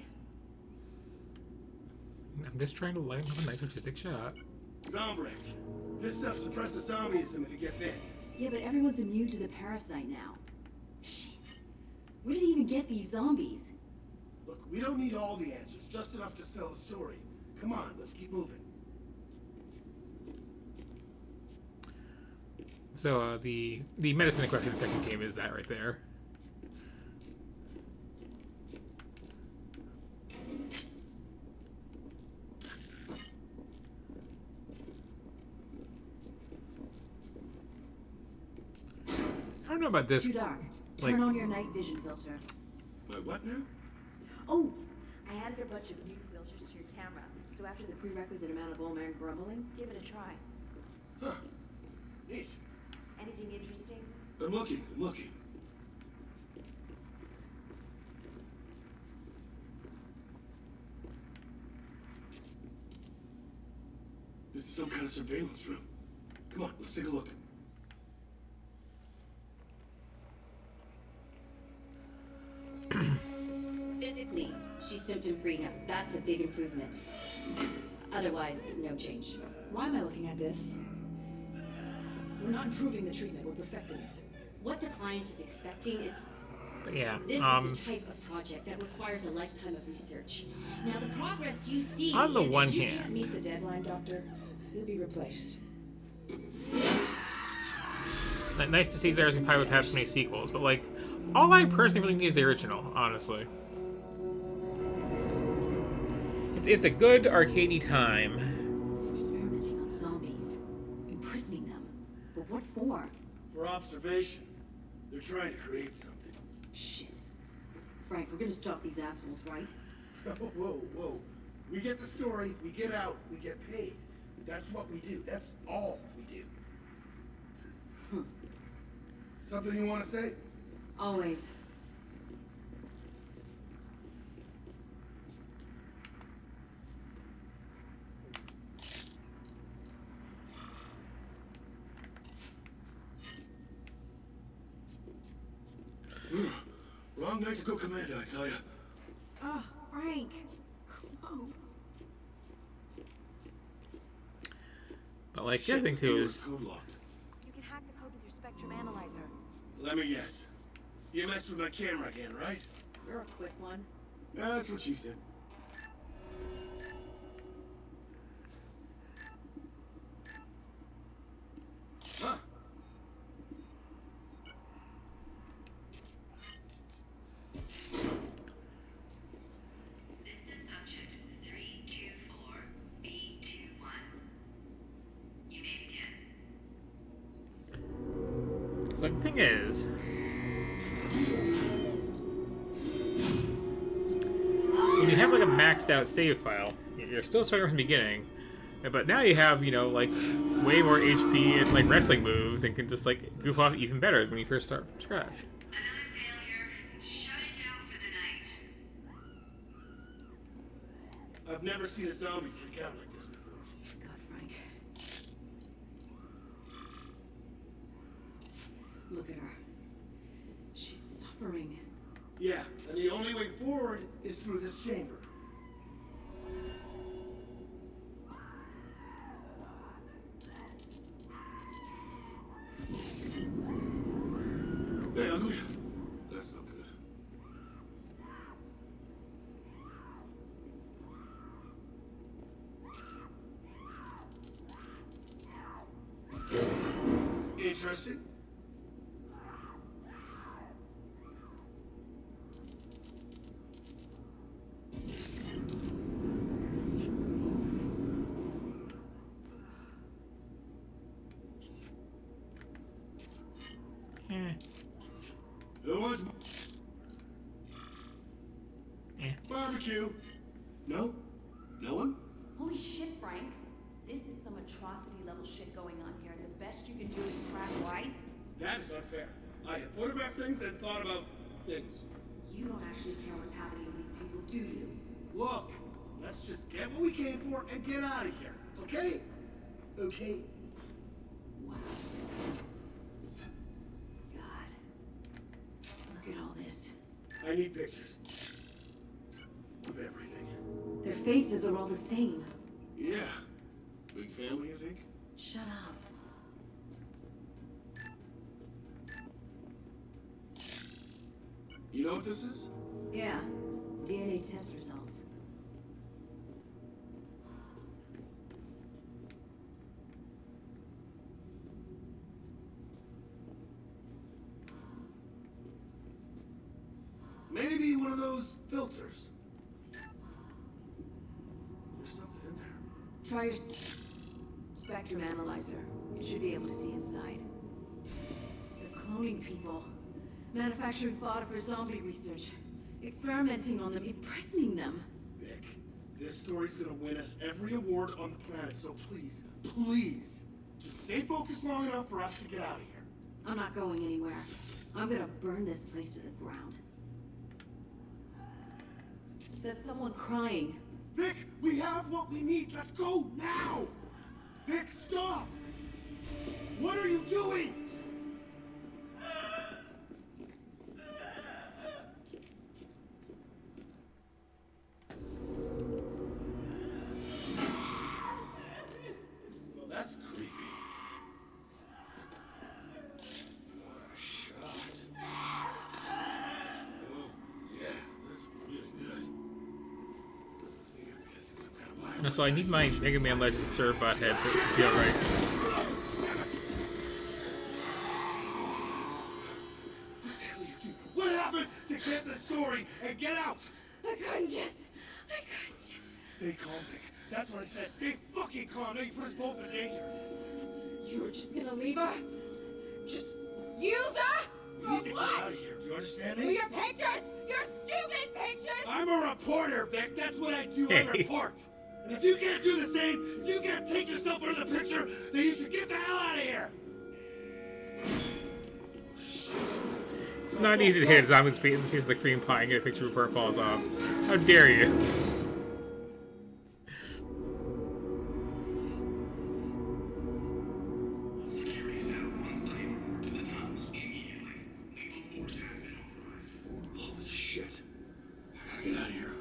I'm just trying to light up a nice artistic shot. Zombrex. This stuff suppresses zombieism if you get bit. Yeah, but everyone's immune to the parasite now. Shit. Where did they even get these zombies? Look, we don't need all the answers, just enough to sell the story. Come on, let's keep moving. So the medicine in question in the second game is that right there. I don't know about this. Too dark. Like, Turn on your night vision filter. My what now? Oh, I added a bunch of new filters to your camera. So after the prerequisite amount of old man grumbling, give it a try. Huh. Neat. Anything interesting? I'm looking. This is some kind of surveillance room. Come on, let's take a look. Physically, she's symptom-free now. That's a big improvement. Otherwise, no change. Why am I looking at this? We're not improving the treatment, we're perfecting it. What the client is expecting is... But yeah, This is the type of project that requires a lifetime of research. Now, the progress you see on the is one If you hand, can't meet the deadline, Doctor, you'll be replaced. nice to see there's a Pirate have so many sequels, but like, all I personally really need is the original, honestly. It's a good arcadey time. Experimenting on zombies. Imprisoning them. But what for? For observation. They're trying to create something. Shit. Frank, we're gonna stop these assholes, right? Whoa. We get the story, we get out, we get paid. That's what we do. That's all we do. Something you want to say? Always. Wrong night to go commando, I tell you. Oh, Frank. Gross. But like the other thing too is Code locked. You can hack the code with your Spectrum Analyzer. Let me guess. You messed with my camera again, right? You're a quick one. That's what she said. Huh. This is subject 324B21. You may begin. so the thing is, when you have like a maxed out save file, you're still starting from the beginning, but now you have, you know, like way more HP and like wrestling moves and can just like goof off even better when you first start from scratch. Another failure. Shut it down for the night. I've never seen a zombie freak out like this before. God, Frank. Look at her. She's suffering. Yeah, and the only way forward is through this chamber. Hey, ugly. That's not good. Interesting. Who wants barbecue? No? No one? Holy shit, Frank. This is some atrocity level shit going on here, and the best you can do is crack wise? That is unfair. I have photographed things and thought about things. You don't actually care what's happening to these people, do you? Look, let's just get what we came for and get out of here, okay? Okay? Wow. God. Look at all this. I need pictures. Of everything. Their faces are all the same. Yeah. Big family, you think? Shut up. You know what this is? Yeah. DNA test results. Maybe one of those filters. There's something in there. Try your Spectrum Analyzer. It should be able to see inside. They're cloning people. Manufacturing fodder for zombie research. Experimenting on them, imprisoning them. Vic, this story's gonna win us every award on the planet, so please, please, just stay focused long enough for us to get out of here. I'm not going anywhere. I'm gonna burn this place to the ground. That's someone crying. Vic, we have what we need. Let's go now! Vic, stop! What are you doing? Well, that's creepy. What a shot. Oh, yeah, that's really good. No, so I need my Mega Man Legends serve bot head to feel right. What happened to get the story and get out? I couldn't just. Stay calm, Vic. That's what I said. Stay fucking calm. Now you put us both in danger. You were just gonna leave her? Just use her? We need to get out of here. Do you understand For me? your pictures! Your stupid pictures! I'm a reporter, Vic. That's what I do. I report. And if you can't do the same, if you can't take yourself out of the picture, then you should get the hell out of here. It's not easy to hit a zombie's feet in the case of the cream pie and get a picture before it falls off. How dare you? Security staff on site report to the tunnels immediately. Lethal force has been authorized. Holy shit. I gotta get out of here.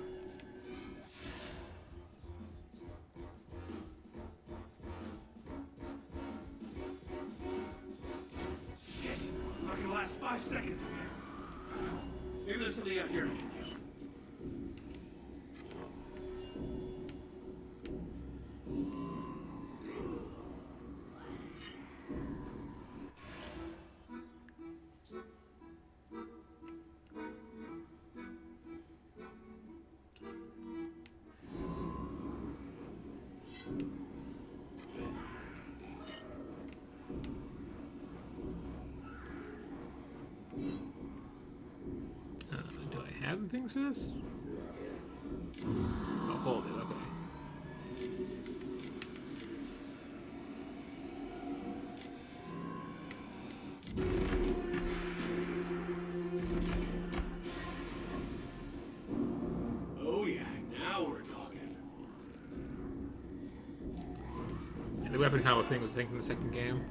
Maybe there's something out here I can use. Do I have the things for this? Oh, hold it, okay. Oh yeah, now we're talking. And the weapon combo thing was a thing from the second game.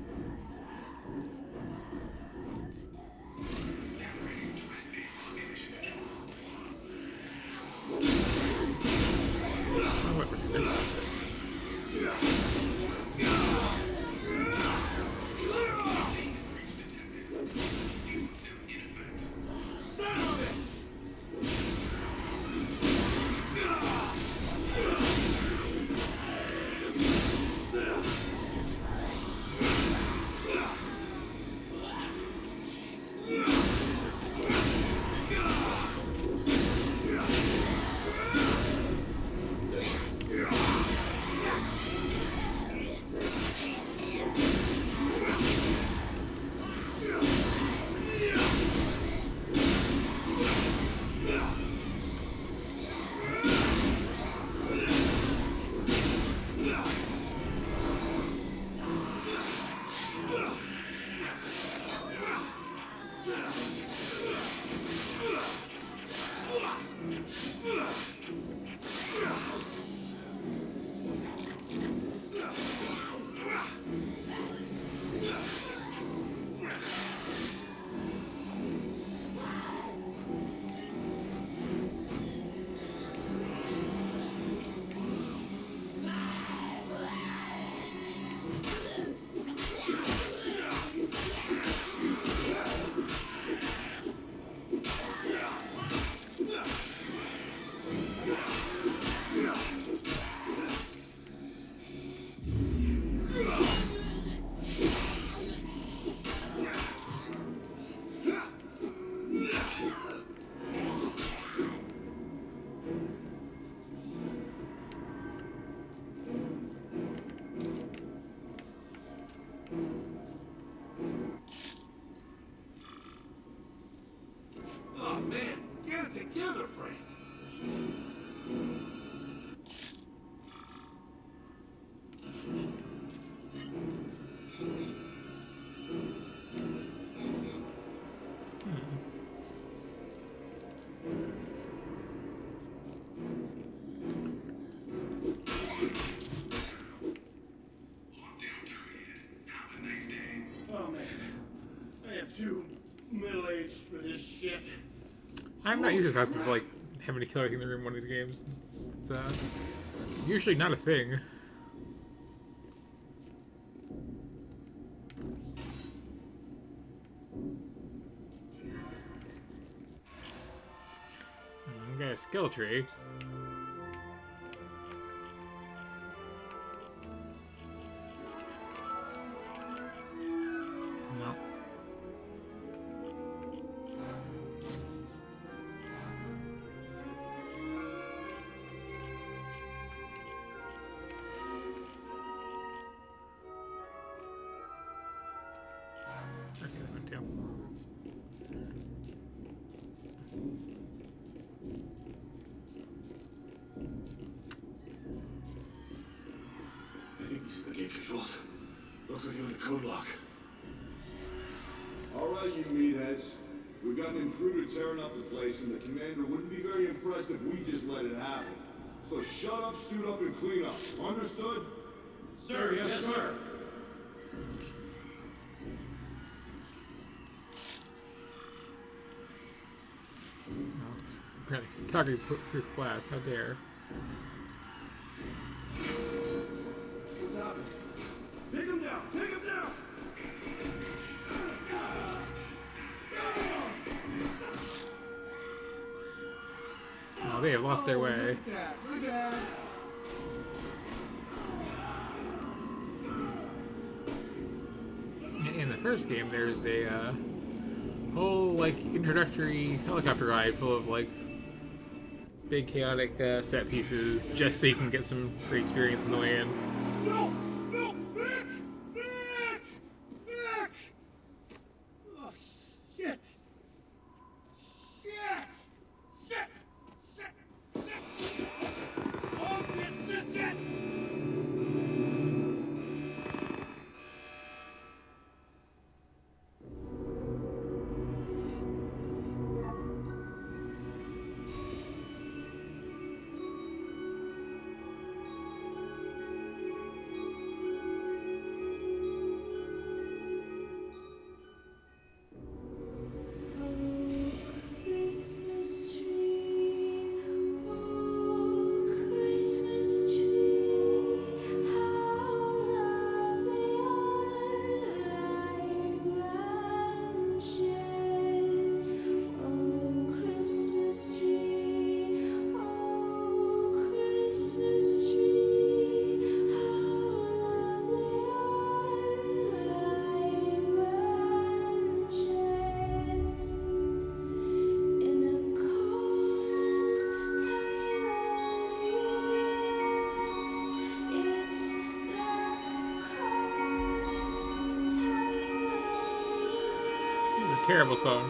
Oh man, get it together, Frank. Oh man, I am too middle-aged for this shit. I'm not usually fast with like having to kill everything in the room in one of these games. It's usually not a thing. I got a skill tree. No. Okay, that went too. I think this is the gate controls. Looks like it was a code lock. All right, you meatheads. We've got an intruder tearing up the place, and the commander wouldn't be very impressed if we just let it happen. So shut up, suit up, and clean up. Understood? Sir, yes, sir. Well, it's apparently target proof glass. How dare? What's happening? Take him down! Take him down! they have lost their way. We're back. In the first game, there's a whole like introductory helicopter ride full of like big chaotic set pieces, just so you can get some free experience on the way in. No! Back! Back! Oh, shit! Shit! Oh, shit! Terrible song.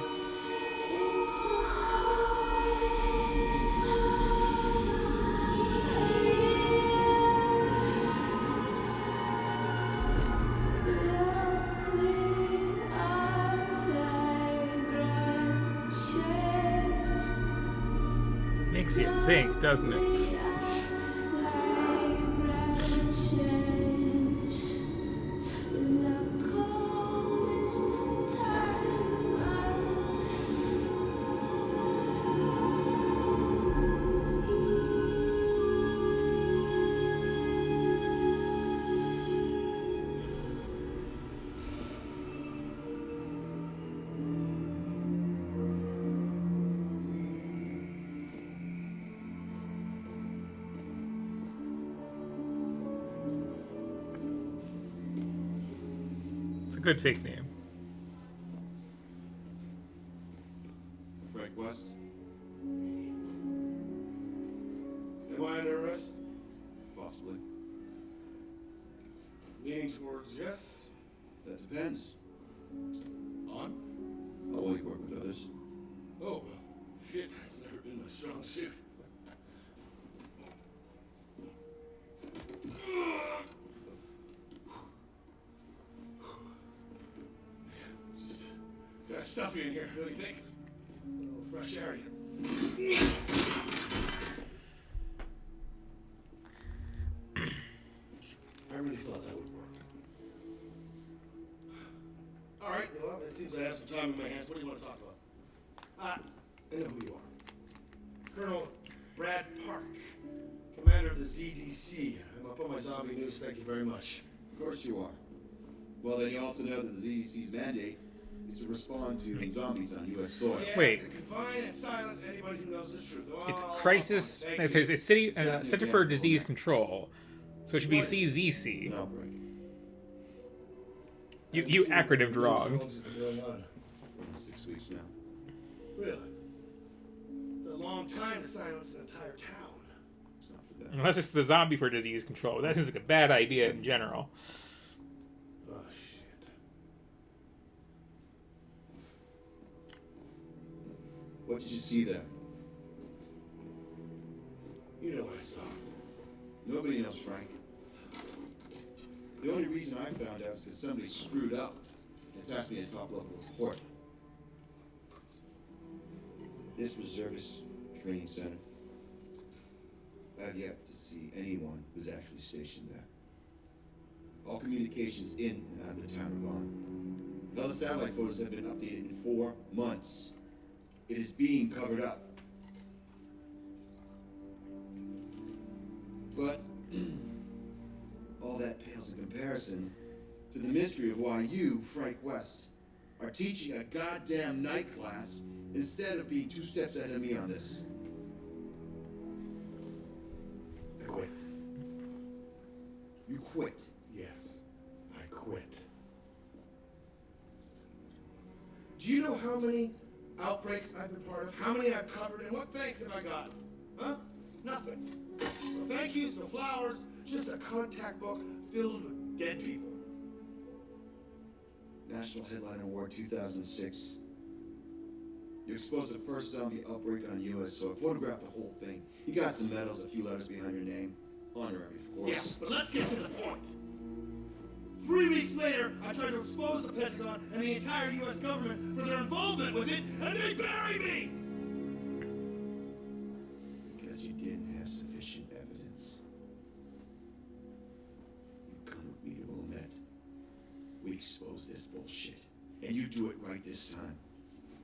Makes you think, doesn't it? Good fake name. Frank West. Am I under arrest? Possibly. Leaning towards yes. That depends. On? How well you work with others. Oh, well, shit, that's never been my strong suit. Got stuffy in here, what do you think? A little fresh air here. I really thought that would work. All right, well, it seems I have some time in my hands. What do you want to talk about? I know who you are. Colonel Brad Park, commander of the ZDC. I'm up on my zombie news, thank you very much. Of course you are. Well, then you also know that the ZDC's mandate is to respond to zombies on U.S. soil. Yes, Wait. and confine and silence anybody who knows the truth. It's Oh, Crisis. thank No, you. it's City Exactly, Center yeah. for Disease Control, so it should be What? CZC. No, break. You acronymed wrong. How long has it been going on? 6 weeks now. Really? It's a long time to silence an entire town. It's not for that. Unless it's the zombie for disease control. That seems like a bad idea in general. Oh, shit. What did you see there? You know what I saw. Nobody knows, Frank. The only reason I found out is because somebody screwed up and passed me a top-level report. This reservist training center. I've yet to see anyone who's actually stationed there. All communications in and out of the town are gone. All the satellite photos have been updated in 4 months. It is being covered up. But all that pales in comparison to the mystery of why you, Frank West, are teaching a goddamn night class instead of being 2 steps ahead of me on this. quit. Yes, I quit. Do you know how many outbreaks I've been part of? How many I've covered? And what thanks have I got? Huh? Nothing. No thank yous, no flowers, just a contact book filled with dead people. National Headline Award 2006. You exposed the first zombie outbreak on US soil. Photographed the whole thing. You got some medals, a few letters behind your name. Honorary, of course. Yeah, but let's get to the point. 3 weeks later, I tried to expose the Pentagon and the entire US government for their involvement with it, and they bury me! Because you didn't have sufficient evidence. You come with me to Wilmette. We expose this bullshit. And you do it right this time.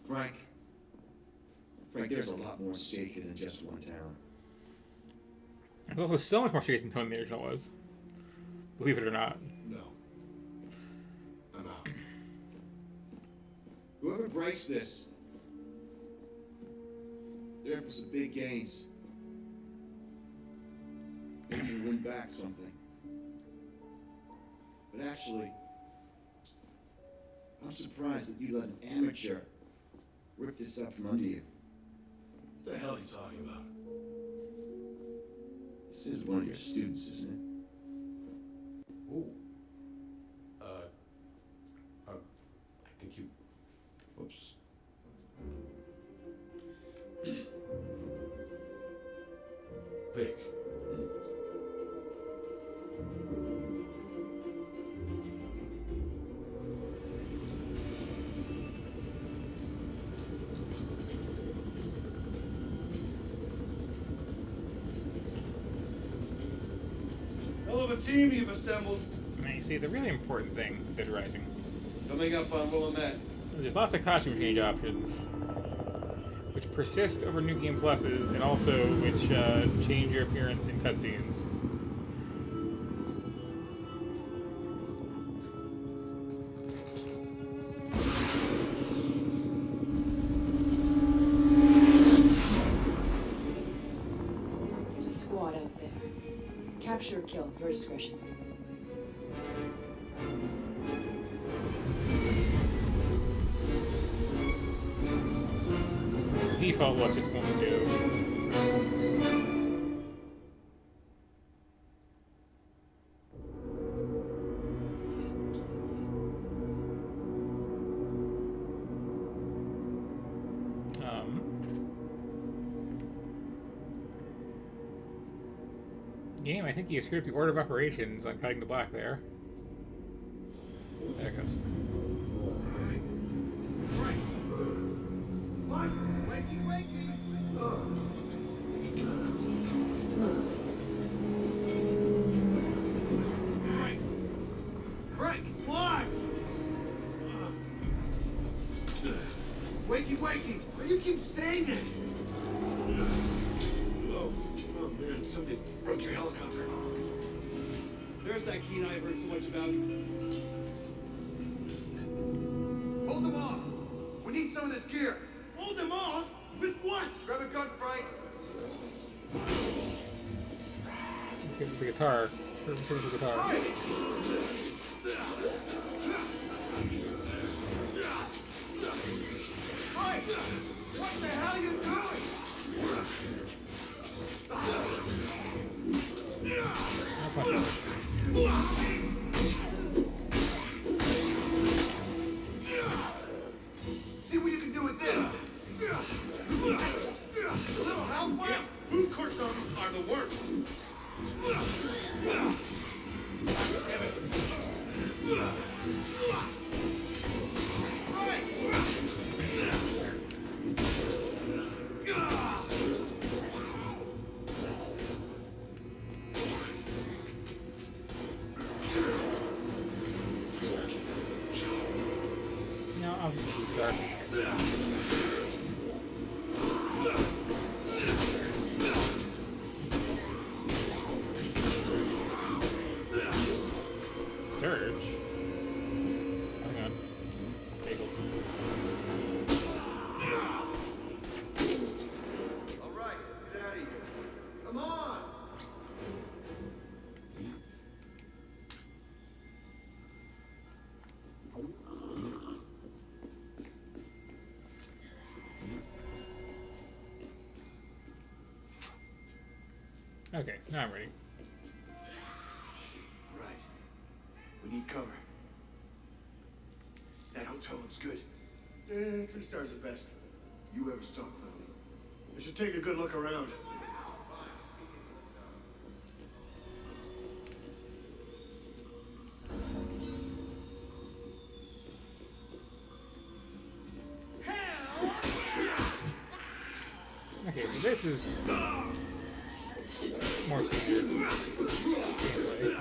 Frank, there's a lot more at stake here than just one town. There's also so much more serious than the original was. Believe it or not. No. I'm out. Whoever breaks this, they're in for some big gains. Maybe you win back something. But actually, I'm surprised that you let an amateur rip this up from under you. What the hell are you talking about? This is one of your students, isn't it? Ooh. I think you... Whoops. Vic. Hell of a team you've assembled. Now you see, the really important thing, Dead Rising, Coming up on Willamette. is there's lots of costume change options, which persist over New Game Pluses, and also which change your appearance in cutscenes. Get a squad out there. Capture or kill, your discretion. Default look just won't do. Game, I think you screwed up your order of operations on cutting the black there. There it goes. Wakey, wakey! Frank, what? Wakey, wakey! Why do you keep saying that? Oh man, somebody broke your helicopter. There's that keen I've heard so much about. Hold them off! We need some of this gear! Hold them off? With what? Grab a gun, Frank! Give us the guitar. Give us the guitar. Frank! What the hell are you doing? That's my favorite. See what you can do with this! A little help, West! Food court zombies are the worst! Damn it! No, I'll just do that. Okay, now I'm ready. Right. We need cover. That hotel looks good. 3 stars at best. You ever stop clowning? I should take a good look around. Okay, so this is more standard gameplay.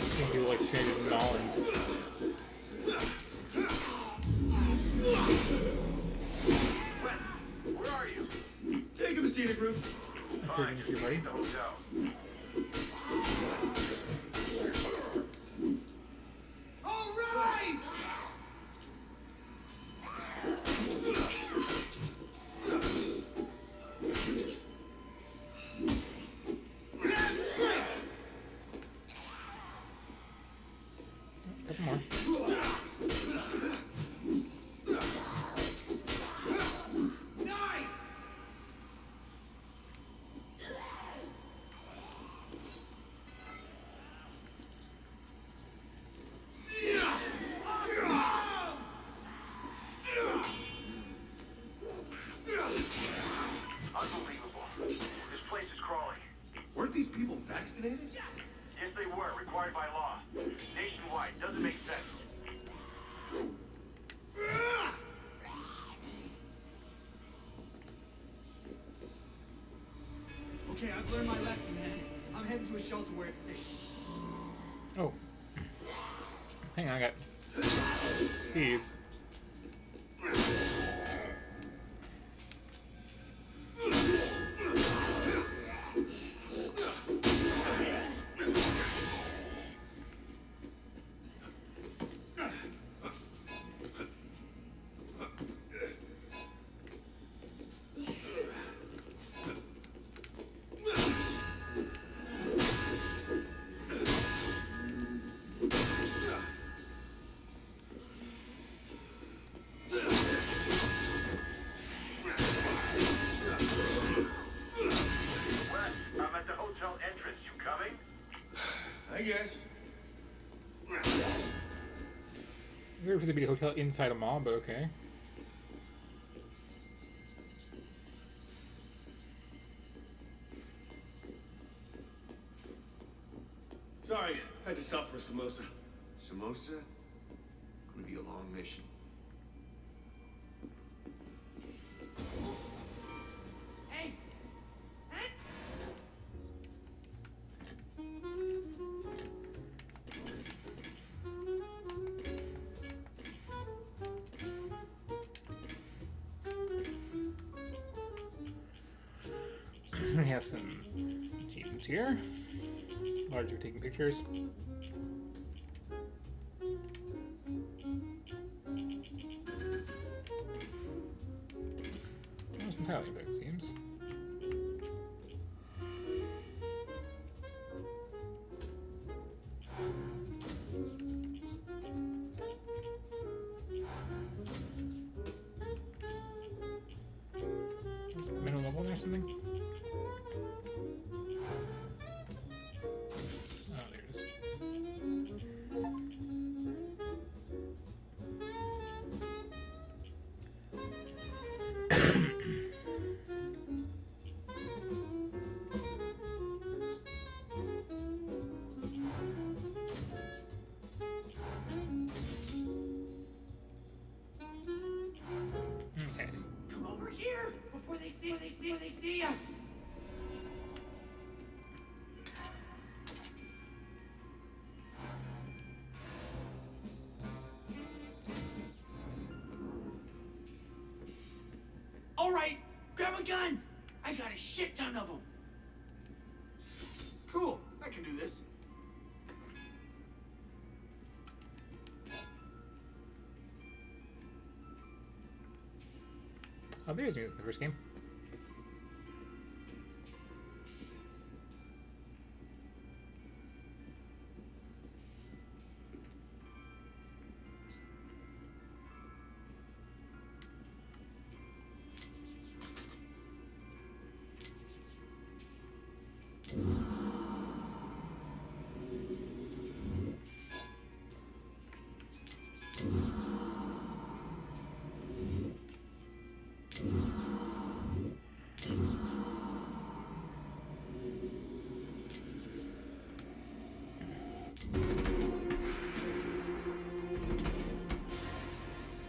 Seem to be like stranded in Holland. Where are you? Take him a scenic route. Including if you're ready. The hotel. All right! Couple more. Nice! Unbelievable. This place is crawling. Weren't these people vaccinated? Yes, they were. Required by law. Nationwide. Doesn't make sense. Okay, I've learned my lesson, man. I'm heading to a shelter where it's safe. Oh. Hang on, I got keys. I'm at the hotel entrance. You coming? I guess. Weird for there to be a hotel inside a mall, but okay. Sorry, had to stop for a samosa. Samosa? Gonna be a long mission. Hey! We have some achievements here. Larger taking pictures. Almost entirely back, it seems. Is it middle level or something? Oh, there it is. Okay. Come over here before they see you. All right, grab a gun. I got a shit ton of them. Cool, I can do this. Oh, there's music in the first game.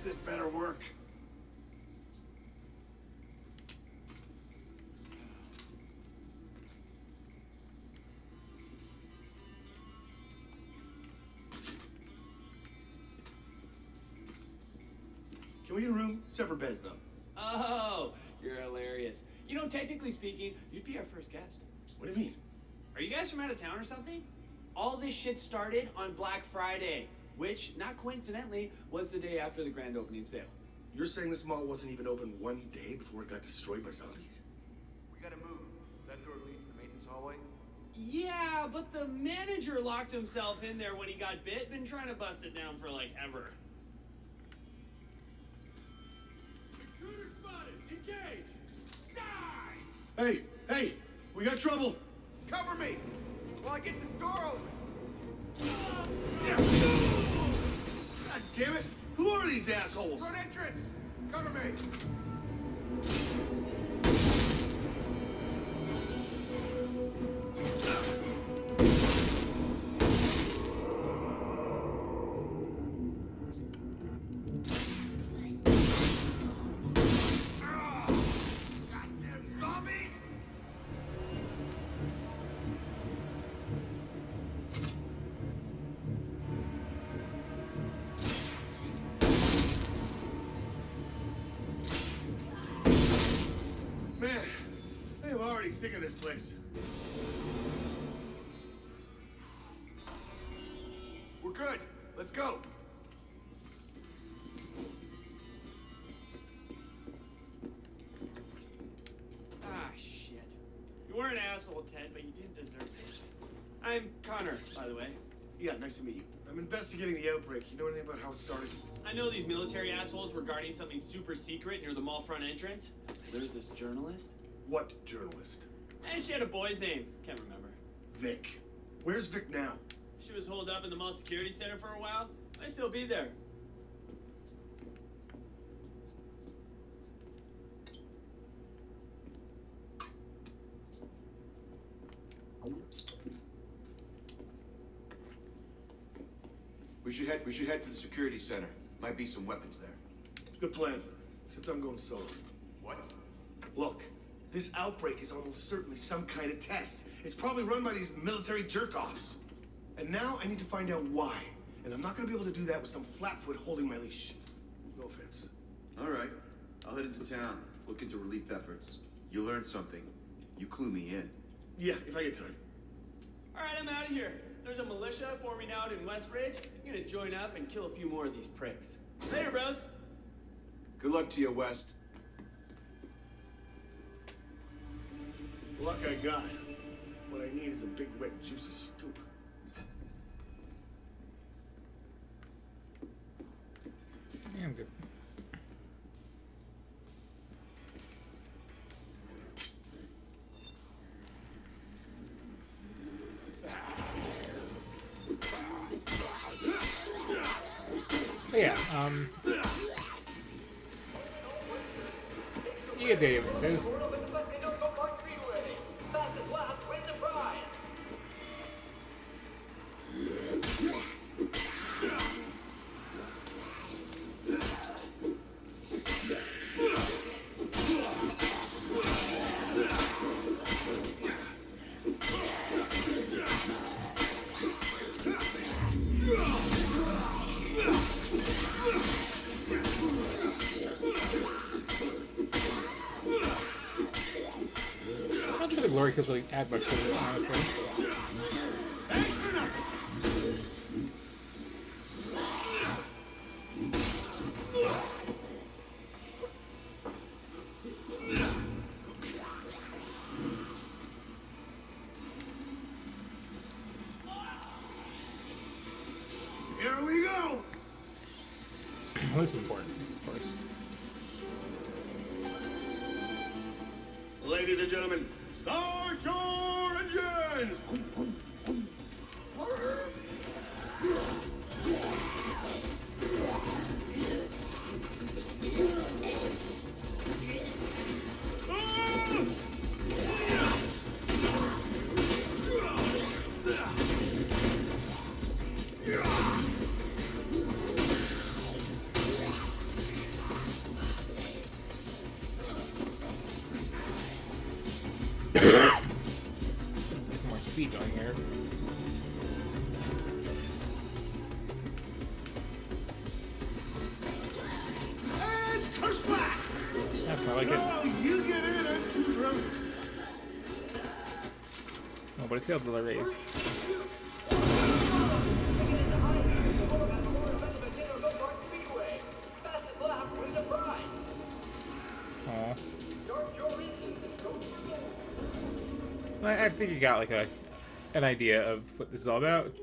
This better work. Can we get a room? Separate beds, though. Oh, you're hilarious. You know, technically speaking, you'd be our first guest. What do you mean? Are you guys from out of town or something? All this shit started on Black Friday, which, not coincidentally, was the day after the grand opening sale. You're saying this mall wasn't even open one day before it got destroyed by zombies? We gotta move. That door leads to the maintenance hallway. Yeah, but the manager locked himself in there when he got bit. Been trying to bust it down for like ever. Intruder spotted! Engage! Die! Hey, hey, we got trouble. Cover me! While I get this door open! God damn it! Who are these assholes? Front entrance! Cover me! Goddamn zombies! Man, I'm already sick of this place. We're good. Let's go. Ah, shit. You were an asshole, Ted, but you didn't deserve it. I'm Connor, by the way. Yeah, nice to meet you. I'm investigating the outbreak. You know anything about how it started? I know these military assholes were guarding something super secret near the mall front entrance. There's this journalist. What journalist? And she had a boy's name. Can't remember. Vic. Where's Vic now? She was holed up in the mall security center for a while. Might still be there. We should head for the security center. Might be some weapons there. Good plan. Except I'm going solo. What? Look, this outbreak is almost certainly some kind of test. It's probably run by these military jerk-offs. And now I need to find out why. And I'm not gonna be able to do that with some flatfoot holding my leash. No offense. All right. I'll head into town. Look into relief efforts. You learn something. You clue me in. Yeah, if I get time. All right, I'm out of here. There's a militia forming out in Westridge. I'm gonna join up and kill a few more of these pricks. Later, bros. Good luck to you, West. Luck I got. What I need is a big, wet, juicy scoop. Yeah, I'm good. But yeah, you get the idea what this is. I'm not sure the glory kills really add much to this, honestly. Here we go! This is important, of course. Ladies and gentlemen, start your engines! Get more speed going here. And curse black! That's more like it. No, you get in, I'm too drunk. Oh, but it failed the raise. Aw. I think you got like an idea of what this is all about.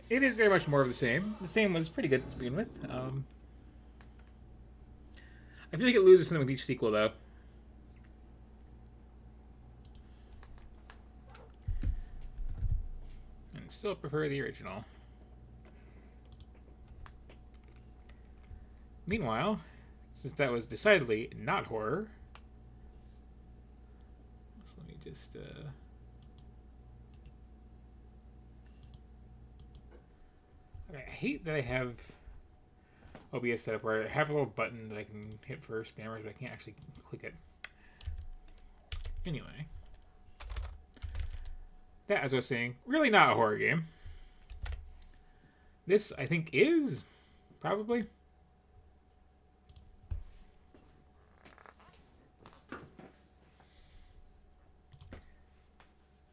It is very much more of the same. The same was pretty good to begin with. I feel like it loses something with each sequel, though. And still prefer the original. Meanwhile, since that was decidedly not horror, so let me just I hate that I have OBS set up where I have a little button that I can hit for spammers, but I can't actually click it. Anyway, that, as I was saying, really not a horror game. This, I think, is probably.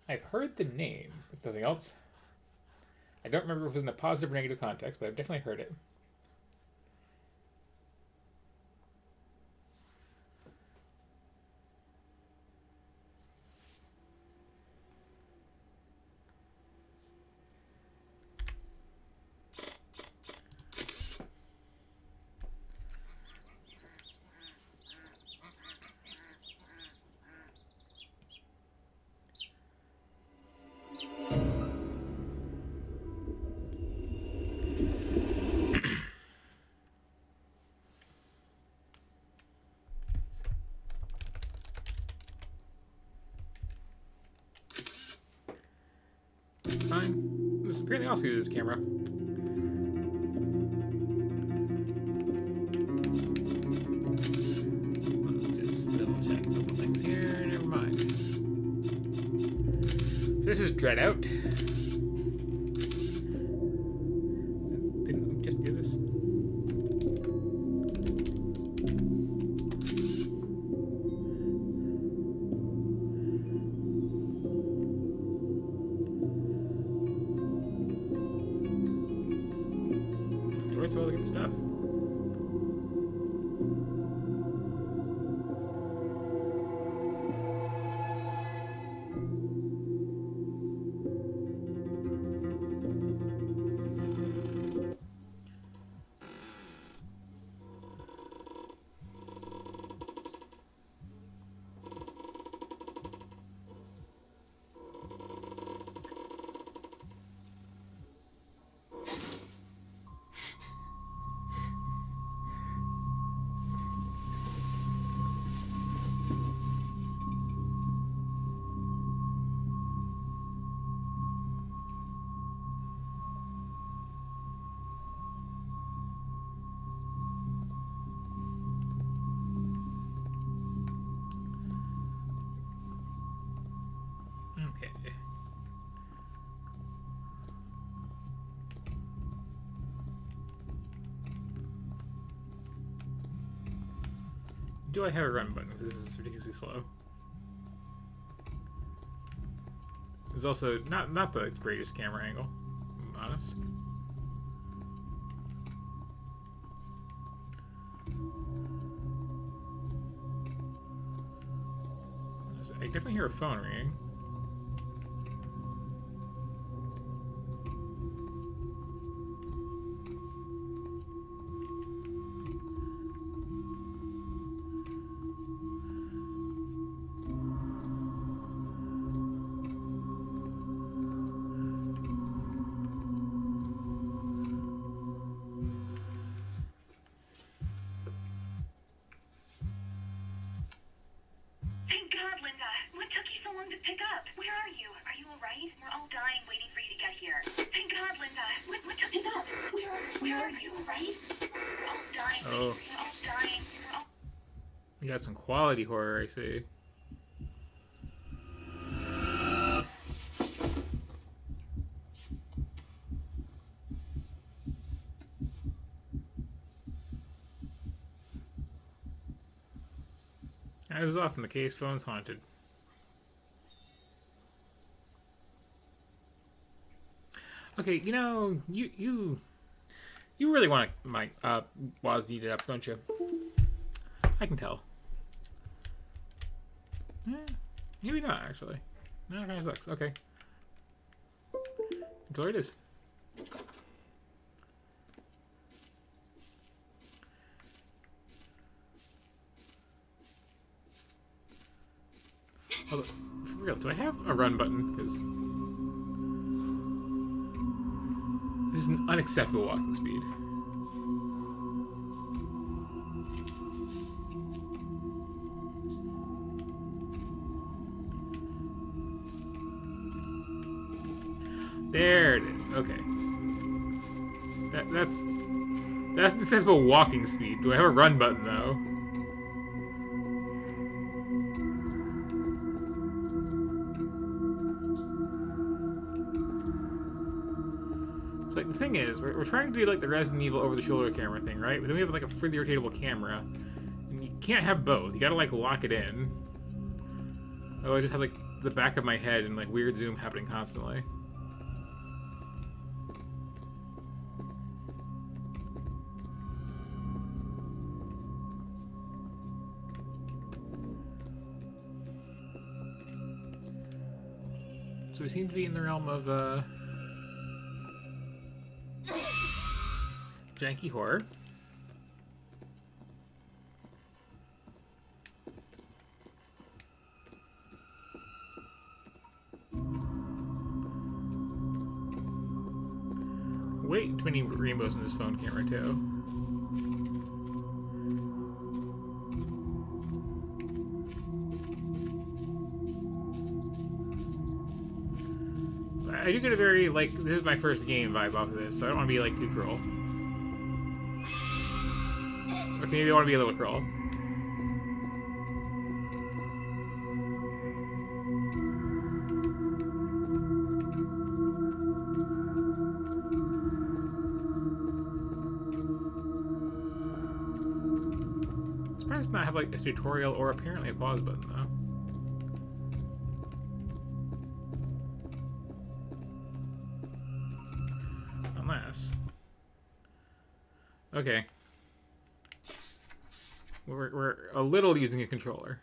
I've heard the name, if nothing else. I don't remember if it was in a positive or negative context, but I've definitely heard it. Fine. This apparently also uses camera. Let's just double check a couple things here. Never mind. So this is Dread Out. Didn't we just do this? Where's all the good stuff? Okay. Do I have a run button? Because this is ridiculously slow. It's also not the greatest camera angle, if I'm honest. I definitely hear a phone ringing. Thank God, Linda. What took you so long to pick up? Where are you? Are you alright? We're all dying waiting for you to get here. Thank God, Linda. What took you up? Where are you? Alright? We're all dying. Oh. We're all dying. We're all... You got some quality horror, I see. As is often the case, phone's haunted. Okay, you know, you really want to my Woz eat it up, don't you? I can tell. Maybe not actually. No, it kind of sucks. Okay, enjoy it is. Although, for real, do I have a run button? Because this is an unacceptable walking speed. There it is. Okay. That's an acceptable walking speed. Do I have a run button though? So like the thing is, we're trying to do like the Resident Evil over-the-shoulder camera thing, right? But then we have like a freely rotatable camera, and you can't have both. You gotta like lock it in. Otherwise, I just have like the back of my head and like weird zoom happening constantly. So we seem to be in the realm of janky horror. Way too many rainbows in this phone camera too. I do get a very, like, this is my first game vibe off of this, so I don't want to be, like, too cruel. Okay, maybe I want to be a little cruel. I'm surprised to not have, like, a tutorial or apparently a pause button, though. Okay. We're a little using a controller.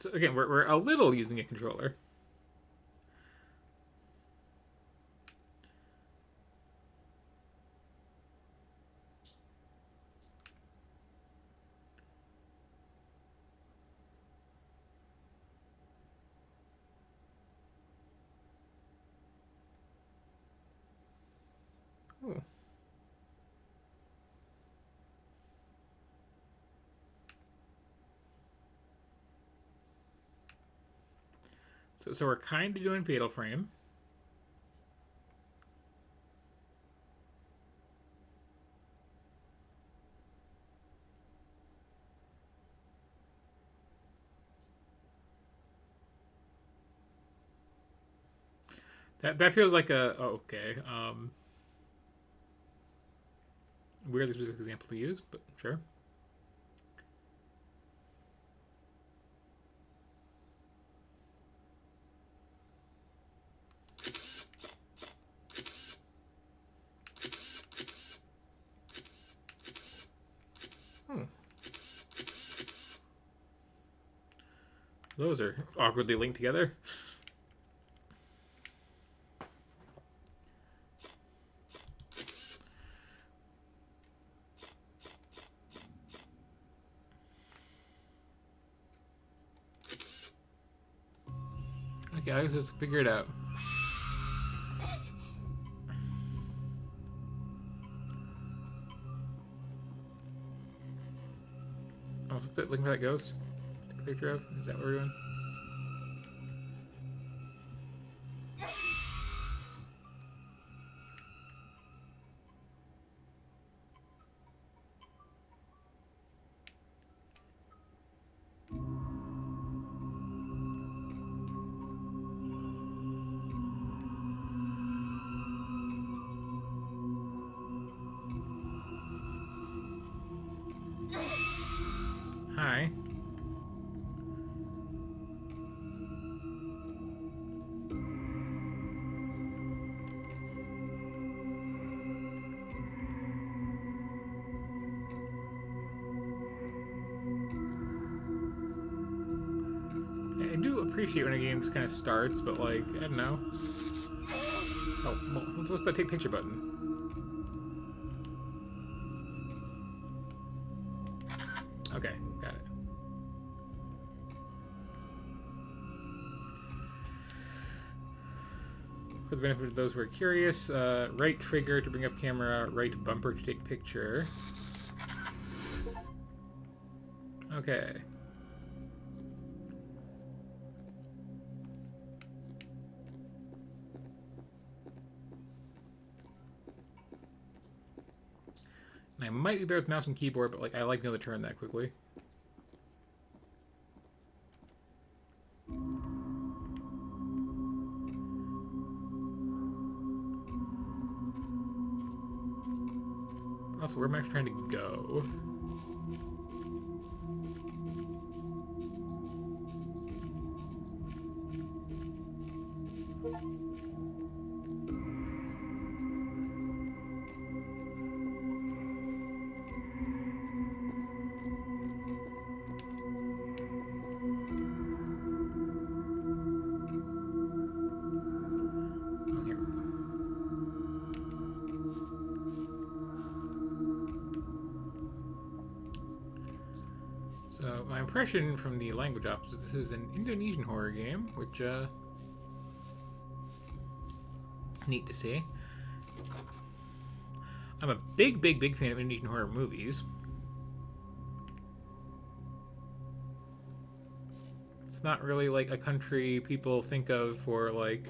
So again, we're a little using a controller. Ooh. So we're kind of doing Fatal Frame. That feels like a okay. Weirdly specific example to use, but sure. Those are awkwardly linked together. Okay, let's just figure it out. Oh, looking for that ghost. Take a picture of. Is that what we're doing? Hi. I do appreciate when a game just kind of starts, but like, I don't know. Oh, well, what's the take picture button? Okay, got it. For the benefit of those who are curious, right trigger to bring up camera, right bumper to take picture. Okay. And I might be better with mouse and keyboard, but like I like being able to turn that quickly. Also, where am I actually trying to go? So, my impression from the language ops is this is an Indonesian horror game, which, neat to see. I'm a big fan of Indonesian horror movies. It's not really, like, a country people think of for, like,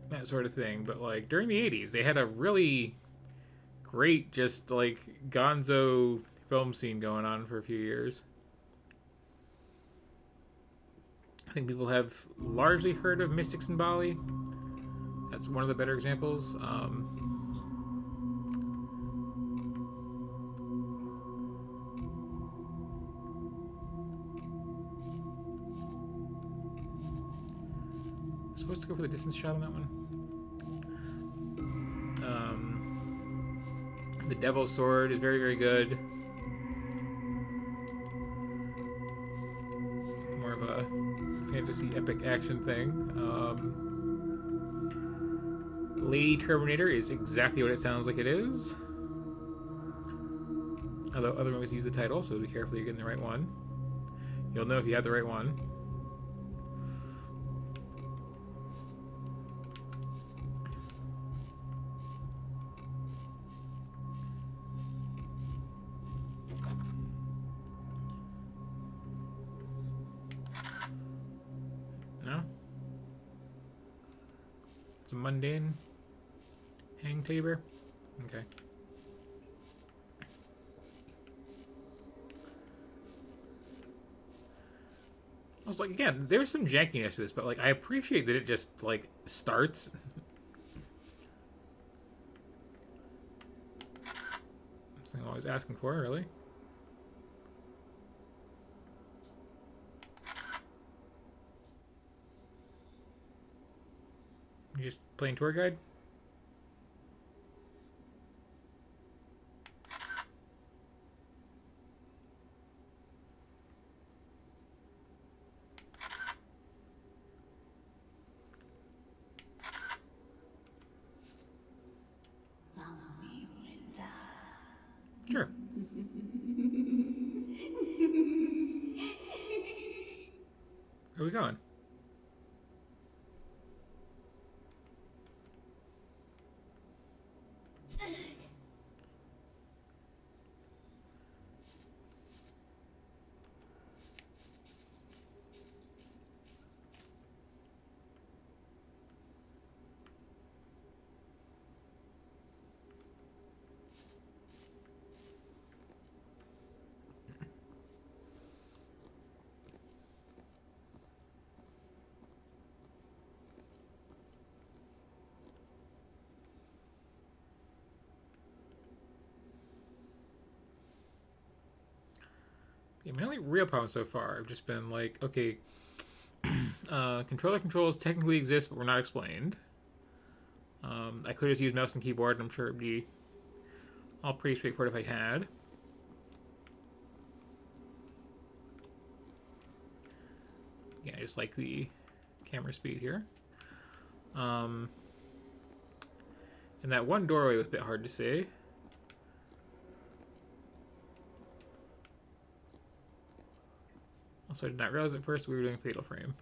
that sort of thing, but, like, during the 80s, they had a really great, just, like, gonzo film scene going on for a few years. I think people have largely heard of Mystics in Bali. That's one of the better examples. Supposed to go for the distance shot on that one. The Devil's Sword is very good. More of a fantasy epic action thing. Lady Terminator is exactly what it sounds like it is. Although other movies use the title, so be careful you're getting the right one. You'll know if you have the right one. No? It's a mundane hang cleaver? Okay. I was like, again, there's some jankiness to this, but like I appreciate that it just like starts. Something I'm always asking for, really. You just playing tour guide? Sure. Where are we going? Yeah, my only real problem so far have just been like, okay, controller controls technically exist, but were not explained. I could just use mouse and keyboard, and I'm sure it'd be all pretty straightforward if I had. Yeah, I just like the camera speed here. And that one doorway was a bit hard to see. Also, I did not realize at first we were doing Fatal Frame.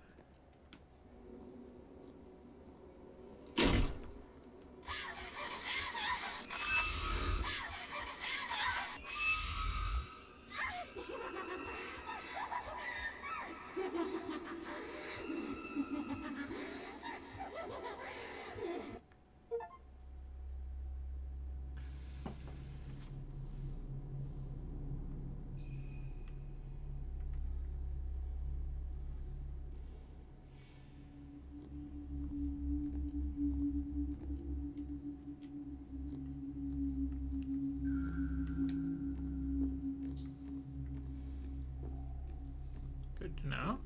Good to know.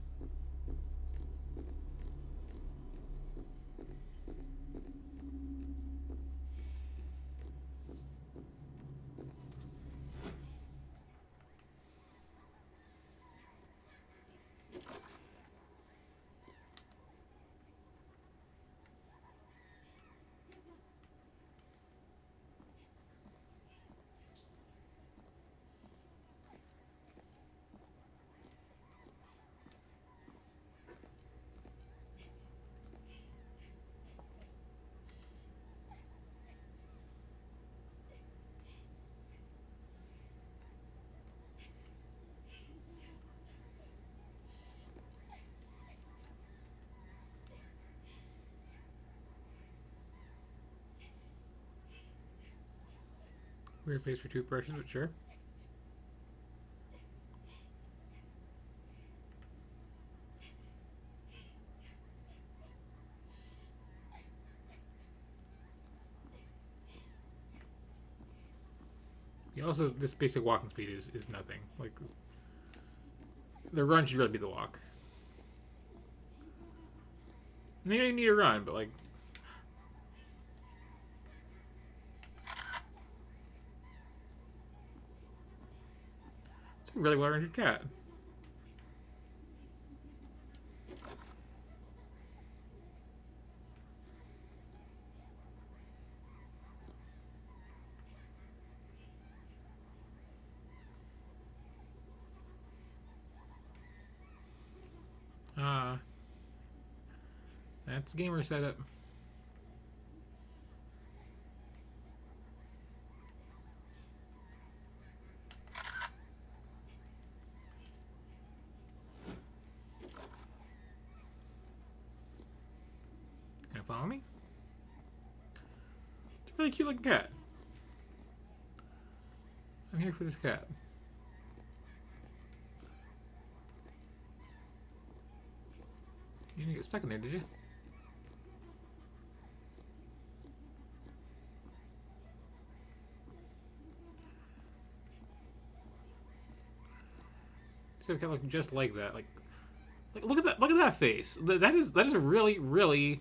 Weird place for toothbrushes, but sure. Yeah, also, this basic walking speed is nothing. Like, the run should really be the walk. And you don't even need a run, but like, it's a really well-rendered cat. Ah, that's gamer setup. Can you follow me? It's a really cute looking cat. I'm here for this cat. You didn't get stuck in there, did you? So it kind of look just like that. Like look at that! Look at that face. That is a really, really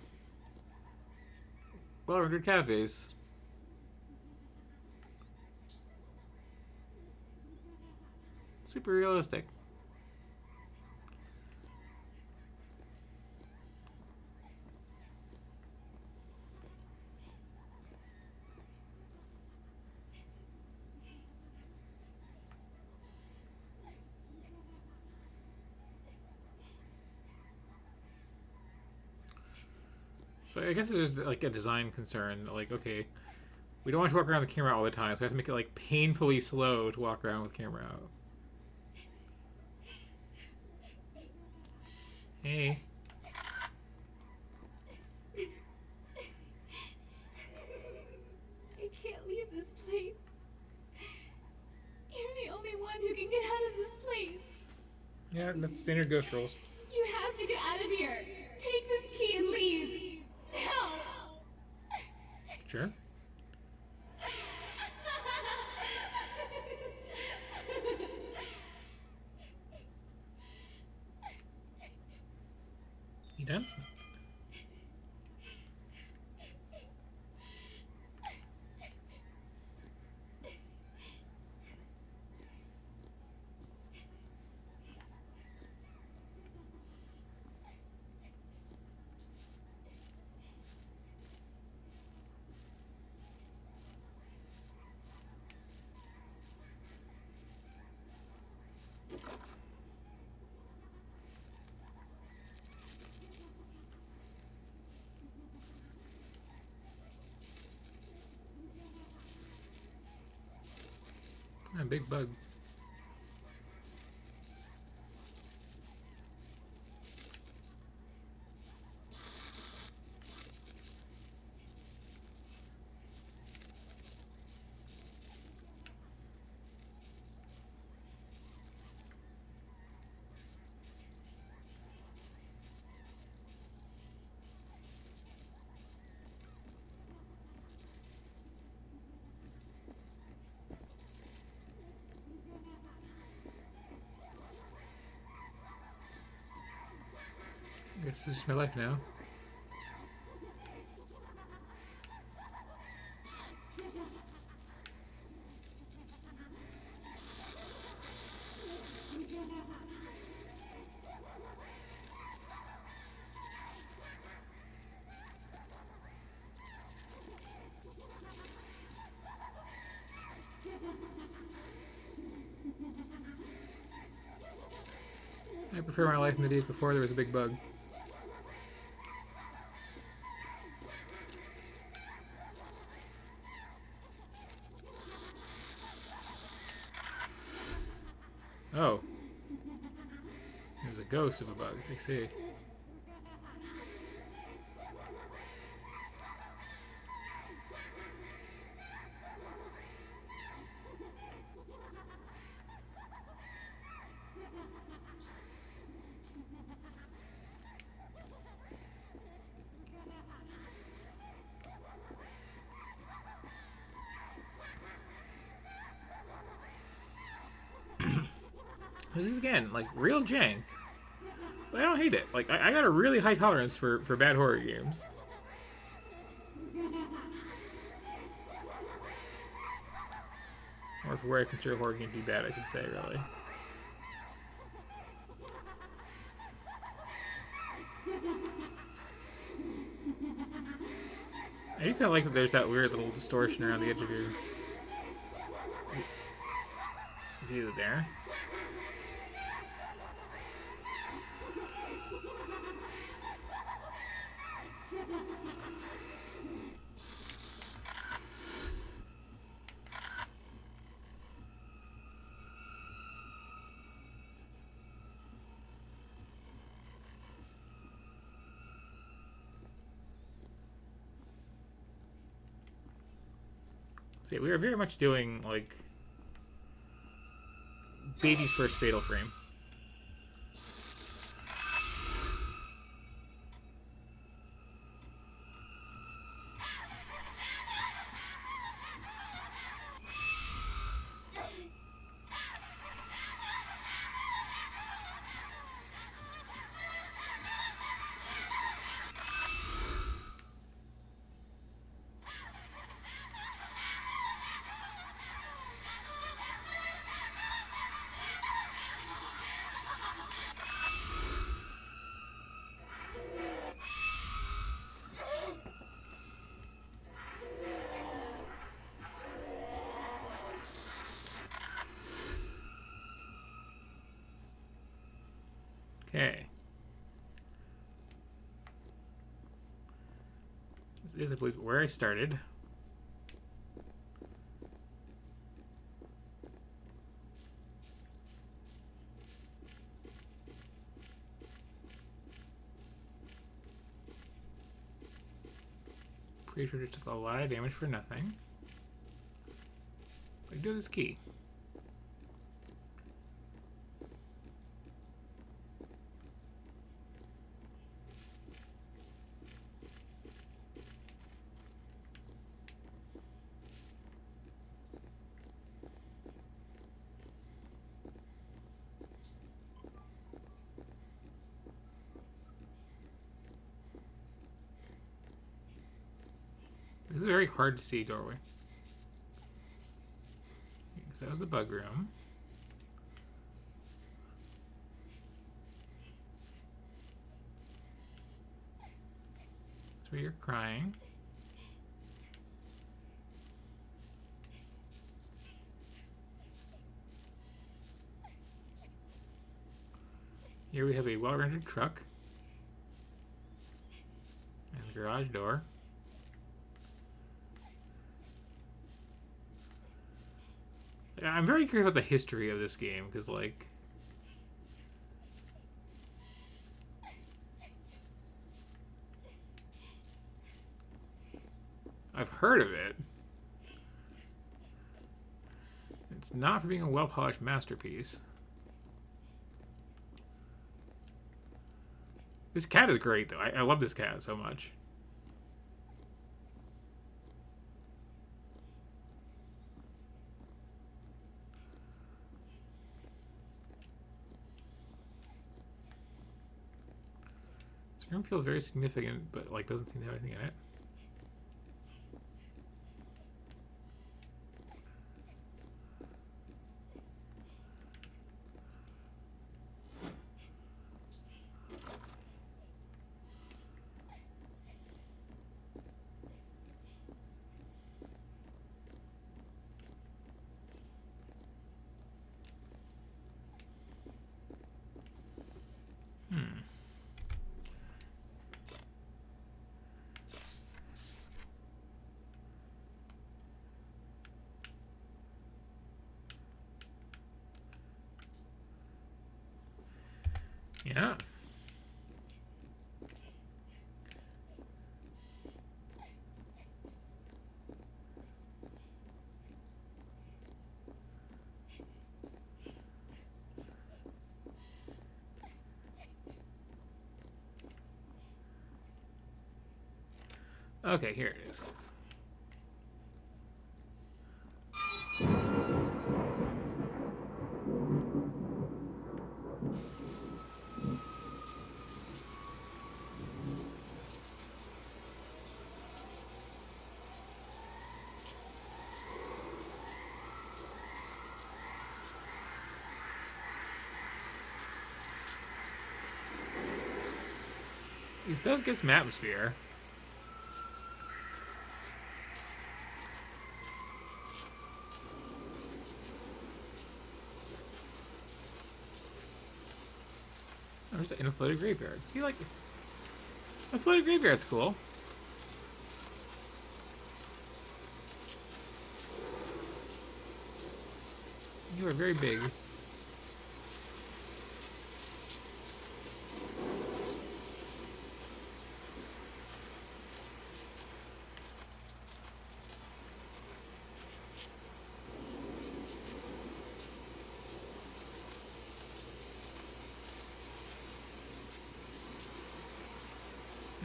well-rendered cat face. Super realistic. So I guess it's just like a design concern. Like, okay, we don't want to walk around the camera all the time, so we have to make it like painfully slow to walk around with camera out. Hey. I can't leave this place. You're the only one who can get out of this place. Yeah, that's standard ghost rolls. You have to get out of here. Take this key and leave. Help! Sure. done? A big bug. I guess this is my life now. I prefer my life in the days before there was a big bug. Oh. There's a ghost of a bug, I see. This is again like real jank, but I don't hate it. Like I got a really high tolerance for bad horror games. Or for where I consider horror game to be bad, I should say, really. I do kind of like that there's that weird little distortion around the edge of your view there. See, we are very much doing like baby's first Fatal Frame. Okay. This is, I believe, where I started. Pretty sure it took a lot of damage for nothing. I do this key. This is a very hard to see doorway. So that was the bug room. That's where you're crying. Here we have a well-rendered truck. And the garage door. I'm very curious about the history of this game, because, like... I've heard of it. It's not for being a well-polished masterpiece. This cat is great, though. I love this cat so much. This room feels very significant, but like doesn't seem to have anything in it. Yeah. Okay, here it is. This does get some atmosphere. Oh, there's an floated graveyard. See, like, a floated graveyard's cool. You are very big.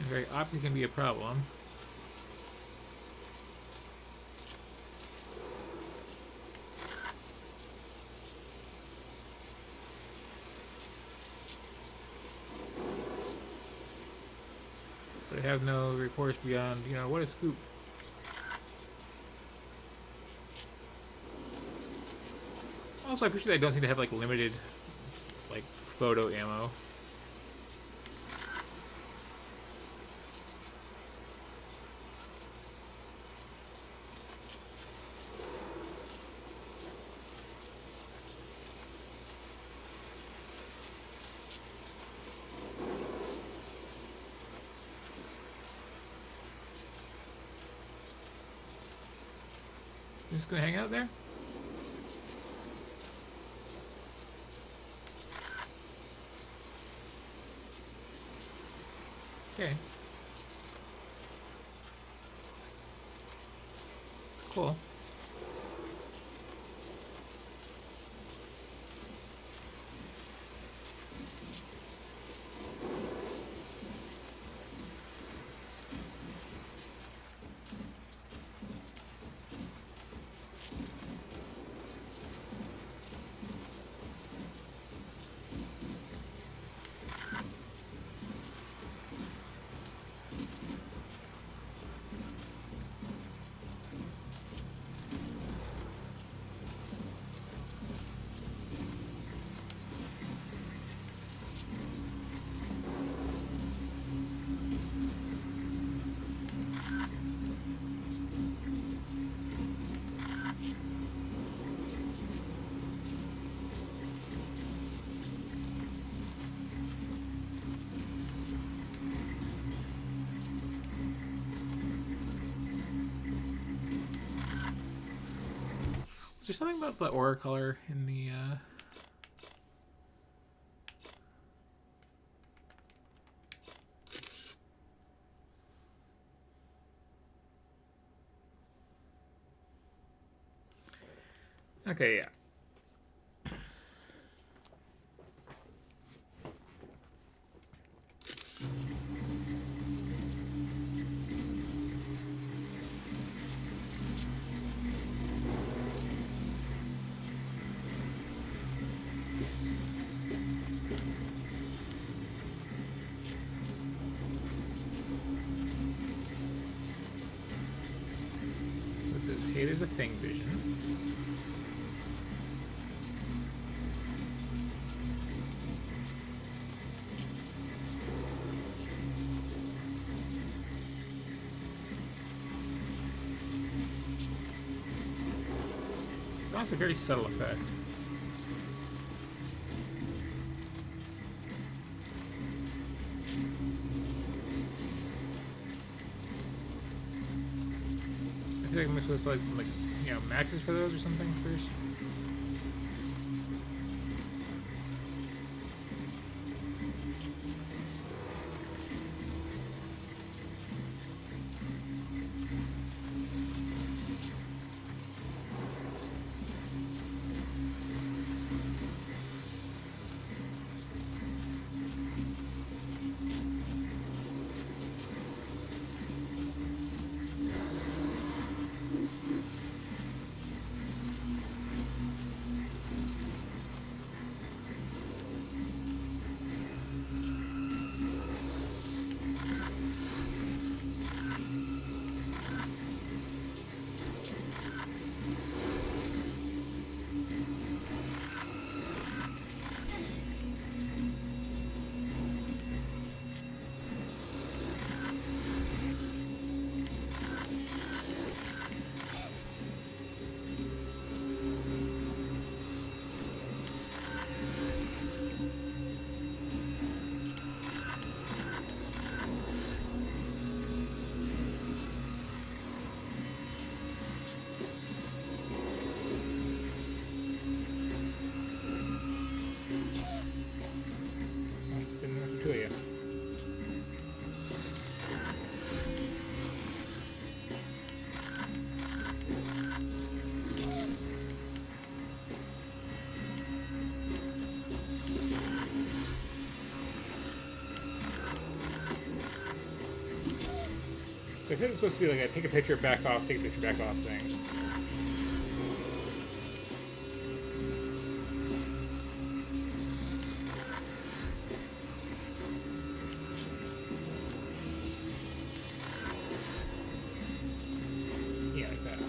Very obviously can be a problem. But I have no recourse beyond, you know, what a scoop. Also, I appreciate that I don't seem to have, like, limited, like, photo ammo. You just gonna hang out there? Okay. It's cool. there something about the aura color in the Okay, yeah. This is Hate is a Thing vision. It's also a very subtle effect. I feel like I'm supposed to like you know, matches for those or something first. So I think it's supposed to be like a take a picture, back off, take a picture, back off thing. Yeah, like that.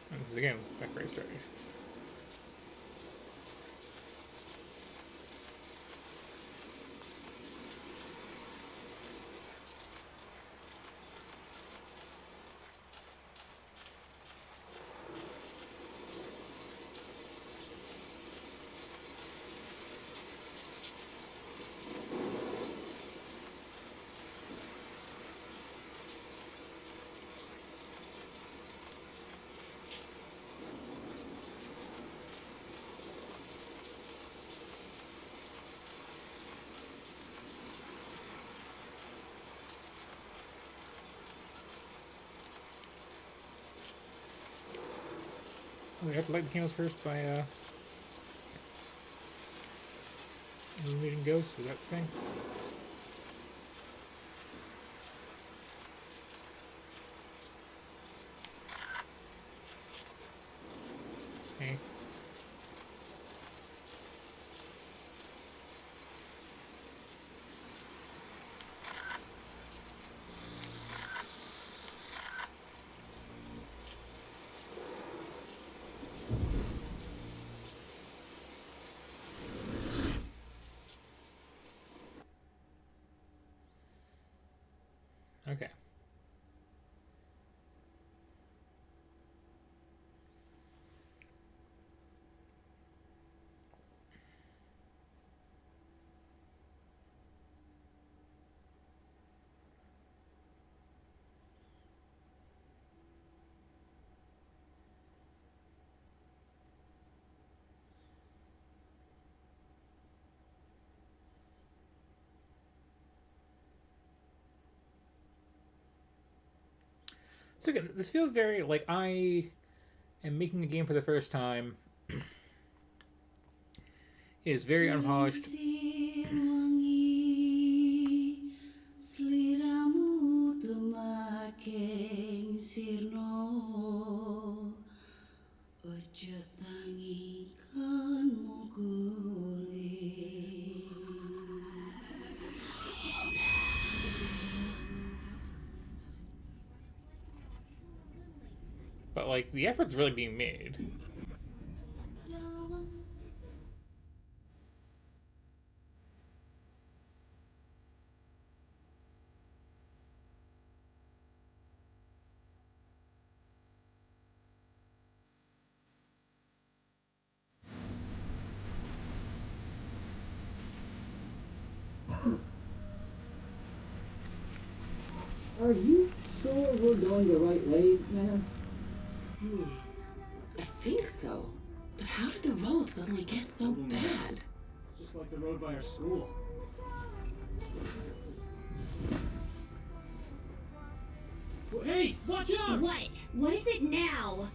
And this is again back where I started. We have to light the candles first by illuminating ghosts, is that the thing? Okay. So again, this feels very like I am making a game for the first time. It is very unpolished. But like the effort's really being made. Are you sure we're going the right way, man? I think so. But how did the road suddenly get so bad? Just like the road by our school. Hey, watch out! What? What is it now?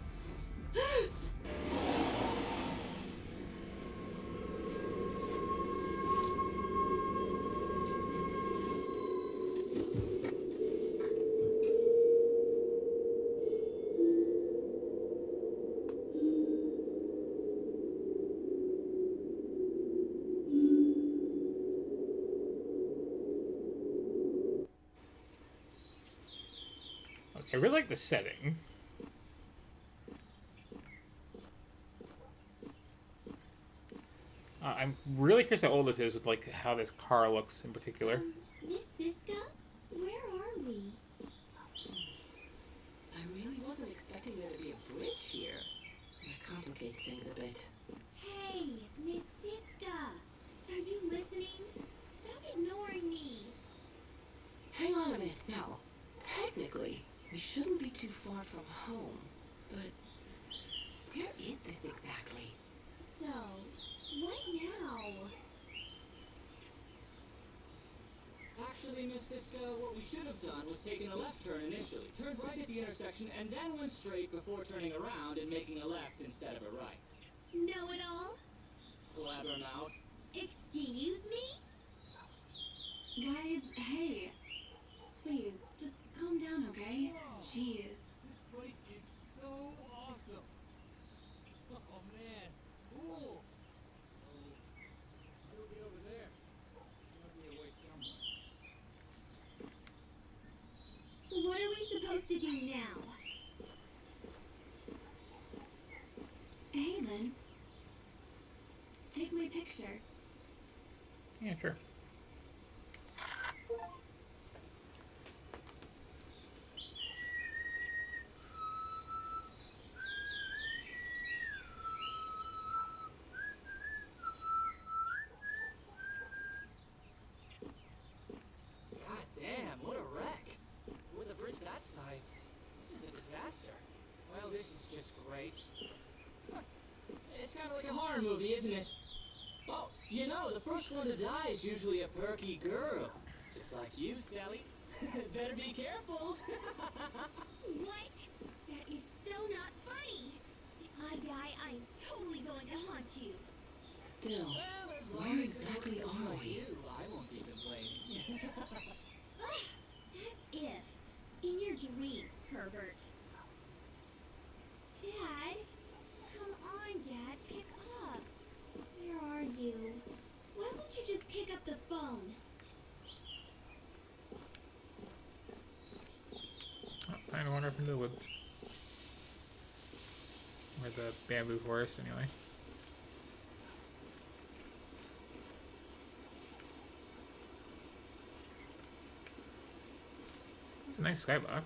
I really like the setting. I'm really curious how old this is with like how this car looks in particular. Miss Siska? Where are we? I really wasn't expecting there to be a bridge here. That complicates things a bit. Hey, Miss Siska! Are you listening? Stop ignoring me! Hang on a minute, Sal. Technically, we shouldn't be too far from home. But where is this exactly? So, what now? Actually, Miss Siska, what we should have done was taken a left turn initially, turned right at the intersection, and then went straight before turning around and making a left instead of a right. Know it all? Blabbermouth. Excuse me? Guys, hey. Please, just calm down, okay? Jeez. This place is so awesome. Oh, man. Cool. How do we get over there? There's gotta be a way somewhere. What are we supposed to do now? Hey, Lynn. Take my picture. Yeah, sure. God damn, what a wreck. With a bridge that size, this is a disaster. Well, this is just great. Huh. It's kind of like a horror movie, isn't it? Oh, you know, the first one to die is usually a perky girl. Just like you, Sally. Better be careful. What? That is so not funny! If I die, I'm totally going to haunt you. Still, Well, as long where as it exactly looks are like we? you, I won't be complaining. Ugh, as if. In your dreams, pervert. Dad? Come on, Dad, pick up. Where are you? Why won't you just pick up the phone? Time to wander up into the woods. Or the bamboo forest, anyway. It's a nice skybox.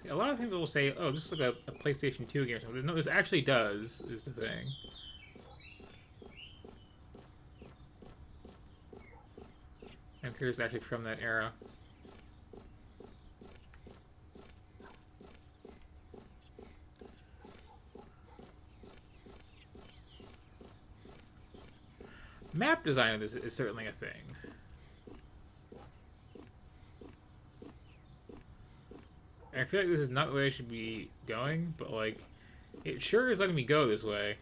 A lot of people will say, oh, this is like a PlayStation 2 game or something. No, this actually does, is the thing. I'm curious actually from that era. map design of this is certainly a thing. I feel like this is not the way I should be going, but like, it sure is letting me go this way.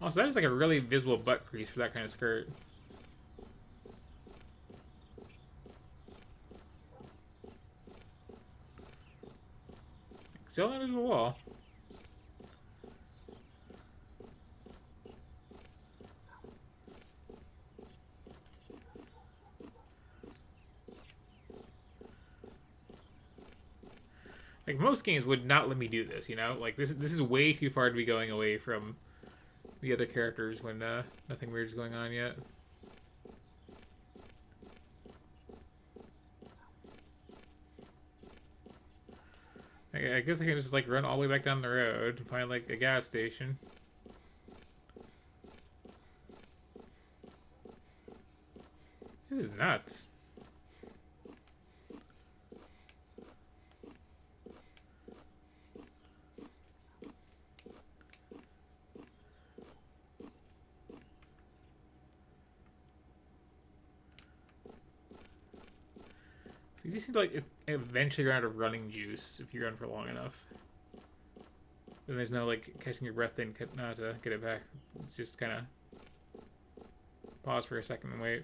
Also, that is like a really visible butt crease for that kind of skirt. Still an invisible wall. Like, most games would not let me do this, you know? Like, this is way too far to be going away from the other characters when nothing weird is going on yet. I guess I can just, like, run all the way back down the road and find, like, a gas station. This is nuts. You just seem to, like, eventually run out of running juice if you run for long enough. Then there's no, like, catching your breath in not to get it back. It's just kind of pause for a second and wait.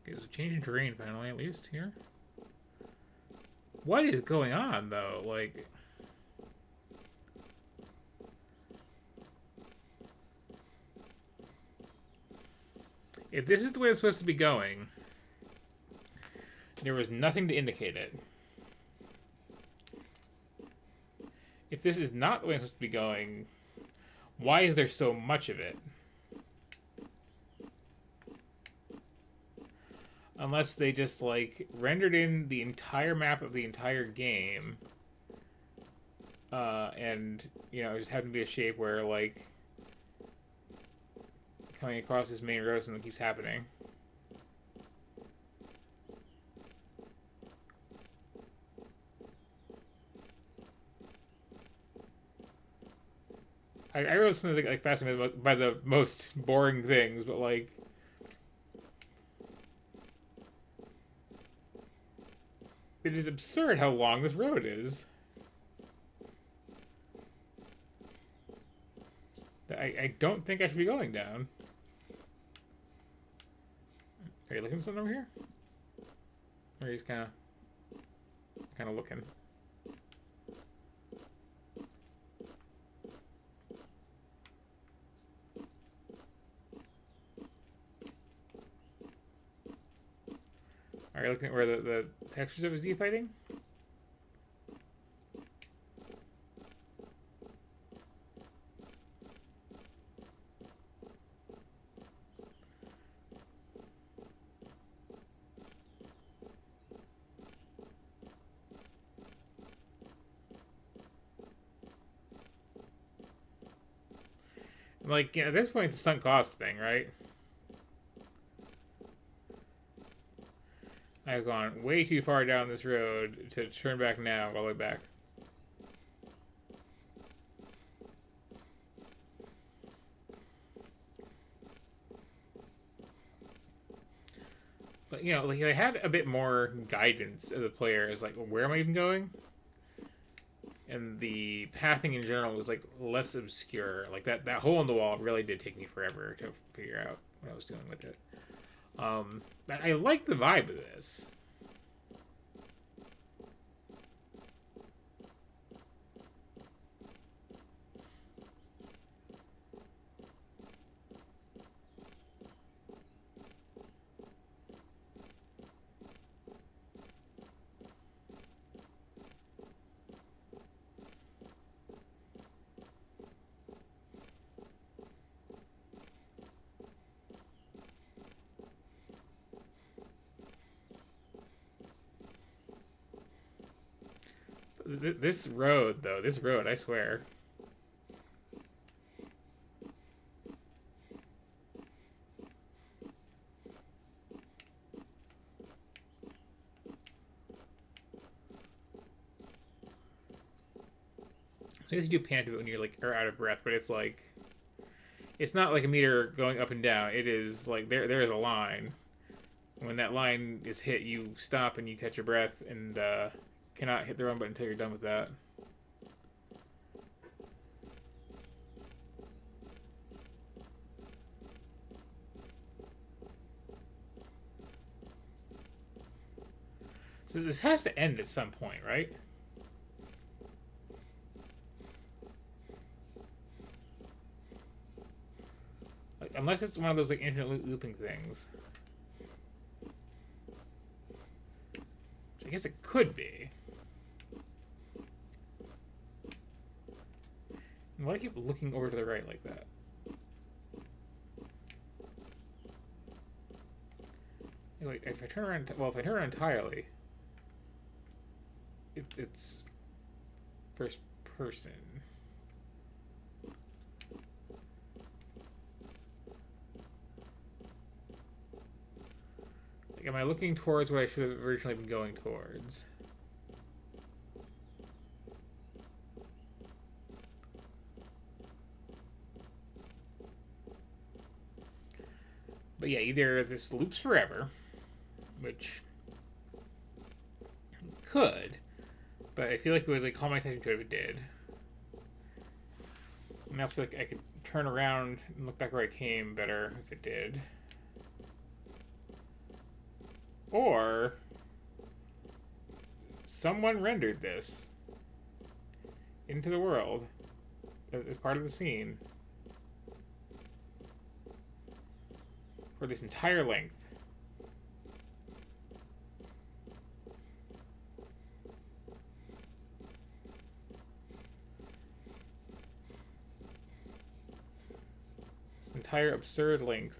Okay, there's a change in terrain finally, at least, here. What is going on, though? Like... If this is the way it's supposed to be going, there was nothing to indicate it. If this is not the way it's supposed to be going, why is there so much of it? Unless they just, like, rendered in the entire map of the entire game, and, you know, it just happened to be a shape where, like, coming across this main road, something keeps happening. I realize sometimes like fascinated by the most boring things, but like it is absurd how long this road is. I don't think I should be going down. Are you looking at something over here? Or he's kind of looking. Are you looking at where the textures of his fighting? Like, at this point, it's a sunk cost thing, right? I've gone way too far down this road to turn back now, all the way back. But, you know, like, I had a bit more guidance as a player as, like, where am I even going? And the pathing in general was, like, less obscure. Like, that hole in the wall really did take me forever to figure out what I was doing with it. I like the vibe of this. This road, though, I swear. I guess you do pant a bit when you're like are out of breath, but it's like it's not like a meter going up and down. It is like there is a line. When that line is hit, you stop and you catch your breath and cannot hit the run button until you're done with that. So this has to end at some point, right? Like, unless it's one of those like infinite looping things. Which I guess it could be. And why do I keep looking over to the right like that? Wait, if I turn around, well, if I turn around entirely, it's first person. Like, am I looking towards what I should have originally been going towards? But yeah, either this loops forever, which could, but I feel like it would like call my attention to it if it did. And I also feel like I could turn around and look back where I came better if it did. Or someone rendered this into the world as part of the scene for this entire length. This entire absurd length.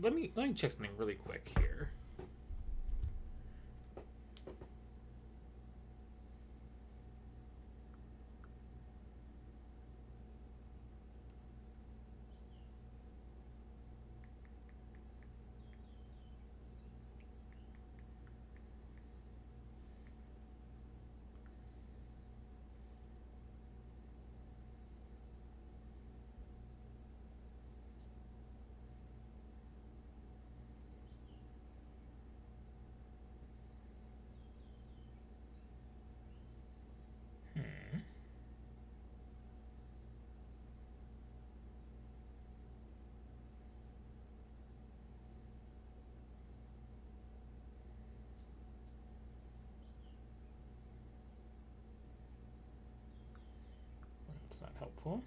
Let me check something really quick here. That's not helpful.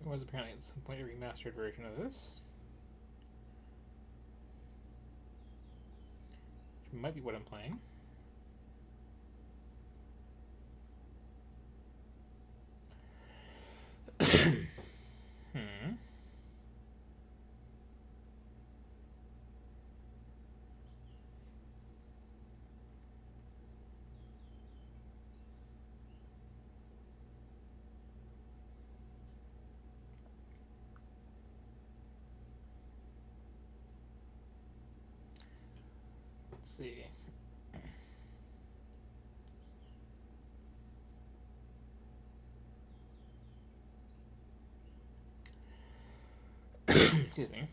There was apparently at some point a remastered version of this. Which might be what I'm playing. Let's see. Excuse me.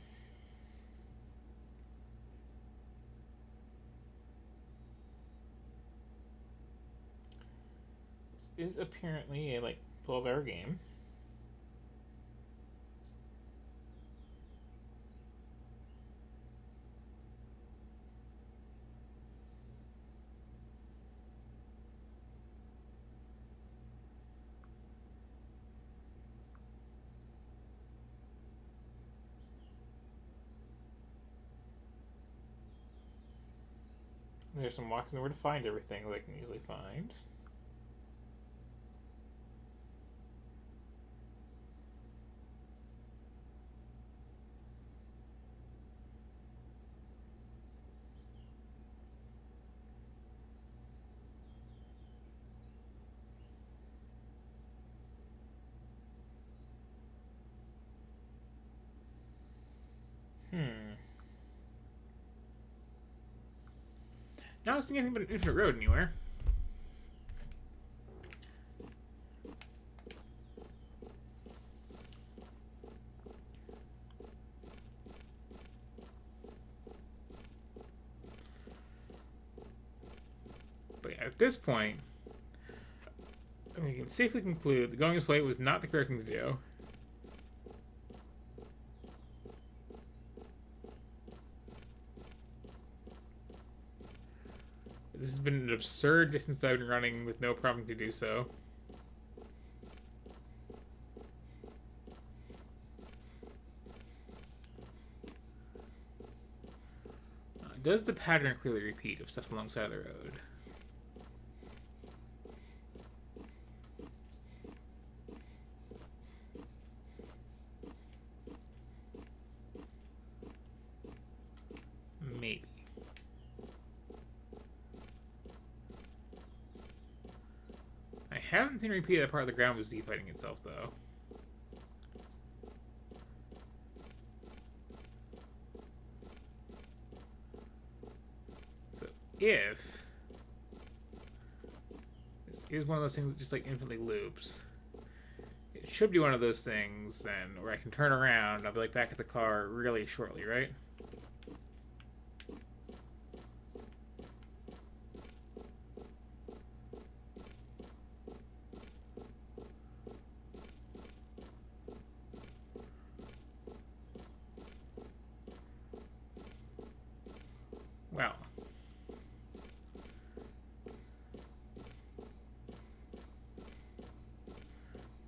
This is apparently a like 12-hour game. There's some walks and where to find everything that I can easily find. Not seeing anything but an infinite road anywhere. But yeah, at this point, we can safely conclude that going this way was not the correct thing to do. This has been an absurd distance I've been running with no problem to do so. Does the pattern clearly repeat of stuff alongside the road? Maybe. I haven't seen a repeat of that part of the ground with Z fighting itself, though. So, if this is one of those things that just like infinitely loops, it should be one of those things then where I can turn around, I'll be like back at the car really shortly, right? Well,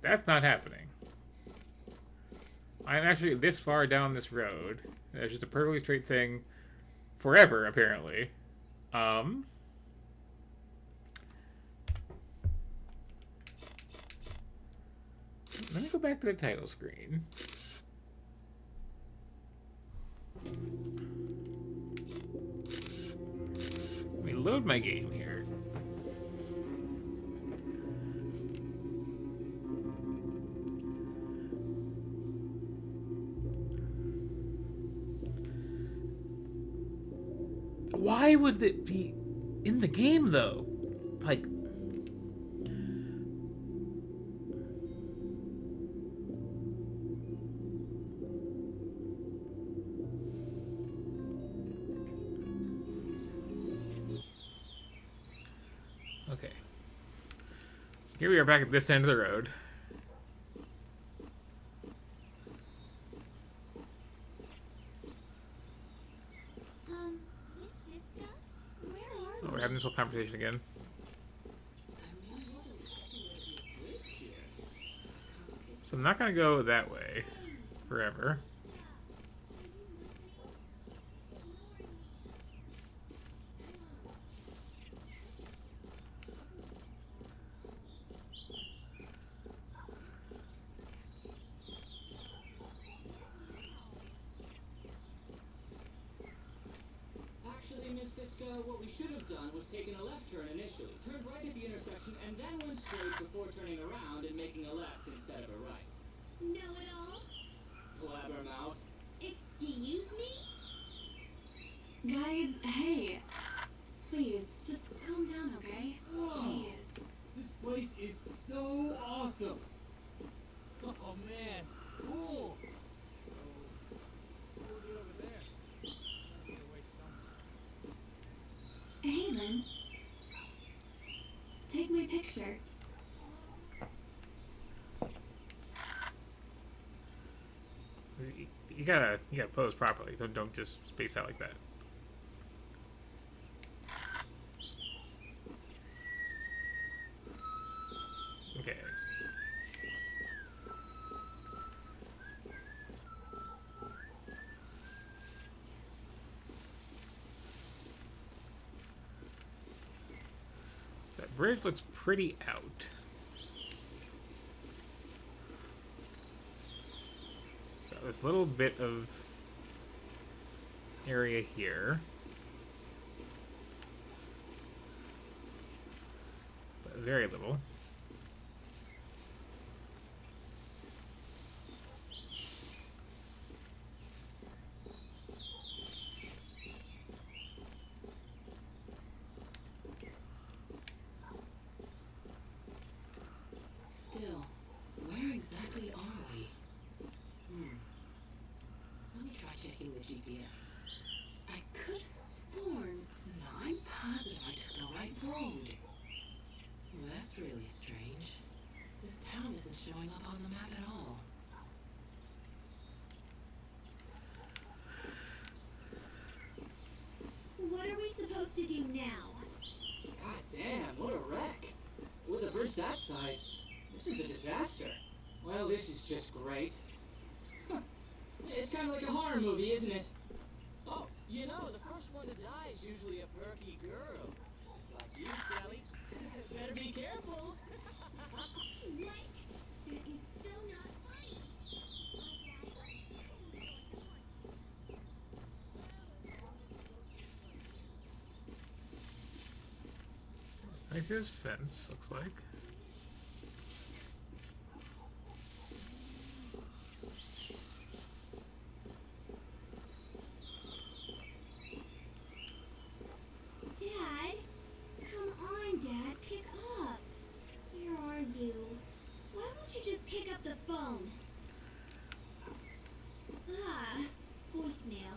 that's not happening. I'm actually this far down this road. It's just a perfectly straight thing forever, apparently. Let me go back to the title screen. Let me load my game here. Why would it be in the game, though? Like... Okay. So here we are back at this end of the road. Miss Siska? Where are Oh, we're having this whole conversation again. So I'm not gonna go that way forever. Actually, Miss Siska, what we should have done was taken a left turn initially, turned right at the intersection, and then went straight before turning around and making a left instead of a right. Know it all? Blabbermouth. Excuse me? Guys, hey. Please, just calm down, okay? Please. This place is so awesome. Oh man, cool. We'll get over there. Get away somewhere. Hey, Lynn. Take my picture. You gotta pose properly. Don't just space out like that. Okay. So that bridge looks pretty out. So this little bit of area here. But very little. Still, where exactly are we? Let me try checking the GPS. I could have sworn. No, I'm positive I took the right road. Well, that's really strange. This town isn't showing up on the map at all. What are we supposed to do now? God damn, what a wreck. With a bridge that size, this is a disaster. Well, this is just great. Huh. It's kind of like a horror movie, isn't it? Oh, you know, the first one to die is usually a perky girl. Just like you, Sally. Better be careful. What? That is so not funny. I think there's fence, looks like. Dad? Come on, Dad, pick up. Where are you? Why won't you just pick up the phone? Ah, voicemail.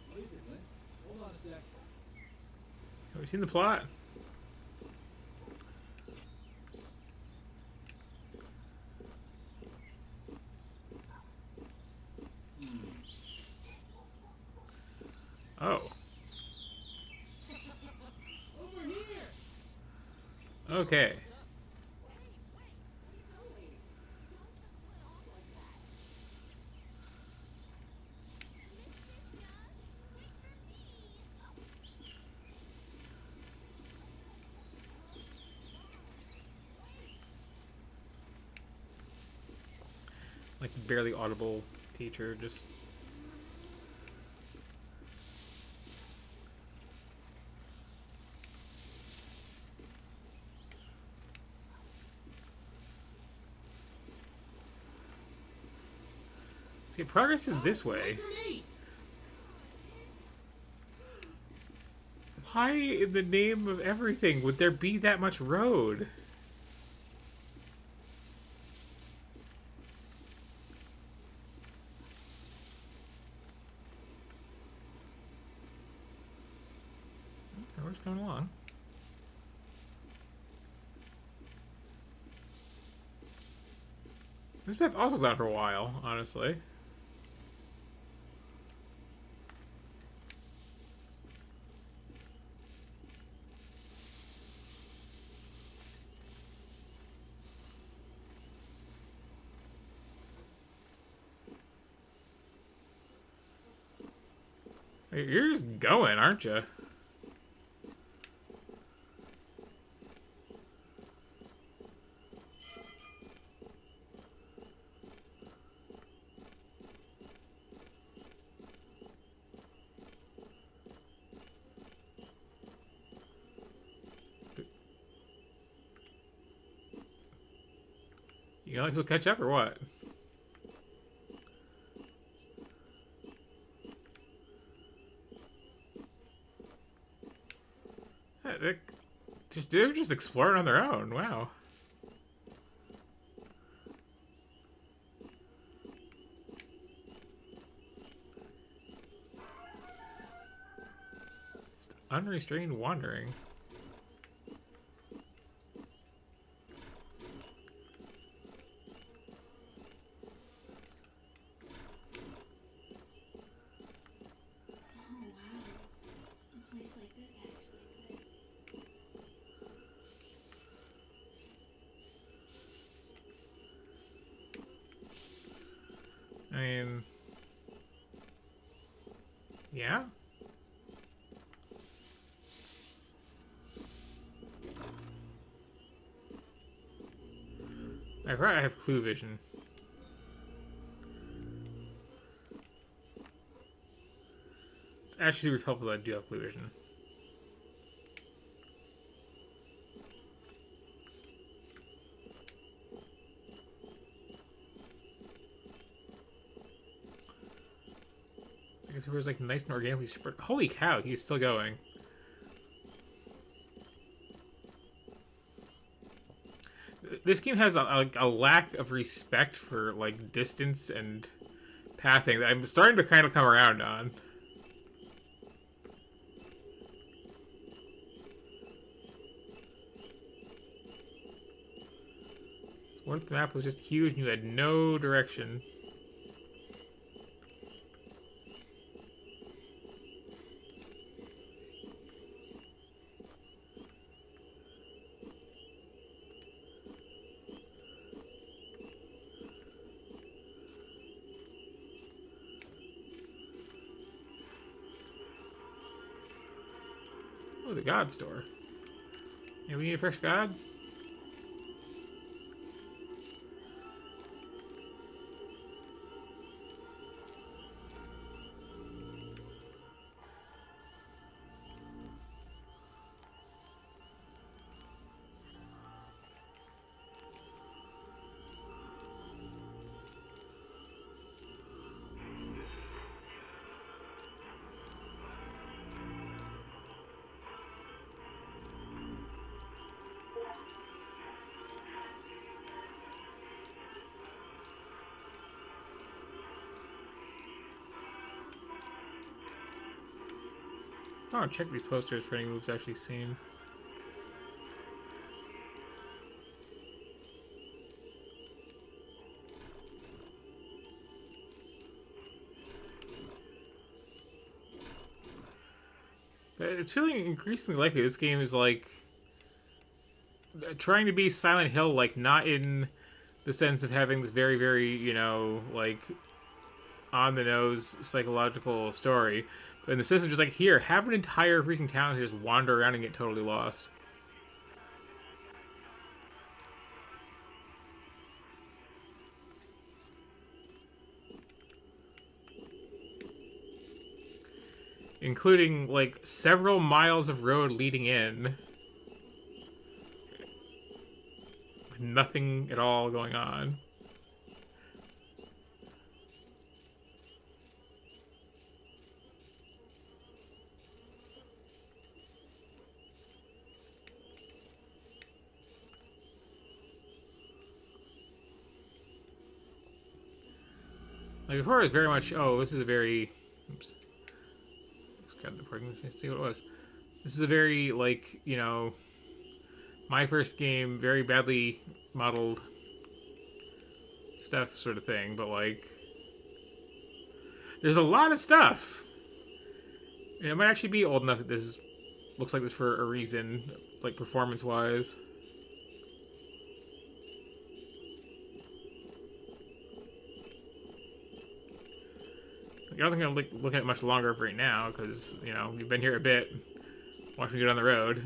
What is it, Lynn? Hold on a sec. Have we seen the plot? Oh. Over here. Okay. Like barely audible teacher, just see, progress is this way. Why in the name of everything would there be that much road? Okay, we're just going along. This path also's on for a while, honestly. Hey, you're just going, aren't you? You like he'll catch up or what? They're just exploring on their own. Wow. Just unrestrained wandering. I mean, Yeah? I forgot I have clue vision. It's actually super helpful that I do have clue vision. I guess it was like nice and organically super. Holy cow, he's still going. This game has a lack of respect for like distance and pathing that I'm starting to kind of come around on. What if the map was just huge and you had no direction? Oh, the God store. Yeah, we need a fresh God. I want to check these posters for any moves I've actually seen. But it's feeling increasingly likely this game is like trying to be Silent Hill, like not in the sense of having this very, very, you know, like on the nose psychological story, but in the sense of just like, here, have an entire freaking town just wander around and get totally lost. Including like several miles of road leading in with nothing at all going on. Like before, it was very much, oh, this is a very, oops, let's grab the recording machine to see what it was. This is a very, like, you know, my first game, very badly modeled stuff sort of thing, but like, there's a lot of stuff. And it might actually be old enough that this looks like this for a reason, like performance-wise. I don't think I'm looking at it much longer right now because, you know, we've been here a bit, watching it on the road.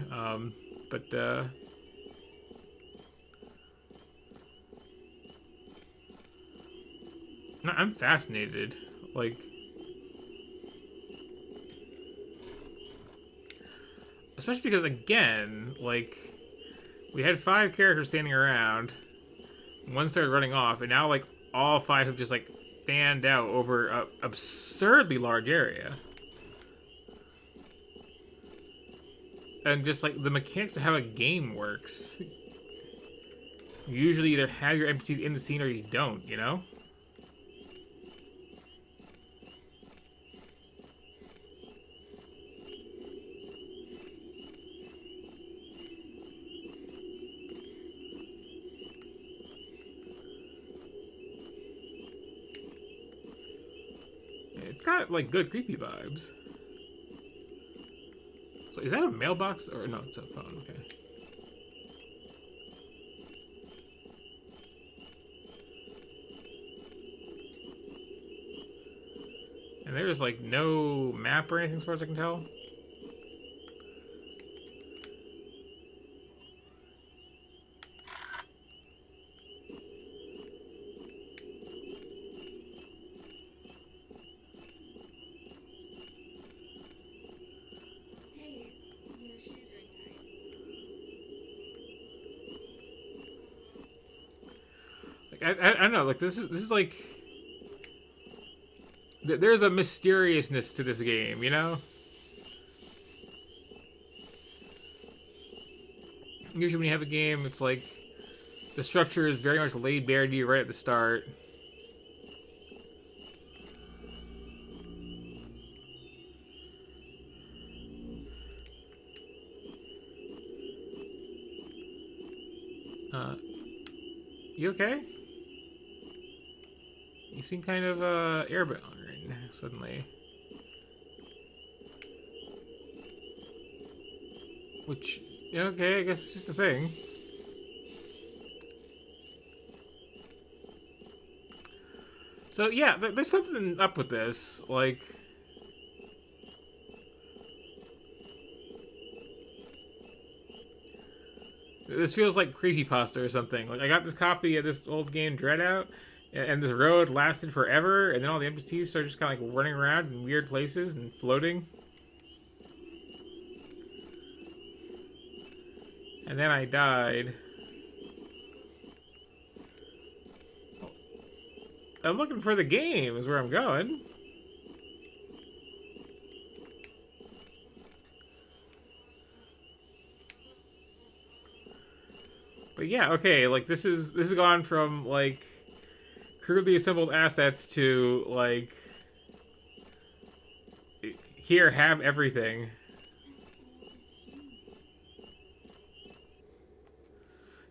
I'm fascinated. Like, especially because, again, like, we had 5 characters standing around, one started running off, and now, like, all 5 have just, like, fanned out over an absurdly large area. And just, like, the mechanics of how a game works. You usually either have your NPCs in the scene or you don't, you know? It's got, like, good creepy vibes. So is that a mailbox? Or no, it's a phone, okay. And there's like no map or anything as far as I can tell. Hey, your shoes are Like tight. I don't know. Like this is like there's a mysteriousness to this game, you know? Usually when you have a game, it's like the structure is very much laid bare to you right at the start. You okay? You seem kind of airborne suddenly. Which, yeah, okay, I guess it's just a thing. So yeah, there's something up with this, like. This feels like creepypasta or something. Like, I got this copy of this old game, Dread Out, and this road lasted forever, and then all the NPCs started just kind of like running around in weird places and floating. And then I died. I'm looking for the game, is where I'm going. But yeah, okay, like this has gone from like crudely assembled assets to like here, have everything.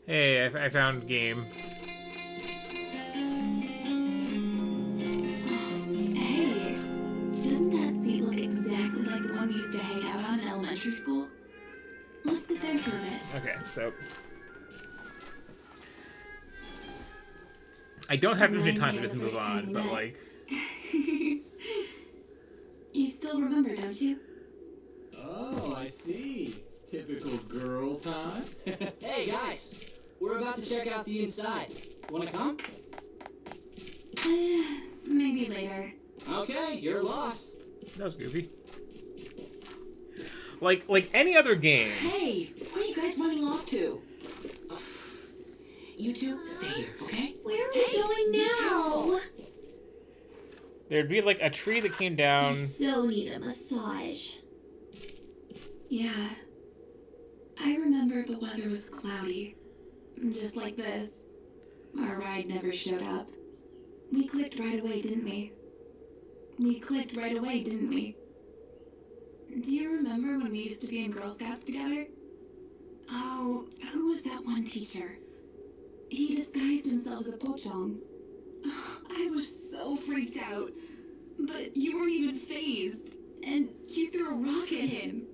Hey, I found game. Hey, doesn't that seat look exactly like the one we used to hang out on in elementary school? Let's sit there for a bit. Okay, so I don't have infinite time for this to move on, but like You still remember, don't you? Oh, I see. Typical girl time. Hey guys, we're about to check out the inside. Wanna come? Maybe later. Okay, you're lost. That was goofy. Like any other game. Hey, where are you guys running off to? You two, stay here, okay? Where are we going now? There'd be like a tree that came down. I so need a massage. Yeah. I remember the weather was cloudy. Just like this. Our ride never showed up. We clicked right away, didn't we? We clicked right away, didn't we? Do you remember when we used to be in Girl Scouts together? Oh, who was that one teacher? He disguised himself as a pocong. I was so freaked out. But you weren't even fazed. And you threw a rock at him.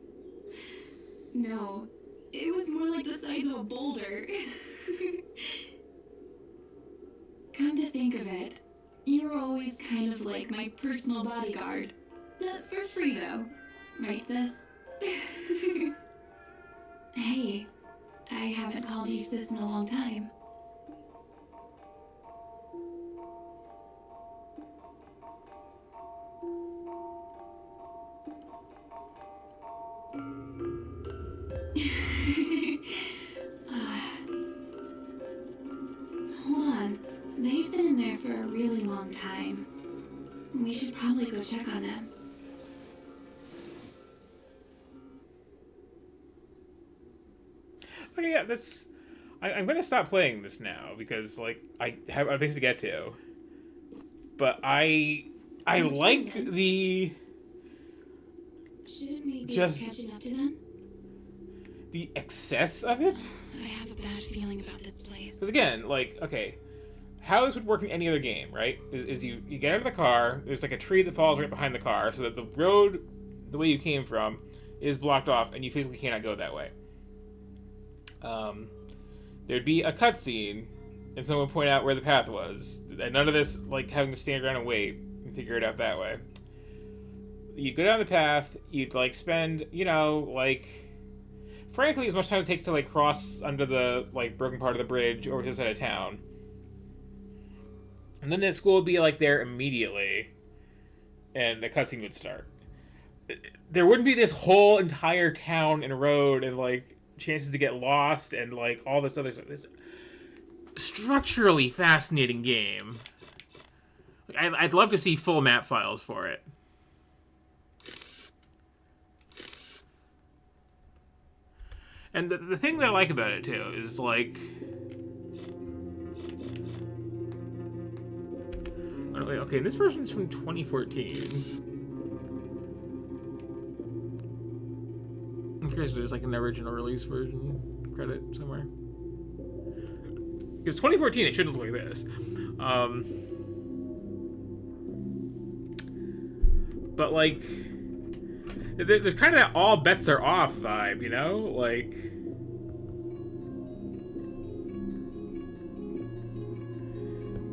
No, it was more like the size of a boulder. Come to think of it, you were always kind of like my personal bodyguard. But for free, though. Right, sis? Hey, I haven't called you sis in a long time. Hold on. They've been in there for a really long time. We should probably go check on them. Okay, yeah, this. I'm gonna stop playing this now because like I have other things to get to. But I like the. Shouldn't we be just catching up to them? the excess of it. I have a bad feeling about this place. Because again, like, okay, how this would work in any other game, right? Is you get out of the car, there's like a tree that falls right behind the car, so that the road, the way you came from, is blocked off, and you physically cannot go that way. There'd be a cutscene, and someone would point out where the path was. And none of this, like, having to stand around and wait and figure it out that way. you'd go down the path, you'd like spend, you know, like frankly as much time as it takes to like cross under the like broken part of the bridge over to the side of town. And then the school would be like there immediately and the cutscene would start. There wouldn't be this whole entire town and road and like chances to get lost and like all this other stuff. This structurally fascinating game. I'd love to see full map files for it. And the thing that I like about it, too, is, like... Oh, wait, okay, this version's from 2014. I'm curious if there's, like, an original release version credit somewhere. Because 2014, it shouldn't look like this. But, like, there's kind of that all bets are off vibe, you know? Like,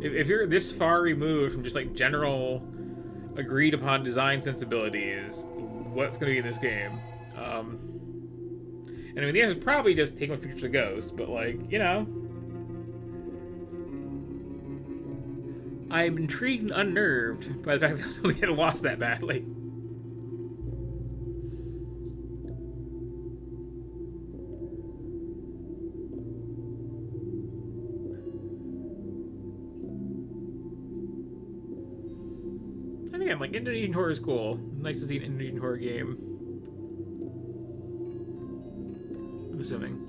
if you're this far removed from just, like, general agreed upon design sensibilities, what's going to be in this game? And I mean, the answer is probably just taking pictures of ghosts, but, like, you know. I'm intrigued and unnerved by the fact that I was able to get lost that badly. And again, like, Indonesian horror is cool. Nice to see an Indonesian horror game. I'm assuming.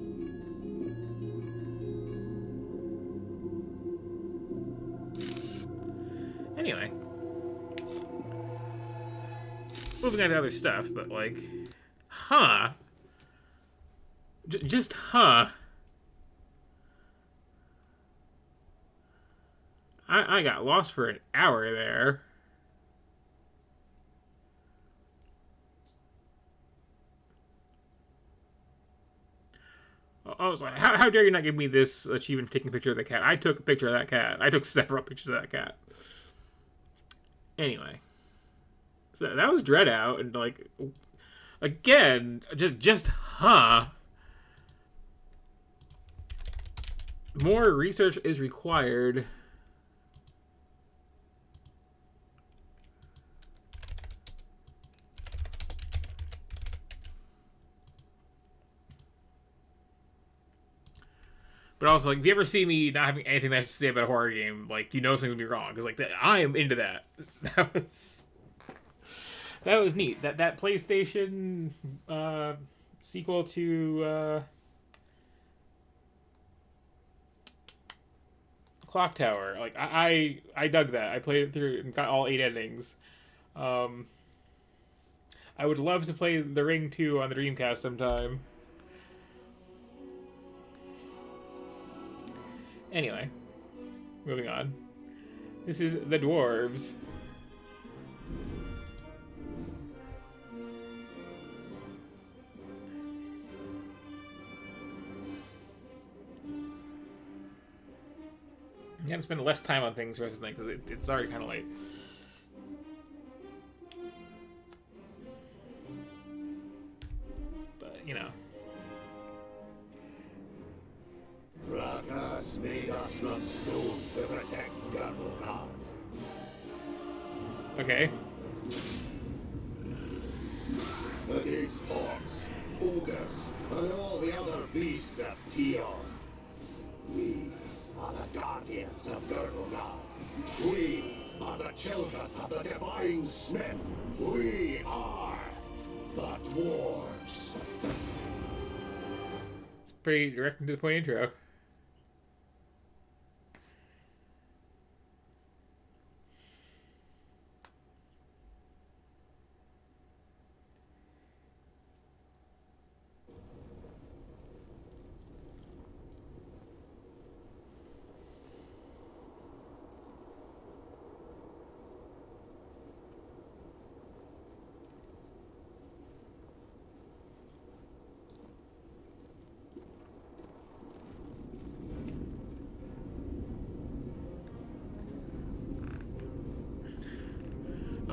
Anyway. Moving on to other stuff, but like... Huh? Just huh? I got lost for an hour there. I was like, how dare you not give me this achievement for taking a picture of the cat? I took a picture of that cat. I took several pictures of that cat. Anyway. So that was Dread Out, and like, again, just huh? More research is required. But also, like, if you ever see me not having anything nice to say about a horror game, like, you know something's gonna be wrong. Because, like, I am into that. That was neat. That PlayStation sequel to Clock Tower. Like, I dug that. I played it through and got all 8 endings. I would love to play The Ring 2 on the Dreamcast sometime. Anyway, moving on. This is the dwarves. You have to spend less time on things for something because it's already kind of late. But, you know. Rakas made us from stone to protect Garblekard. Okay. Against orcs, ogres, and all the other beasts of Tion. We are the guardians of Garblekard. We are the children of the Divine Smith. We are the dwarves. It's a pretty direct and to the point intro.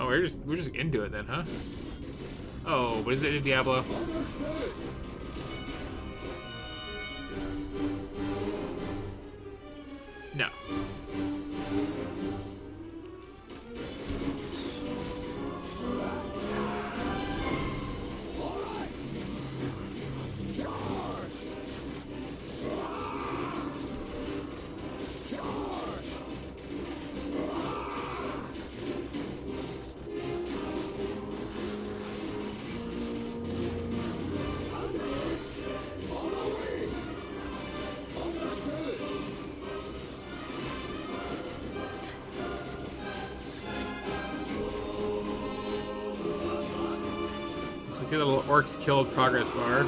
Oh, we're just into it then, huh? Oh, what is it, Diablo? No. See the little orcs killed progress bar.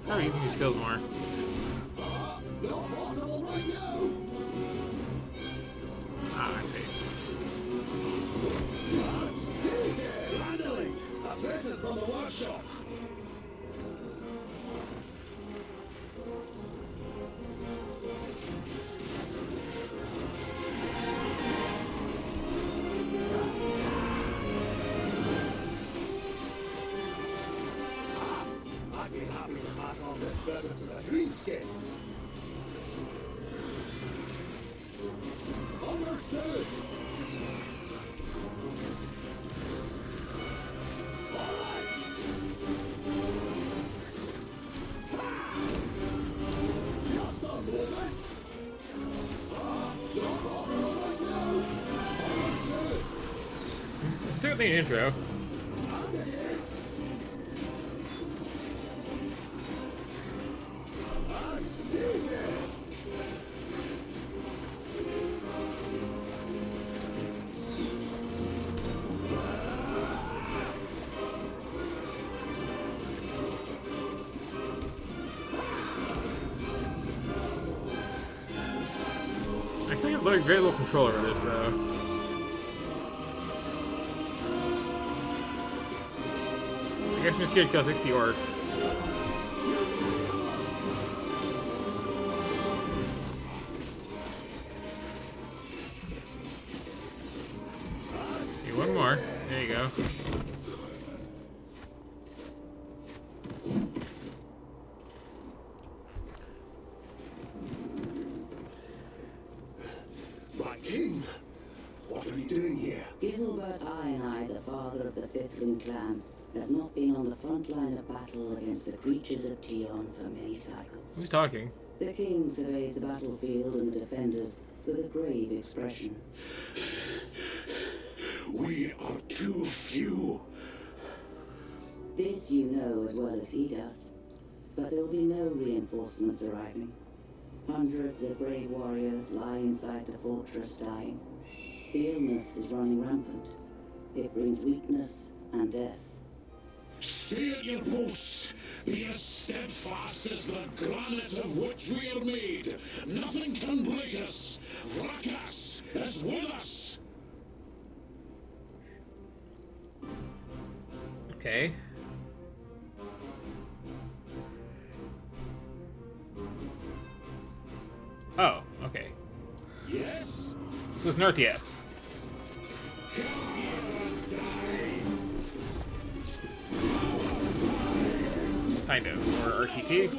How are you using these skills more? Ah, I see. Finally, a present from the workshop. I'd be happy to pass on this present to the Greenskins. Understood. It's certainly an intro. I think I've got very little control over this, though. I guess I'm just gonna kill 60 orcs. Okay, one more. There you go. My king, what are you doing here? Giselbert I, the father of the Fifthling clan, has not been on the front line of battle against the creatures of Tion for many cycles. Who's talking? The king surveys the battlefield and the defenders with a grave expression. We are too few. This you know as well as he does. But there will be no reinforcements arriving. Hundreds of brave warriors lie inside the fortress dying. The illness is running rampant. It brings weakness and death. Stay at your posts. Be as steadfast as the granite of which we are made. Nothing can break us. Vrakas is with us. Okay. Oh, okay. Yes? So it's an RTS. Kind of. Or RTT.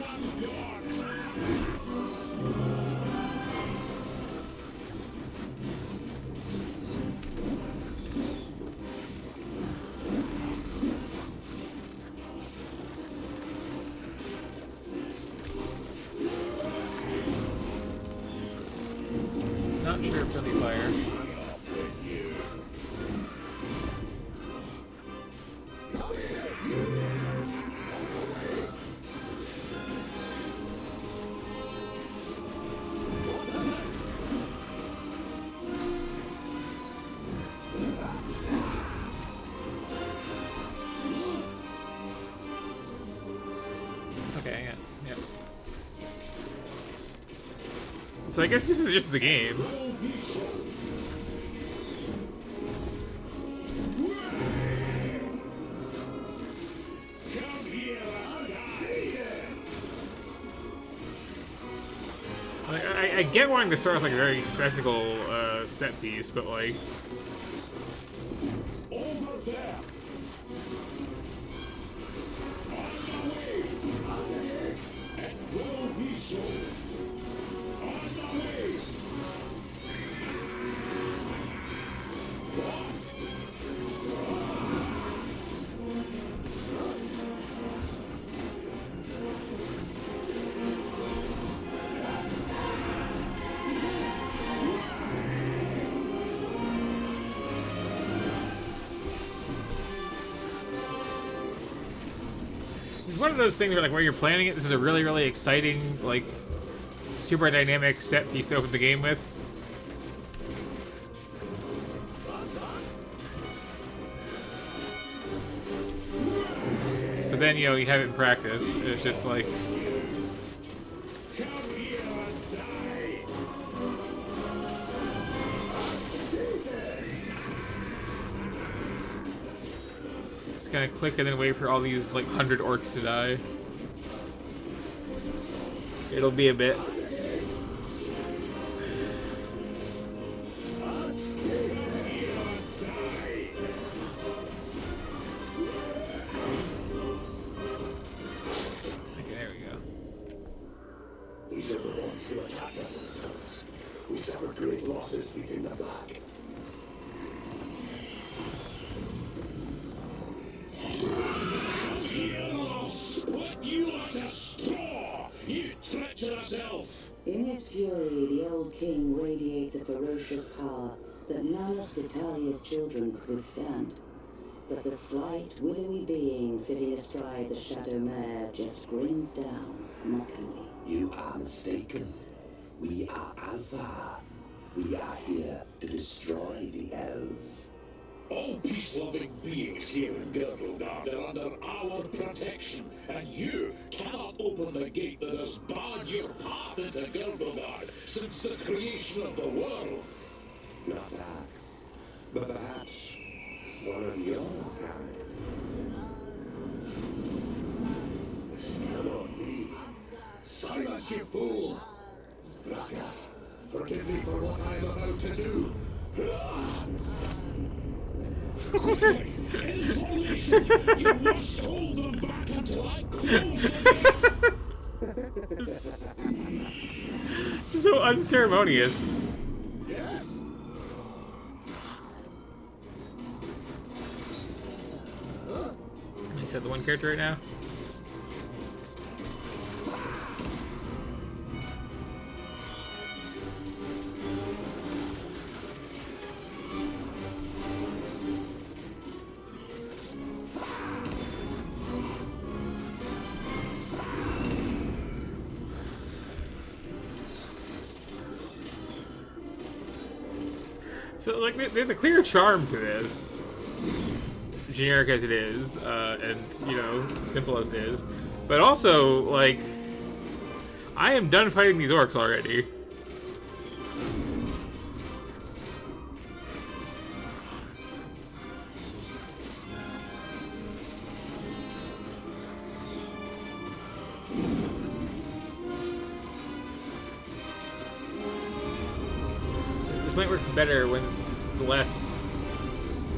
Not sure if friendly fire. So I guess this is just the game. I get wanting to start with like a very spectacle set piece, but like. Over there. On the way. And will be so. On the way. It's one of those things where, like, where you're planning it, this is a really, really exciting, like, super dynamic set piece to open the game with. But then, you know, you have it in practice. It's just like. Kind of click and then wait for all these like 100 orcs to die. It'll be a bit. Okay, there we go. These are the ones who attacked us in the tunnels. We suffered great losses beating them back. In his fury, the old king radiates a ferocious power that none of Cetalia's children could withstand. But the slight, willowy being sitting astride the Shadow Mare just grins down, mockingly. You are mistaken. We are Alpha. We are here to destroy the elves. All peace-loving beings here in Girdlegard are under our protection, and you cannot open the gate that has barred your path into Girdlegard since the creation of the world. Not us, but perhaps one of your kind. This cannot be. Silence, you fool! Vrakas, forgive me for what I am about to do. Quickly! Any formation! You must hold them back until I close the gate! So unceremonious. Yes? You said the one character right now? So, like, there's a clear charm to this, generic as it is, and, you know, simple as it is. But also, like, I am done fighting these orcs already. This might work better when the less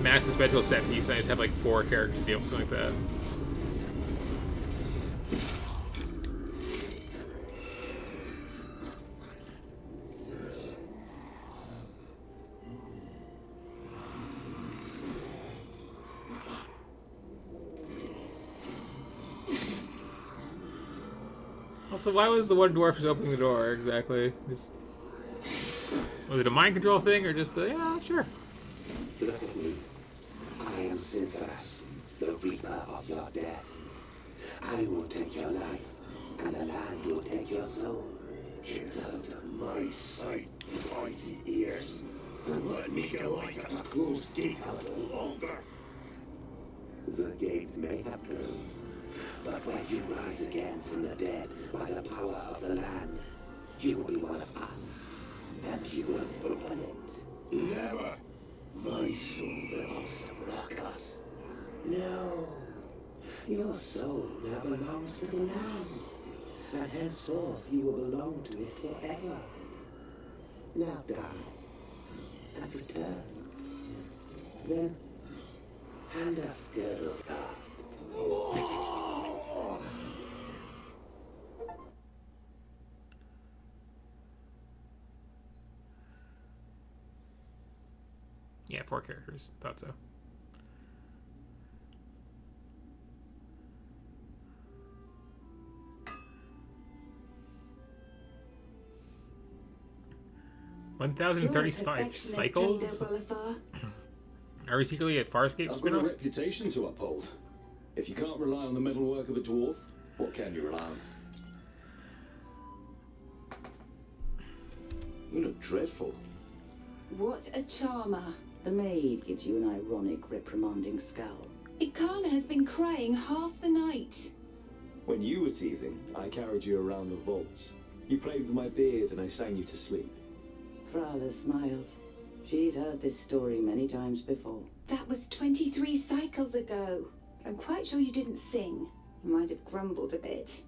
massive spectacle set piece and I just have like 4 characters to deal with something like that. Also, why was the one dwarf just opening the door exactly? Just, was it a mind control thing or just yeah, sure. Look at me. I am Synthas, the Reaper of your death. I will take your life, and the land will take your soul. Get out of my sight, pointy ears, and let me delight at the closed gate a little longer. The gate may have closed, but when you rise again from the dead by the power of the land, You will be one of us, and you will open it. Never! My soul belongs to Brackus. No. Your soul now belongs to the land, and henceforth you will belong to it forever. Now die, and return. Then, hand us Girdlegard. Yeah, 4 characters. Thought so. $1,035 cycles? Are we secretly at Farscape I've got a spin-off? reputation to uphold. If you can't rely on the metalwork of a dwarf, what can you rely on? You look dreadful. What a charmer. The maid gives you an ironic, reprimanding scowl. Ikana has been crying half the night. When you were teething, I carried you around the vaults. You played with my beard and I sang you to sleep. Frala smiles. She's heard this story many times before. That was 23 cycles ago. I'm quite sure you didn't sing. You might have grumbled a bit.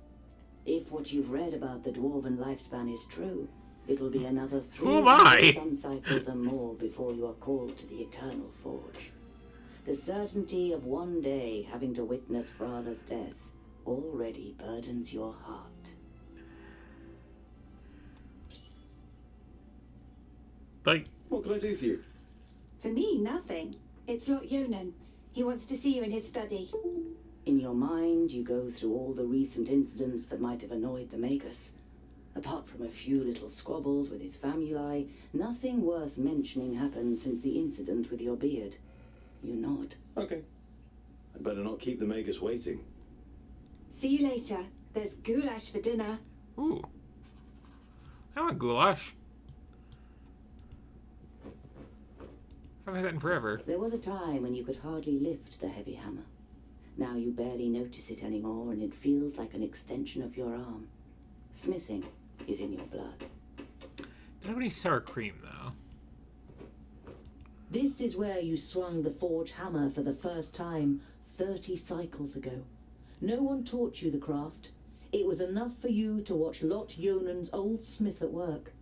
If what you've read about the dwarven lifespan is true, it'll be another Who am I? 300 sun cycles or more before you are called to the Eternal Forge. The certainty of one day having to witness Frala's death already burdens your heart. Like, what can I do for you? For me, nothing. It's Lot Yonan. He wants to see you in his study. In your mind, you go through all the recent incidents that might have annoyed the Magus. Apart from a few little squabbles with his famuli, nothing worth mentioning happened since the incident with your beard. You nod. Okay. I'd better not keep the Magus waiting. See you later. There's goulash for dinner. Ooh. I want goulash. I haven't had that in forever. There was a time when you could hardly lift the heavy hammer. Now you barely notice it anymore, and it feels like an extension of your arm. Smithing is in your blood. Don't have any sour cream, though. This is where you swung the forge hammer for the first time 30 cycles ago. No one taught you the craft. It was enough for you to watch Lot Yonan's old smith at work.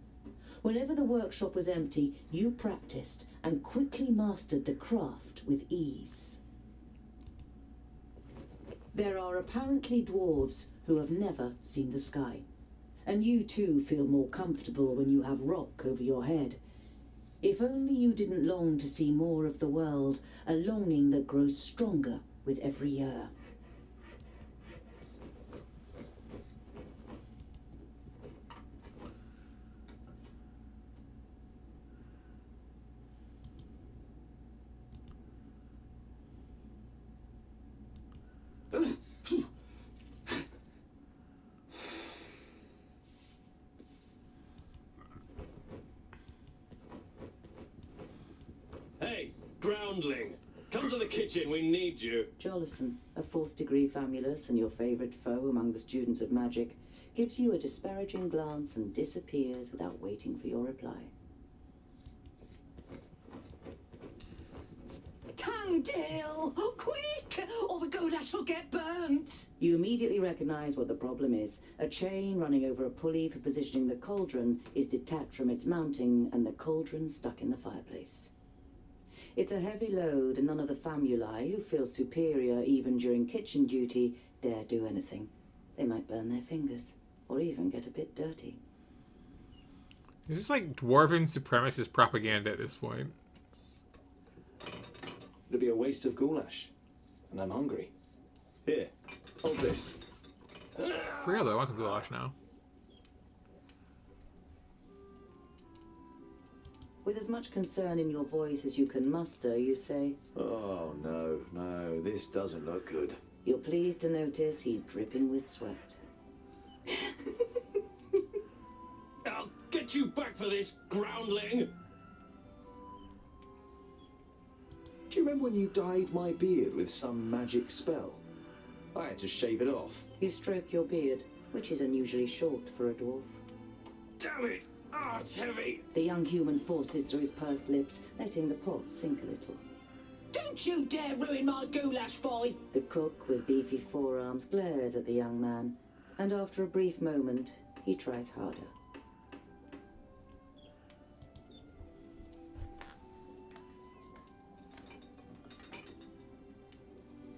Whenever the workshop was empty, you practiced and quickly mastered the craft with ease. There are apparently dwarves who have never seen the sky. And you too feel more comfortable when you have rock over your head. If only you didn't long to see more of the world, a longing that grows stronger with every year. Hey, groundling! Come to the kitchen, we need you. Jolison, a 4th degree famulus and your favorite foe among the students of magic, gives you a disparaging glance and disappears without waiting for your reply. Tangdale! Oh, quick! Or the goulash will get burnt! You immediately recognize what the problem is. A chain running over a pulley for positioning the cauldron is detached from its mounting, and the cauldron stuck in the fireplace. It's a heavy load, and none of the famuli, who feel superior even during kitchen duty, dare do anything. They might burn their fingers, or even get a bit dirty. Is this like dwarven supremacist propaganda at this point? It'd be a waste of goulash. And I'm hungry. Here, hold this. For real though, I want some goulash now. With as much concern in your voice as you can muster, you say, Oh, no, this doesn't look good. You're pleased to notice he's dripping with sweat. I'll get you back for this, groundling! Do you remember when you dyed my beard with some magic spell? I had to shave it off. You stroke your beard, which is unusually short for a dwarf. damn it! Ah, it's heavy. The young human forces through his pursed lips, letting the pot sink a little. Don't you dare ruin my goulash, boy! The cook, with beefy forearms, glares at the young man, and after a brief moment, he tries harder.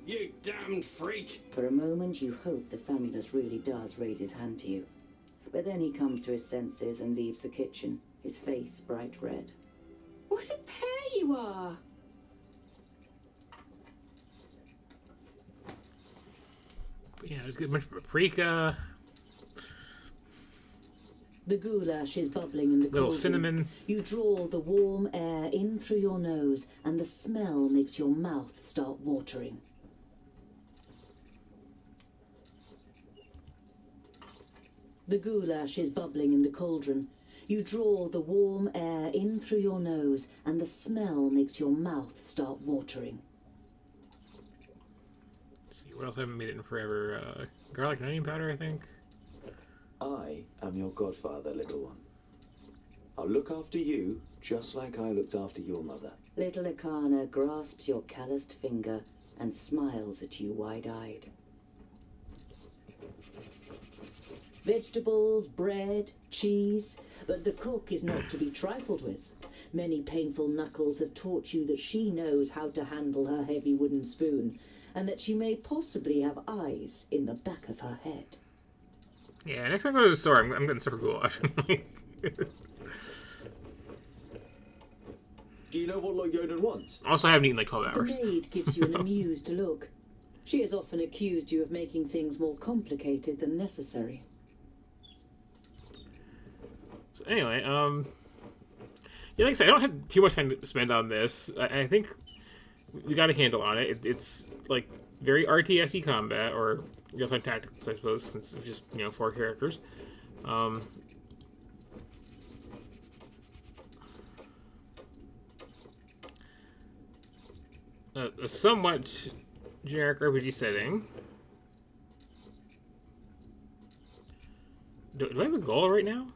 You damned freak! For a moment, you hope the famulus really does raise his hand to you. But then he comes to his senses and leaves the kitchen, his face bright red. What a pair you are! Yeah, just get much paprika. The goulash is bubbling in the Little cauldron. cinnamon. You draw the warm air in through your nose, and the smell makes your mouth start watering. The goulash is bubbling in the cauldron. You draw the warm air in through your nose, and the smell makes your mouth start watering. Let's see, what else I haven't made it in forever? Garlic and onion powder, I think. I am your godfather, little one. I'll look after you just like I looked after your mother. Little Akana grasps your calloused finger and smiles at you wide-eyed. Vegetables, bread, cheese, but the cook is not to be trifled with. Many painful knuckles have taught you that she knows how to handle her heavy wooden spoon, and that she may possibly have eyes in the back of her head. Yeah, next time I go to the store, I'm getting super goulash. Do you know what Lord Yoden wants? Also, I haven't eaten like 12 hours. The maid gives you an amused look. She has often accused you of making things more complicated than necessary. So anyway, yeah, like I said, I don't have too much time to spend on this. I think we got a handle on it. It's like very RTS-y combat, or real-time tactics, I suppose, since it's just, 4 characters. A somewhat generic RPG setting. Do I have a goal right now?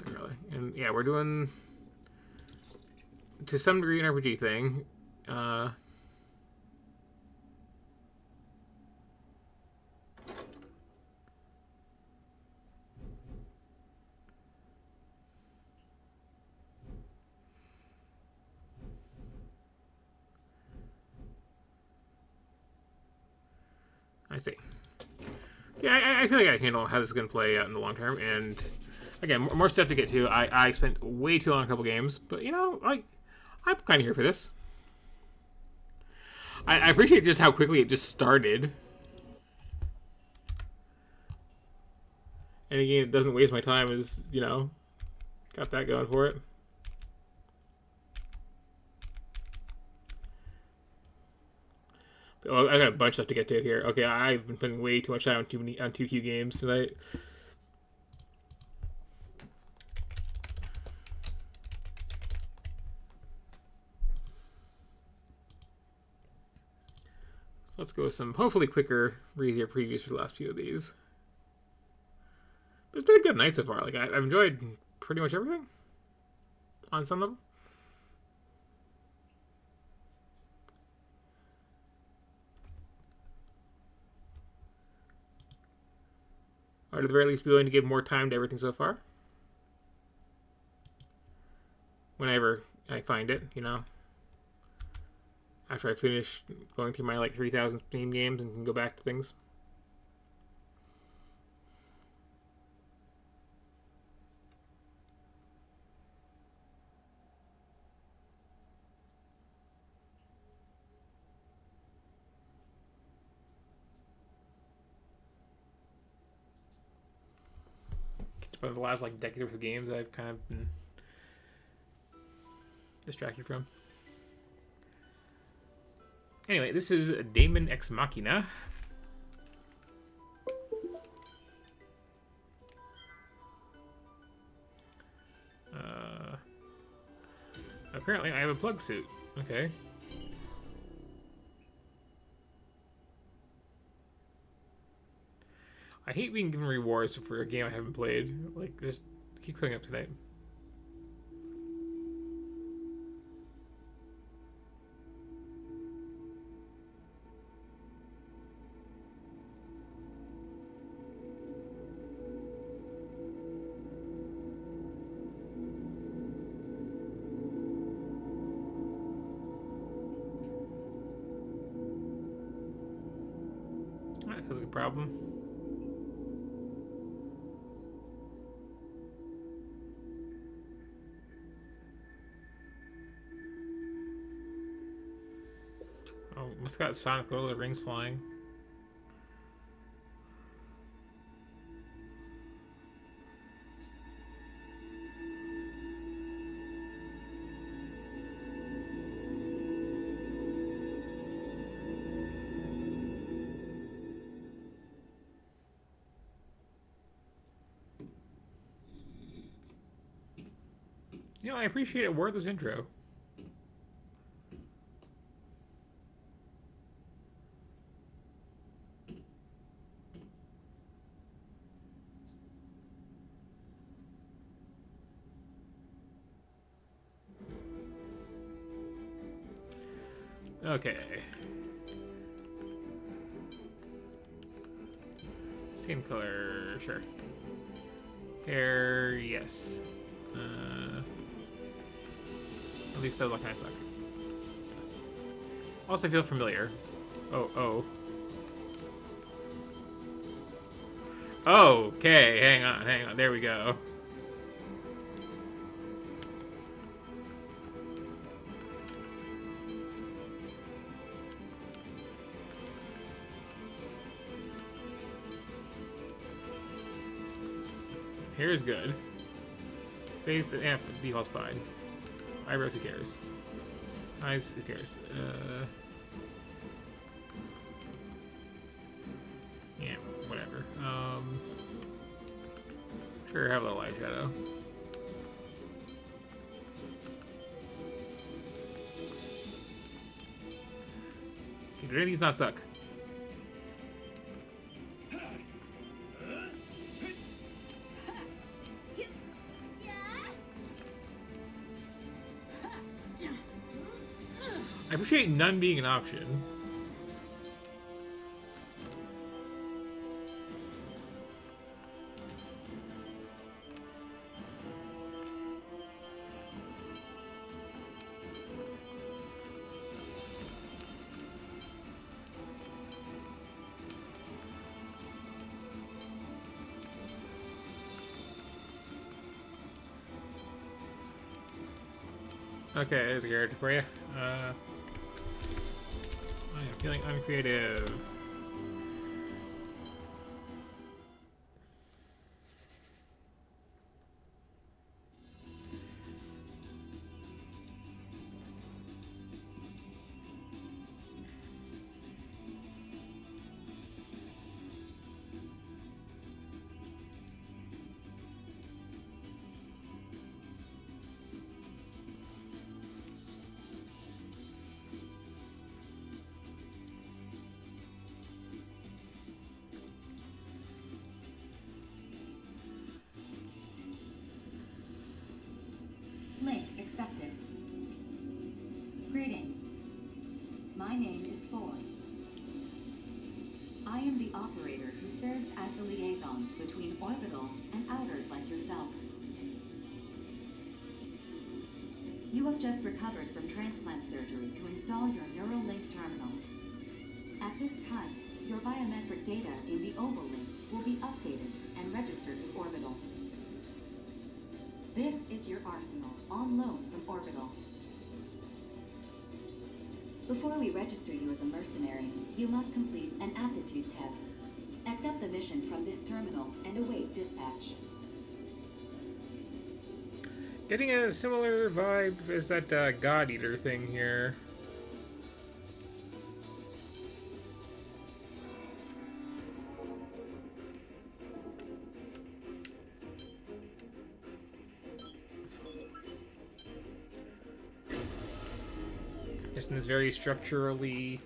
Not really. And yeah, we're doing, to some degree, an RPG thing. I see. Yeah, I feel like I can handle how this is going to play out in the long term, and again, more stuff to get to. I spent way too long on a couple games, but I'm kind of here for this. I appreciate just how quickly it just started. And again, it doesn't waste my time, is, got that going for it. Oh, I got a bunch of stuff to get to here. Okay, I've been spending way too much time on 2Q games tonight. So let's go with some hopefully quicker, easier previews for the last few of these. But it's been a good night so far. Like I've enjoyed pretty much everything on some level. Or at the very least, be willing to give more time to everything so far. Whenever I find it, After I finish going through my 3,000 Steam games and can go back to things. One of the last decade worth of games I've kind of been distracted from. Anyway, this is Daemon Ex Machina. Apparently I have a plug suit. Okay. I hate being given rewards for a game I haven't played. Like, just keep coming up tonight. That feels like a problem. Oh, must have got Sonic Lord of the Rings flying. You know, I appreciate a wordless intro. Okay. Skin color, sure. Hair, yes. At least that look kind of suck. Also, I feel familiar. Oh. Okay, hang on. There we go. Hair's good. Face, default's fine. Eyebrows, who cares? Eyes, who cares? Yeah, whatever. Sure, have a little eyeshadow. Okay, do any of these not suck? I appreciate none being an option. Okay, there's a character for you. I am feeling uncreative. Link accepted. Greetings. My name is Ford. I am the operator who serves as the liaison between orbital and outers like yourself. You have just recovered from transplant surgery to install your Neuralink terminal. At this time, your biometric data in the Oval Link will be updated and registered with Orbital. This is your arsenal, on loan from Orbital. Before we register you as a mercenary, you must complete an aptitude test. Accept the mission from this terminal and await dispatch. Getting a similar vibe as that God Eater thing here. Just in this very structurally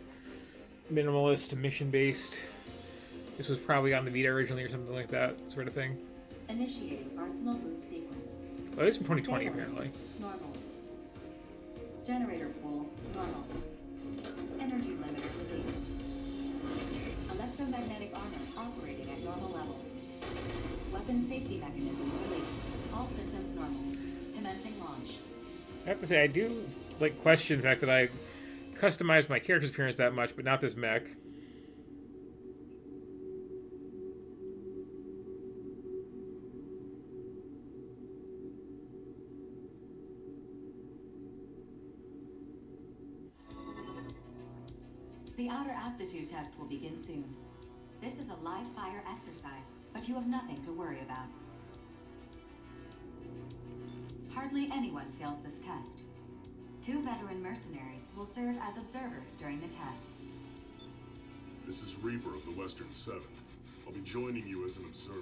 minimalist, mission-based This was probably on the Vita originally or something like that, sort of thing. Initiating Arsenal boot sequence. Oh, it's from 2020 Failing. apparently. Normal. Generator pool. Normal. Energy limiter released. Electromagnetic armor operating at normal levels. Weapon safety mechanism released. All systems normal. Commencing launch. I have to say, I do like question the fact that I customized my character's appearance that much, but not this mech. The outer aptitude test will begin soon. This is a live fire exercise, but you have nothing to worry about. Hardly anyone fails this test. 2 veteran mercenaries will serve as observers during the test. This is Reaper of the Western Seven. I'll be joining you as an observer.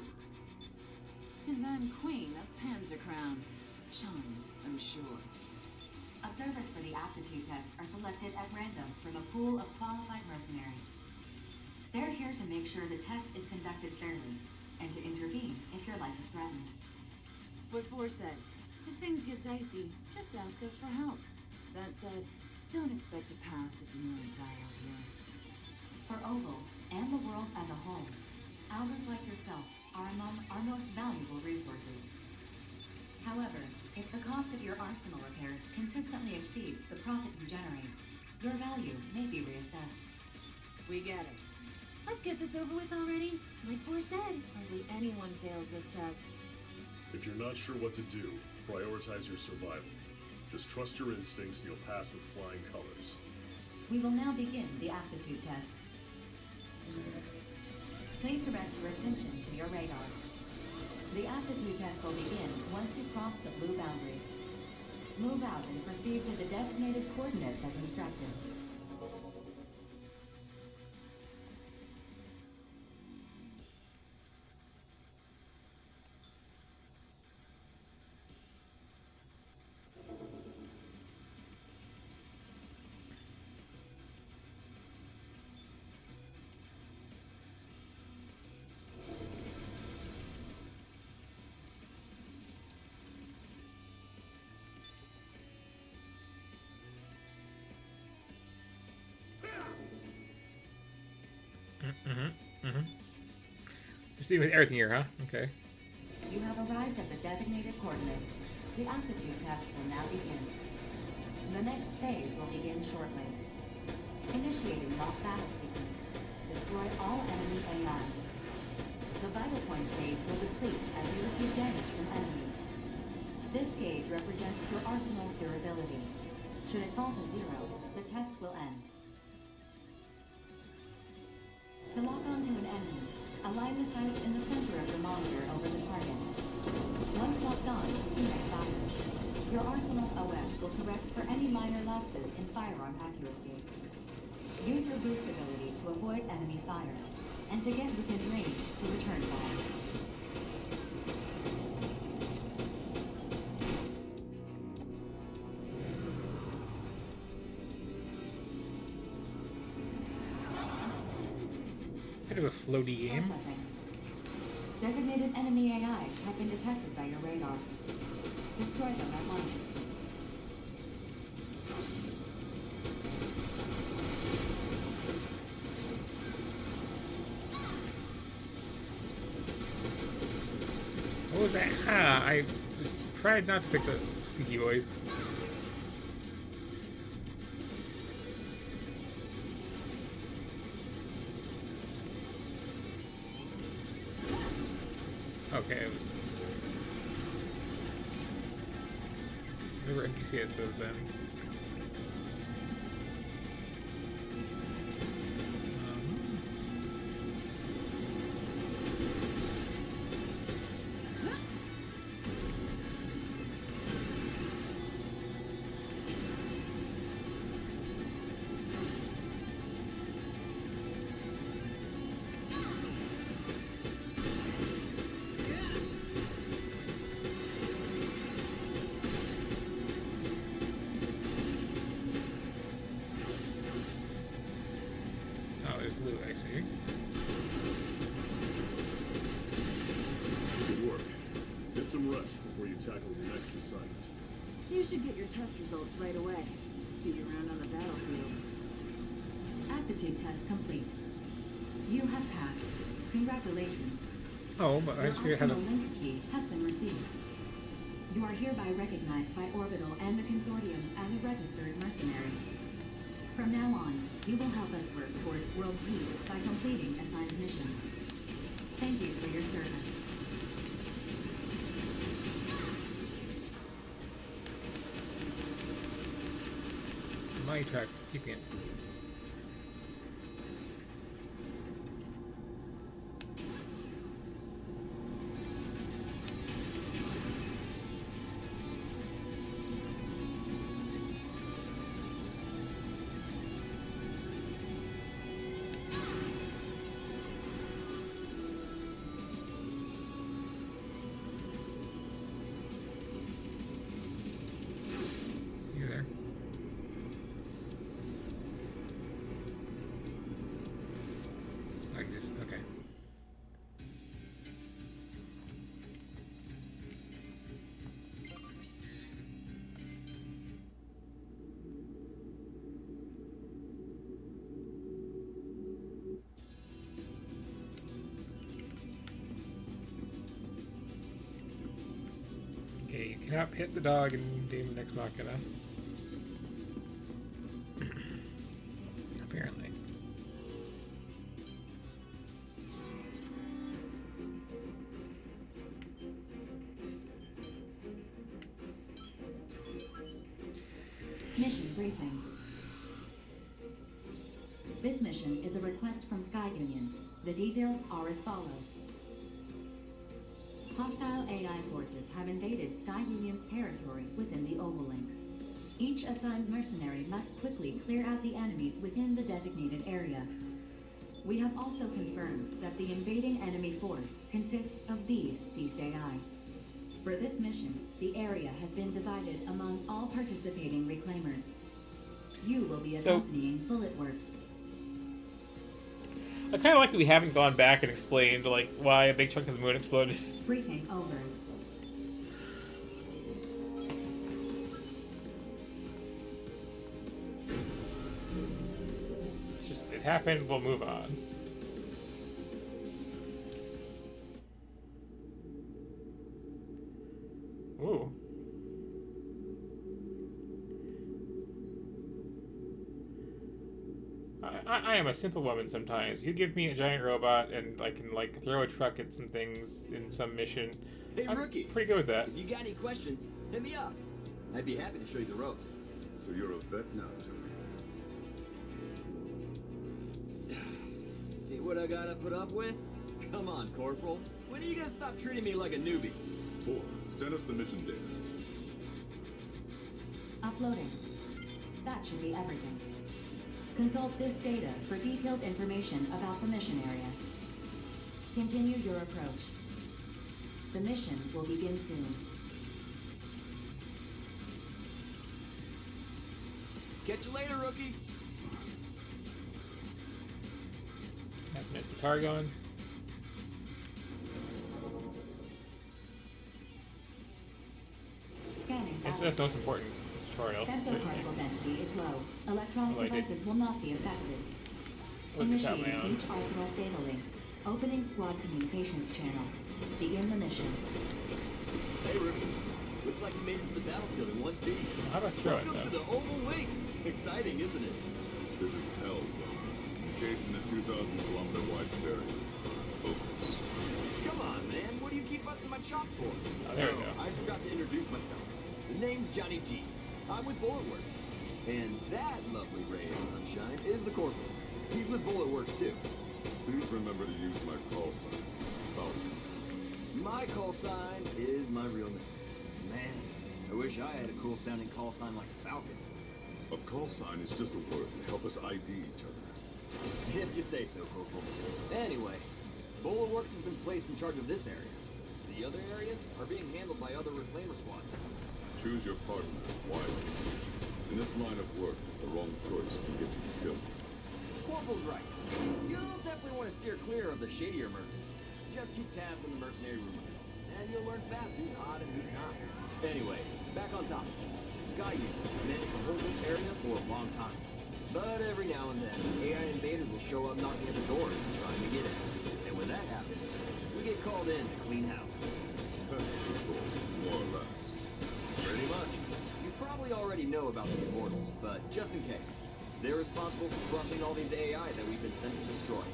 And I'm Queen of Panzercrown. Charmed, I'm sure. Observers for the aptitude test are selected at random from a pool of qualified mercenaries. They're here to make sure the test is conducted fairly, and to intervene if your life is threatened. What Four said. If things get dicey, just ask us for help. That said, don't expect to pass if you nearly die out here. For Oval, and the world as a whole, Outers like yourself are among our most valuable resources. However, if the cost of your arsenal repairs consistently exceeds the profit you generate, your value may be reassessed. We get it. Let's get this over with already. Like Four said, hardly anyone fails this test. If you're not sure what to do, prioritize your survival. Just trust your instincts and you'll pass with flying colors. We will now begin the aptitude test. Please direct your attention to your radar. The aptitude test will begin once you cross the blue boundary. Move out and proceed to the designated coordinates as instructed. You're seeing with everything here, huh? Okay. You have arrived at the designated coordinates. The aptitude test will now begin. The next phase will begin shortly. Initiating mock battle sequence. Destroy all enemy AIs. The vital points gauge will deplete as you receive damage from enemies. This gauge represents your arsenal's durability. Should it fall to 0, the test will end. To lock onto an enemy, align the sights in the center of the monitor over the target. Once locked on, you may fire. Your arsenal's OS will correct for any minor lapses in firearm accuracy. Use your boost ability to avoid enemy fire, and to get within range to return fire. Bit of a floaty game. Processing. Designated enemy AIs have been detected by your radar. Destroy them at once. What was that? Ah, I tried not to pick the squeaky voice. Okay, it was... They were NPC, I suppose, then. some rest before you tackle your next assignment. You should get your test results right away. See you around on the battlefield. Aptitude test complete. You have passed. Congratulations. Oh, but I Your actually had a... optional link key has been received. You are hereby recognized by Orbital and the consortiums as a registered mercenary. From now on, you will help us work toward world peace by completing assigned missions. Thank you for your service. My track, keep in. You there? I can just, okay. Okay, you cannot hit the dog in Demon Ex Machina. Apparently. Mission briefing. This mission is a request from Sky Union. The details are as follows. Hostile AI forces have invaded Sky Union's territory within the Ovalink. Each assigned mercenary must quickly clear out the enemies within the designated area. We have also confirmed that the invading enemy force consists of these seized AI. For this mission, the area has been divided among all participating reclaimers. You will be accompanying Bullet Works. I kind of like that we haven't gone back and explained like why a big chunk of the moon exploded. Briefing over. It's just, it happened, we'll move on. Ooh. I am a simple woman sometimes. You give me a giant robot and I can like throw a truck at some things in some mission. Hey, I'm Rookie. pretty good with that. If you got any questions, hit me up. I'd be happy to show you the ropes. So you're a vet now, Tony. See what I gotta put up with? Come on, Corporal. When are you gonna stop treating me like a newbie? 4. Send us the mission data. Uploading. That should be everything. Consult this data for detailed information about the mission area. Continue your approach. The mission will begin soon. Catch you later, Rookie. Got some nice guitar going. Scanning. That's the most important tutorial. Femtoparticle density is low. Electronic Oh, I did. devices will not be affected. Look at that, Initiating man. H Arsenal's data link. Opening squad communications channel. Begin the mission. Hey, Rookie. Looks like you made it to the battlefield in one piece. How do I throw it, Welcome to though? the Oval Wing. Exciting, isn't it? This is hell, encased in a 2,000-kilometer wide barrier. Focus. Come on, man. What do you keep busting my chops for? Oh, there we go. I forgot to introduce myself. The name's Johnny G. I'm with Bullet Works. And that lovely ray of sunshine is the Corporal. He's with Bullet Works, too. Please remember to use my call sign. Falcon. My call sign is my real name. Man, I wish I had a cool sounding call sign like Falcon. A call sign is just a word to help us ID each other. If you say so, Corporal. Anyway, Bullet Works has been placed in charge of this area. The other areas are being handled by other Reclaimer squads. Choose your partners wisely. In this line of work, the wrong choice can get you killed. Corporal's right. You'll definitely want to steer clear of the shadier mercs. Just keep tabs on the mercenary rumor mill, and you'll learn fast who's hot Anyway, back on topic. Sky Union managed to hold this area for a long time. But every now and then, AI invaders will show up knocking at the door trying to get in. And when that happens, we get called in to clean house. Pest control, more or less. Pretty much. You probably already know about the Immortals, but just in case. They're responsible for corrupting all these AI that we've been sent to destroy.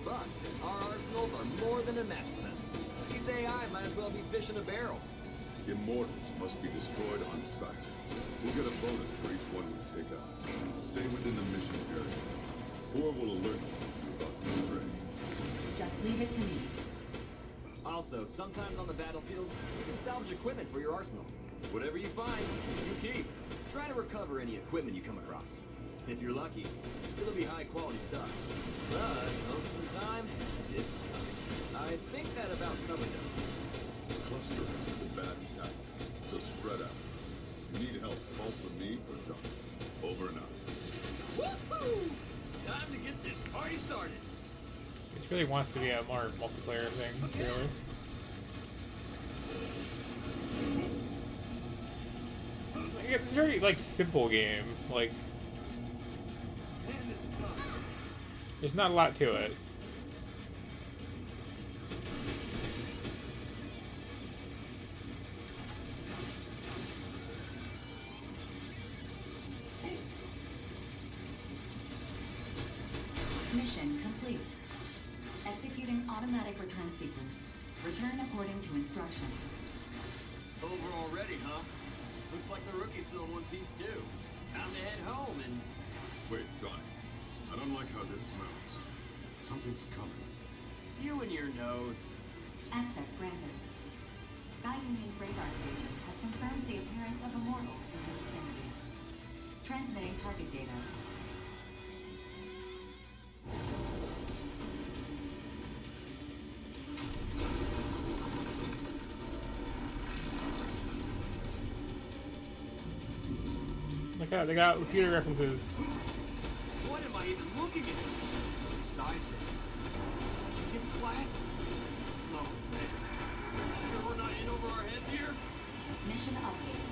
But our arsenals are more than a match for them. These AI might as well be fish in a barrel. Immortals must be destroyed on sight. We'll get a bonus for each one we take out. Stay within the mission area. Or will alert you about this threat. Just leave it to me. Also, sometimes on the battlefield, you can salvage equipment for your arsenal. Whatever you find, you keep. Try to recover any equipment you come across. If you're lucky, it'll be high-quality stuff. But most of the time, it's not. I think that about covers it. Clustering is a bad tactic, so spread out. If you need help, call for me or John. Over and out. Woohoo! Time to get this party started. It really wants to be a more multiplayer thing, really. Like, it's a very, like, simple game. Like, there's not a lot to it. Mission complete. Executing automatic return sequence. Return according to instructions. Over already, huh? Looks like the rookie's still in one piece too. Time to head home and... Wait, Johnny. I don't like how this smells. Something's coming. You and your nose. Access granted. Sky Union's radar station has confirmed the appearance of Immortals in the vicinity. Transmitting target data. Look out, they got computer references. What am I even looking at? Sizes. In class? Oh man. Are you sure we're not in over our heads here? Mission update.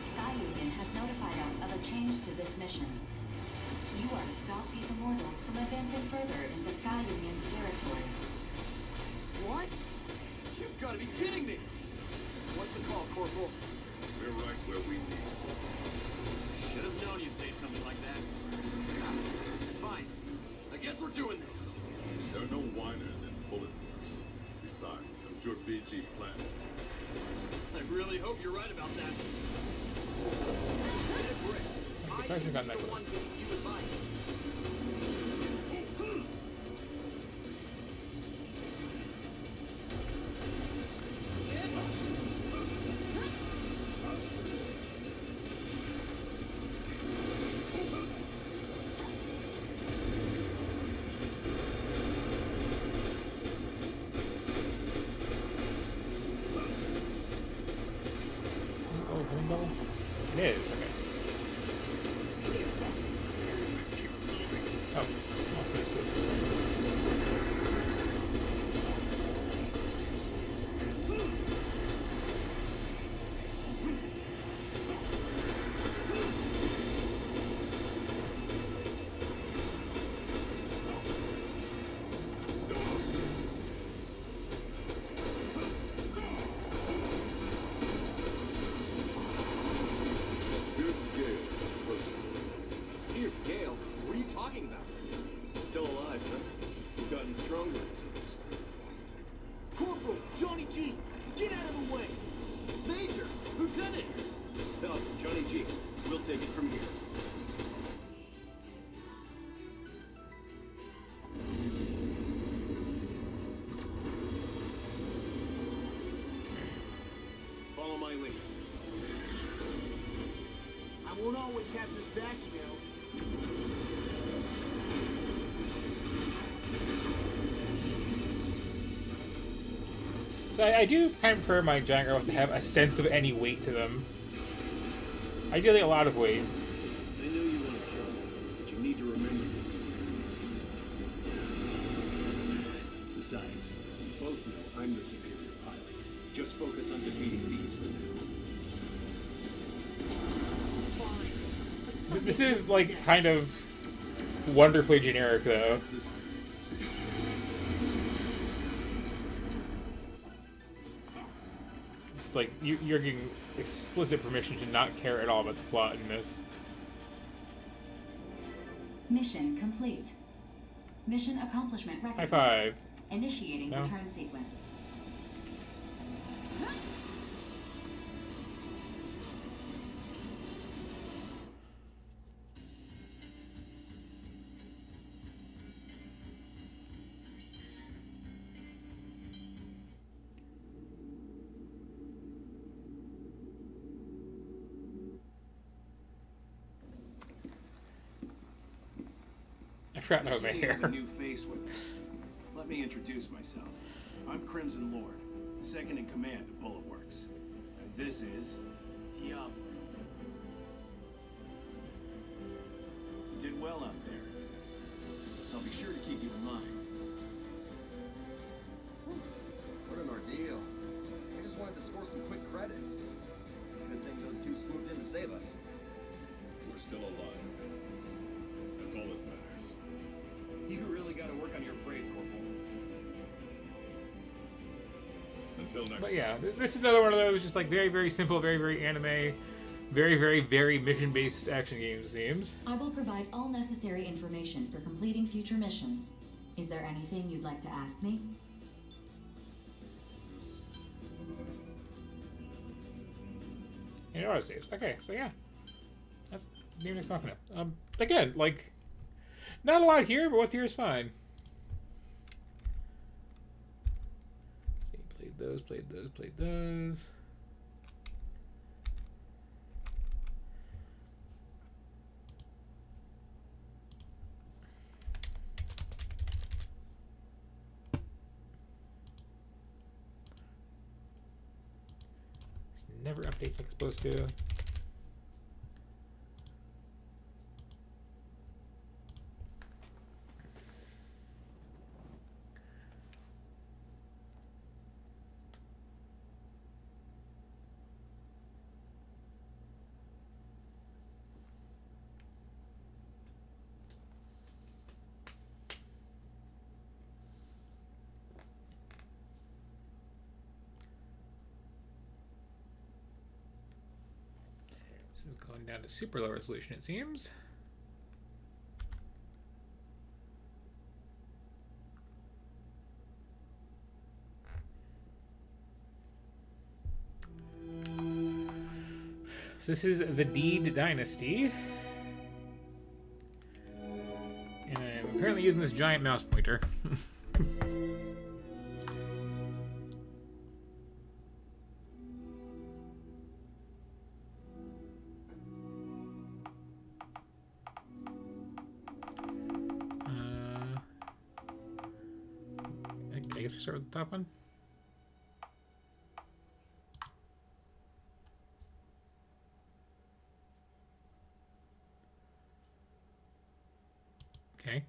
Sky Union has notified us of a change to this mission. You are to stop these Immortals from advancing further into Sky Union's territory. What? You've got to be kidding me! What's the call, Corporal? We're right where we need. Should have known you'd say something like that. Fine. I guess we're doing this. There are no whiners in Bullet Works. Besides, I'm sure BG planned this. I really hope you're right about that. Red Brick, I should be the one giving you advice. It is, okay. Oh, also it's good. Gale? What are you talking about? Still alive, huh? You've gotten stronger, it seems. Corporal! Johnny G! Get out of the way! Major! Lieutenant! No, Johnny G. We'll take it from here. Follow my lead. I won't always have this back, you know. So I do kind of prefer my giant girls to have a sense of any weight to them. Ideally a lot of weight. I know you want to kill them, but you need to remember this. Besides, you both know I'm the superior pilot. Just focus on defeating these for now. This is like kind of wonderfully generic, though. It's like you're getting explicit permission to not care at all about the plot in this. Mission complete. Mission accomplishment High recognized. five. Initiating No? return sequence. I forgot about my See, we have hair. a new face with us. Let me introduce myself. I'm Crimson Lord, second in command of Bullet Works. And this is Diablo. You did well out there. I'll be sure to keep you in mind. What an ordeal. I just wanted to score some quick credits. Good thing those two swooped in to save us. We're still alive. That's all that matters. You really got to work on your praise, Corporal. Until next But yeah, this is another one of those just like very, very simple, very, very anime, very, very, very mission-based action games, it seems. I will provide all necessary information for completing future missions. Is there anything you'd like to ask me? And auto saves. Okay, so yeah. That's Nier Next Machina. Again, like, not a lot here, but what's here is fine. Okay, played those. Never updates like it's supposed to. This is going down to super low resolution, it seems. So this is the Deed Dynasty. And I'm apparently using this giant mouse pointer. I guess we start with the top one. Okay.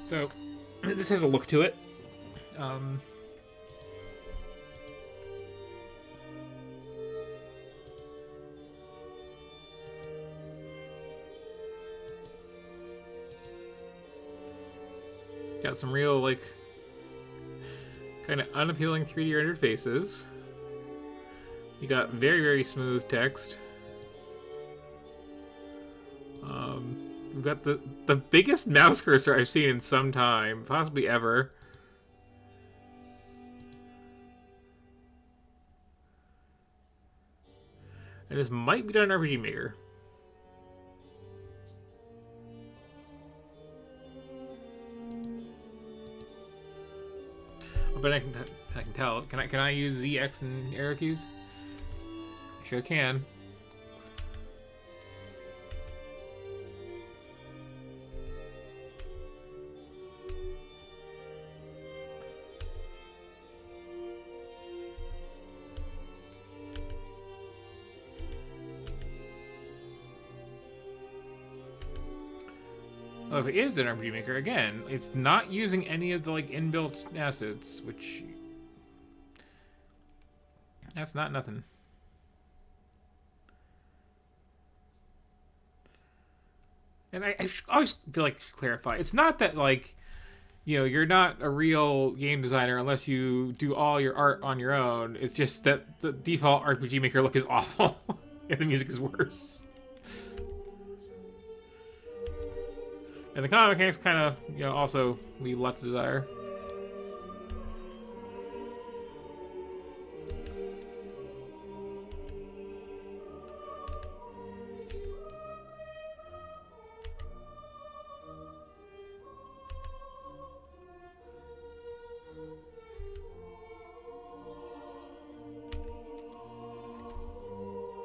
So, this has a look to it. Got some real, like, kind of unappealing 3D rendered faces. You got very, very smooth text. We've got the biggest mouse cursor I've seen in some time, possibly ever. And this might be done in RPG Maker. Oh, but I can tell. Can I use Z, X, and arrow keys? Sure can. Well, if it is an RPG Maker, again, it's not using any of the like inbuilt assets, which that's not nothing. And I always feel like to clarify, it's not that like, you know, you're not a real game designer unless you do all your art on your own. It's just that the default RPG Maker look is awful and the music is worse. And the combat mechanics kind of, you know, also leave a lot to desire.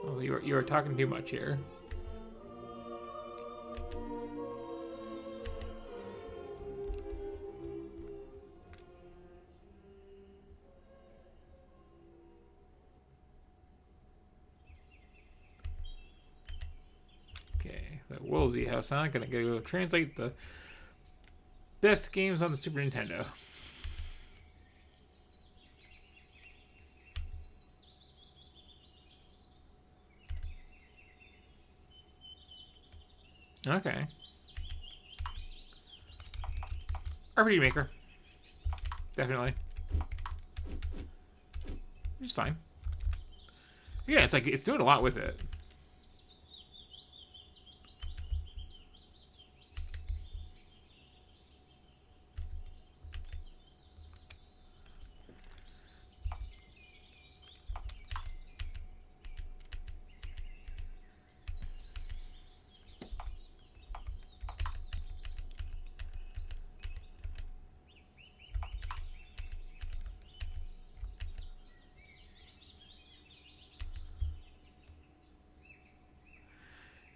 Oh, you were talking too much here. Woolsey House. I'm gonna go translate the best games on the Super Nintendo. Okay. RPG Maker. Definitely. It's fine. Yeah, it's like it's doing a lot with it.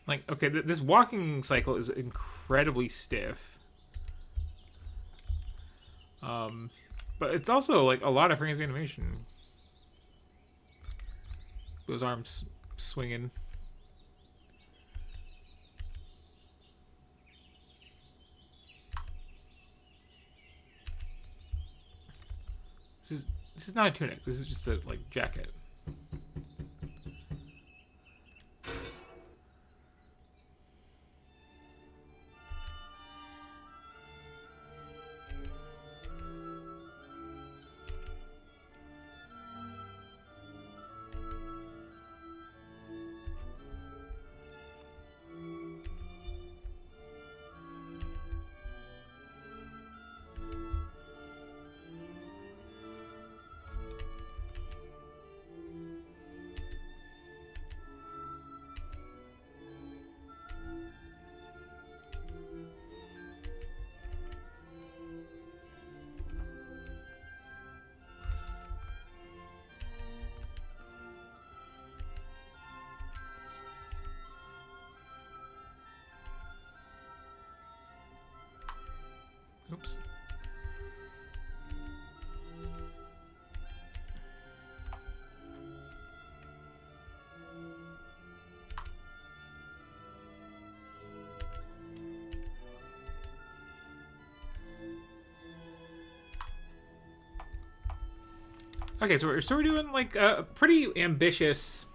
Like, okay, this walking cycle is incredibly stiff. But it's also, like, a lot of frames of animation. Those arms swinging. This is not a tunic. This is just a, like, jacket. Oops. Okay, so we're doing like a pretty ambitious,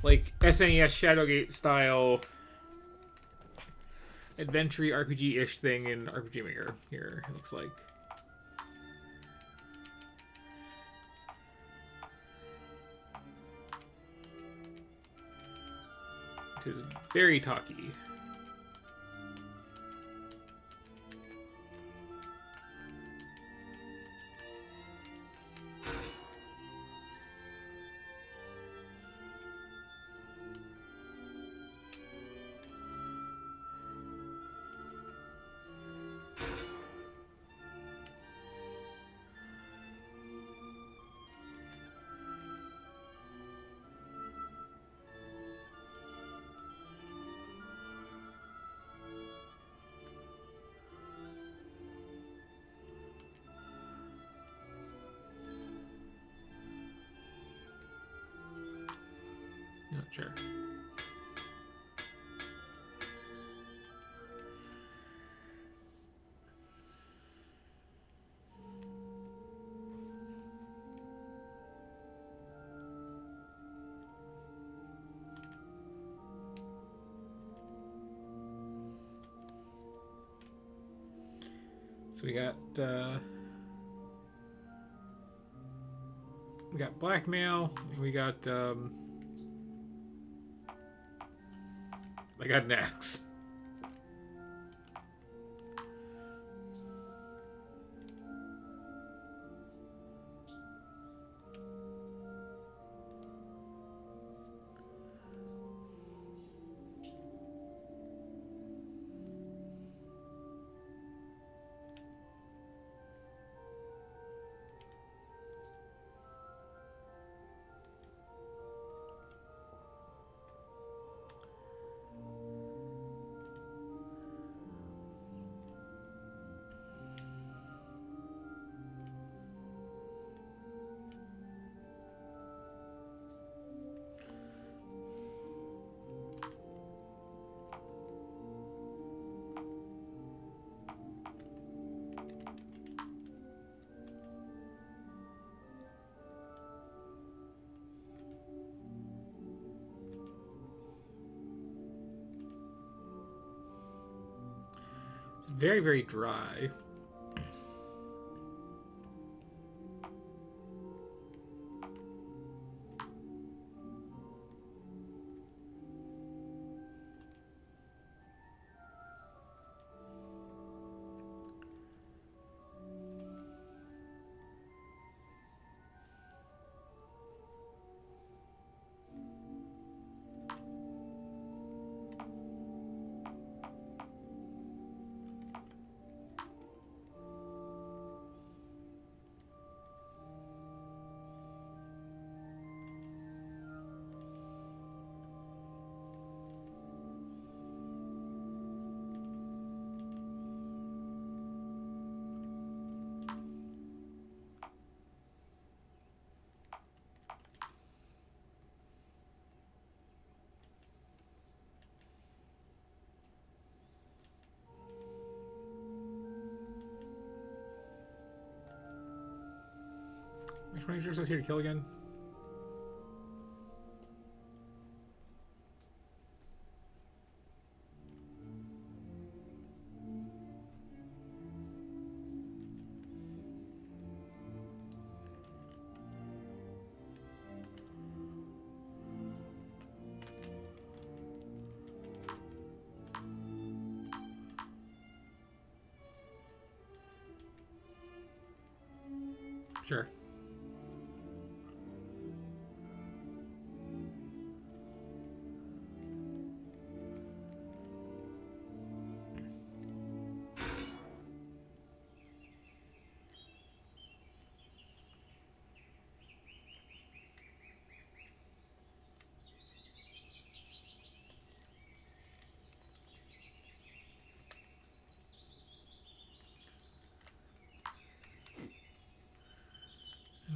like SNES Shadowgate style adventure RPG-ish thing in RPG Maker here, it looks like. It is very talky. Not sure. So we got blackmail. We got I got an axe. Very, very dry. Which one is here to kill again? Sure.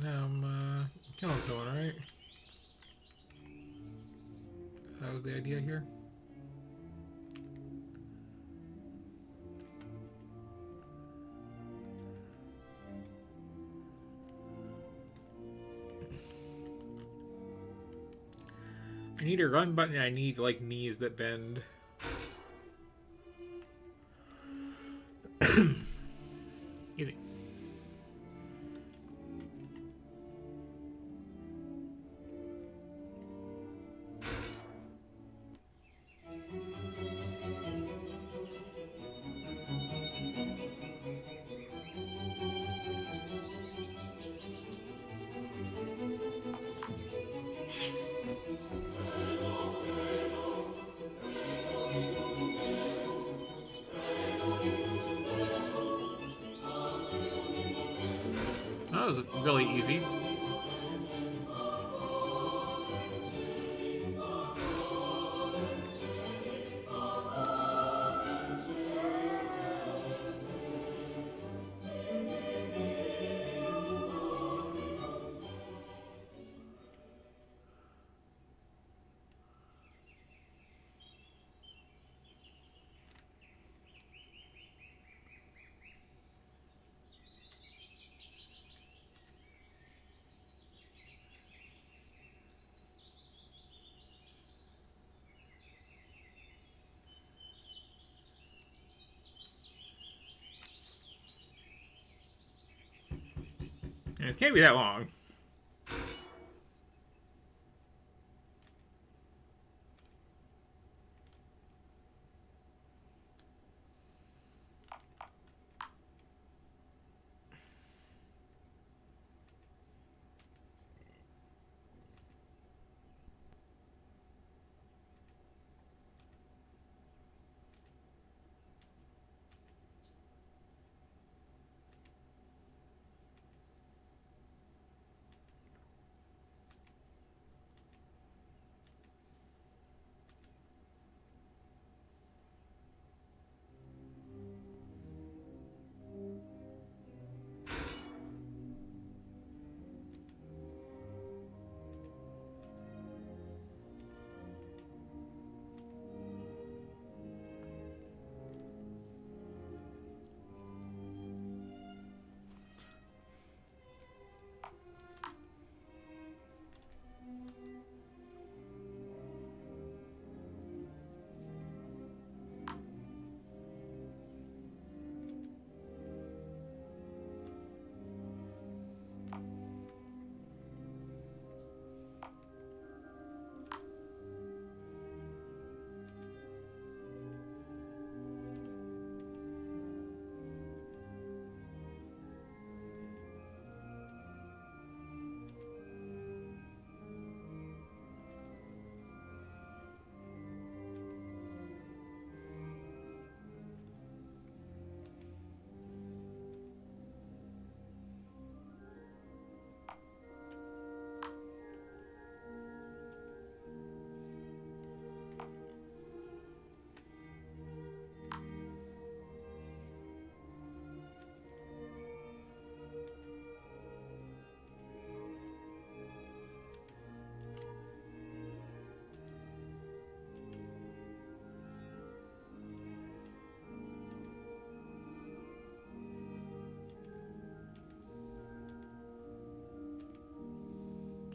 Now I'm killing someone, right? That was the idea here. I need a run button and I need like knees that bend. Easy. That was really easy. It can't be that long.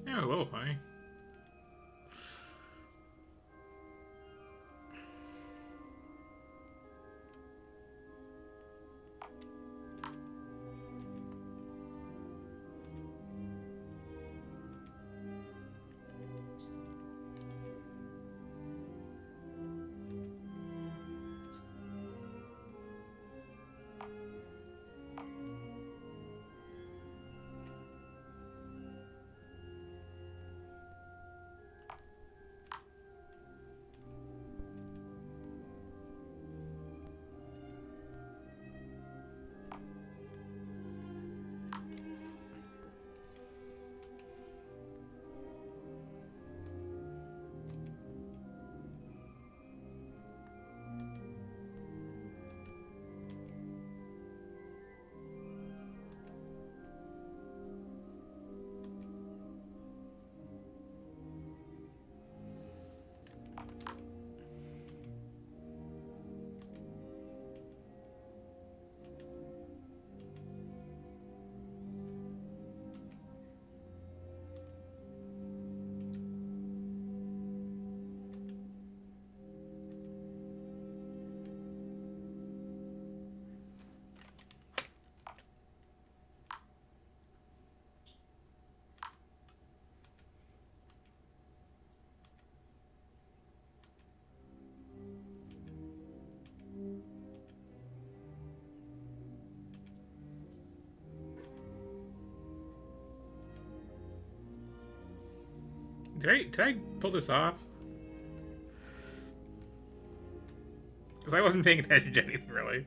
Yeah, a little funny. Did I pull this off? Because I wasn't paying attention to anything, really.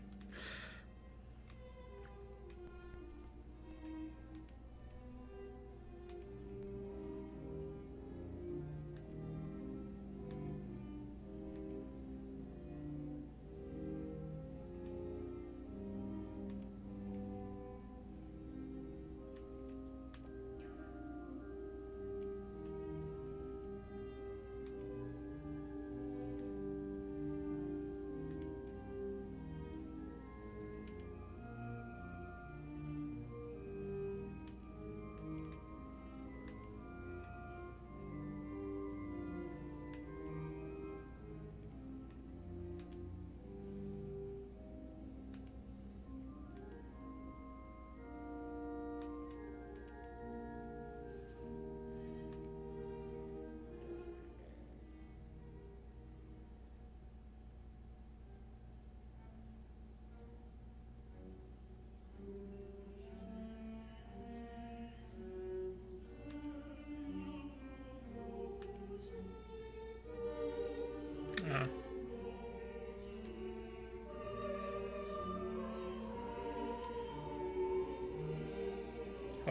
Oh,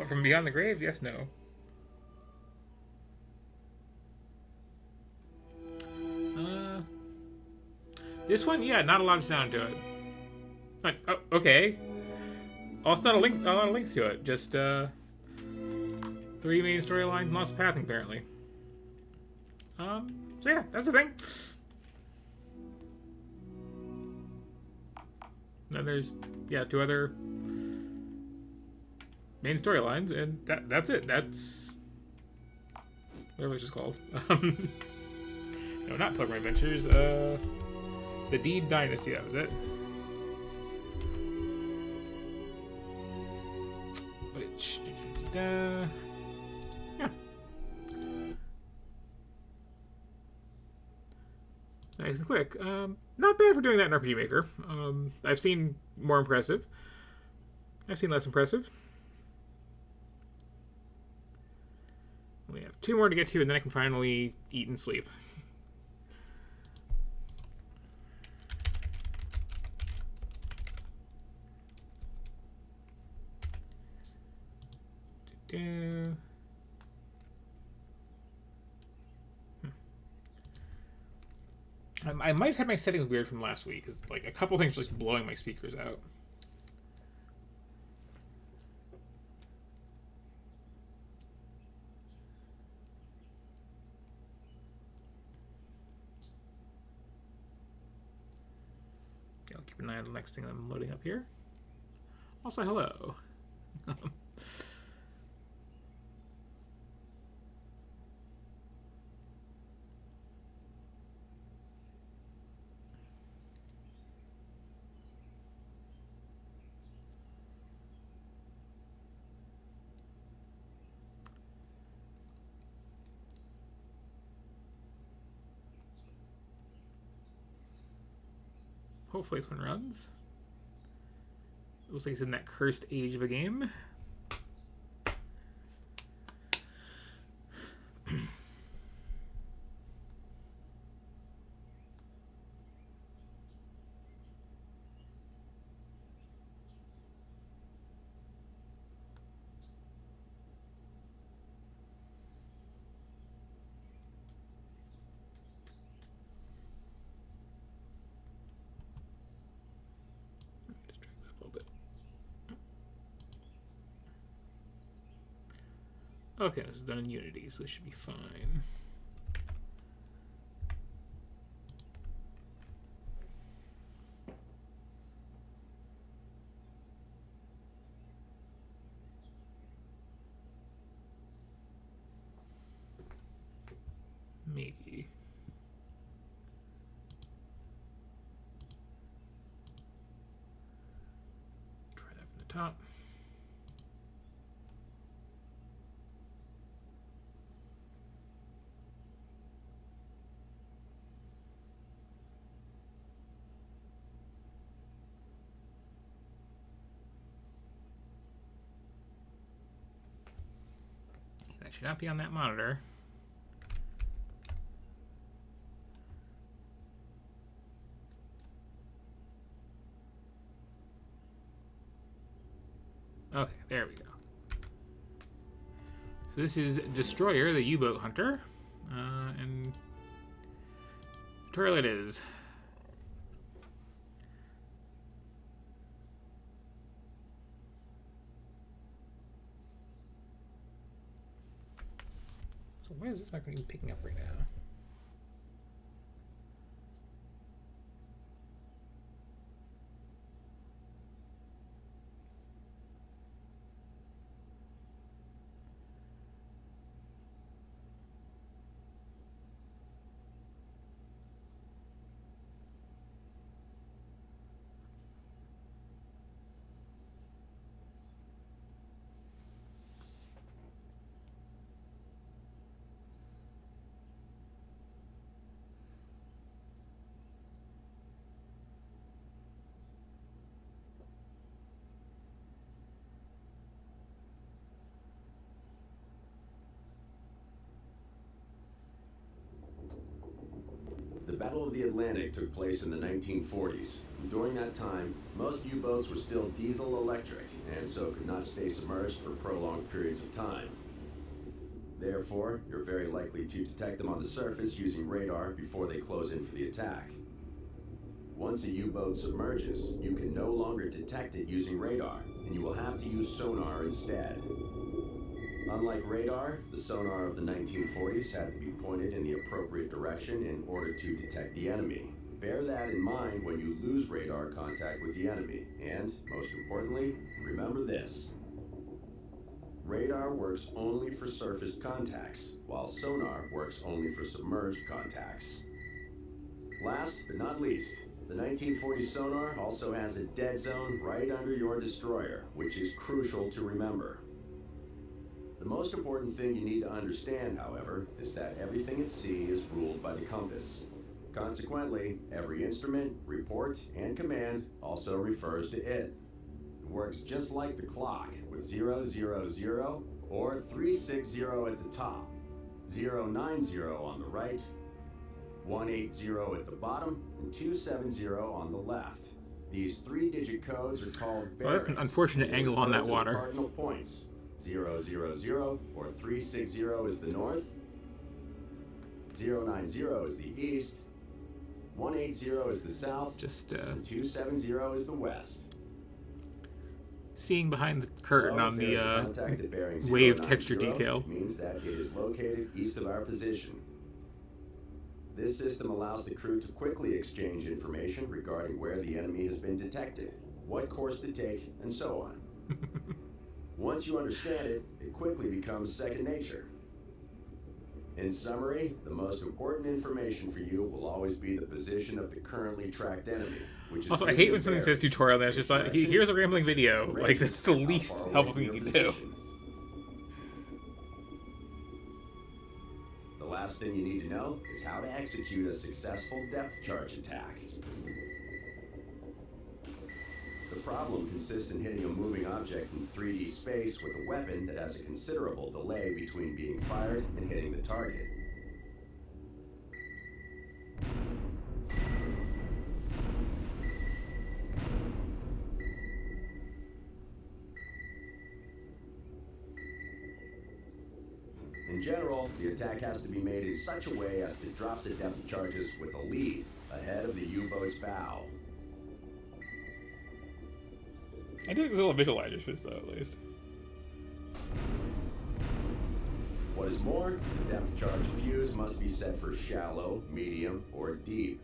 from beyond the grave? Yes, no. This one, yeah, not a lot of sound to it. Like, oh, okay. Also, not a lot of length to it. Just 3 main storylines, lots of pathing apparently. So yeah, that's the thing. Then there's 2 other main storylines, and that's it. That's whatever it's just called. No, not Pilgrim Adventures. The Deed Dynasty. That was it. Which, yeah. Nice and quick. Not bad for doing that in RPG Maker. I've seen more impressive. I've seen less impressive. We have 2 more to get to, and then I can finally eat and sleep. I might have my settings weird from last week, because like a couple things were just blowing my speakers out. I'll keep an eye on the next thing I'm loading up here. Also, hello. Hopefully this one runs. It looks like it's in that cursed age of a game. Okay, this is done in Unity, so this should be fine. Maybe. Try that from the top. That should not be on that monitor. Okay, there we go. So this is Destroyer, the U-boat hunter, and tutorial it is. So why is this not even picking up right now? Battle of the Atlantic took place in the 1940s. During that time, most U-boats were still diesel-electric, and so could not stay submerged for prolonged periods of time. Therefore, you're very likely to detect them on the surface using radar before they close in for the attack. Once a U-boat submerges, you can no longer detect it using radar, and you will have to use sonar instead. Unlike radar, the sonar of the 1940s had to be pointed in the appropriate direction in order to detect the enemy. Bear that in mind when you lose radar contact with the enemy, and, most importantly, remember this. Radar works only for surface contacts, while sonar works only for submerged contacts. Last but not least, the 1940 sonar also has a dead zone right under your destroyer, which is crucial to remember. The most important thing you need to understand, however, is that everything at sea is ruled by the compass. Consequently, every instrument, report, and command also refers to it. It works just like the clock, with 000 or 360 at the top, 090 on the right, 180 at the bottom, and 270 on the left. These three-digit codes are called bearings. Well, that's an unfortunate angle on that water. Cardinal points. 000 or 360 is the north, 090 is the east, 180 is the south, and 270 is the west. Seeing behind the curtain on the bearing wave 090, texture detail. Means that it is located east of our position. This system allows the crew to quickly exchange information regarding where the enemy has been detected, what course to take, and so on. Once you understand it, it quickly becomes second nature. In summary, the most important information for you will always be the position of the currently tracked enemy, which is Also, I hate when something says tutorial and it's just like, here's a rambling video. Like, that's the least helpful thing you can do. The last thing you need to know is how to execute a successful depth charge attack. The problem consists in hitting a moving object in 3D space with a weapon that has a considerable delay between being fired and hitting the target. In general, the attack has to be made in such a way as to drop the depth charges with a lead ahead of the U-boat's bow. I do think there's a little visualizers for this, though, at least. What is more, the depth charge fuse must be set for shallow, medium, or deep.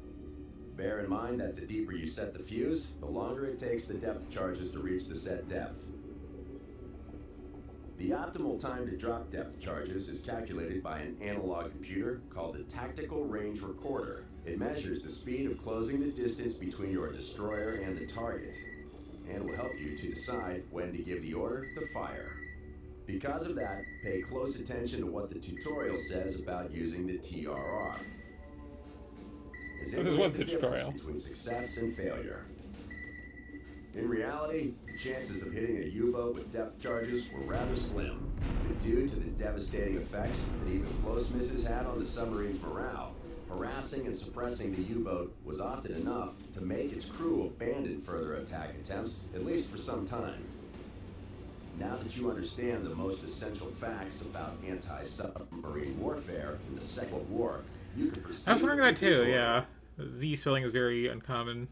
Bear in mind that the deeper you set the fuse, the longer it takes the depth charges to reach the set depth. The optimal time to drop depth charges is calculated by an analog computer called the Tactical Range Recorder. It measures the speed of closing the distance between your destroyer and the target, and will help you to decide when to give the order to fire. Because of that, pay close attention to what the tutorial says about using the TRR. So this was the tutorial. Between success and failure. In reality, the chances of hitting a U-boat with depth charges were rather slim, but due to the devastating effects that even close misses had on the submarine's morale, harassing and suppressing the U-boat was often enough to make its crew abandon further attack attempts, at least for some time. Now that you understand the most essential facts about anti-submarine warfare in the Second World War, you can proceed. I was wondering that too, yeah. The Z spelling is very uncommon.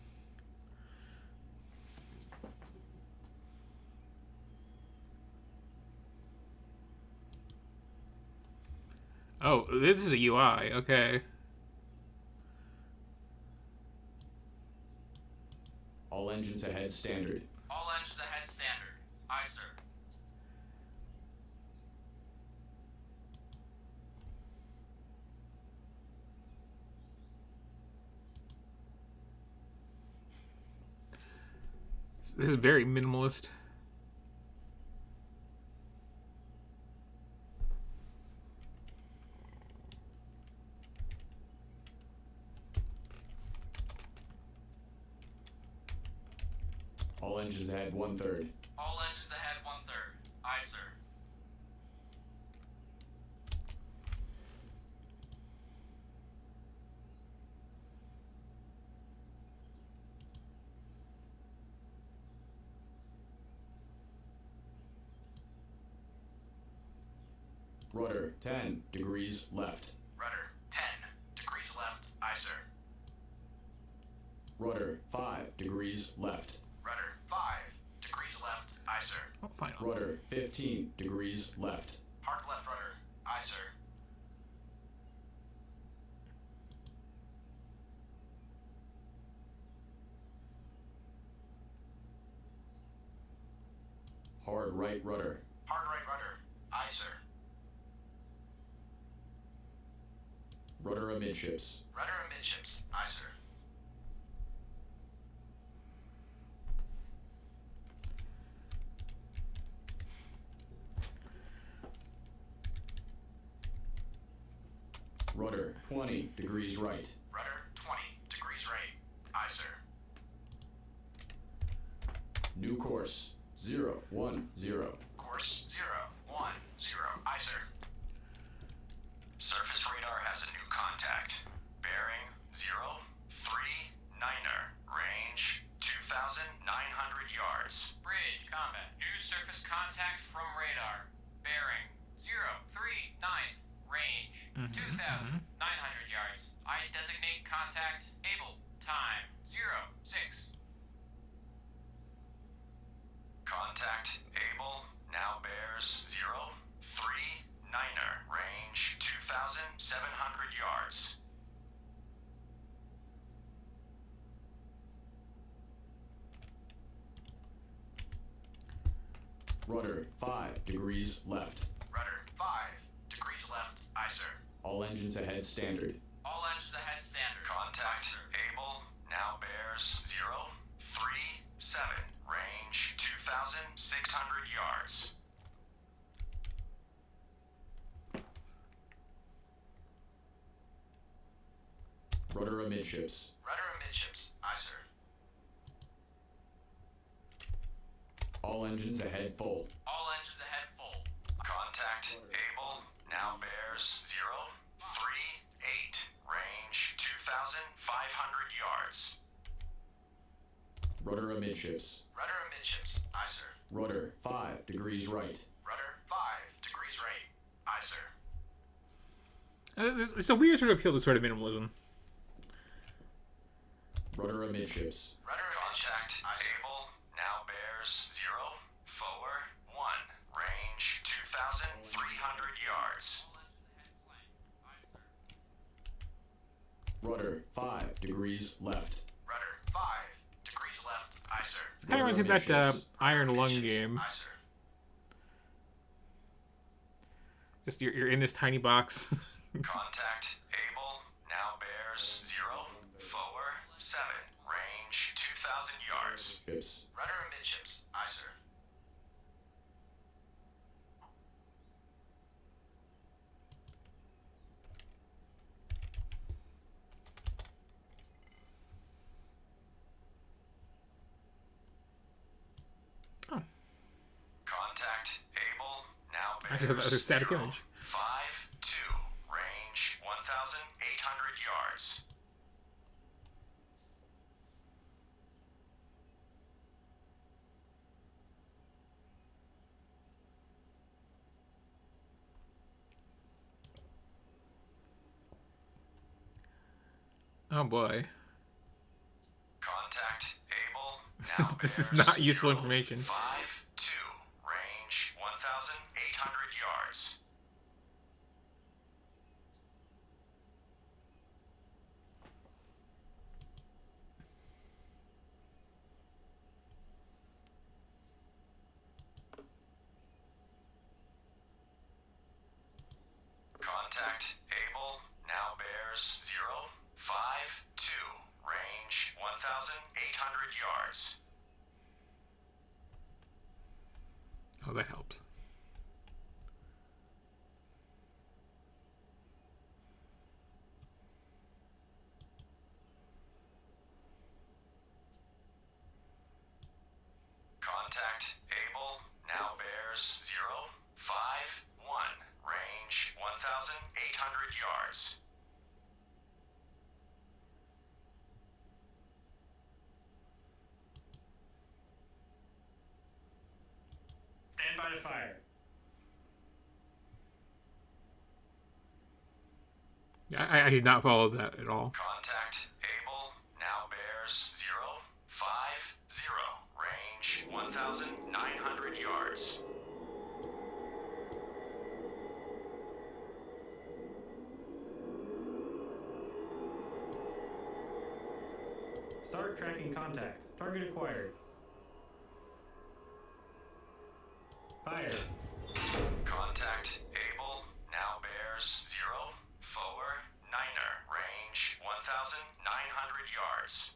Oh, this is a UI, okay. All engines ahead, standard. All engines ahead, standard. Aye, sir. This is very minimalist. All engines ahead, 1/3. All engines ahead, 1/3. Aye, sir. Rudder 10 degrees left. Rudder 10 degrees left. Aye, sir. Rudder 5 degrees left. Rudder 5 degrees left. Aye, sir. Oh, final. Rudder 15 degrees left. Hard left rudder. Aye, sir. Hard right rudder. Hard right rudder. Aye, sir. Rudder amidships. Rudder amidships. Aye, sir. Rudder 20 degrees right. Rudder 20 degrees right. Aye, sir. New course 010. Course 010. Aye, sir. Surface radar has a new contact. Bearing 039er. Range 2,900 yards. Bridge combat. New surface contact from radar. Bearing 039. Range 2,900 yards. I designate contact. Able. Time 06. Contact Able now bears 039er. Range 2,700 yards. Rudder 5 degrees left. Rudder 5 degrees left. Aye, sir. All engines ahead standard. All engines ahead standard. Contact Able now bears 037. Range 2,600 yards. Rudder amidships. Rudder amidships. Aye, sir. All engines ahead full. All engines ahead full. Contact Able now bears 038. Range 2,500 yards. Rudder amidships. Rudder amidships. Aye, sir. Rudder 5 degrees right. Rudder 5 degrees right. Aye, sir. It's a weird sort of appeal to sort of minimalism. Rudder amidships. Rudder contact Able now bears 041. Range 2,300 yards. Rudder 5 degrees left. Rudder 5 degrees left. Aye, sir. It kind of reminds me of that Iron Lung game. Aye, sir. Just you're in this tiny box. Contact Able now bears 047. Range 2,000 yards. Ships. Rudder amidships. Aye, sir. Contact Able now I thought that was a bears static image. 052. Range 1,800 yards. Oh boy. Contact Able This is not useful information. 52. Range 1,800 yards. Contact Able now bears 052. Range 1,800 yards. Oh, that helps. Contact Able now bears 051. Range 1,800 yards. Stand by to fire. I did not follow that at all. Contact Able now bears 050. Range 1,900 yards. Start tracking contact. Target acquired. Fire. Contact Able now bears 049er. Range 1,900 yards.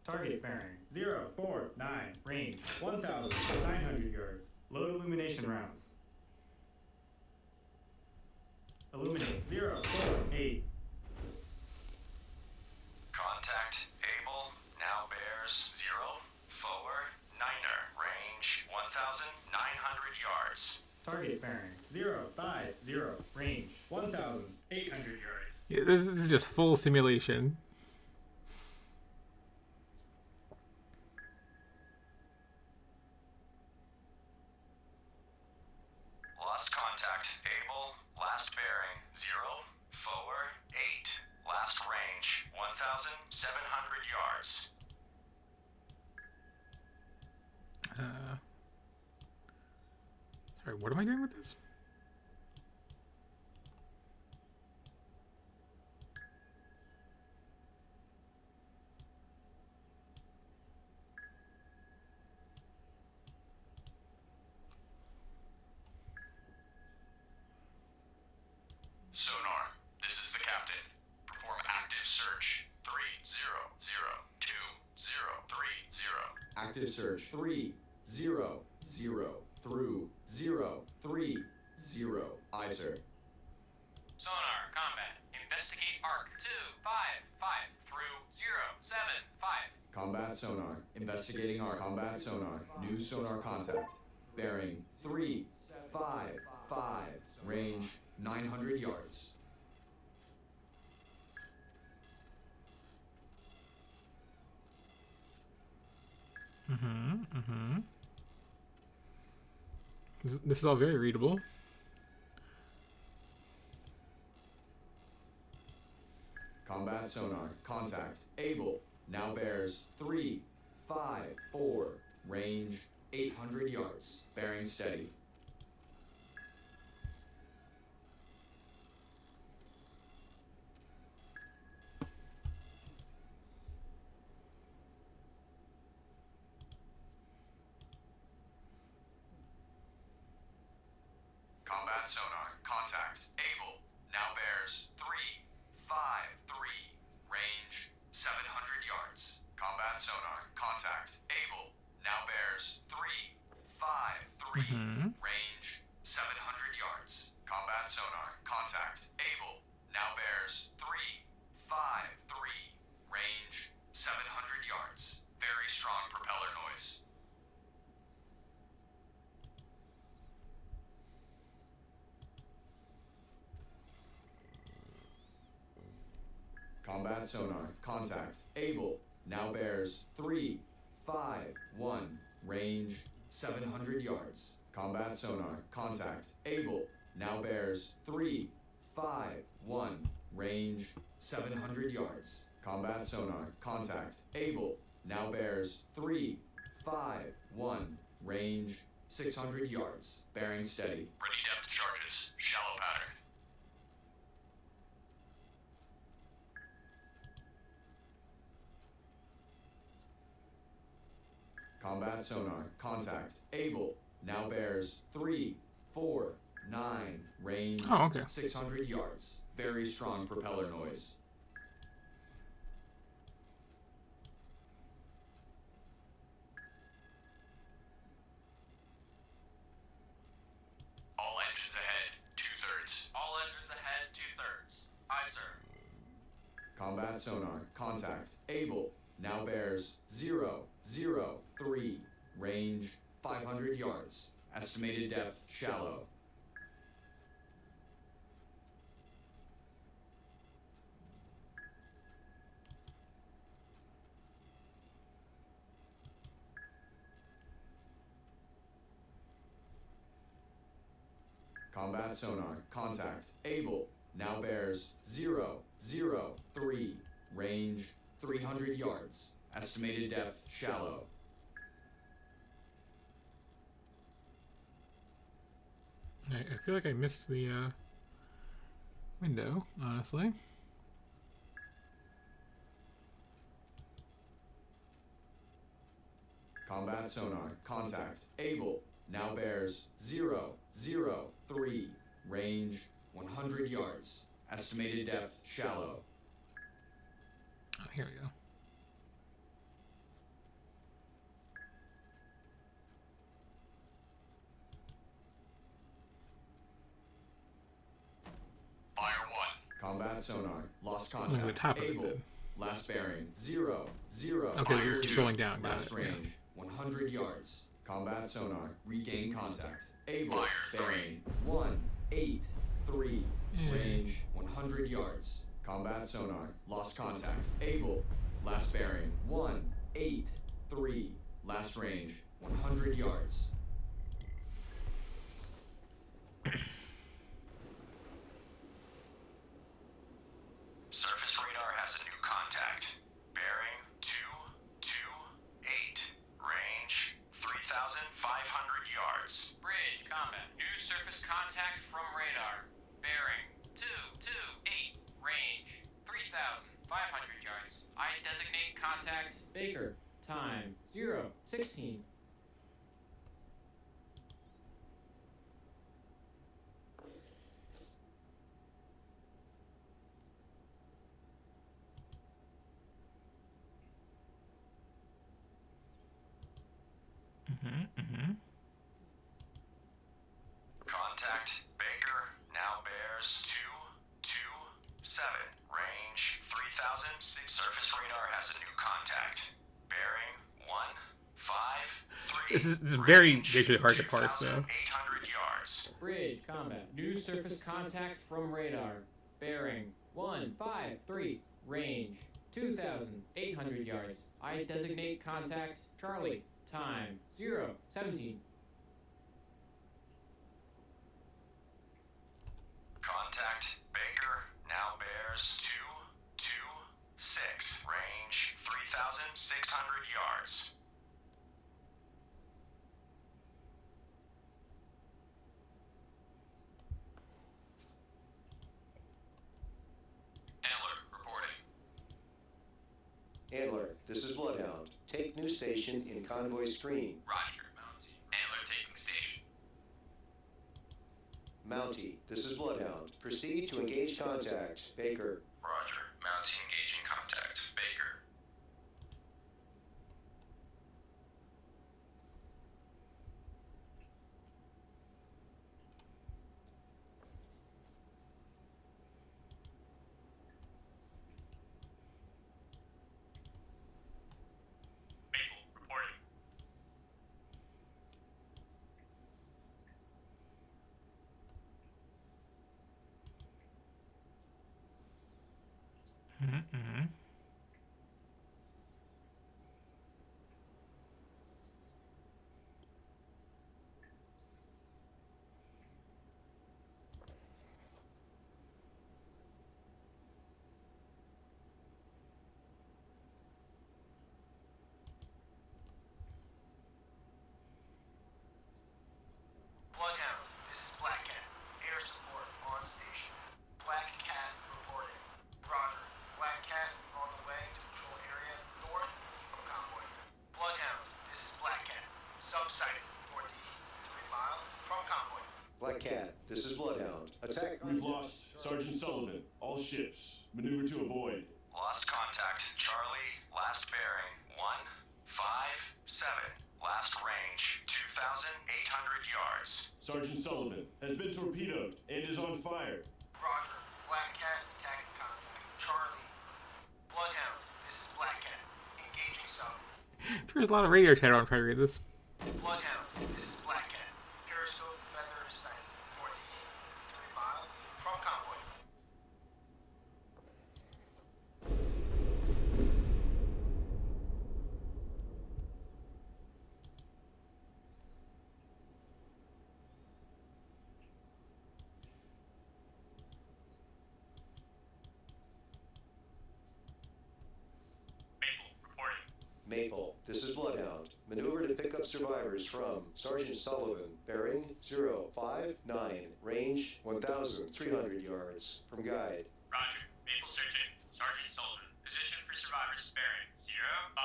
Target bearing 049. Range 1,900 yards. Load illumination rounds. Illuminate 048. Contact Able now bears 049er. Range 1,900 yards. Target bearing 050. Range 1,800 yards. Yeah, this is just full simulation. Lost contact Able. Last bearing 048. Last range 1,700 yards. Sorry, what am I doing with this? Sonar, this is the captain. Perform active search. 3002030. Active search 300 through 030. Aye, sir. Sonar, combat. Investigate arc 255 through 075. Combat sonar. Investigating our combat sonar. New sonar contact. Bearing 355. Range 900 yards. This is all very readable. Combat sonar. Contact. Able. Now bears 354. Range 800 yards. Bearing steady. Combat sonar, contact, Able, now bears 353, range 700 yards. Combat sonar, contact, Able, now bears 353, range 700 yards. Combat sonar, contact, Able, now bears 353, range 700 yards. Very strong propeller noise. Combat sonar. Contact. Able. Now bears 351. Range 700 yards. Combat sonar. Contact. Able. Now bears 351. Range 700 yards. Combat sonar. Contact. Able. Now bears 351. Range 600 yards. Bearing steady. Ready depth charges. Shallow pattern. Combat sonar. Contact. Able. Now bears 349. Range 600 yards. Very strong propeller noise. All engines ahead. 2/3. All engines ahead, 2/3. Aye, sir. Combat sonar. Contact. Able. Now bears 003. Range 500 yards. Estimated depth shallow. Combat sonar. Contact. Able. Now bears 003. Range 300 yards. Estimated depth shallow. I feel like I missed the window, honestly. Combat sonar. Contact. Able. Now bears 003. Range 100 yards. Estimated depth shallow. Oh, here we go. Fire 1. Combat sonar. Lost Look contact. at the top of it Able. then. Last bearing 0. Okay, this is rolling down. Got Last it. Yeah. range 100 yards. Combat sonar. Regain contact. Able. Fire Bearing 183. Yeah. Range 100 yards. Combat sonar. Lost contact. Able. Last bearing 183. Last range 100 yards. Surface radar has a new contact. Bearing 228. Range 3,500 yards. Bridge combat. New surface contact from radar. Bearing 228. Range 3,500 yards. I designate contact. Baker, time 0:16. Contact Baker now bears 227. Range 3,006. Surface radar has a new contact. Bearing 153. This is very visually hard to parse, though. 800 yards. Bridge combat. New surface contact from radar. Bearing 153. Range 2,800 yards. I designate contact Charlie. Time 0:17. Contact Baker now bears 226. Range 3,600 yards. Antler reporting. Antler, this is Bloodhound. Take new station in convoy screen. Roger. Antler taking station. Mountie, this is Bloodhound. Proceed to engage contact. Baker. Roger. Mountie engaging contact. Baker. Maple reporting. Bloodhound, this is Black Cat. Air support on station. Black Cat reporting. Roger. Black Cat on the way to patrol area north of convoy. Bloodhound, this is Black Cat. Subsighted northeast, 3 mile from convoy. Black Cat, this is Bloodhound. Attack. We've lost Sergeant Sullivan. All ships. Maneuver to avoid. Lost contact. Charlie. Last bearing 157. Last range 2,800 yards. Sergeant Sullivan has been torpedoed and is on fire. Roger. Black Cat attacking contact. Charlie. Bloodhound, this is Black Cat. Engaging sub. There's a lot of radio chatter on trying to read this. Bloodhound, this is Black Cat. Periscope feather sighted. Northeast, 3 mile from convoy. Maple, this is Bloodhound. Maneuver to pick up survivors from Sergeant Sullivan, bearing 059, range 1,300 yards. From Guide. Roger. Maple searching. Sergeant Sullivan. Position for survivors bearing 059,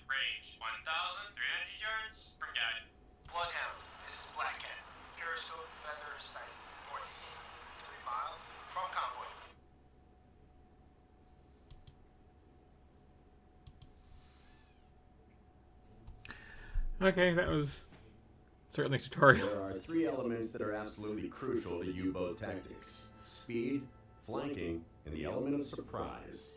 range 1,300 yards. From Guide. Bloodhound, this is Black Cat. Periscope Feather Sight, northeast, 3 miles from Convoy. Okay, that was certainly tutorial. There are 3 elements that are absolutely crucial to U-boat tactics: speed, flanking, and the element of surprise.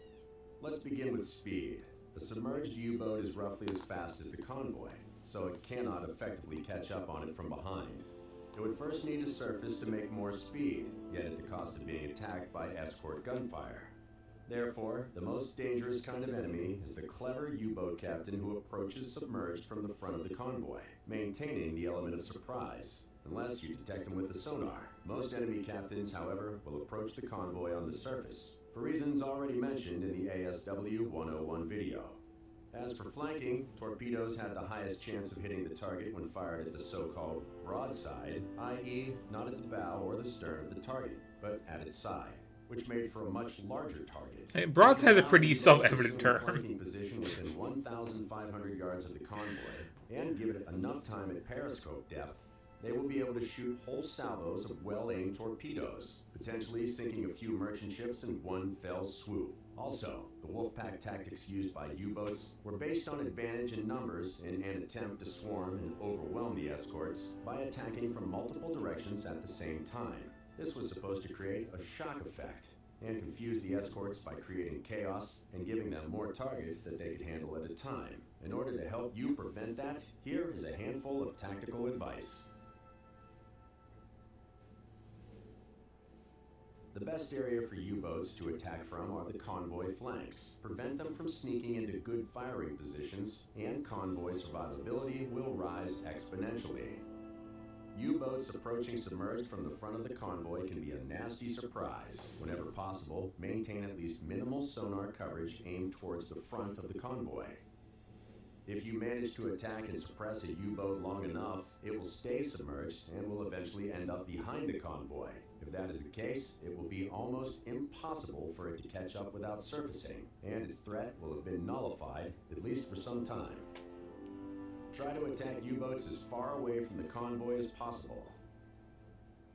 Let's begin with speed. The submerged U-boat is roughly as fast as the convoy, so it cannot effectively catch up on it from behind. It would first need to surface to make more speed, yet at the cost of being attacked by escort gunfire. Therefore, the most dangerous kind of enemy is the clever U-boat captain who approaches submerged from the front of the convoy, maintaining the element of surprise, unless you detect him with the sonar. Most enemy captains, however, will approach the convoy on the surface, for reasons already mentioned in the ASW 101 video. As for flanking, torpedoes had the highest chance of hitting the target when fired at the so-called broadside, i.e. not at the bow or the stern of the target, but at its side, which made for a much larger target. Hey, broadside is a pretty self-evident term. Flanking position within 1,500 yards of the convoy, and give it enough time at periscope depth, they will be able to shoot whole salvos of well-aimed torpedoes, potentially sinking a few merchant ships in one fell swoop. Also, the Wolfpack tactics used by U-boats were based on advantage in numbers in an attempt to swarm and overwhelm the escorts by attacking from multiple directions at the same time. This was supposed to create a shock effect and confuse the escorts by creating chaos and giving them more targets that they could handle at a time. In order to help you prevent that, here is a handful of tactical advice. The best area for U-boats to attack from are the convoy flanks. Prevent them from sneaking into good firing positions, and convoy survivability will rise exponentially. U-boats approaching submerged from the front of the convoy can be a nasty surprise. Whenever possible, maintain at least minimal sonar coverage aimed towards the front of the convoy. If you manage to attack and suppress a U-boat long enough, it will stay submerged and will eventually end up behind the convoy. If that is the case, it will be almost impossible for it to catch up without surfacing, and its threat will have been nullified, at least for some time. Try to attack U-boats as far away from the convoy as possible.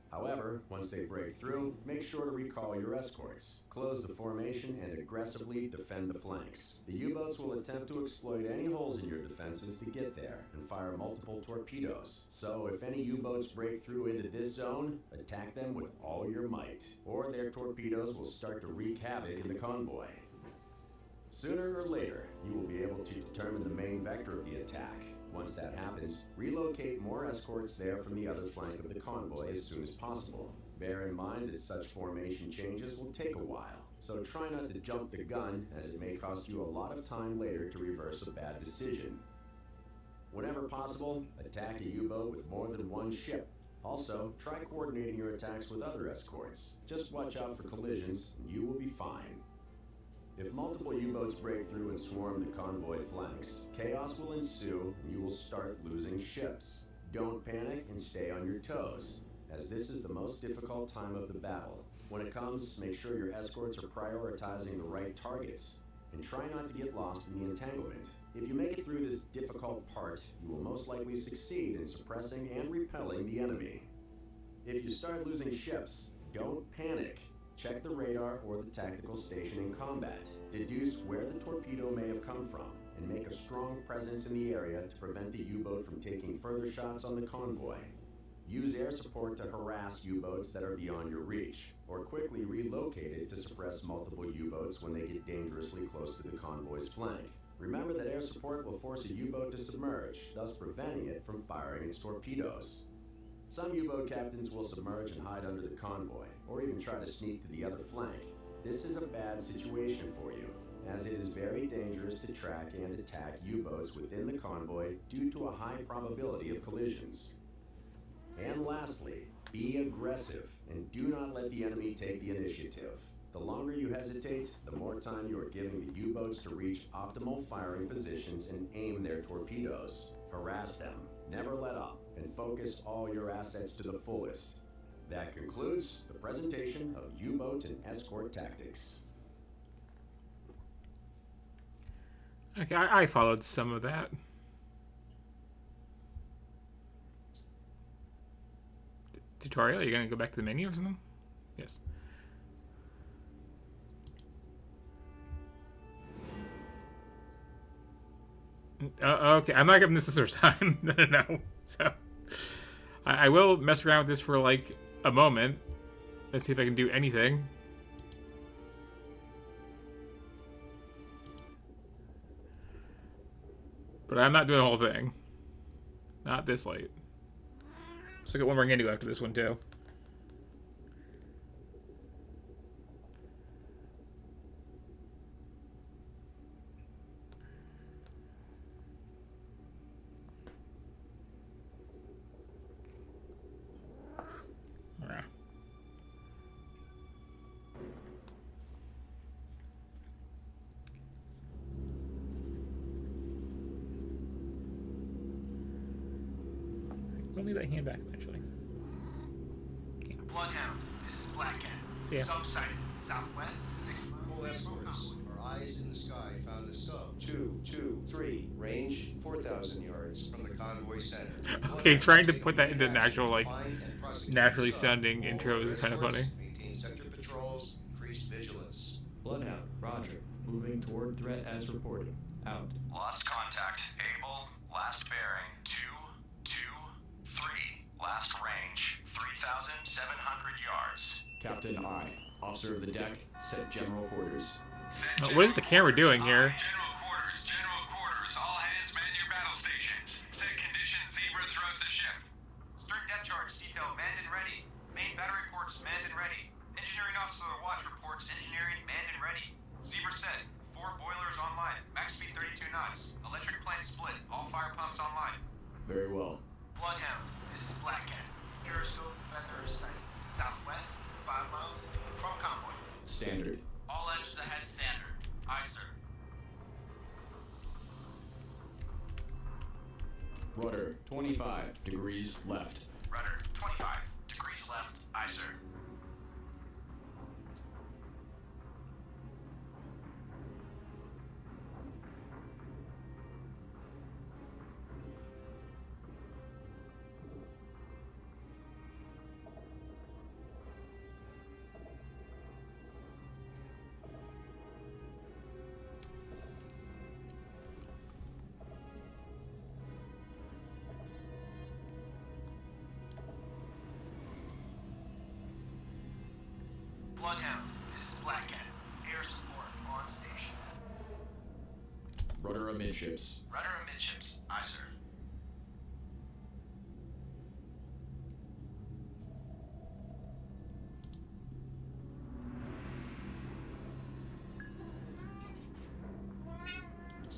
However, once they break through, make sure to recall your escorts, close the formation, and aggressively defend the flanks. The U-boats will attempt to exploit any holes in your defenses to get there and fire multiple torpedoes. So if any U-boats break through into this zone, attack them with all your might, or their torpedoes will start to wreak havoc in the convoy. Sooner or later, you will be able to determine the main vector of the attack. Once that happens, relocate more escorts there from the other flank of the convoy as soon as possible. Bear in mind that such formation changes will take a while, so try not to jump the gun, as it may cost you a lot of time later to reverse a bad decision. Whenever possible, attack a U-boat with more than one ship. Also, try coordinating your attacks with other escorts. Just watch out for collisions, and you will be fine. If multiple U-boats break through and swarm the convoy flanks, chaos will ensue and you will start losing ships. Don't panic and stay on your toes, as this is the most difficult time of the battle. When it comes, make sure your escorts are prioritizing the right targets, and try not to get lost in the entanglement. If you make it through this difficult part, you will most likely succeed in suppressing and repelling the enemy. If you start losing ships, don't panic. Check the radar or the tactical station in combat. Deduce where the torpedo may have come from, and make a strong presence in the area to prevent the U-boat from taking further shots on the convoy. Use air support to harass U-boats that are beyond your reach, or quickly relocate it to suppress multiple U-boats when they get dangerously close to the convoy's flank. Remember that air support will force a U-boat to submerge, thus preventing it from firing its torpedoes. Some U-boat captains will submerge and hide under the convoy, or even try to sneak to the other flank. This is a bad situation for you, as it is very dangerous to track and attack U-boats within the convoy due to a high probability of collisions. And lastly, be aggressive and do not let the enemy take the initiative. The longer you hesitate, the more time you are giving the U-boats to reach optimal firing positions and aim their torpedoes. Harass them, never let up, and focus all your assets to the fullest. That concludes the presentation of U-boat and escort tactics. Okay, I followed some of that. Tutorial? Are you going to go back to the menu or something? Yes. Okay, I'm not giving this a search time. No. So, I will mess around with this for like a moment. Let's see if I can do anything. But I'm not doing the whole thing. Not this late. So I got one more game to go after this one too. Alright. We'll need that hand back eventually. Bloodhound, this is Black Cat. See ya. Sub sighted, southwest, 6 All escorts, our eyes in the sky found a sub 223, range 4,000 yards from the convoy center. Okay, trying to put that into an actual, like, naturally sounding intro is kind of funny. Maintain sector patrols, increased vigilance. Bloodhound, roger. Moving toward threat as reported. Out. Lost contact. Able. Last bearing. 223. Last range. 3,700 yards. Captain I, officer of the deck, set general quarters. What is the camera doing here? General quarters. All hands man your battle stations. Set conditions Zebra throughout the ship. Stern depth charge detail manned and ready. Main battery reports manned and ready. Engineering officer of the watch reports engineering manned and ready. Zebra set. 4 boilers online. Max speed 32 knots. Electric plant split. All fire pumps online. Very well. Bloodhound, this is Black Cat. Periscope feather sight. Southwest, 5 miles from convoy. Standard. All engines ahead standard. Aye, sir. Rudder, 25 degrees left. Rudder, 25 degrees left. Aye, sir. Bloodhound, this is Black Cat. Air support on station. Rudder amidships. Rudder amidships. Aye, sir.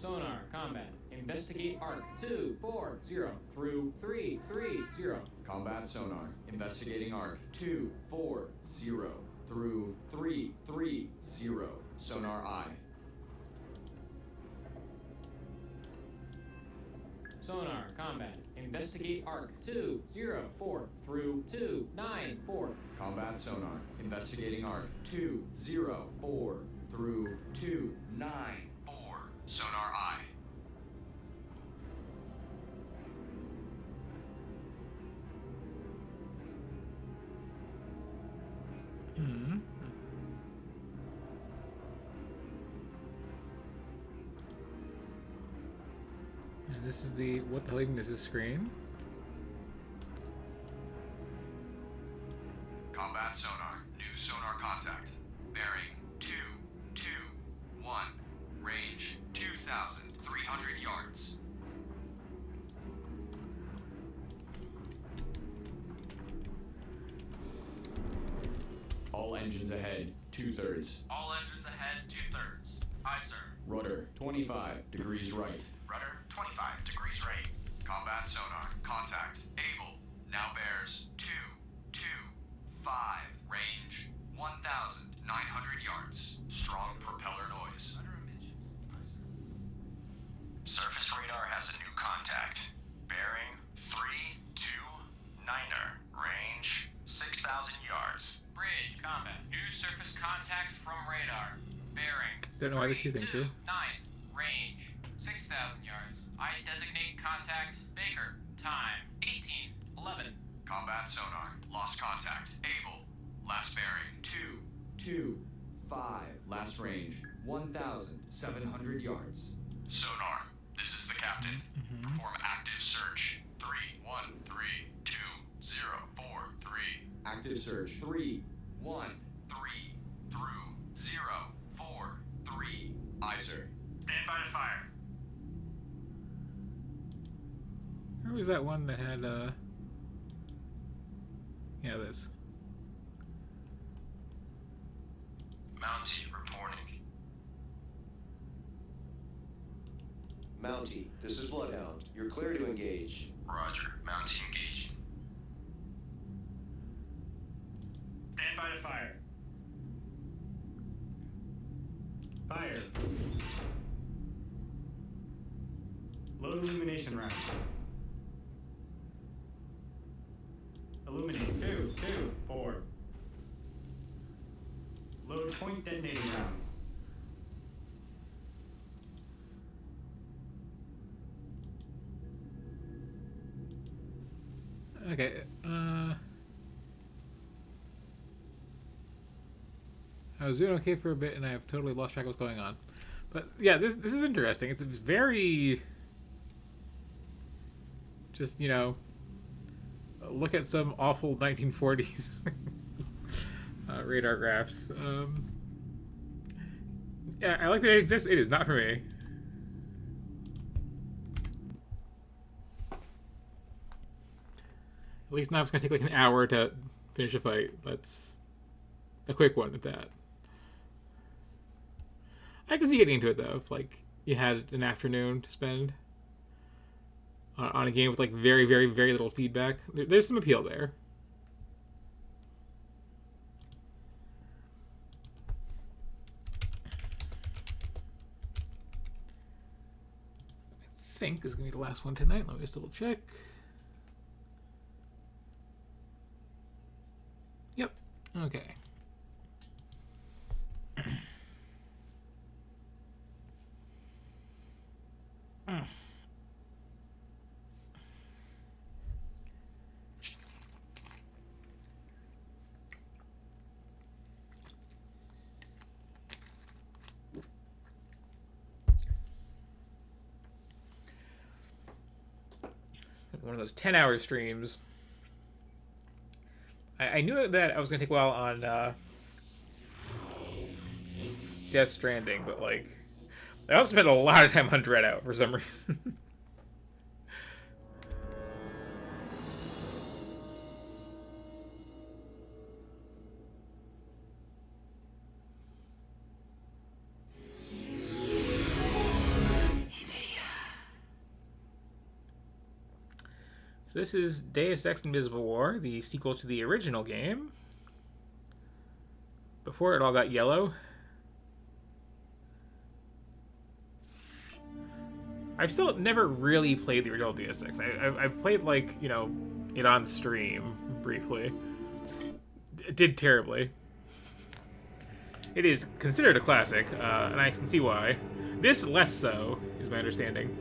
Sonar, combat. Investigate arc 240 through 330. Combat sonar. Investigating arc 240 through 330. Sonar I. Sonar, combat. Investigate arc 204 through 294. Combat sonar. Investigating arc 204 through 294. Sonar I. Hmm. And this is the what the hell even is this screen? Combat sonar. New sonar contact. Bearing 221. Range 2,300 yards. All engines ahead, 2/3. All engines ahead 2/3. Aye, sir. Rudder, 25 degrees right. Rudder 25 degrees right. Combat sonar. Contact. Able. Now bears 225. Range 1,900 yards. yards. Bridge combat. New surface contact from radar. Bearing. Don't know why there's two things here. 9. Range. 6,000 yards. I designate contact. Baker. Time. 1811. Combat sonar. Lost contact. Able. Last bearing. 225. Last range 1,700 yards. Sonar. This is the captain. Perform active search. 3132043. Active search 313 through 043. Aye, sir. Stand by to fire. Where was that one that had yeah, this. Mountie reporting. Mountie, this is Bloodhound. You're clear to engage. Roger. Mountie engaging. Stand by to fire. Fire. Load illumination round. Illuminate 2, 4. Load point detonating rounds. Okay, I was doing okay for a bit, and I have totally lost track of what's going on. But yeah, this is interesting. It's very just, you know, look at some awful 1940s radar graphs. Yeah, I like that it exists. It is not for me. At least now it's gonna take like an hour to finish a fight. That's a quick one at that. I can see getting into it though, if like you had an afternoon to spend on a game with like very, very, very little feedback. There's some appeal there. I think this is gonna be the last one tonight. Let me just double check. Yep. Okay. One of those 10-hour streams. I knew that I was going to take a while on Death Stranding, but like, I also spent a lot of time on Dreadout for some reason. This is Deus Ex Invisible War, the sequel to the original game. Before it all got yellow. I've still never really played the original Deus Ex. I've played, like, you know, it on stream briefly. It did terribly. It is considered a classic, and I can see why. This less so, is my understanding.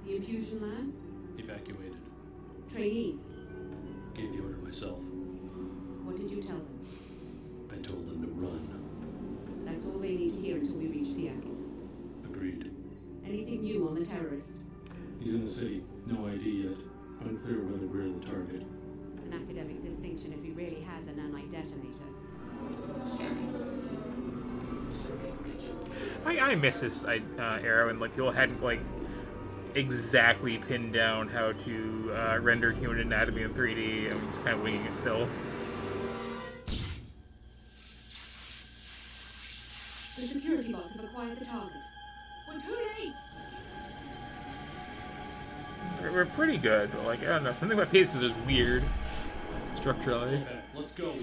The infusion lab? Evacuated. Trainees? Gave the order myself. What did you tell them? I told them to run. That's all they need to hear until we reach Seattle. Agreed. Anything new on the terrorist? He's in the city. No ID yet. Unclear whether we're the target. An academic distinction if he really has a nanite detonator. I miss this era when like people hadn't like exactly pinned down how to render human anatomy in 3D and just kind of winging it still. The security bots have acquired the target. We're too late! We're pretty good, but like, I don't know, something about Pieces is weird. Structurally. Okay, let's go.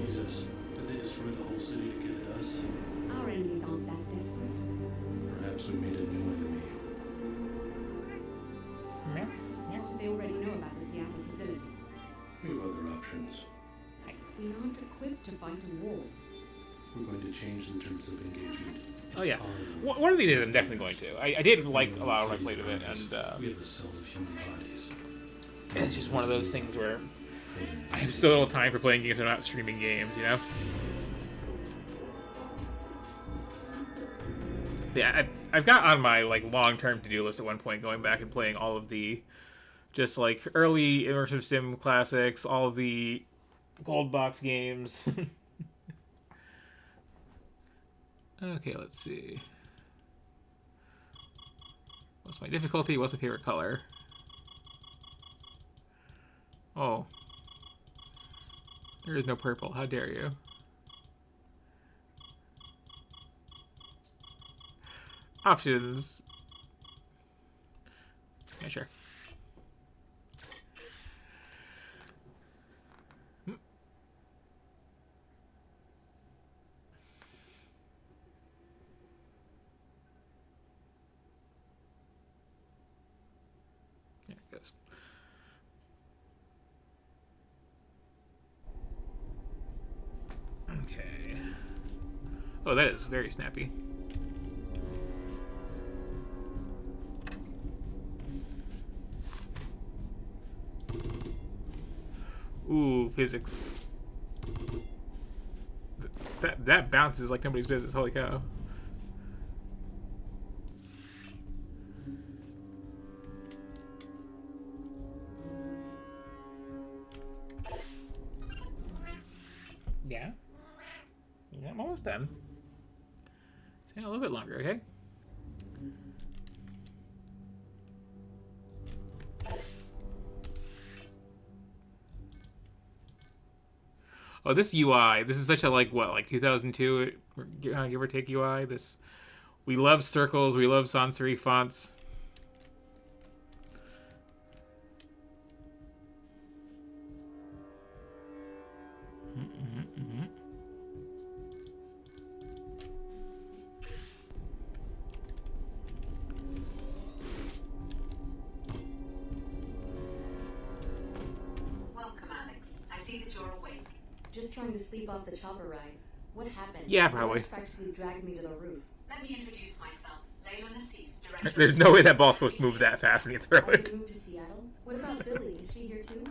Jesus, did they destroy the whole city to get at us? Our enemies aren't that desperate. Perhaps we made a new enemy. What do they already know about the Seattle facility? We have other options. We aren't equipped to fight a war. We're going to change the terms of engagement. Oh yeah, one of these days I'm definitely going to. I did like a lot when I played with it, and we have the cell of human bodies. it's just one of those things where I have so little time for playing games when I'm not streaming games, you know? Yeah, I've got on my like long-term to-do list at one point going back and playing all of the just like early immersive sim classics, all of the gold box games. Okay, let's see. What's my difficulty? What's my favorite color? Oh. There is no purple. How dare you? Options. Yeah, sure. There it goes. Okay. Oh, that is very snappy. Ooh, physics. That bounces like nobody's business. Holy cow. Yeah. Yeah, I'm almost done. Stay a little bit longer, okay? Oh, this UI. This is such a like what, like 2002, give or take UI. This, we love circles. We love sans serif fonts. Welcome, Alex. I see that you're awake. Just trying to sleep off the chopper ride. What happened? Yeah, probably. Alex practically dragged me to the roof. Let me introduce myself. Layla Nassif, director. There's no way that ball's supposed to move that fast when you throw it. You moved to Seattle? What about Billy? Is she here too?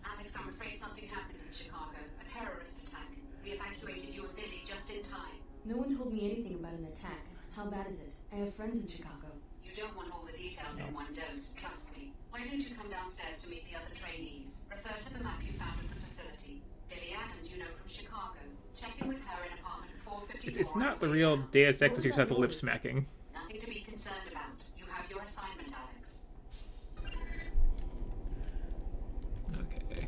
Alex, I'm afraid something happened in Chicago. A terrorist attack. We evacuated you and Billy just in time. No one told me anything about an attack. How bad is it? I have friends in Chicago. You don't want all the details in one dose, trust me. Why don't you come downstairs to meet the other trainees? Refer to the map you found at the facility. Billy Adams, you know from Chicago. Check in with her in apartment 454. It's not the real Deus Ex as you have the lip smacking. Nothing to be concerned about. You have your assignment, Alex. Okay.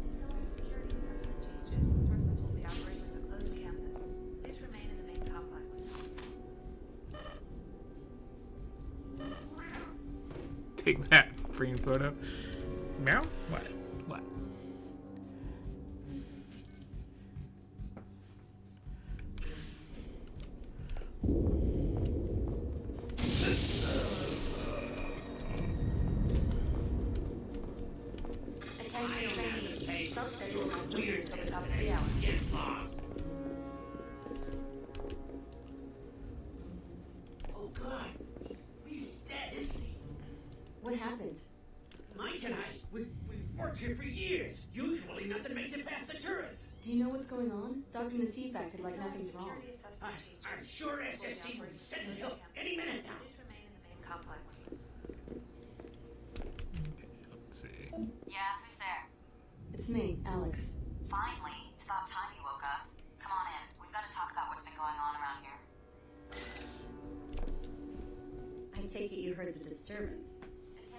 Until our security assessment changes, Parsons will be operating as a closed campus. Please remain in the main complex. Take that, frame photo. Meow? What? What? Attention trainees. Self-schedule must be until the top of the hour. Surely nothing makes it past the turrets. Do you know what's going on? Dr. Nassif acted like nothing's wrong. I'm sure SSC will be setting it up any minute now. Please remain in the main complex. Let's see. Yeah, who's there? It's me, Alex. Finally, it's about time you woke up. Come on in. We've got to talk about what's been going on around here. I take it you heard the disturbance.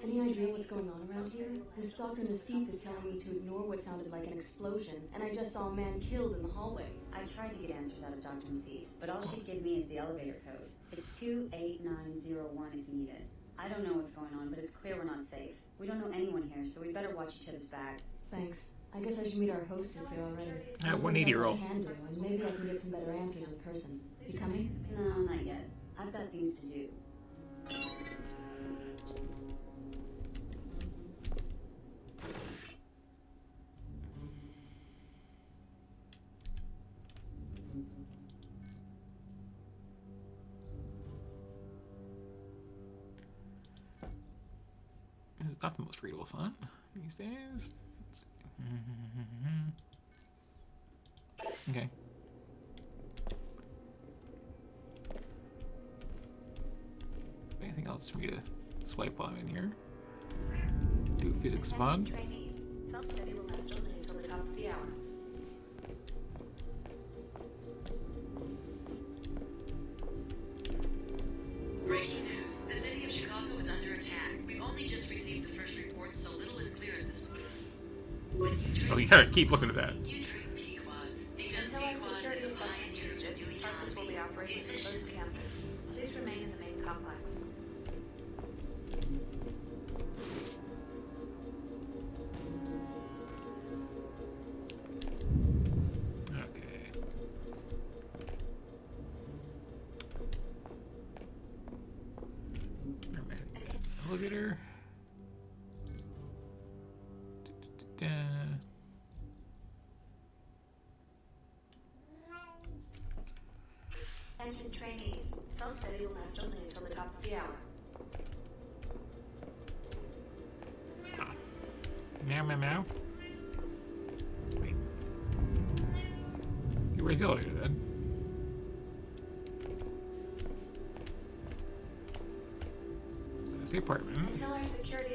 Any idea what's going on around here? This Dr. Nassif is telling me to ignore what sounded like an explosion, and I just saw a man killed in the hallway. I tried to get answers out of Dr. Nassif, but all she'd give me is the elevator code. It's 28901 if you need it. I don't know what's going on, but it's clear we're not safe. We don't know anyone here, so we better watch each other's back. Thanks. I guess I should meet our hostess here already. 180-year-old. And maybe I can get some better answers in person. You coming? No, not yet. I've got things to do. It's not the most readable font these days. Okay. Anything else for me to swipe while I'm in here? Do physics fun. Trainees. Self-study will last only until the top of the hour. Breaking news. The city of Chicago is under attack. We've only just received the first reports, so little is clear at this moment. When you drink, Oh, you gotta keep looking at that. you drink Pequods, because Until our Pequods security is a assessment high-end changes, process will be operating as a closed campus. Please remain in the main complex. Okay. Elevator. Da. Attention trainees. Self-study will last only until the top of the hour. Meow, meow, meow. Wait. Where's the elevator then? So that's the apartment. Until our security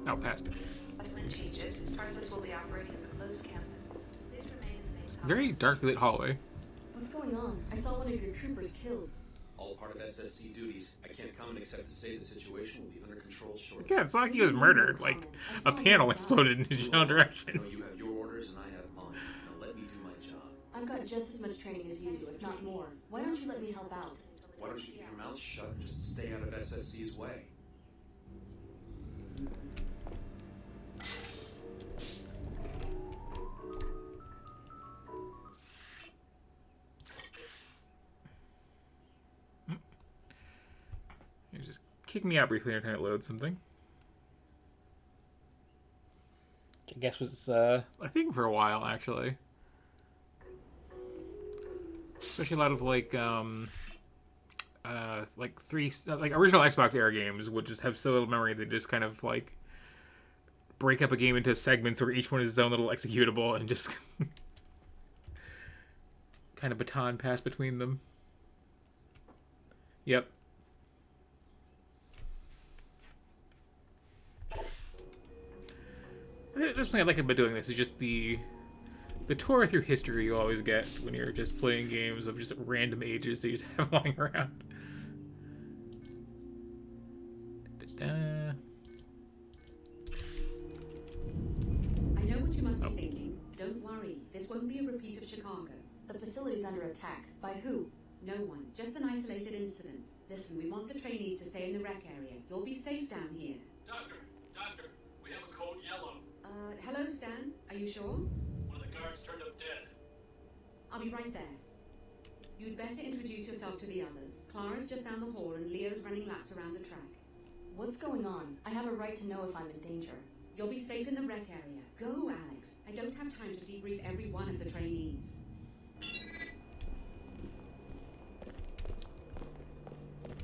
Oh, past it. assessment changes, process will be operating as a closed campus. Please remain in the main complex. Very darkly lit hallway. What's going on? I saw one of your troopers killed. All part of SSC duties. I can't comment except to say the situation will be under control shortly. Yeah, it's not like he was murdered. Like, a panel exploded in his own I direction. know you have your orders and I have mine. Now let me do my job. I've got just as much training as you do, if not more. Why don't you let me help out? Why don't you keep your mouth shut and just stay out of SSC's way? You just kick me out briefly every time it loads something. Which I guess was a thing for a while, actually. Especially a lot of like original Xbox era games would just have so little memory they just kind of like break up a game into segments where each one is its own little executable and just kind of baton pass between them. Yep. This thing I like about doing this is just the tour through history you always get when you're just playing games of just random ages that you just have lying around. I know what you must be thinking. Don't worry. This won't be a repeat of Chicago. The facility's under attack. By who? No one. Just an isolated incident. Listen, we want the trainees to stay in the rec area. You'll be safe down here. Doctor, we have a code yellow. Hello, Stan. Are you sure? One of the guards turned up dead. I'll be right there. You'd better introduce yourself to the others. Clara's just down the hall and Leo's running laps around the track. What's going on? I have a right to know if I'm in danger. You'll be safe in the rec area. Go, Alex. I don't have time to debrief every one of the trainees.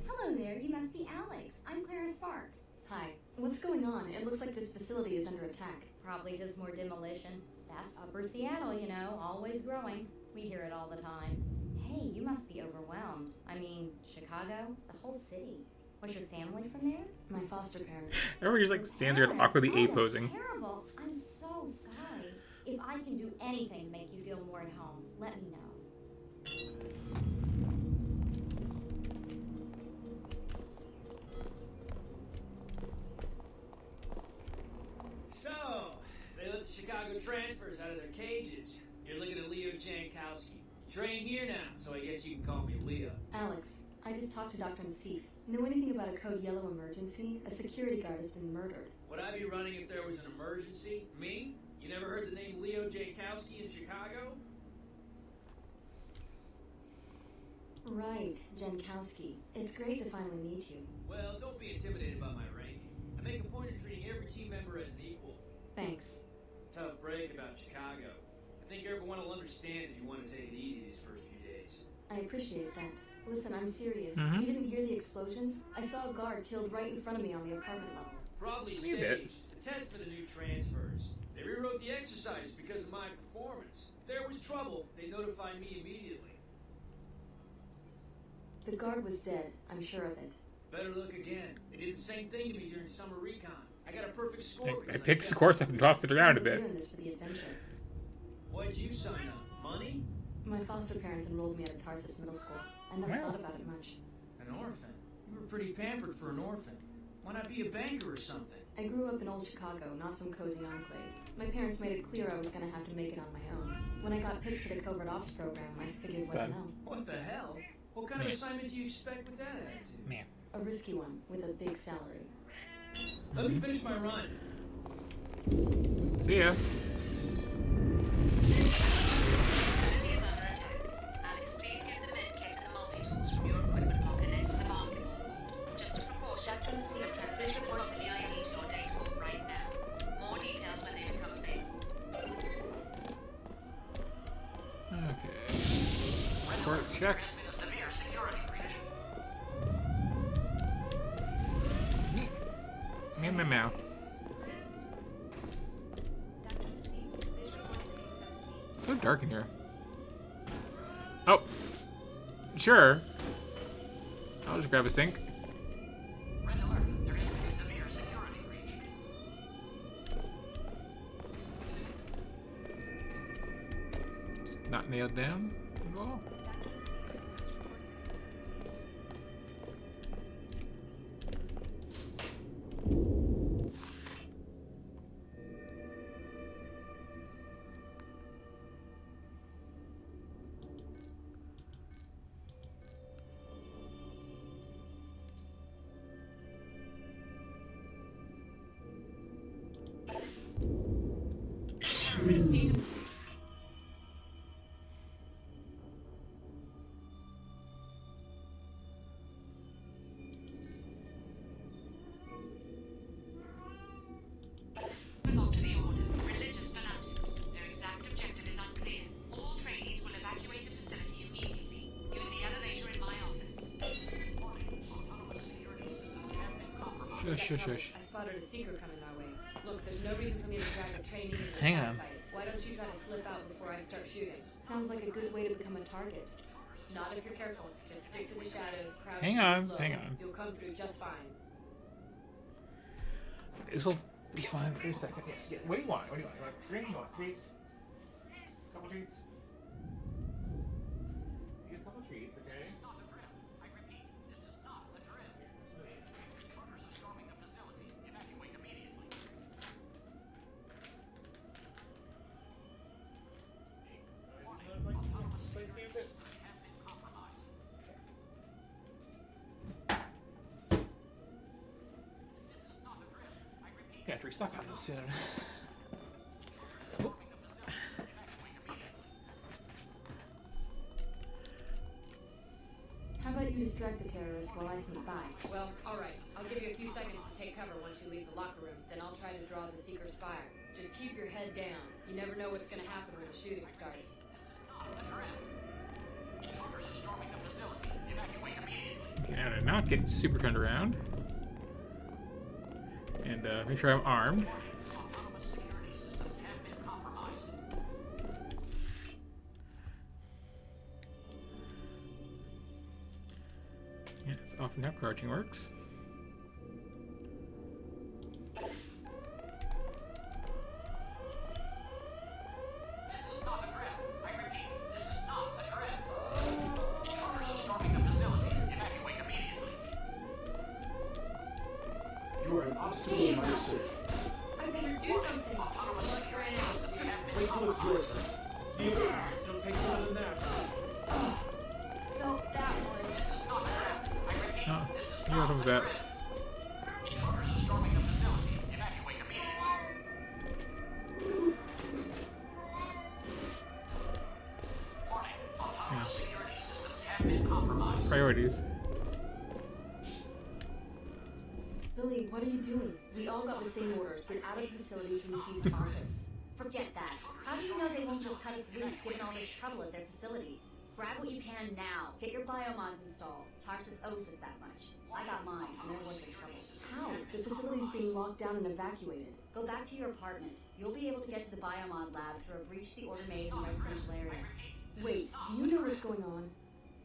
Hello there. You must be Alex. I'm Clara Sparks. Hi. What's going on? It looks like this facility is under attack. Probably just more demolition. That's Upper Seattle, you know, always growing. We hear it all the time. Hey, you must be overwhelmed. I mean, Chicago, the whole city. Was your family from there? My foster parents. Everyone just like stands there awkwardly Oh, A-posing. terrible. I'm so sorry. If I can do anything to make you feel more at home, let me know. So, they let the Chicago transfers out of their cages. You're looking at Leo Jankowski. You train here now, so I guess you can call me Leo. Alex, I just talked to Dr. Nassif. Know anything about a Code Yellow emergency? A security guard has been murdered. Would I be running if there was an emergency? Me? You never heard the name Leo Jankowski in Chicago? Right, Jankowski. It's great to finally meet you. Well, don't be intimidated by my ranking. I make a point of treating every team member as an equal. Thanks. Tough break about Chicago. I think everyone will understand if you want to take it easy these first few days. I appreciate that. Listen, I'm serious. Mhm. You didn't hear the explosions? I saw a guard killed right in front of me on the apartment level. Probably Just a bit. staged. A test for the new transfers. They rewrote the exercises because of my performance. If there was trouble, they notified me immediately. The guard was dead. I'm sure of it. Better look again. They did the same thing to me during summer recon. I got a perfect score. I because picked his kept- course up and tossed it around a We're bit. doing this for the adventure. Why'd you sign up? Money? My foster parents enrolled me at a Tarsus middle school. I never Wow. thought about it much. An orphan? You were pretty pampered for an orphan. Why not be a banker or something? I grew up in old Chicago, not some cozy enclave. My parents made it clear I was going to have to make it on my own. When I got picked for the covert ops program, I figured, It's what the done. hell? What the hell? What kind of Man. assignment do you expect with that attitude? Man. A risky one, with a big salary. Let me finish my run. See ya. Facility is under attack. Alex, please get the med kit and the multi-tools from your equipment locker next to the basketball court. Just a precaution. The transmission is from the ID to your day port right now. More details when they become available. Okay. Port check. There's been a severe security breach. Meow meow meow. Dr. Nassif, please report to A17. It's so dark in here. Oh. Sure. I'll just grab a sink. Red alert. There has been a severe security breach. It's not nailed down at all. Dr. Nassif, please report to A17. Belong to the Order. Religious fanatics. Their exact objective is unclear. All trainees will evacuate the facility immediately. Use the elevator in my office. Autonomous security systems have been compromised. Shush, shush, shush. I spotted a seeker coming our way. Look, there's no reason for me to drag a trainee into a Hang on. fight. Why don't you try to slip out before I start shooting? Sounds like a good way to become a target. Not if you're careful. Just stick to the shadows, crouch Hang and on, slow. hang on. You'll come through just fine. This'll be fine for a second. Yes. Yeah. What do you want? What do you want? What drink do you want? Treats? Couple treats? You get a couple treats, okay? Not a drill. I repeat, this is not a drill. Intruders are storming the facility. Evacuate immediately. Warning, autonomous security systems have been compromised. This is not a drill. I repeat, Yeah, have to restock on those soon. storming the facility. Evacuate immediately. How about you distract the terrorist while I sneak by? Well, alright. I'll give you a few seconds to take cover once you leave the locker room. Then I'll try to draw the seeker's fire. Just keep your head down. You never know what's gonna happen when the shooting starts. Not a drill. Intruders are storming the facility. Evacuate immediately. Okay, now to not get super turned around. And make sure I'm armed. Autonomous security systems have been compromised. Yeah, it's often how crouching works. This is not a drill. I repeat, this is not a drill. Intruders are storming the facility. Evacuate immediately. You are an obstacle in my search. I better do something. Autonomous security systems have been Wait till it's your compromised. turn. It'll take more than that. Felt that one. This is not a drill. I repeat, Oh, this is you not got a over drill. that. Intruders are storming the facility. Evacuate immediately. Warning, autonomous security systems have been compromised. Priorities. Billy, what are you doing? We all got the same orders. Get out of the facility from Steve's office. Forget that. How do you know they won't just cut us loose given all this trouble at their facilities? Grab what you can now. Get your biomods installed. Tarsus owes us that much. I got mine, and they're worth the trouble. How? The facility's being locked down and evacuated. Go back to your apartment. You'll be able to get to the biomod lab through a breach the Order made in the residential area. Wait, do you know what's going on?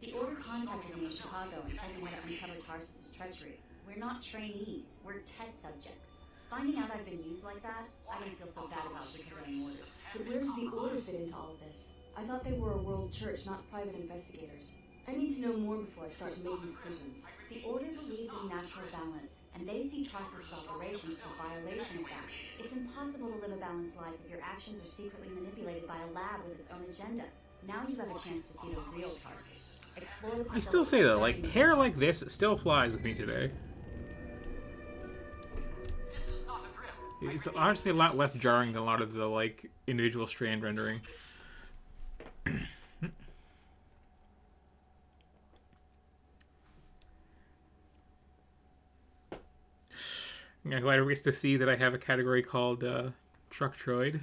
The Order contacted me in Chicago and told me how to uncover Tarsus's treachery. We're not trainees. We're test subjects. Finding out I've been used like that, I don't feel so bad about disobeying orders. But where does the Order fit into all of this? I thought they were a world church, not private investigators. I need to know more before I start making decisions. The Order believes in natural balance, and they see Tarsus's operations as a violation of that. It's impossible to live a balanced life if your actions are secretly manipulated by a lab with its own agenda. Now you have a chance to see the real Tarsus. Explore the I still say though, like facility. hair like this still flies with me today. This is not a drill. It's honestly a lot less jarring than a lot of the like individual strand rendering. I'm glad everybody gets to see that I have a category called Truck Droid.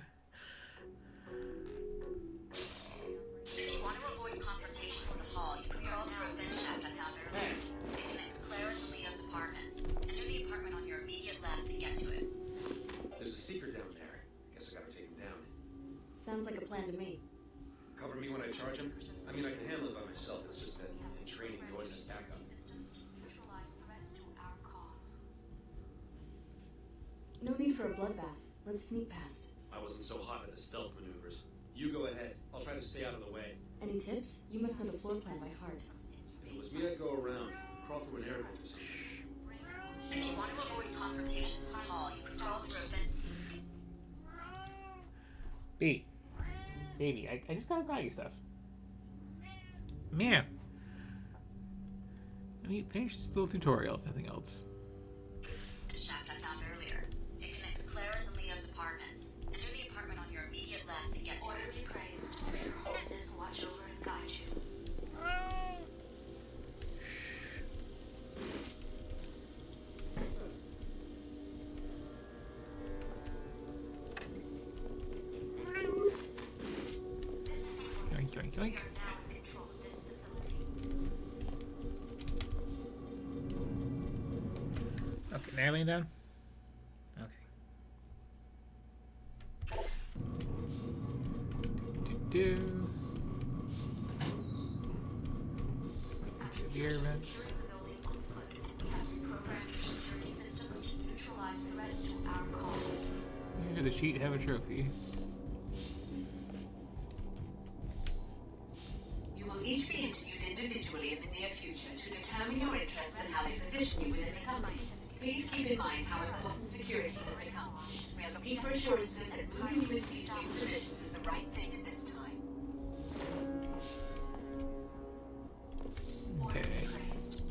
If you want to avoid confrontations in the hall, you can crawl through a vent shaft I found earlier. It connects Clara's and Leo's apartments. Enter the apartment on your immediate left to get to it. There's a secret down there. Guess I gotta take him down. Sounds like a plan to me. Cover me when I charge him? I mean, I can handle it by myself. It's just that in training, you always have backup. Neutralize threats to our cause. No need for a bloodbath. Let's sneak past. I wasn't so hot at the stealth maneuvers. You go ahead. I'll try to stay out of the way. Any tips? You must know the floor plan by heart. If it was me, I'd go around. Crawl through an air vent. If you want to avoid confrontations in the hall, you can crawl through a vent. Baby, I just got you stuff. Man. I mean, finish this little tutorial, if nothing else. The shaft I found earlier. It connects Clara's and Leo's apartments. Enter the apartment on your immediate left to get to Order it. be praised. May your holiness watch over and guide you. This is the Yoink, yoink, yoink. We are now in control of this facility. Okay, now laying down. Okay. Do. Gear vents. Building on foot, and we have reprogrammed your security systems to neutralize threats to our cause. Here, the sheet have a trophy. You will each be interviewed individually in the near future to determine your interests and how they position you within the company. Please keep in mind how important security has become. We are looking for assurances that moving you into these new positions is the right thing at this time. Okay.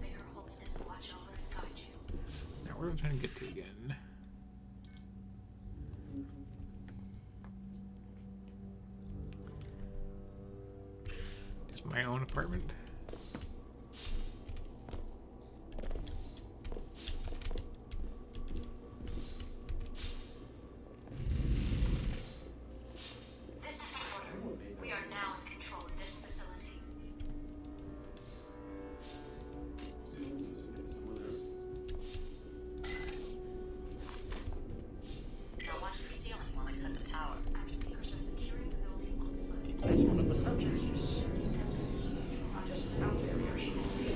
May her holiness watch over and guide you. Now, where am I trying to get to again? Just my own apartment. This is the order. We are now in control of this facility. subject. Not just the sound barrier, she can see it.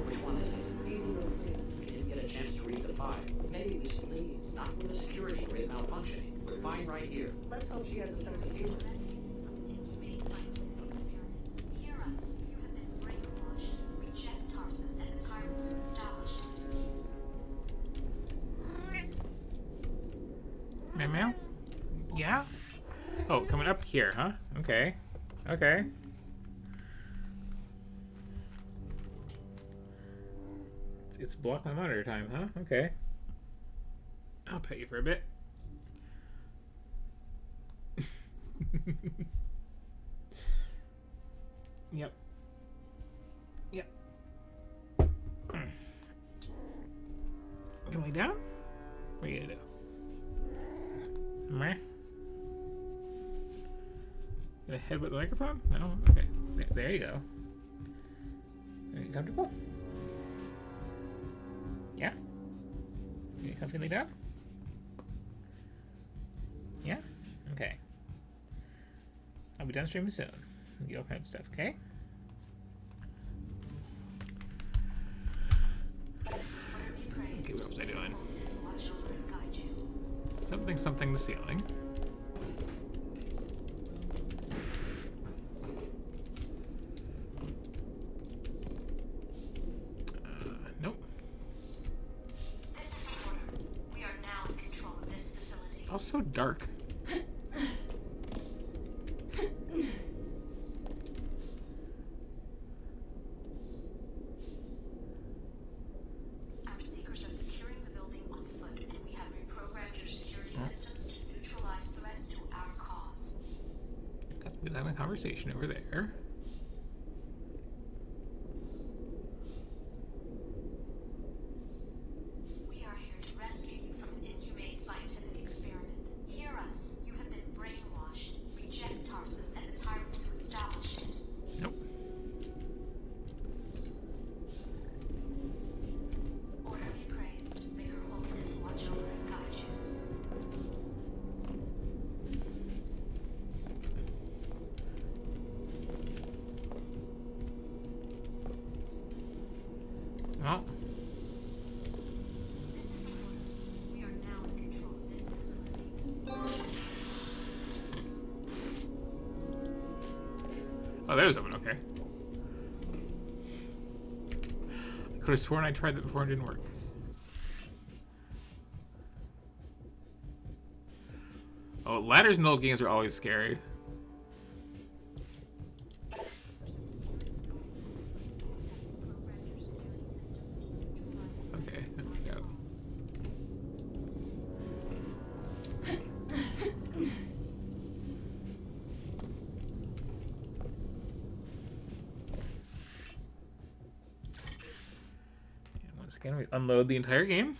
Which one is it? Easy move. We didn't get a chance to read the file. Maybe we should leave. Not with the security grid malfunctioning. We're fine right here. Let's hope she has a sense of humor. Inhumane scientific experiment. Hear us. You have been brainwashed. Reject Tarsus and the tyrants who established it. Meow meow? Yeah? Oh, coming up here, huh? Okay. Okay. It's block my monitor time, huh? Okay. I'll pay you for a bit. Yep. Yep. Can we down? What are you gonna do? Meh. Gonna headbutt the microphone? No? Okay. There you go. Are you comfortable? Yeah? Are you comfortably down? Yeah? Okay. I'll be done streaming soon. Get all kinds of stuff, okay? Okay, what was I doing? Something the ceiling. Nope. This is the order. We are now in control of this facility. It's all so dark. Our seekers are securing the building on foot, and we have reprogrammed your security systems to neutralize threats to our cause. That's we're having a conversation over there. We are here to rescue you from an inhumane scientific experiment. Hear us. You have been brainwashed. Reject Tarsus and the tyrants who established it. Nope. Order be praised. May her holiness watch over and guide you. Well, This is the order. We are now in control of this facility. oh, there's open. Okay. I could have sworn I tried that before and it didn't work. Oh, ladders in old games are always scary. Okay, there we go. And once again, we unload the entire game.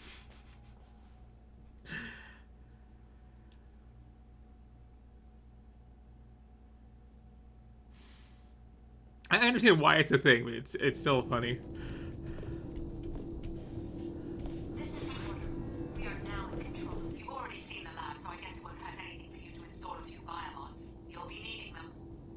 I understand why it's a thing, but it's still funny. This is the order. We are now in control. You've already seen the lab, so I guess it won't hurt anything for you to install a few biomods. You'll be needing them.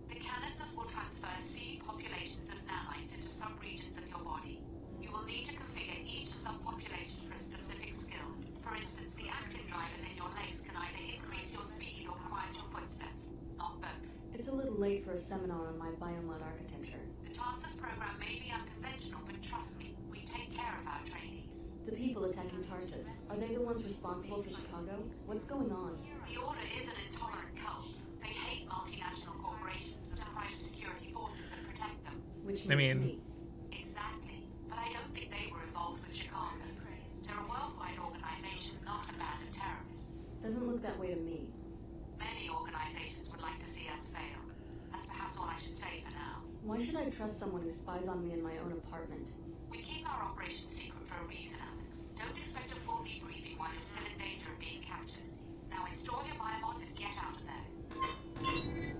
The canisters will transfer seed populations of nanites into subregions of your body. You will need to configure each subpopulation for a specific skill. For instance, the actin drivers in your legs can either increase your speed or quiet your footsteps, not both. It's a little late for a seminar on my biomod architecture. The Tarsus program may be unconventional, but trust me, we take care of our trainees. The people attacking Tarsus, are they the ones responsible for Chicago? What's going on? The Order is an intolerant cult. They hate multinational corporations and private security forces that protect them. Which I means mean- me. Exactly. But I don't think they were involved with Chicago. They're a worldwide organization, not a band of terrorists. Doesn't look that way to me. Many organizations would like to see us fail. That's perhaps all I should say for now. Why should I trust someone who spies on me in my own apartment? We keep our operation secret for a reason, Alex. Don't expect a full debriefing while you're still in danger of being captured. Now install your biomods and get out of there.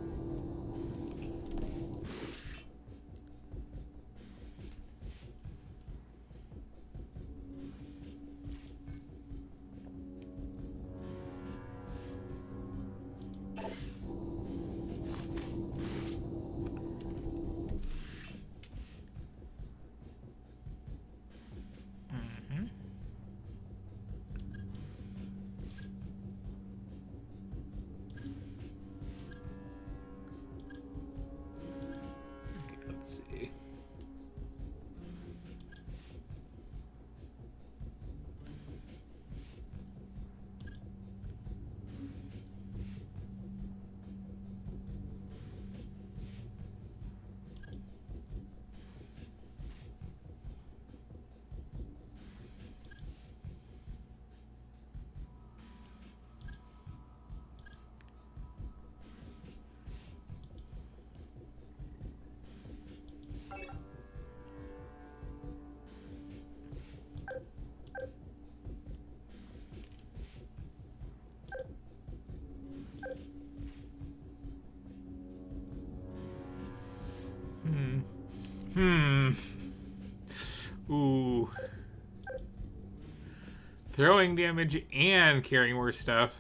Throwing damage and carrying more stuff.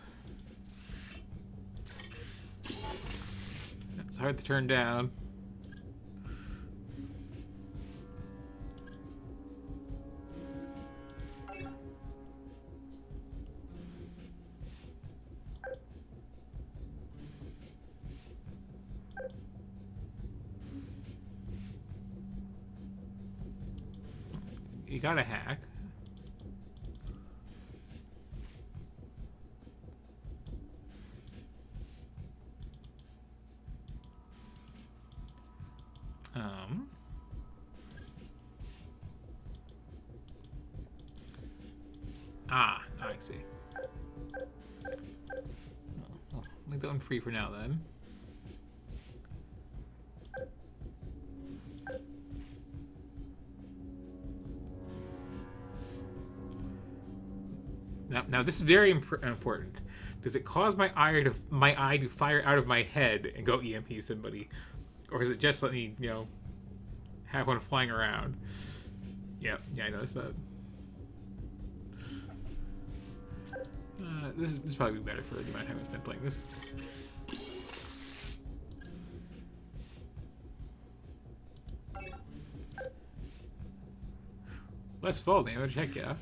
That's hard to turn down. You gotta hack. I see. Well, leave that one free for now then. Now this is very important. Does it cause my eye to fire out of my head and go EMP somebody, or is it just let me, you know, have one flying around? Yeah, I noticed that. This is probably better for the amount of time I've been playing this. Less fall damage, heck yeah.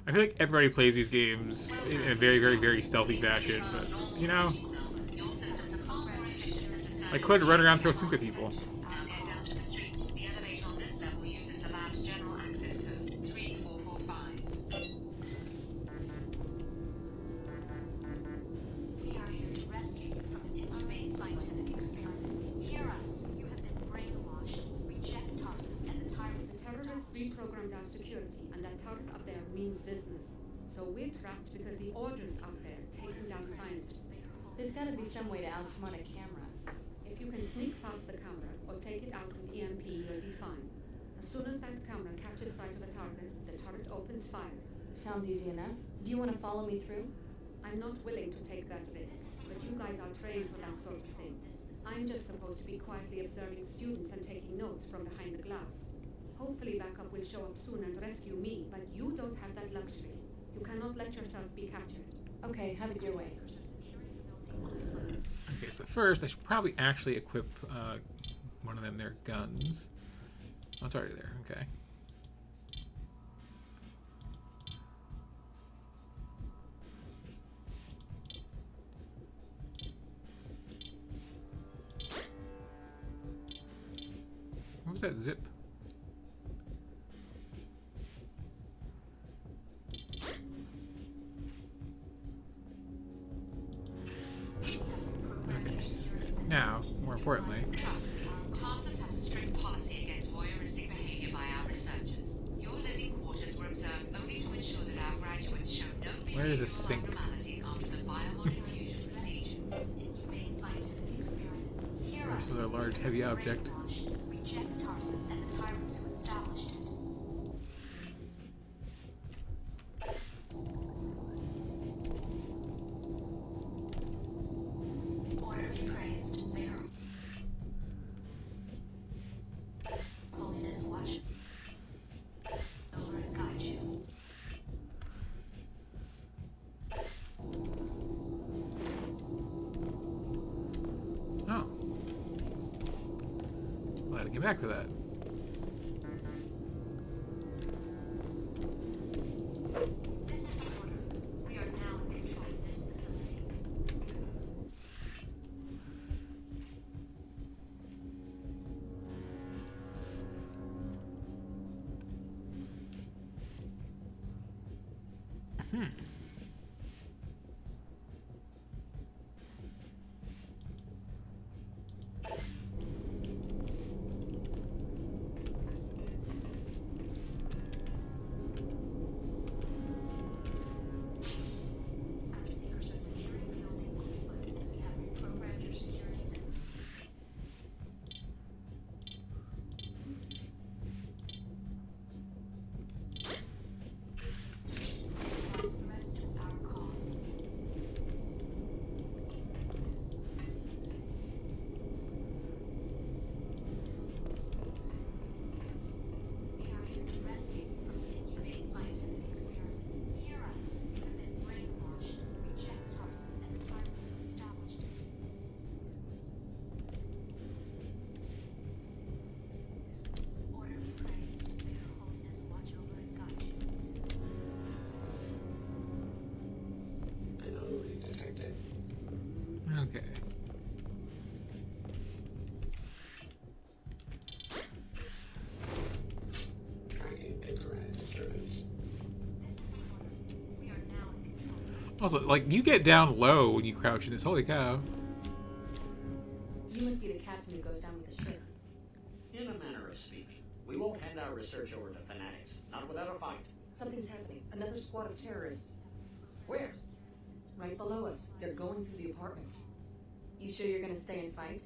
I feel like everybody plays these games in a very, very, very stealthy fashion, but, you know, I could run around and throw soup at people. There's gotta be some way to outsmart a camera. If you can sneak past the camera or take it out with EMP, you'll be fine. As soon as that camera catches sight of a target, the turret opens fire. Sounds easy enough. Do you want to follow me through? I'm not willing to take that risk, but you guys are trained for that sort of thing. I'm just supposed to be quietly observing students and taking notes from behind the glass. Hopefully backup will show up soon and rescue me, but you don't have that luxury. You cannot let yourself be captured. Okay, have it your way. Okay, so first I should probably actually equip one of them their guns. Oh, it's already there. Okay. What was that zip? Now, more importantly, Tarsus has a strict policy against voyeuristic behavior by our researchers. Your living quarters were observed only to ensure that our graduates show no behavioral abnormalities after the biomodic fusion procedure. Inhumane scientific experiment. There's another large, heavy object. Reject Tarsus and the tyrants who established it. Order be praised, Mayor. Holiness, watch over and guide you. Oh. Glad to get back to that. This is the order. We are now in control of this facility. Our seekers are securing the building on foot. We have reprogrammed your security system. Cause threats to Also, like, you get down low when you crouch in this. Holy cow. You must be the captain who goes down with the ship. In a manner of speaking, we won't hand our research over to fanatics, not without a fight. Something's happening. Another squad of terrorists. Where? Right below us. They're going through the apartments. You sure you're gonna stay and fight?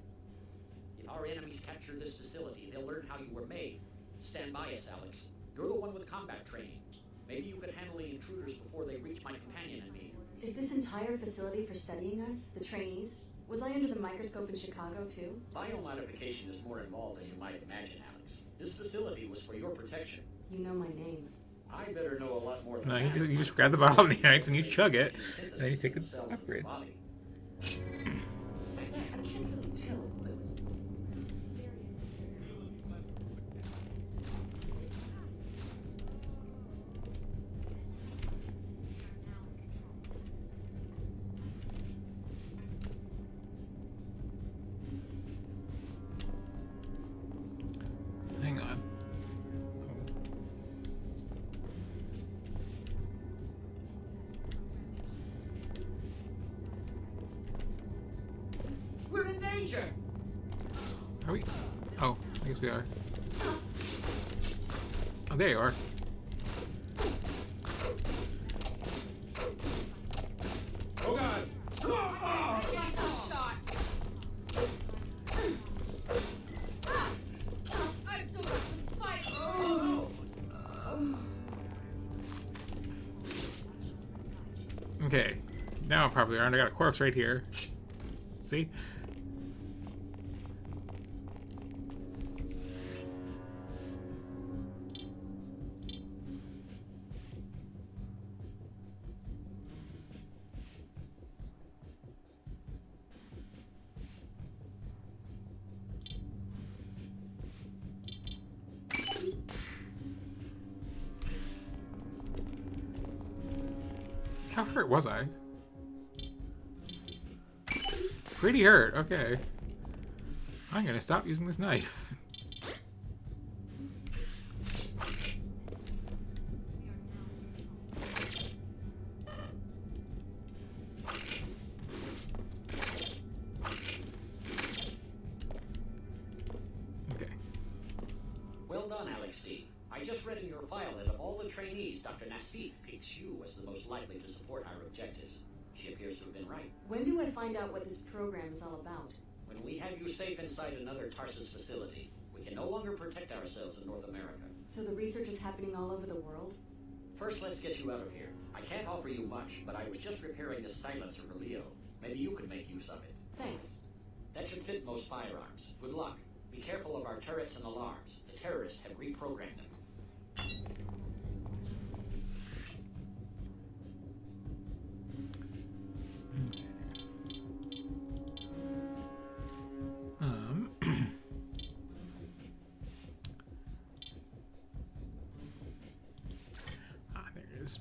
If our enemies capture this facility, they'll learn how you were made. Stand by us, Alex. You're the one with combat training. Maybe you could handle the intruders before they reach my companion and me. Is this entire facility for studying us, the trainees? Was I under the microscope in Chicago, too? Biomodification is more involved than you might imagine, Alex. This facility was for your protection. You know my name. I better know a lot more than No, that. you just grab the bottle of nights and you chug it, and then you take an upgrade. I can't really tell, but... Hang on. We're in danger! Are we? Oh, I guess we are. Oh, there you are. Oh god! Okay, now I'm probably around. I got a corpse right here. See? How hurt was I? Pretty hurt, okay. I'm gonna stop using this knife. Okay. Well done, Alex D. I just read in your file that of all the trainees, Dr. Nassif picks you as the most likely to support our objectives. She appears to have been right. When do I find out what this program is all about? When we have you safe inside another Tarsus facility, we can no longer protect ourselves in North America. So the research is happening all over the world? First, let's get you out of here. I can't offer you much, but I was just repairing this silencer for Leo. Maybe you could make use of it. Thanks. That should fit most firearms. Good luck. Be careful of our turrets and alarms. The terrorists have reprogrammed them. There it is.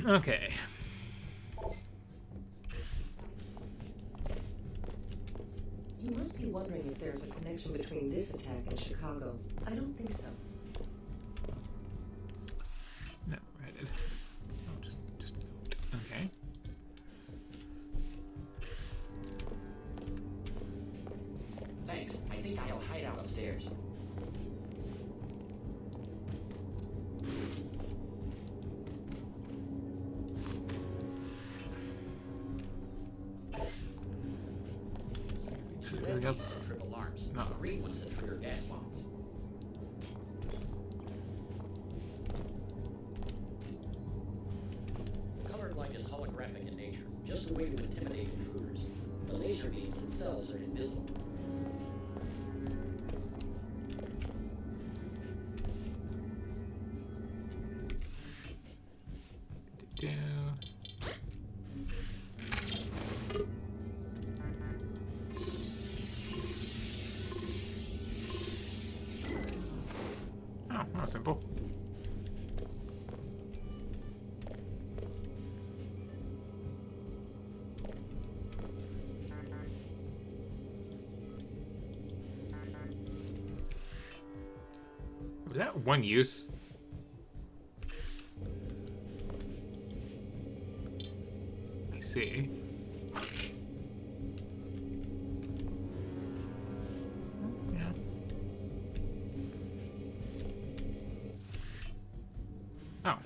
Okay. You must be wondering if there's a connection between this attack and Chicago. I don't think so. No, I did. Oh, just okay. Thanks. I think I'll hide out upstairs. Anything else? Trip alarms. No. The green ones that trigger gas bombs. Colored light is holographic in nature, just a way to intimidate intruders. The laser beams themselves are invisible. Oh, that was simple. Was that one use? see. Yeah. Oh.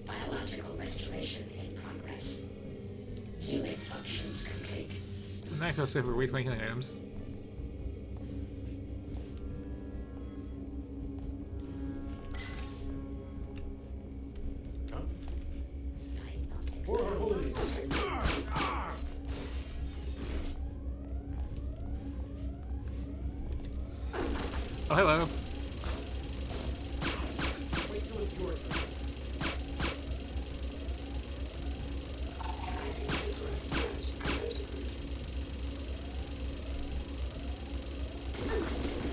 Biological restoration in progress. Healing functions complete. Nice, I'll say for waste my healing items. Oh, hello. Wait till it's your turn.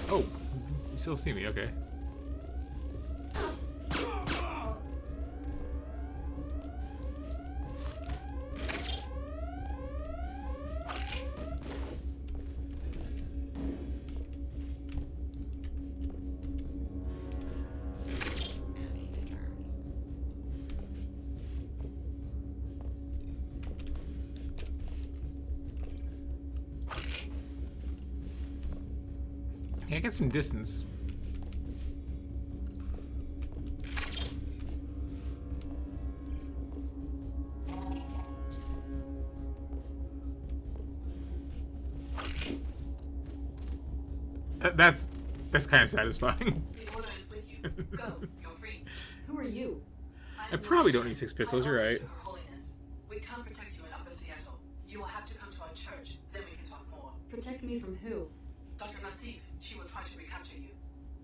Oh, you still see me, okay. Yeah, get some distance. That's kind of satisfying. The order is with you. Go. You're free. Who are you? I probably don't need 6 pistols, you're right. Her Holiness. We can't protect you in Upper Seattle. You will have to come to our church. Then we can talk more. Protect me from who? Dr. Nassif, she will try to recapture you.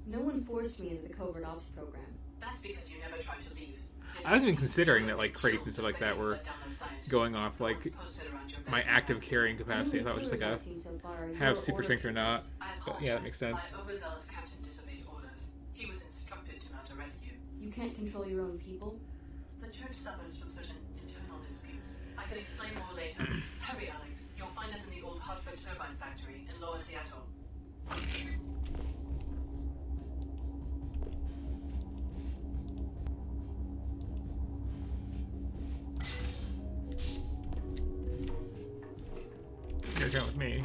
No one forced me into the covert ops program. That's because you never tried to leave. I was even considering that like crates and stuff like that were going off like my active carrying capacity. I thought it was just like a have super strength or not. But yeah, that makes sense. My overzealous captain disobeyed orders. He was instructed to mount a rescue. You can't control your own people? The church suffers from certain internal disputes. I can explain more later. Hurry, Alex. You'll find us in the old Hartford turbine factory in Lower Seattle. You're going with me.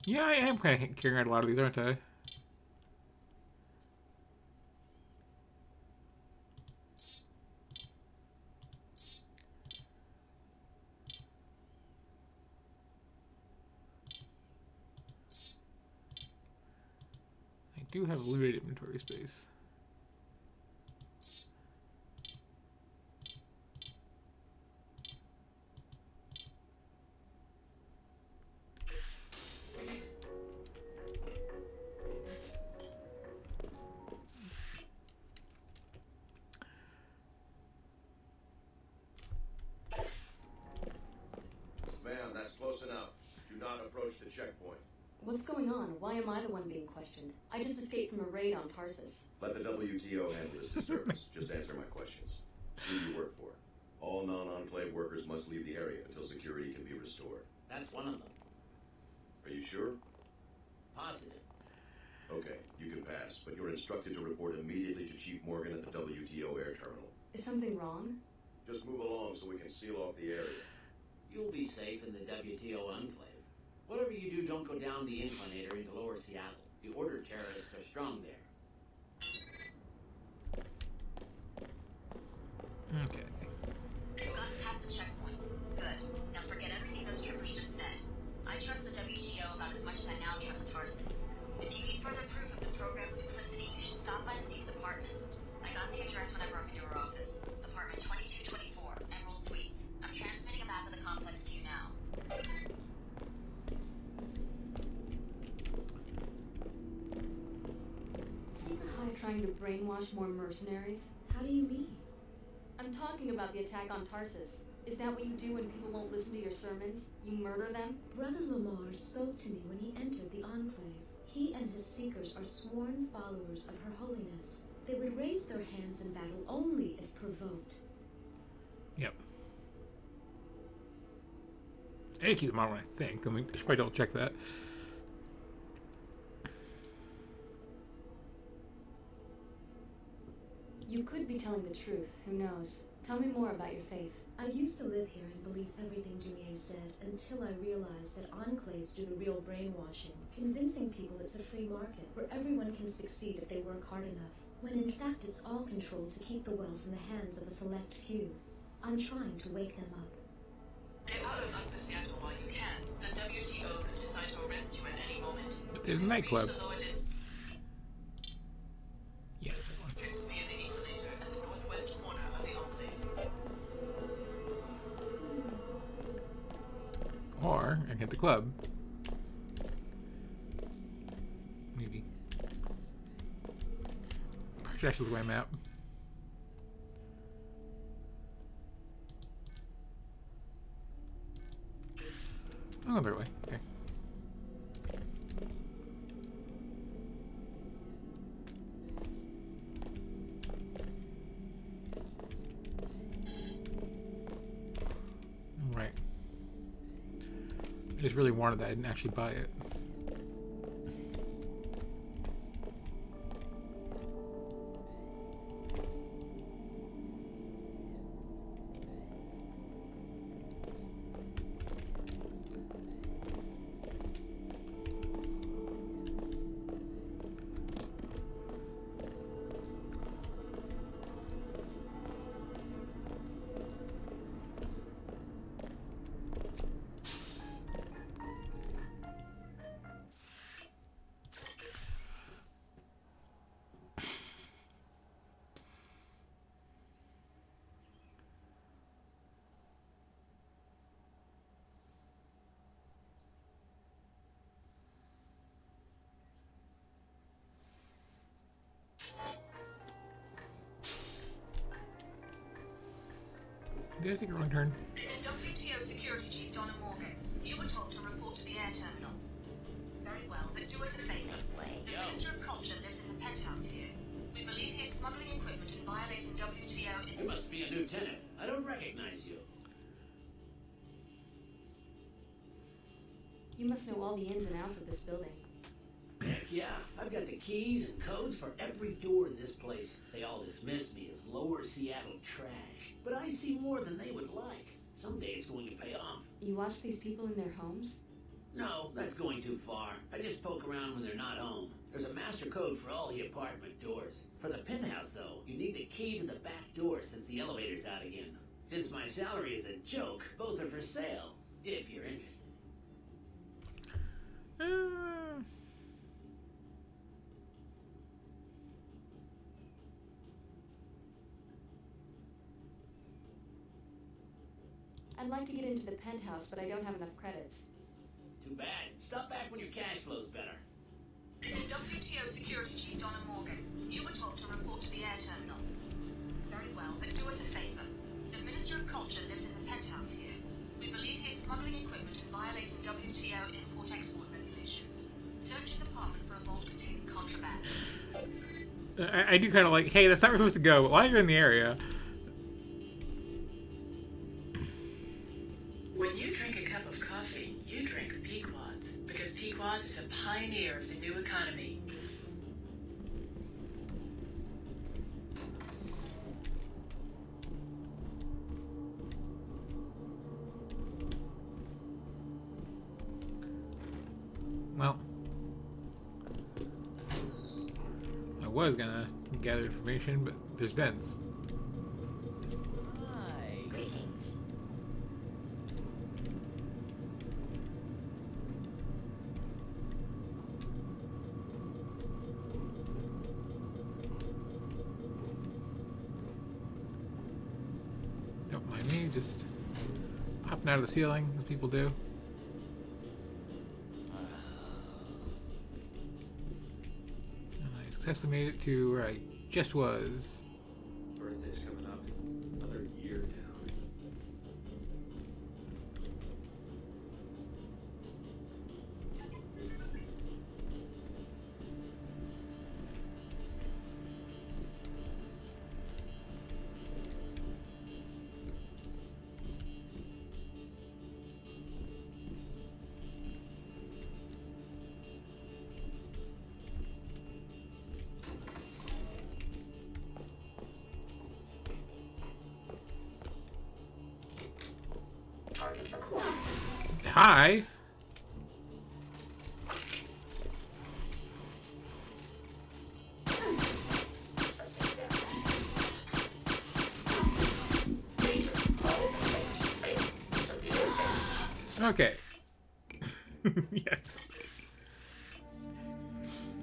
Yeah, I am kind of carrying out a lot of these, aren't I? I do have limited inventory space. Ma'am, that's close enough. Do not approach the checkpoint. What's going on? Why am I the one being questioned? I just escaped from a raid on Tarsus. Let the WTO handle this disturbance. Just answer my questions. Who do you work for? All non-enclave workers must leave the area until security can be restored. That's one of them. Are you sure? Positive. Okay, you can pass, but you're instructed to report immediately to Chief Morgan at the WTO air terminal. Is something wrong? Just move along so we can seal off the area. You'll be safe in the WTO enclave. Whatever you do, don't go down the inclinator into Lower Seattle. The Order terrorists are strong there. Okay. You've gotten past the checkpoint. Good. Now forget everything those troopers just said. I trust the WTO about as much as I now trust Tarsus. If you need further proof of the program's duplicity, you should stop by Nassif's apartment. I got the address when I broke into her office. Apartment 2224, Emerald Suites. I'm transmitting a map of the complex to you now. Seeker High trying to brainwash more mercenaries? How do you mean? I'm talking about the attack on Tarsus. Is that what you do when people won't listen to your sermons? You murder them? Brother Lamar spoke to me when he entered the Enclave. He and his seekers are sworn followers of Her Holiness. They would raise their hands in battle only if provoked. Yep. I need to keep them on when I think. I mean, I should probably double check that. You could be telling the truth. Who knows? Tell me more about your faith. I used to live here and believe everything Dumier said until I realized that enclaves do the real brainwashing, convincing people it's a free market where everyone can succeed if they work hard enough, when in fact it's all controlled to keep the wealth in the hands of a select few. I'm trying to wake them up. Get out of Upper Seattle while you can. The WTO could decide to arrest you at any moment. But there's a nightclub. Reach the lower district Yes. via the etholator at the northwest corner of the enclave. Or I can hit the club. Maybe. I should actually look at my map. Oh, the right way. Okay. Right. I just really wanted that. I didn't actually buy it. Did I take a wrong turn? This is WTO Security Chief Donna Morgan. You were told to report to the air terminal. Very well, but do us a favor. The Minister of Culture lives in the penthouse here. We believe he is smuggling equipment and violating WTO... You must be a new tenant. I don't recognize you. You must know all the ins and outs of this building. Heck yeah, I've got the keys and codes for every door in this place. They all dismiss me as lower Seattle trash, but I see more than they would like. Someday it's going to pay off. You watch these people in their homes? No, that's going too far. I just poke around when they're not home. There's a master code for all the apartment doors. For the penthouse, though, you need the key to the back door since the elevator's out again. Since my salary is a joke, both are for sale, if you're interested. I'd like to get into the penthouse, but I don't have enough credits. Too bad. Stop back when your cash flow's better. This is WTO Security Chief Donna Morgan. You were told to report to the air terminal. Very well, but do us a favor. The Minister of Culture lives in the penthouse here. We believe he is smuggling equipment and violating WTO import-export regulations. Search his apartment for a vault containing contraband. I do kind of like, hey, that's not where we're supposed to go, but while you're in the area... When you drink a cup of coffee, you drink Pequod's, because Pequod's is a pioneer of the new economy. Well, I was gonna gather information, but there's vents. Hi. Greetings. Don't mind me, just hopping out of the ceiling, as people do. And I successfully made it to where I just was. Birthday's coming up. Another year down. Hi. Okay. Yes.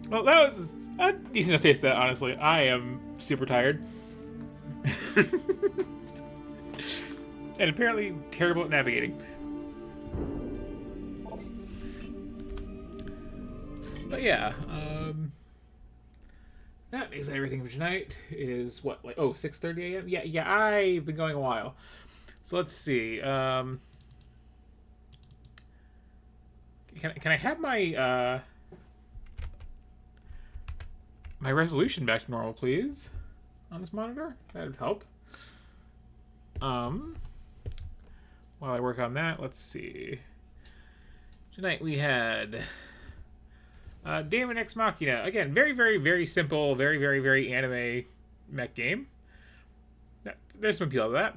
Well, that was a decent enough taste of that, honestly. I am super tired. And apparently terrible at navigating. But yeah, that is everything for tonight. It is, what, like, 6:30 a.m.? Yeah, I've been going a while. So let's see, Can I have my, my resolution back to normal, please? On this monitor? That would help. While I work on that, let's see. Tonight we had Daemon X Machina. Again, very, very, very simple, very, very, very anime mech game. There's some appeal to that.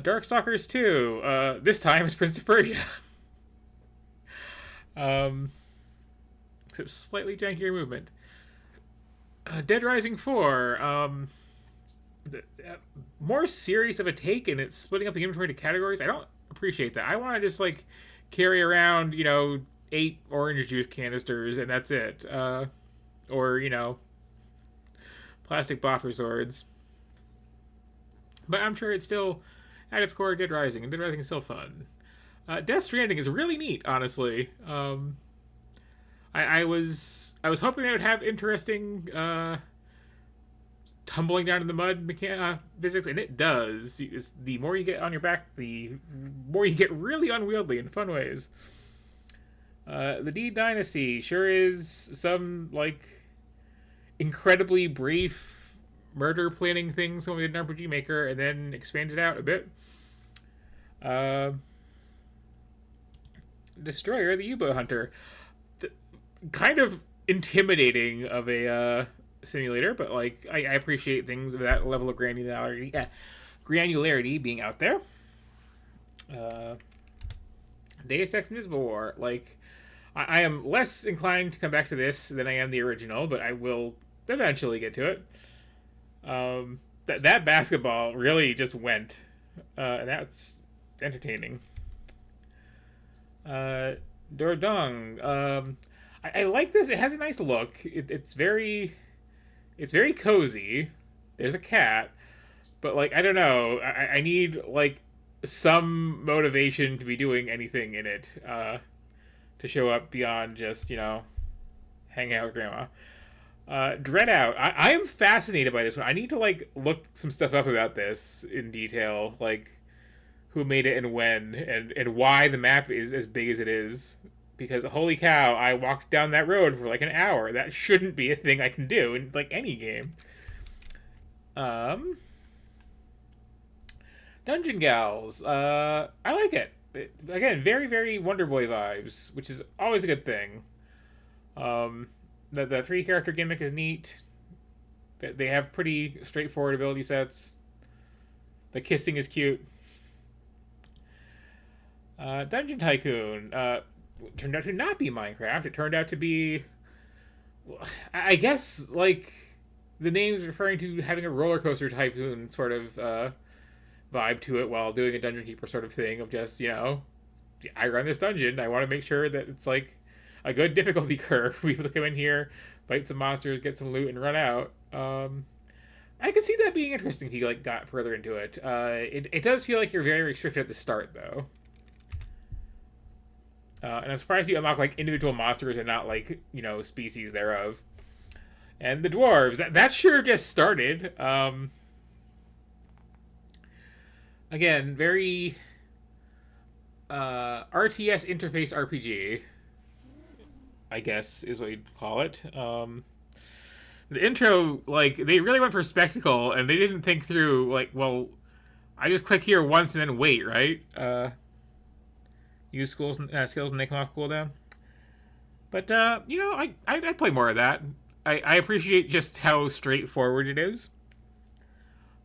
Darkstalkers 2. This time it's Prince of Persia. Except slightly jankier movement. Dead Rising 4. More serious of a take, and it's splitting up the inventory into categories. I don't appreciate that. I want to just, like, carry around, 8 orange juice canisters, and that's it. Or, plastic boffer swords. But I'm sure it's still, at its core, Dead Rising, and Dead Rising is still fun. Death Stranding is really neat, honestly. I was hoping they would have interesting, tumbling down in the mud physics, and it does. The more you get on your back, the more you get really unwieldy in fun ways. The D Dynasty sure is some, like, incredibly brief murder planning thing someone did in RPG Maker and then expanded out a bit. Destroyer, the U-Boat Hunter. Kind of intimidating of a simulator, but, like, I appreciate things of that level of granularity being out there. Deus Ex Invisible War. Like, I am less inclined to come back to this than I am the original, but I will eventually get to it. That basketball really just went, and that's entertaining. Dordong. I like this. It has a nice look. It's very cozy. There's a cat, but, like, I don't know. I need, like, some motivation to be doing anything in it to show up beyond just, hanging out with Grandma. Dread Out. I am fascinated by this one. I need to, like, look some stuff up about this in detail, like who made it and when, and why the map is as big as it is. Because, holy cow, I walked down that road for, like, an hour. That shouldn't be a thing I can do in, like, any game. Dungeon Gals. I like it. Again, very, very Wonder Boy vibes, which is always a good thing. The 3-character gimmick is neat. They have pretty straightforward ability sets. The kissing is cute. Dungeon Tycoon. Turned out to not be Minecraft. It turned out to be, I guess, like, the name's referring to having a roller coaster tycoon sort of vibe to it while doing a dungeon keeper sort of thing of just, I run this dungeon. I want to make sure that it's, like, a good difficulty curve for people to come in here, fight some monsters, get some loot, and run out. I could see that being interesting if you, like, got further into it. It does feel like you're very restricted at the start, though. And I'm surprised you unlock, like, individual monsters and not, like, species thereof. And the dwarves, that sure just started. Again, very RTS interface RPG, I guess is what you'd call it. The intro, like, they really went for spectacle, and they didn't think through, like, well, I just click here once and then wait, right? Use skills when they come off cooldown. But, I'd play more of that. I appreciate just how straightforward it is.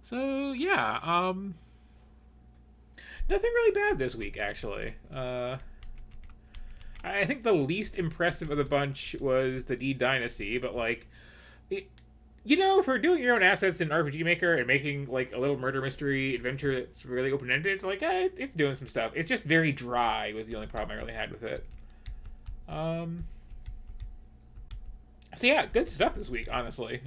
So, yeah. nothing really bad this week, actually. I think the least impressive of the bunch was the D Dynasty, but like, you know, for doing your own assets in RPG Maker and making like a little murder mystery adventure that's really open ended, like it's doing some stuff. It's just very dry was the only problem I really had with it. So yeah, good stuff this week, honestly.